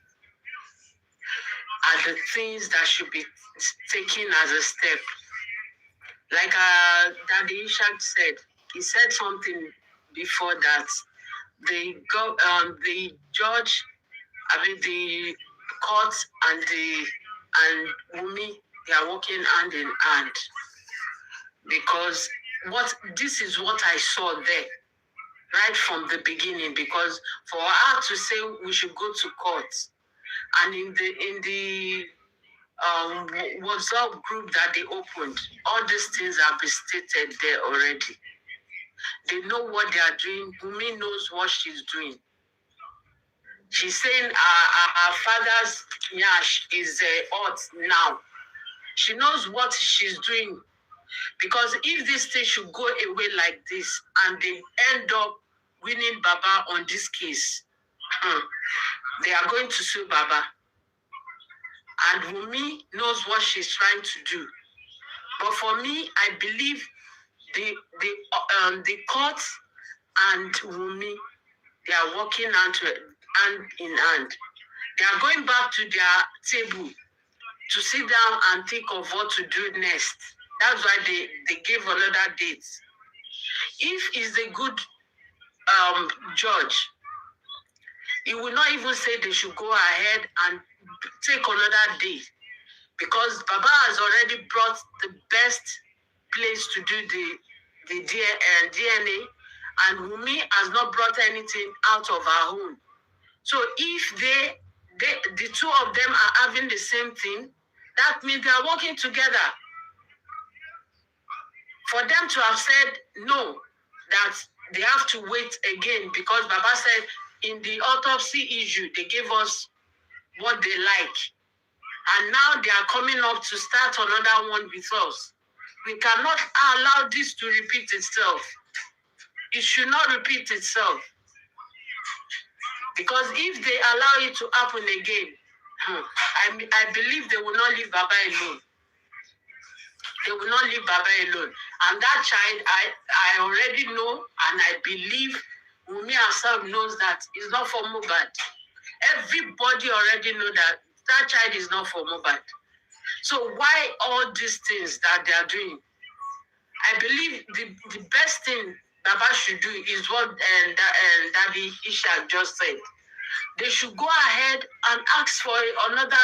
are the things that should be taken as a step. Like Daddy Ishak said, he said something before that the judge, the court and Wunmi, they are working hand in hand. Because this is what I saw there, right from the beginning. Because for her to say we should go to court, and in the WhatsApp group that they opened, all these things have been stated there already. They know what they are doing. Wunmi knows what she's doing. She's saying our father's nyash is hot now. She knows what she's doing. Because if this thing should go away like this and they end up winning Baba on this case, they are going to sue Baba. And Wunmi knows what she's trying to do. But for me, I believe the court and Wunmi, they are working hand in hand. They are going back to their table to sit down and think of what to do next. That's why they gave another date. If he's a good judge, he will not even say they should go ahead and take another day, because Baba has already brought the best place to do the DNA, and Wunmi has not brought anything out of her own. So if the two of them are having the same thing, that means they are working together. For them to have said no, that they have to wait again, because Baba said in the autopsy issue, they gave us what they like. And now they are coming up to start another one with us. We cannot allow this to repeat itself. It should not repeat itself. Because if they allow it to happen again, I believe they will not leave Baba alone. They will not leave Baba alone. And that child, I already know, and I believe Wunmi herself knows that it's not for Mohbad. Everybody already know that that child is not for Mohbad. So why all these things that they are doing? I believe the best thing Baba should do is what Daddy Ishak just said. They should go ahead and ask for another.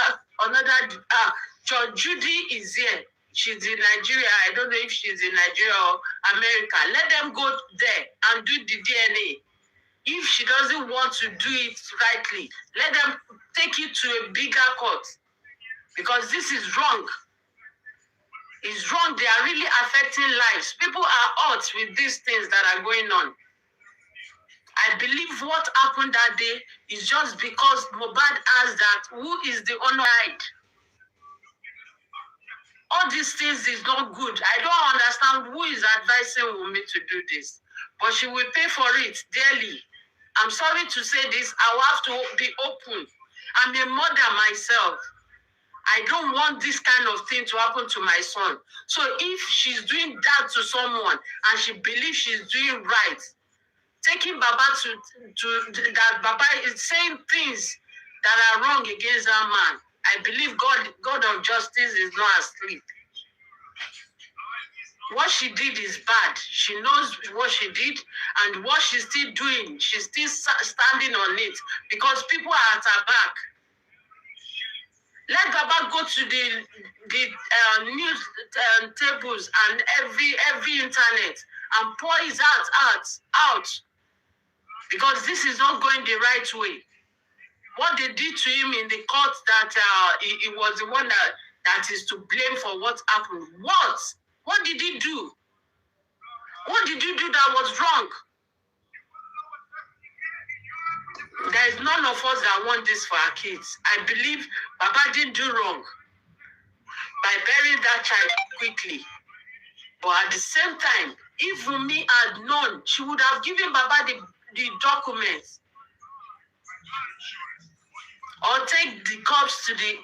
Judge Judy is here. She's in Nigeria. I don't know if she's in Nigeria or America. Let them go there and do the DNA. If she doesn't want to do it rightly, let them take it to a bigger court. Because this is wrong. It's wrong. They are really affecting lives. People are hurt with these things that are going on. I believe what happened that day is just because Mohbad asked that who is the owner. All these things is not good. I don't understand who is advising Wunmi to do this. But she will pay for it dearly. I'm sorry to say this. I will have to be open. I'm a mother myself. I don't want this kind of thing to happen to my son. So if she's doing that to someone and she believes she's doing right, taking Baba to that Baba is saying things that are wrong against that man, I believe God of justice is not asleep. What she did is bad. She knows what she did, and what she's still doing, she's still standing on it because people are at her back. Let Baba go to the news tables and every internet and pour his heart out because this is not going the right way. What they did to him in the court that he was the one that is to blame for what happened. What did he do? What did you do that was wrong? There is none of us that want this for our kids. I believe Baba didn't do wrong by burying that child quickly. But at the same time, if Wunmi had known, she would have given Baba the documents. Or take the corpse to the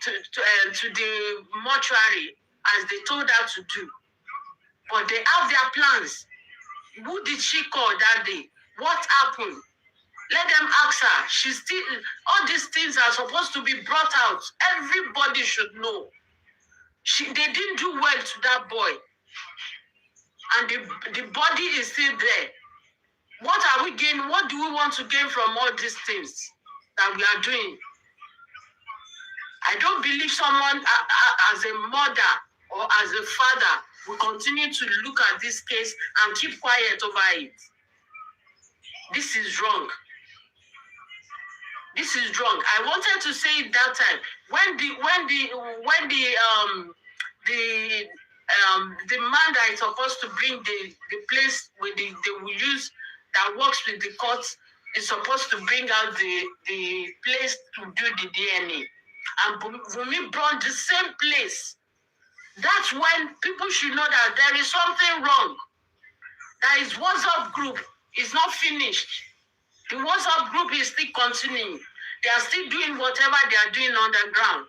mortuary as they told her to do. But they have their plans. Who did she call that day? What happened? Let them ask her. She's still, all these things are supposed to be brought out. Everybody should know. They didn't do well to that boy. And the body is still there. What are we gaining? What do we want to gain from all these things that we are doing? I don't believe someone as a mother or as a father will continue to look at this case and keep quiet over it. This is wrong. This is wrong. I wanted to say it that time when the man that is supposed to bring the place with they will use that works with the courts is supposed to bring out the place to do the DNA. And Wunmi brought the same place. That's when people should know that there is something wrong. That his WhatsApp group is not finished. The WhatsApp group is still continuing. They are still doing whatever they are doing on the ground.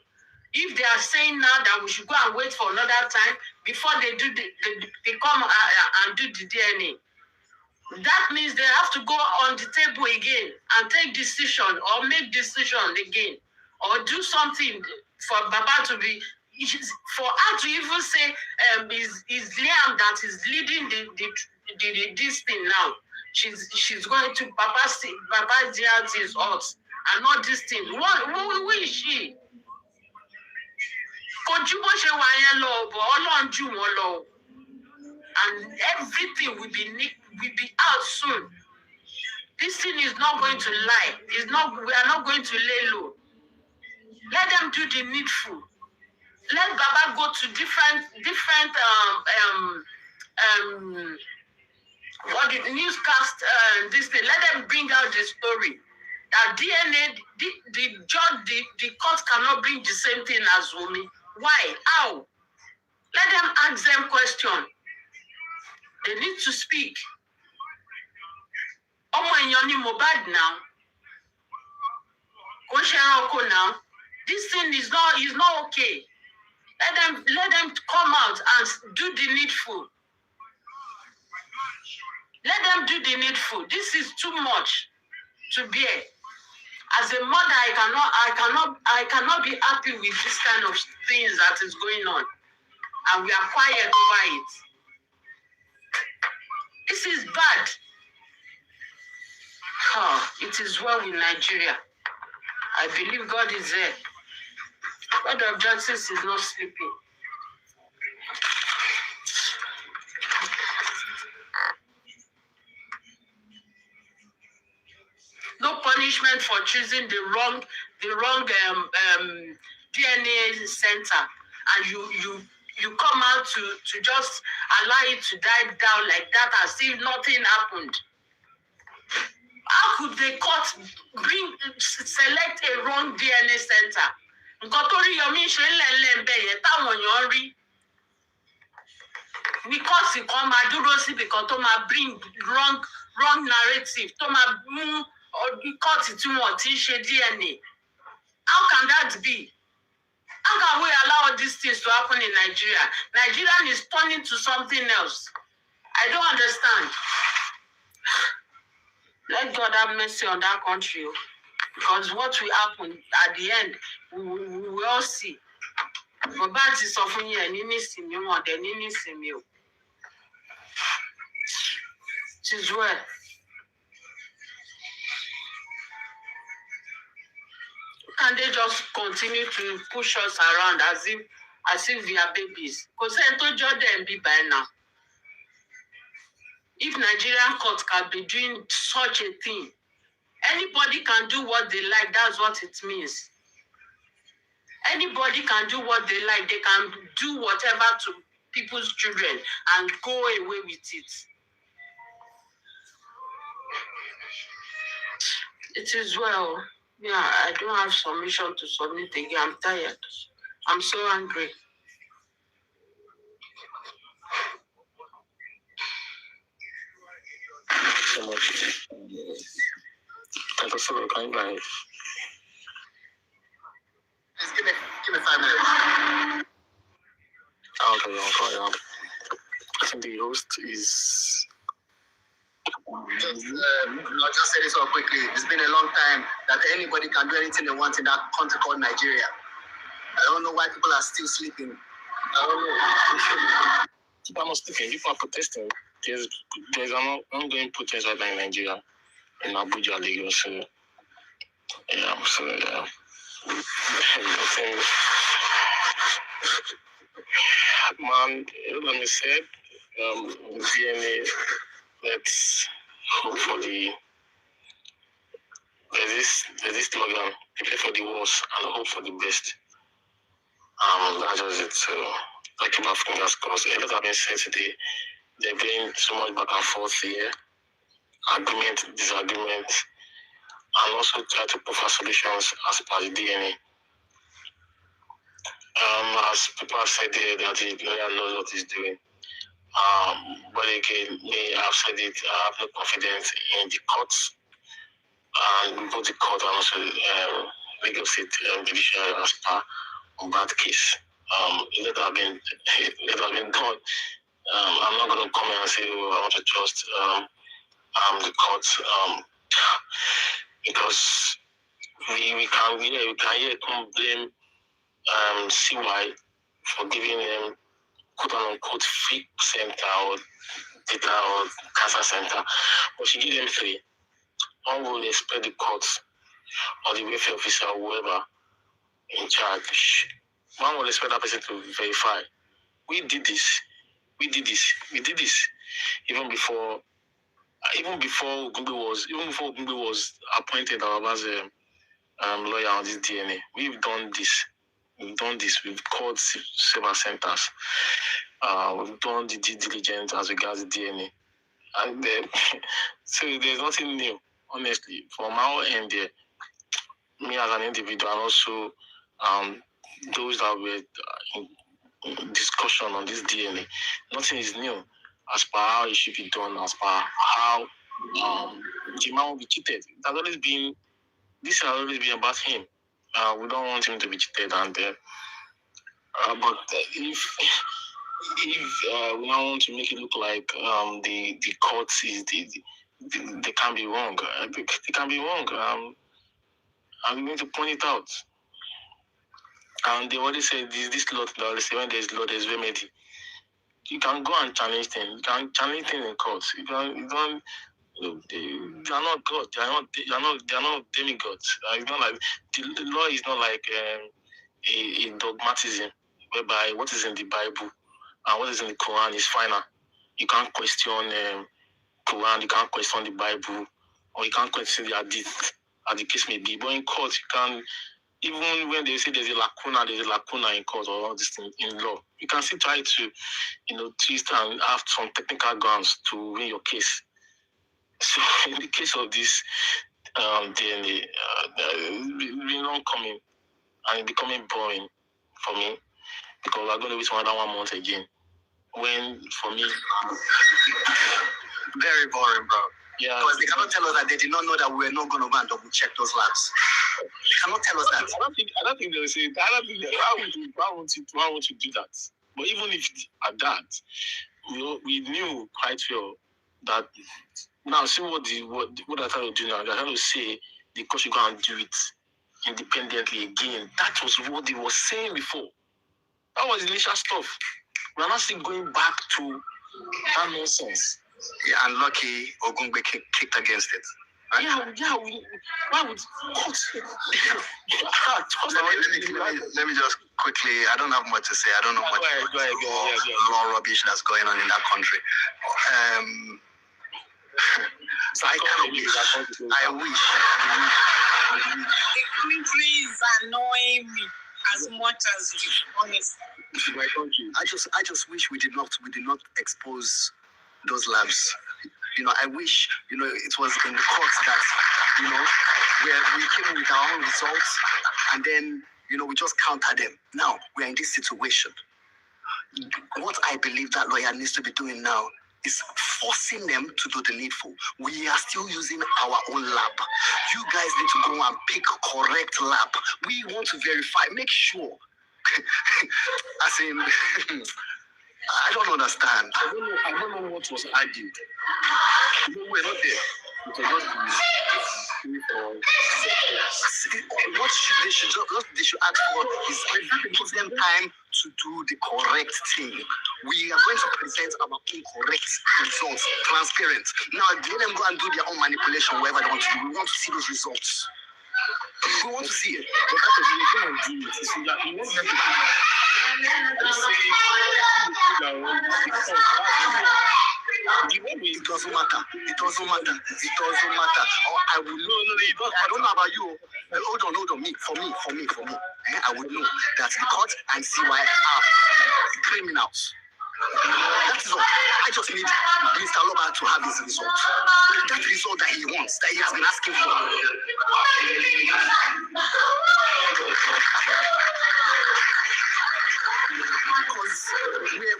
If they are saying now that we should go and wait for another time before they do they come and do the DNA, that means they have to go on the table again and take decision or make decision again or do something for Baba to be, for her to even say is Liam that is leading this thing now. She's going to Baba's DRT is us and not this thing. Who is she? And everything will be out soon. This thing is not going to lie. We are not going to lay low. Let them do the needful. Let Baba go to different what the newscast this thing. Let them bring out the story. That DNA, the judge, the court cannot bring the same thing as Wunmi. Why? How? Let them ask them question. They need to speak. Omo èèyàn ni Mohbad now. Kò ṣe ẹranko now. This thing is not okay. Let them come out and do the needful. Let them do the needful. This is too much to bear. As a mother, I cannot be happy with this kind of things that is going on, and we are quiet over it. This is bad. Oh, it is well with Nigeria. I believe God is there. God of justice is not sleeping. No punishment for choosing the wrong DNA center, and you come out to just allow it to die down like that as if nothing happened. How could the court select a wrong DNA center? Nǹkan tó rí Yomi ṣe ńlẹ̀ ńbẹ̀ yẹn táwọn èèyàn rí. Ní kọ́ọ̀sì kan máa dúró síbi kan tó máa bring wrong narrative tó máa mú kọ́ọ̀tì tí wọ́n ti ń ṣe DNA. How can that be? How can we allow these things to happen in Nigeria? Nigeria is turning to something else. I don't understand. Let God have mercy on that country, because what will happen at the end, we will all see. But bad is often here, Nini Simi, one, then Nini Simi. It is well. Can they just continue to push us around as if we are babies? Because I told you them be by now. If Nigerian courts can be doing such a thing, anybody can do what they like. That's what it means. Anybody can do what they like. They can do whatever to people's children and go away with it. It is well. Yeah, I don't have submission to submit again. I'm tired. I'm so angry. So much. Thank you for your kind life. Please give me 5 minutes. Okay. I think the host is. I'll just say this all quickly. It's been a long time that anybody can do anything they want in that country called Nigeria. I don't know why people are still sleeping. I don't know. People are not sleeping. People are protesting. There's an ongoing protest right now in Nigeria, in Abuja, Lagos. Man, let me say, DNA, let's hope for the. There's this slogan, prepare for the worst and hope for the best. That's just it. So, I keep my fingers crossed. A lot have been said today. There's been so much back and forth here, argument, disagreement, and also try to provide solutions as per the DNA. As people have said there, that the lawyer knows what he's doing. But again, me, I've said it, I have no confidence in the courts, and both the court and also Lagos State Judiciary as per on that case. Let have been done. I'm not going to come and say, I want to trust the courts, because we can come blame CY for giving them quote unquote fake center or data or cancer center, but she gave them 3. One will expect the courts or the welfare officer or whoever in charge. One will expect that person to verify. We did this. Even before Ogungbe was appointed as a lawyer on this DNA. We've done this. We've called several centers. We've done the due diligence as regards the DNA. And so there's nothing new, honestly. From our end there, me as an individual and also those that were in discussion on this DNA, nothing is new as per how it should be done, as per how the man will be cheated. This has always been about him. We don't want him to be cheated, and but if we now want to make it look like the court is they can be wrong. They can be wrong. I'm going to point it out. And they already said this law. They say when there's law, there's remedy. You can go and challenge things. You can challenge things in court. You don't. They are not God. They are not demigods. It's not like the law is not like a dogmatism whereby what is in the Bible and what is in the Quran is final. You can't question Quran. You can't question the Bible, or you can't question the Hadith, as the case may be. But in court, you can. Even when they say there's a lacuna in court or all these things in law, you can still try to, twist and have some technical grounds to win your case. So in the case of this DNA, it's not coming and becoming boring for me because we're going to wait another 1 month again. When for me, very boring, bro. Yeah, because they cannot tell us that they did not know that we were not going to go and double check those labs. They cannot tell us that. I don't think they'll say. Why won't you do that? But even if at that, we knew quite well that. Now see what they're trying to do now. They're trying to say the court should go and do it independently again. That was what they were saying before. That was initial stuff. We're not still going back to that nonsense. Yeah, and lucky Ogungbe kicked against it. Right? Yeah. Why would court? Let me just quickly. I don't have much to say. I don't know much about law rubbish that's going on in that country. So I wish. The country is annoying me as much as you, honestly. I just wish we did not expose those labs. I wish it was in the courts that where we came with our own results and then we just counter them. Now we are in this situation. What I believe that lawyer needs to be doing now is forcing them to do the needful. We are still using our own lab. You guys need to go and pick correct lab. We want to verify, make sure. As in, I don't understand. I don't know what was argued. We're not there. It was just what they should ask for is give them time to do the correct thing. We are going to present our own correct results, transparent. Now, let them go and do their own manipulation, whatever they want to do. We want to see those results. We want to see it. But after we're going to do it, you see that we won't have it doesn't matter. It doesn't matter. Oh, I will know. I don't know about you. Hold on. For me. I would know that the court and CY are criminals. That is all. I just need Mr. Loba to have his result. That result that he wants, that he has been asking for. Because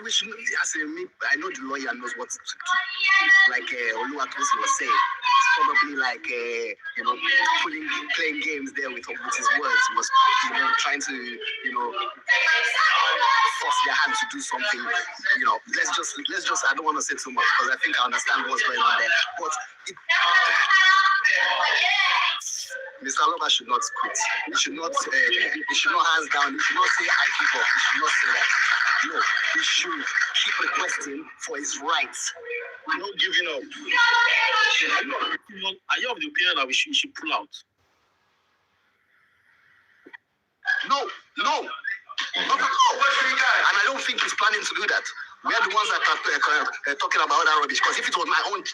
we should, I know the lawyer knows what to do. Like Oluwatosi was saying, it's probably like playing games there with his words. He was trying to force their hand to do something. Let's just I don't want to say too much because I think I understand what's going on there. But Mr. Loba should not quit. He should not hands down. He should not say I give up. He should not say that. No, he should keep requesting for his rights. No giving up. Are you of the opinion that we should pull out? No. Not at all. And I don't think he's planning to do that. We are the ones that are talking about that rubbish. Because if it was my own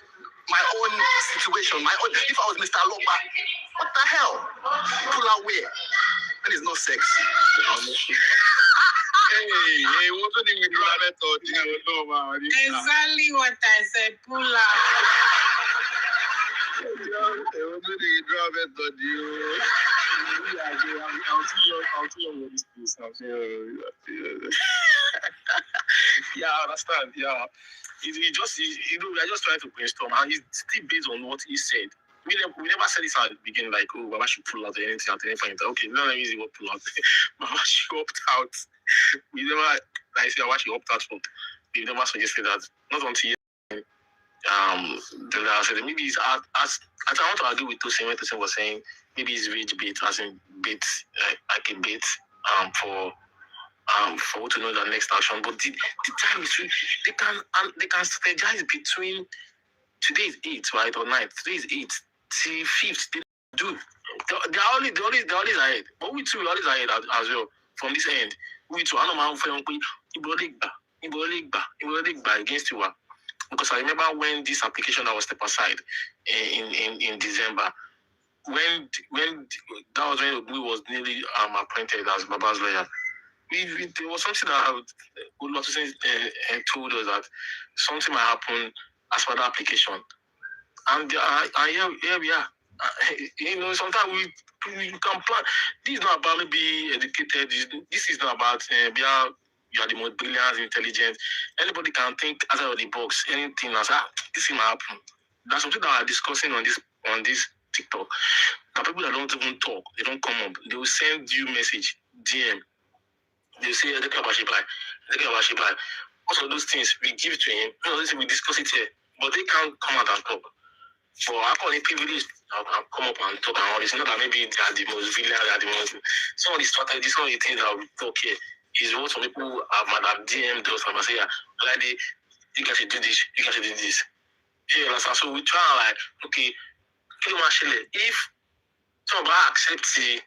situation, if I was Mr. Loba, what the hell? Pull out where? And it's not sex. Hey, what do you mean that method? Exactly what I said, pull out. Yeah, I understand. Yeah, we are just trying to brainstorm, and it's still based on what he said. we never said this at the beginning, like, oh, Baba should pull out or anything at any point. Okay, no, let me use the word pull out. Baba should opt out. We never, like I said, Baba should opt out for. We never suggested that. Not until the last said maybe it's as I want to argue with Tosin when Tosin was saying maybe it's rage bait, as in bait, like a bait, for what to know the next action. But the time is they can strategize between today is 8, right, or 9. Today is 8 till 5th. They do. They're always ahead. But we too are always ahead as well from this end. We too. I know my own friend against you. Because I remember when this application that was stepped aside in December, when that was when we was nearly appointed as Baba's lawyer. There was something that Oluwatosin told us that something might happen as per the application, and here we are. Sometimes we can plan. This is not about maybe educated. This is not about you are the most brilliant, intelligent. Anybody can think outside of the box. Anything as this thing might happen. That's something that I'm discussing on this TikTok. The people that don't even talk, they don't come up. They will send you message, DM. They say they can reply. Also, those things we give to him. We discuss it here, but they can't come out and talk. For I call it privilege, I can come up and talk and all this. Not that maybe they are the most villain, they are the most. Some of the strategies, some of the things that we talk here is what some people have Madam DM does. And I say, like, you guys should do this, you guys should do this. Yeah, so we try like, okay, if somebody accepts the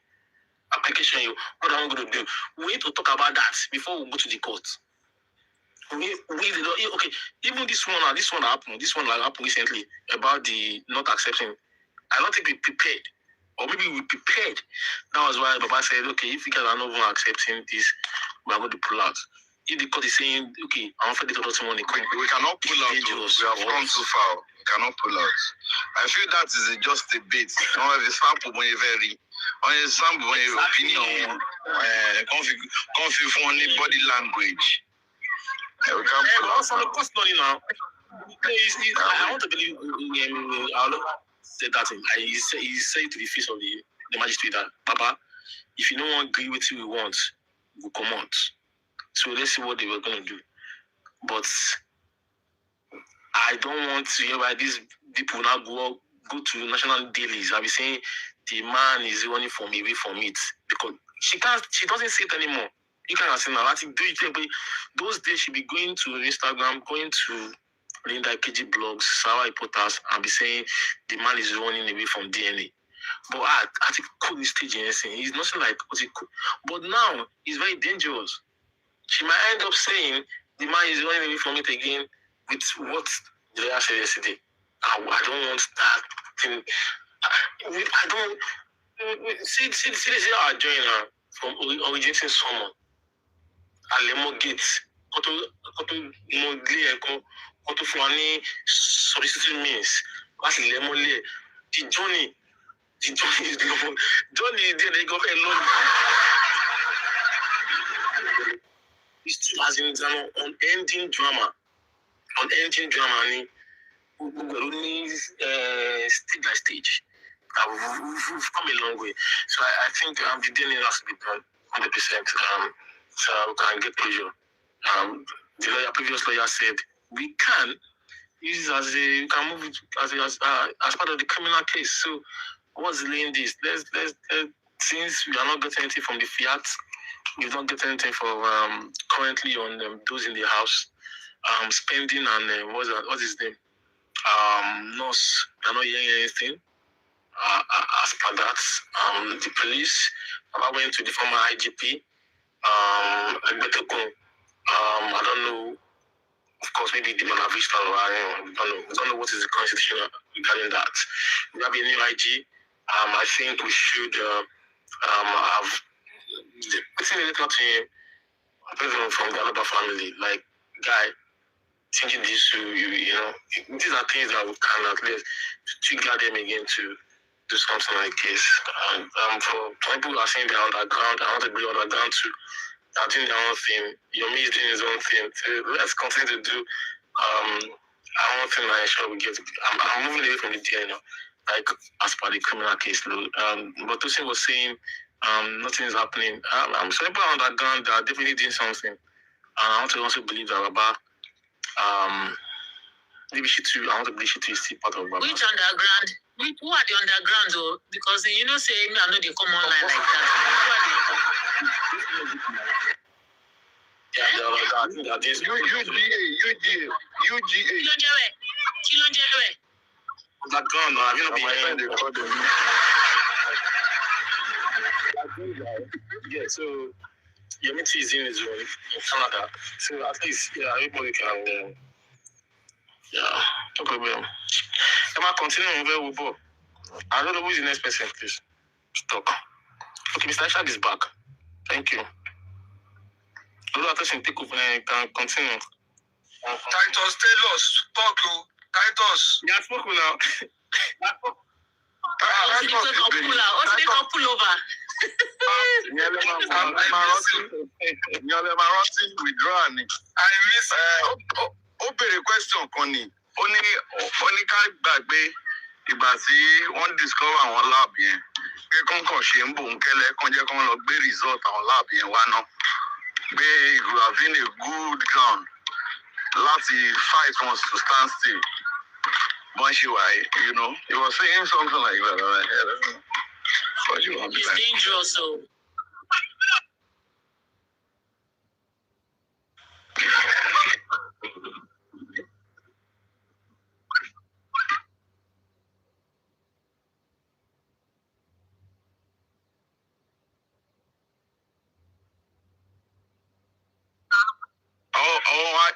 application, what am I going to do? We need to talk about that before we go to the court. Okay, even this one that happened recently about the not accepting. I don't think we prepared, or maybe we prepared. That was why Baba said, okay, if you guys are not even accepting this, we are going to pull out. If the court is saying, okay, I want to get to money, we cannot pull out. We have gone too far. We cannot pull out. I feel that is just a bit. The sample when you vary. On a sample when your opinion, confuse body language. We can't pull out. Also, the cost money now. I want to believe I'll say that thing. He said to the face of the magistrate that, Papa, if you don't agree with what we want, we'll come out. So let's see what they were going to do. But I don't want to hear why these people now go to national dailies. I'll be saying the man is running away from it because she doesn't say it anymore. You can't say now. I think those days she'll be going to Instagram, going to Linda KG blogs, Sarah reporters, and be saying the man is running away from DNA. But I think cool stage anything. It's nothing like what it could. But now it's very dangerous. She might end up saying the man is running away from it again with what the lawyer said yesterday. I don't want that thing. I don't see how I join her from originating someone. Alemo gates. Koto funny soliciting means. What's Lemo le? The Johnny is the Johnny is there. They go alone. It's still as in an unending drama. Unending drama. Stage by stage. We've come a long way. So I think the DNA has to be done 100%. So we can get closure. The previous lawyer said we can use it as we can move it as part of the criminal case. So what's delaying this? Let's since we are not getting anything from the fiat, we've not getting anything for currently on those in the house. Spending and what's his name? Nurse, they're not hearing anything. As per that, the police, I went to the former IGP. I don't know. Of course, maybe the man have reached out. I don't know what is the constitution regarding that. We have a new IG. I think we should have putting a letter to him, from the other family, like guy. Thinking this, these are things that we can at least trigger them again to do something like this. And for people who are saying they're underground, I want to be underground too. They're doing their own thing. Yomi is doing his own thing. So let's continue to do our own thing and ensure we get. I'm moving away from the DNA now. like as per the criminal case load. But Tosin was saying nothing is happening. Some people underground are definitely doing something. And I want to also believe that Baba, maybe I want to believe she too is still part of Baba. Which underground? Who are the underground though? Because say me, I know they come online like that. Who are they? Yeah, UGA. Underground, have you not been yeah, so Yemiti is in Israel, in Canada. So at least, everybody can, no problem. Emma, continue where we go. I don't know who is the next person, please. Talk. Okay, Mr. Ishad is back. Thank you. Another person take over and can continue. Titus, tell us. Talk, Titus. Yeah, spoke now. Pull over. I miss ó bèrè question kan ni ó ní ká gbàgbé ìgbà tí wọ́n discover àwọn lab yẹn pé kọ́ńkàn ṣe ń bò ń kẹ́lẹ́ kán jẹ́ kán lọ gbé result àwọn lab yẹn wá ná pé it would have been a good ground láti fight wants to stand still bọ́n ṣe wà yìí, he was saying something like that. It's dangerous, so.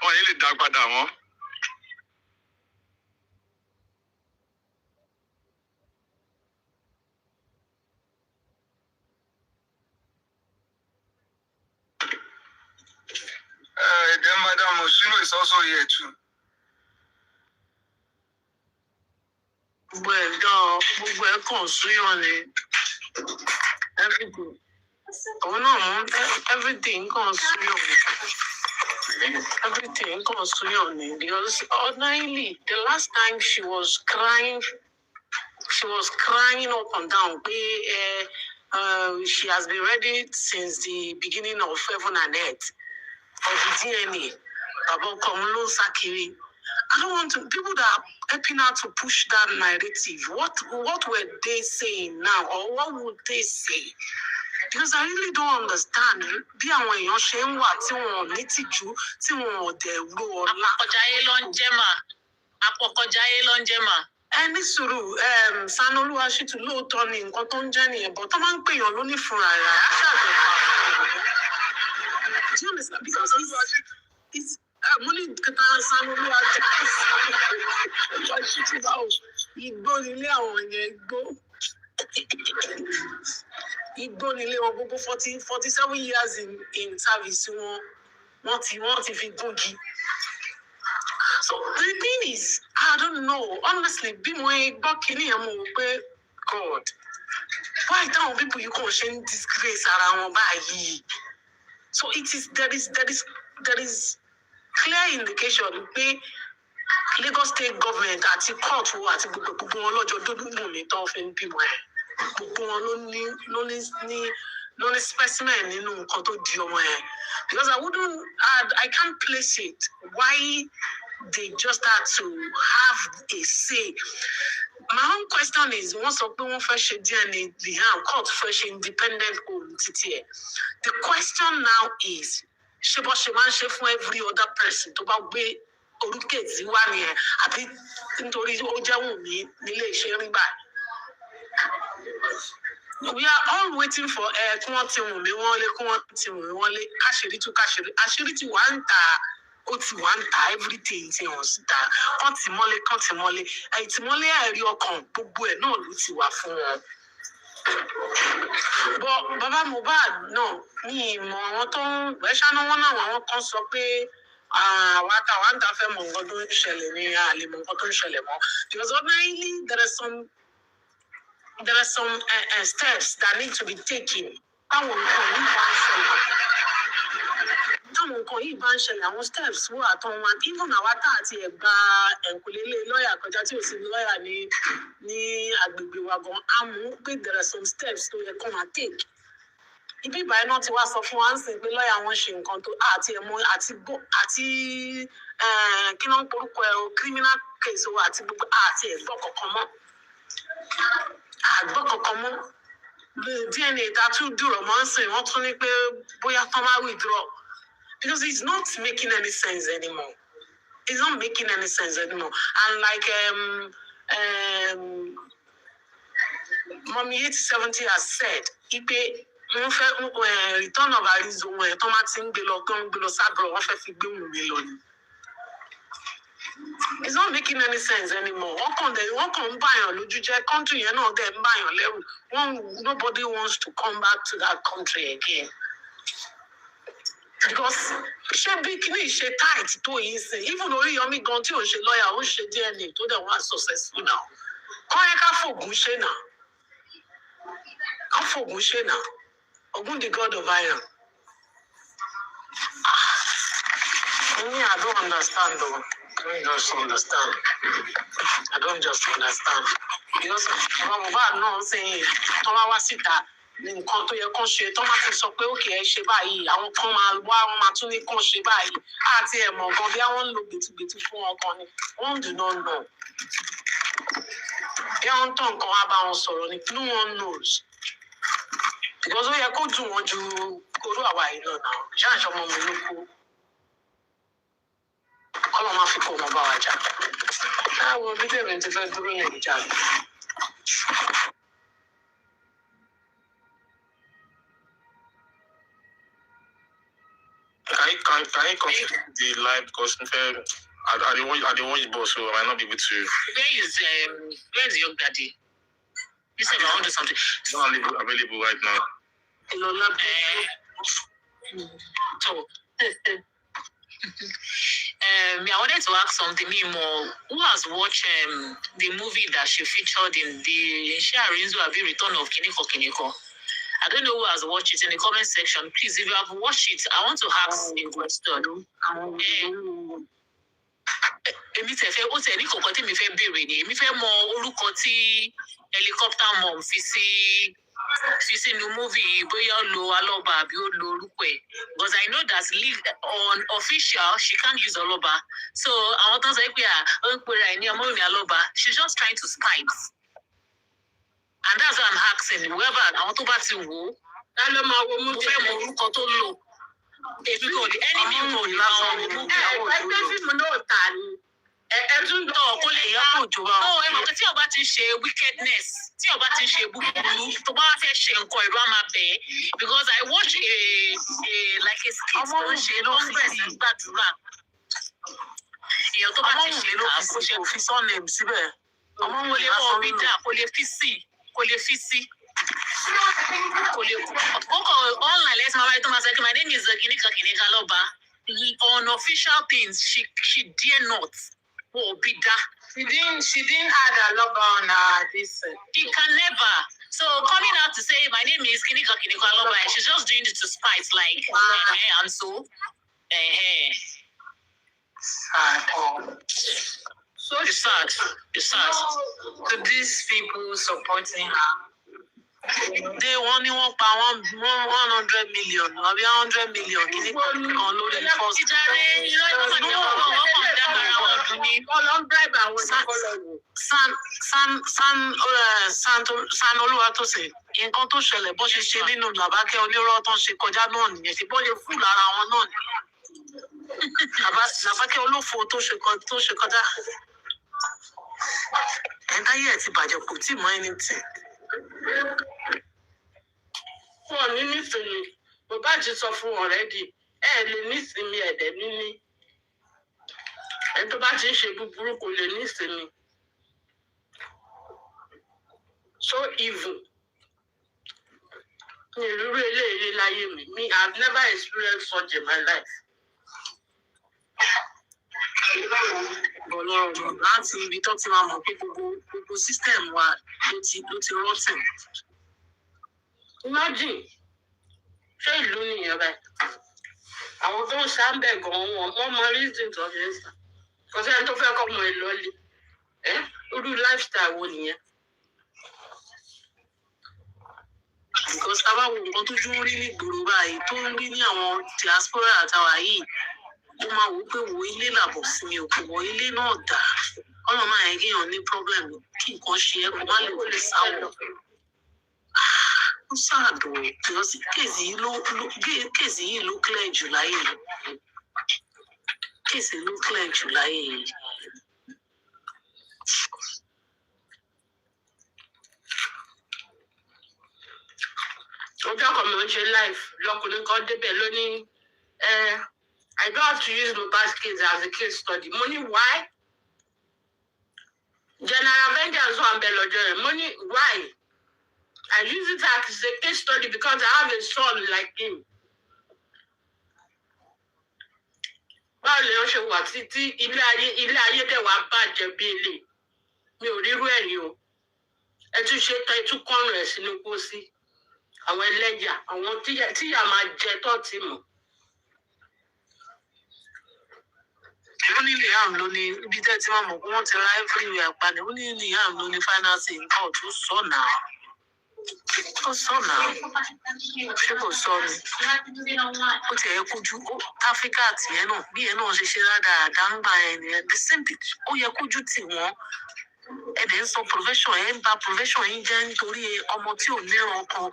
Wọ́n yìí lè dá padà mọ́. Then Madam Osino is also here too. Well, we consume everything. Oh no, everything consume. Everything consume because ordinarily the last time she was crying up and down. She has been ready since the beginning of heaven and earth of the DNA about Komolo Sakiri. I don't want to people that are helping her to push that narrative. What were they saying now, or what would they say? Because I really don't understand. Bí àwọn èèyàn ṣe ń wà tí wọn ò ní tìjú, tí wọn ò dẹ̀ ro ọ̀la. Àpọ̀kọ̀jáyé ló ń jẹ́ mà. Ẹni sùúrù Sanolúwa Ṣítù lóòótọ́ ni nǹkan tó ń jẹ́ nìyẹn, but tó máa ń pèèyàn lóní fúnra rẹ̀ á ṣàgbẹ̀fà fún un. Do you understand? Because it's money kata Sanolúwa Ṣítù báwo. Igbó nílé àwọn yẹn igbó. Igbó nílé wọn gbogbo 47 years in service wọ́n ti fi gúngi. So the thing is, I don't know. Honestly, bí mo gbọ́ kínní yẹn mo wò pé God, why táwọn people you kàn ṣe ń disgrace ara wọn báyìí? So there is clear indication pé Lagos State government àti court àti gbogbo wọn lọ́jọ́ dúdú mi tó fi ń bímọ ẹ̀. Gbogbo wọn ló ní specimen nínú nǹkan tó di ọmọ ẹ̀. Because I can't place it. Why they just had to have a say. My own question is, wọ́n sọ pé wọ́n fẹ́ ṣe DNA Liam court fẹ́ ṣe independent home títí ẹ̀. The question now is, ṣé bó ṣe máa ń ṣe fún every other person tó bá gbé orúkè tí wà nìyẹn àbí nítorí ó jẹ́ Wùnmí nílé iṣẹ́ rí báyìí. We are all waiting for kí wọ́n ti Wùnmí wọ́n lé kí wọ́n ti Wùnmí wọ́n lé àṣírí tí wà ń ta ó ti wà ń ta everything tí wọ́n sì ta kán ti mọ́lé àìtìmọ́lé àìrí ọkàn gbogbo ẹ̀ náà ló ti wà fún wọn. But Baba Mohbad náà ní ìmọ̀ àwọn tó ń ṣáná wọn náà àwọn kan sọ pé àwa táwa ń ta fẹ́ mọ nǹkan tó ń ṣẹlẹ̀ ní àlè mọ nǹkan tó ń ṣẹlẹ̀ mọ́. Because ordinarily there are some steps that need to be taken. Táwọn nǹkan yìí bá ń ṣẹlẹ̀. táwọn nǹkan yìí bá ń ṣẹlẹ̀ àwọn steps wà tán wọn even àwa tá àti ẹ̀ gba ẹ̀kúnlélé lọ́ọ̀yà kọjá tí ò sí lọ́ọ̀yà ní agbègbè wa gan amú pé there are some steps tó yẹ kán máa take. Ibi ìbáyìí náà ti wá sọ fún wa ń sìn pé lọ́ọ̀yà wọn ṣe nǹkan tó àti ẹ̀mọ́ àti kí náà ń porúkọ ẹ̀ o criminal case o àti gbogbo àti ẹ̀gbọ́ kankan mọ́ àgbọ́ kankan mọ́ DNA tá a tún dúró mọ́ ń sìn wọ́n tún ní pé bóyá tán máa withdraw because it's not making any sense anymore. It's not making any sense anymore. And like Mommy 8070 has said, ipe wọ́n fẹ́ return of arizo wọn tó máa ti ń gbé lọ sábúrò wọ́n fẹ́ fi gbé Wùnmí lọ ni. It's not making any sense anymore. Wọ́n kàn ń báyàn lójú jẹ́ country yẹn náà dẹ̀ ń báyàn lẹ́rù. Nobody wants to come back to that country again. Because ṣé bí kíní ṣe tight tó yìí sìn even Oríyọmí gan tí ò ṣe lọ́ọ̀yà ó ṣe DNA tó dẹ̀ wá successful now. Kọ́ yẹ ká fògùn ṣe náà. Ká fògùn ṣe náà. Ogun the god of iron. I don't understand though. I don't just understand. Because Mohbad náà saying tọ́lá wá síta nǹkan tó yẹ kán ṣe tọ́ máa ti sọ pé òkè ẹ ṣe báyìí àwọn kan máa wá wọn máa tún ní kán ṣe báyìí àti ẹ̀mọ̀ gan bí wọ́n ń lo gbètùgbètù fún wọn kan ni wọ́n do not know. Bí wọ́n ń tàn nǹkan wá bá wọn sọ̀rọ̀ ni no one knows. Because ó yẹ kó dùn wọ́n ju orú àwa yìí lọ náà ṣáà ṣọmọ mi ló kú. Kọ́lọ́ máa fi kó wọn bá wa jà. Àwọn bí tèmi ti fẹ́ dúró ní ìjà mi. Can you continue the live because I didn't watch boss, so I might not be able to. Where's your daddy? You said I want to do something. It's not available right now. So, I wanted to ask something more. Who has watched the movie that she featured in the Sharinzo Abi Return of Kiniko? I don't know who has watched it in the comment section. Please, if you have watched it, I want to ask a question. Èmi tẹ̀ fẹ́ ó tẹ̀ ní kọ̀ọ̀kan tí mi fẹ́ béèrè ni èmi fẹ́ mọ orúkọ tí helicopter mom fi sínú movie yìí bóyá ó lo Aloba àbí ó lo orúkọ ẹ̀ because I know that on official she can't use Aloba so àwọn tó ń sọ pé ó ń pera ẹ̀ ní Omowummi Aloba she's just trying to spite and that's why I'm asking whoever àwọn tó bá ti wò ó mo fẹ́ mọ orúkọ tó lò. Èmi kò ní ẹni mi kò ní àwọn ọmọ ẹgbẹ́ fíìmù náà tà ní ẹ̀ẹ́dún náà kó lè yá òjò wa. Ó ẹ mọ̀ pé tí ọba ti ṣe wickedness tí ọba ti ṣe búburú tó bá fẹ́ ṣe nǹkan ìlú àmà bẹ́ẹ̀ because I watch like a skit tó ń ṣe congress gbàdúrà. Èèyàn tó bá ti ṣe kà kó ṣe fi surname síbẹ̀. Kò lè wọ omi dà kò lè fi sí. Online let's say my name is Kinika Aloba. Unofficial things she dare not be that. She didn't add Aloba on this. She can never. So coming out to say my name is Kinika Aloba and she's just doing it to spite like and so so it's sad. To these people supporting her. They wọ́n ní wọ́n pa 100 million àbí 100 million kìíní kan lórí first. Ìjàre ìrọ̀lẹ́ ìjọba ọkọ̀ ìdábàrà wọn dùn ní. Ọlọ́run bribe àwọn San Olúwatósìn nǹkan tó ṣẹlẹ̀ bó ṣe ṣe nínú Làbákẹ́ onírọ́ tó ń ṣe kọjá náà nìyẹn ṣe bó ṣe fún lára wọn náà ni. Làbákẹ́ olófo tó ṣe kọjá. Ẹ̀ńtáyé ẹ̀ ti bàjẹ́ kò tí ì mọ anything. Fún ọ ní nísìnyí bàbá àti sọ fún ọ̀rẹ́dì lè nísìnyí ẹ̀dẹ̀ níní ẹni tó bá ti ń ṣe búburú kò lè nísìnyí so evil ní ìrírí eléyìí láyé mi I've never experienced such in my life. Ọlọ́run láti ibi tó ti máa mọ̀ pé gbogbo system wa ló ti rotten. Imagine ṣé ìlú nìyẹn báyìí àwọn tó ń sáńbẹ̀ gan-an wọ́n mọ reason tó fi ń sá. Kò sẹ́ni tó fẹ́ kọ́ ọmọ ẹ̀ lọ́lé. Irú lifestyle wo nìyẹn? Because tá a bá wo nǹkan tójú ń rí ní ìgboro báyìí tó ń rí ní àwọn diaspora àtàwà yìí, ó máa wò ó pé wo ilé làbọ̀ sí mi ò kò wọ ilé náà dà. Ọlọ́run máa yẹ kéèyàn ní problem kí nǹkan ṣe é kó má lè wọlé sáwọ̀. Ó ṣàdùn because kéèsì yìí ló clear jù láyé yìí. Kéèsì ló clear jù láyé yìí. Ọjọ́ kan mo ń ṣe live lọkùnrin kan débẹ̀ lónìí I don't have to use Mohbad's case as a case study. Mo ní why? General Vengeance wà ń bẹ lọ́jọ́ yẹn. Mo ní why? I use it as a case study because I have a son like him. Báwo lè ṣe wà títí ilé ayé dẹ̀ wá bàjẹ́ bí ilé? Mi ò rírú ẹ̀yìn o. Ẹ tún ṣe tán ẹ tún kọ́rùn ẹ̀ sínú pósí. Àwọn ẹlẹ́yà, àwọn tíyà máa jẹ tọ́ọ̀tì mọ̀. Ó ní Liam ló ní ibi tẹ́ tí wọ́n mọ̀ pé wọ́n ti ra everywhere padà. Ó ní Liam ló ní finance in court. Ó sọ náà. Ṣé kò sọ ni? Ó ti ẹ̀ kojú Áfíríkà tìyẹn náà. Bí ẹ̀ náà ṣe ṣe rádaràdá ń gbà ẹ̀ nìyẹn. The same thing. Ó yẹ kójú tì wọ́n. Ẹ̀dẹ̀ ń sọ profession ẹ̀ ń ba profession yín jẹ́ nítorí ọmọ tí ò níran kan.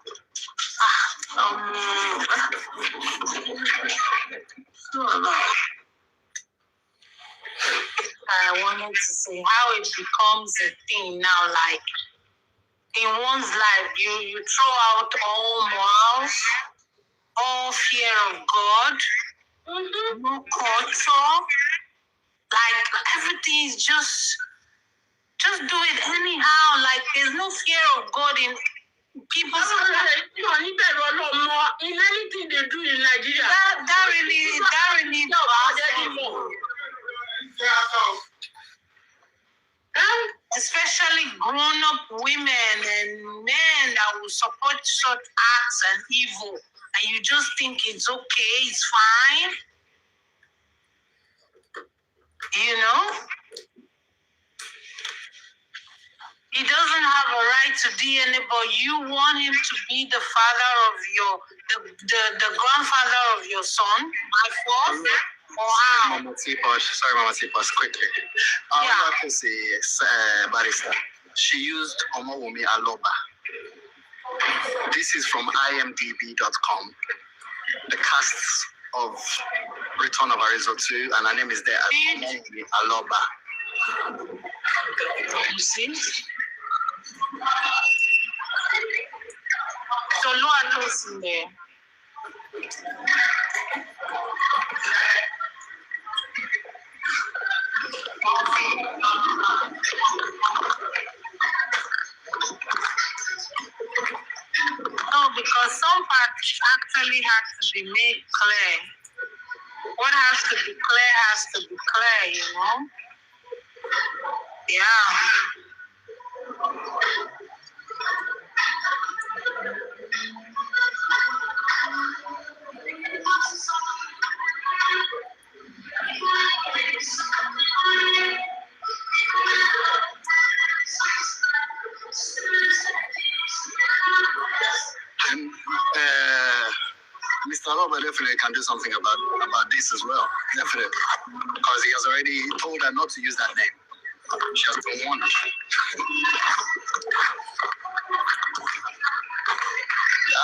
I wanted to say how it becomes a thing now, like in one's life, you throw out all morals, all fear of God, no culture, like everything is just do it anyhow, like there's no fear of God in people's lives. In anything they do in Nigeria. That really bothers me. Especially grown-up women and men that will support such acts and evil, and you just think it's okay, it's fine. You know? He doesn't have a right to DNA, but you want him to be the father of the grandfather of your son by force? Or how? Mama Tipos, quickly. I would like to say, barrister, she used Omowummi.Iyabo. This is from imdb.com. The cast of Return of Arizo 2, and her name is there as Omowummi.Iyabo. You see? So Lua knows in there. No, because some parts actually has to be made clear. What has to be clear, you know? Yeah. And Mr. Robert definitely can do something about this as well, definitely, because he has already told her not to use that name. She has been warned.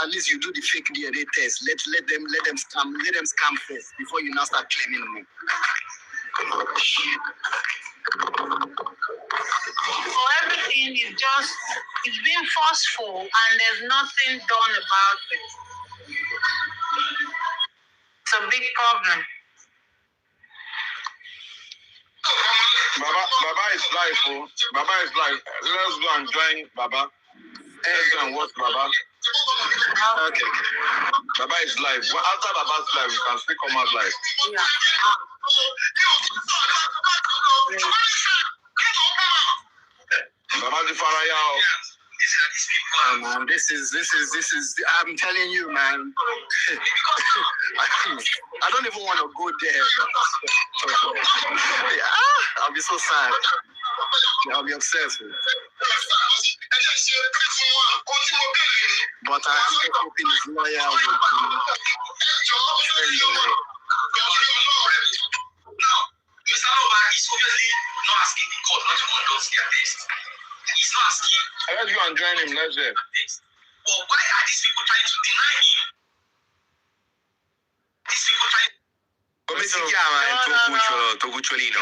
At least you do the fake DNA test. Let them scam first before you now start claiming me. So everything is it's being forceful and there's nothing done about it. It's a big problem. Baba is live, oh. Baba is live. Let's go and join Baba. Let's go and watch Baba. Okay. Baba is live. Well, after Baba's live, we can still come out live. Yeah. Baba the Faraya. hell, man. This is. I'm telling you, man. I don't even want to go there. I'll be so sad. I'll be obsessed. But I'm hoping this lawyer will. Now, Mr. Nova is obviously not asking the court not to conduct their test. He's not asking. I heard you and join him, let's say. But why are these people trying to deny him? These people trying. Come si chiama il tuo cucciolino?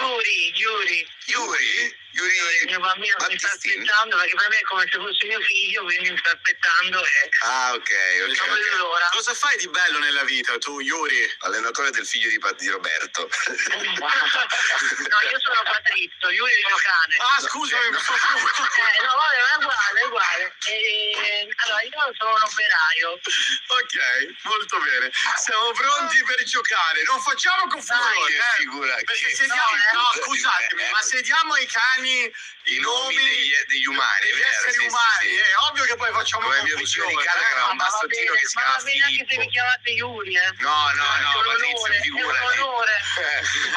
Yuri. Yuri Mio bambino mi sta Battistini? aspettando perché per me è come se fosse mio figlio, quindi mi sta aspettando e Ah, ok. non vedo l'ora. Cosa fai di bello nella vita, tu, Yuri? Allenatore del figlio di Roberto. No, io sono Patrizio, Yuri è il mio cane. Ah, scusami. No, vabbè, ma è uguale. Allora, io sono un operaio. Ok, molto bene. Siamo pronti per giocare. Non facciamo confusione. Figura Perché che sediamo, no, figura, scusatemi, ma sediamo ai cani i nomi degli umani, degli vero? esseri Sì, umani. sì, sì. È ovvio che poi facciamo Come il mio vicino di casa che aveva un bastottino che si Ma chiama va bene anche se Filippo. mi chiamate Yuri, No, È un Patrizio, onore, è un figurati. onore.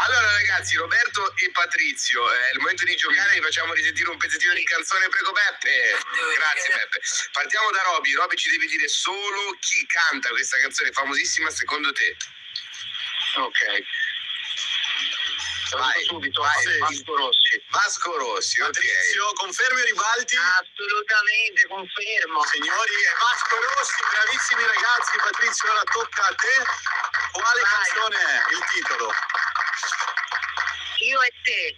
Allora ragazzi, Roberto e Patrizio, è il momento di giocare, vi facciamo risentire un pezzettino di canzone, prego Peppe. Grazie Peppe. Partiamo da Roby. Roby ci deve dire solo chi canta questa canzone famosissima secondo te. Ok. Vai, subito. vai. Vasco Rossi. Ok. Patrizio, confermi o ribalti? Assolutamente, confermo. Signori, è Vasco Rossi, bravissimi ragazzi. Patrizio, ora tocca a te. Quale canzone è il titolo? Io e te.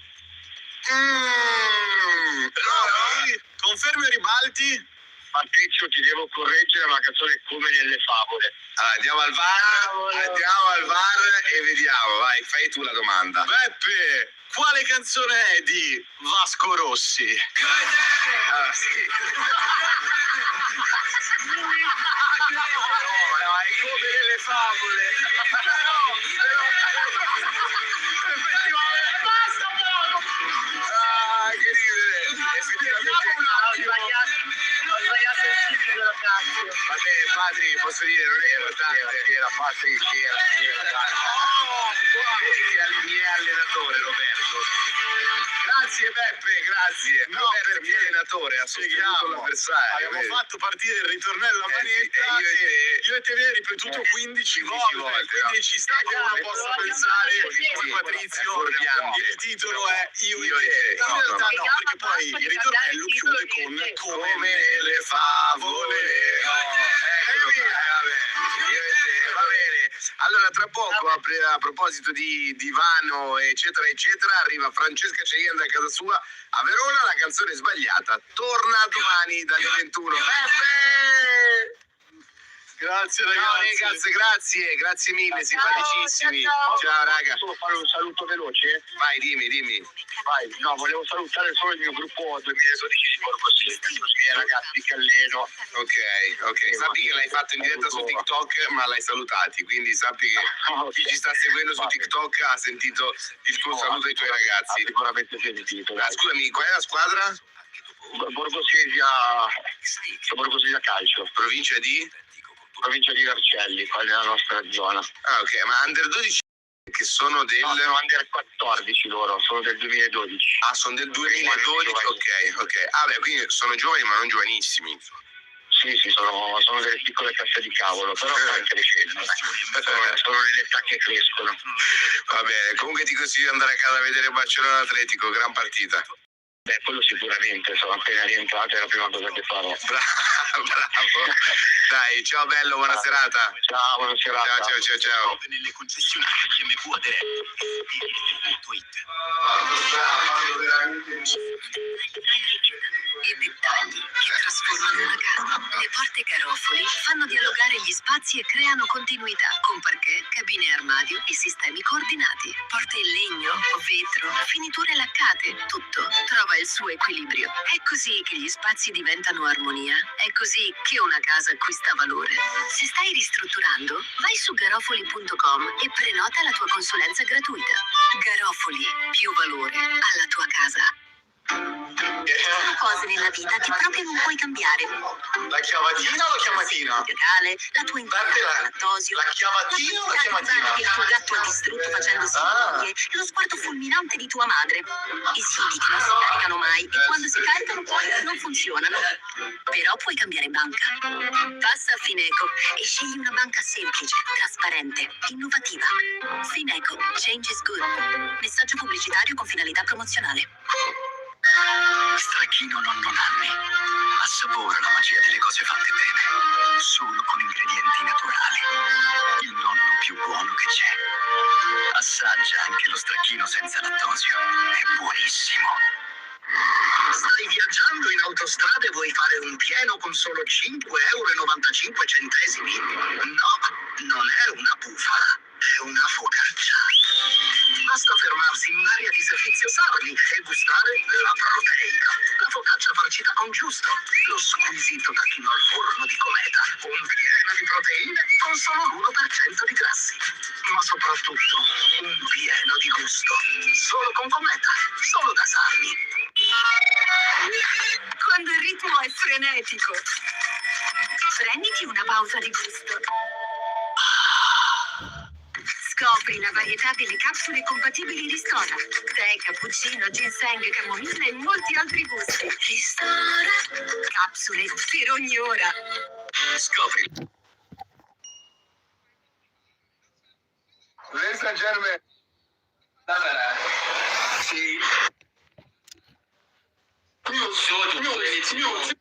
Roby, confermi o ribalti? Patrizio, ti devo correggere, la canzone è come nelle favole. Allora, andiamo al VAR e vediamo. Vai, fai tu la domanda. Beppe, quale canzone è di Vasco Rossi? Allora, sì. No, è come nelle favole. Ah, che ridere. Effettivamente. Ho sbagliato il titolo della canzone. Vabbè, Patri, posso dire, non è importante. C'era. Vedi che è allenatore, Roberto. Grazie Beppe, grazie. No, Roberto è perché mio allenatore, ha sostenuto l'avversario. Abbiamo vedi? fatto partire il ritornello a sì, manetta e io e te viene ripetuto 15 volte, volte, quindi no. ci sta che uno possa pensare come Patrizio il titolo è io e te. In realtà no, perché poi il ritornello chiude con come nelle favole. Eccolo qua, vabbè. Io e te, va bene. Allora, tra poco, a proposito di divano, eccetera, eccetera, arriva Francesca Ceienda a casa sua a Verona, la canzone sbagliata. Torna domani dalle 21. Peppe! Grazie Ciao ragazzi. grazie mille, simpaticissimi. Ciao raga. Posso fare un saluto veloce? Vai, dimmi. Vai, no, volevo salutare solo il mio gruppo 2012 Simone Così, i miei ragazzi che alleno. Ok. Sappi che l'hai fatto in diretta su TikTok, ma l'hai salutati, quindi sappi che chi ci sta seguendo su TikTok ha sentito il tuo saluto ai tuoi ragazzi. Sicuramente sentito. Scusami, qual è la squadra? Borgosesia Calcio, Provincia di? provincia di Vercelli, qua nella nostra zona. Ah, ok, ma Under 12 che sono del... No, sono under 14 loro, sono del 2012. Ah, sono del 2012, ok. Ah, beh, quindi sono giovani ma non giovanissimi. Sì, sono delle piccole casse di cavolo, però stanno crescendo. Sono nell'età che crescono. Va bene, comunque ti consiglio di andare a casa a vedere Barcellona Atletico, gran partita. Beh, quello sicuramente, sono appena rientrato, è la prima cosa che farò. Bravo. Dai, ciao bello, buona serata. Ciao, buona serata. Ciao. Nelle concessionarie BMW e dettagli che trasformano una casa. Le porte Garofoli fanno dialogare gli spazi e creano continuità, con parquet, cabine armadio e sistemi coordinati. Porte in legno, vetro, finiture laccate, tutto trova il suo equilibrio. È così che gli spazi diventano armonia. È così che una casa acquista valore. Se stai ristrutturando, vai su garofoli.com e prenota la tua consulenza gratuita. Garofoli, più valore alla tua casa. Sono cose nella vita che proprio non puoi cambiare. La chiamatina o la chiamatina? Integrale, la tua intolleranza al lattosio, La chiamatina o la chiamatina? che il tuo gatto ha distrutto facendosi unghie, e lo sguardo fulminante di tua madre. I siti che non si caricano mai e quando si caricano poi non funzionano. Però puoi cambiare banca. Passa a Fineco e scegli una banca semplice, trasparente, innovativa. Fineco, change is good. Messaggio pubblicitario con finalità promozionale. Stracchino nonno Nanni. Assapora la magia delle cose fatte bene. Solo con ingredienti naturali. Il nonno più buono che c'è. Assaggia anche lo stracchino senza lattosio. È buonissimo. Stai viaggiando in autostrada e vuoi fare un pieno con solo 5,95 euro? No, non è una bufala, è una focaccia. Basta fermarsi in un'area di servizio Sarli e gustare la proteica. La focaccia farcita con giusto, lo squisito tacchino al forno di Cometa, un pieno di proteine con solo l'1% di grassi. Ma soprattutto un pieno di gusto. Solo con Cometa, solo da Sarli. Quando il ritmo è frenetico, prenditi una pausa di gusto. Scopri la varietà delle capsule compatibili Ristora. Tè, cappuccino, ginseng, camomilla e molti altri gusti. Ristora. Capsule per ogni ora. Scopri. Ladies and gentlemen. Sì. Io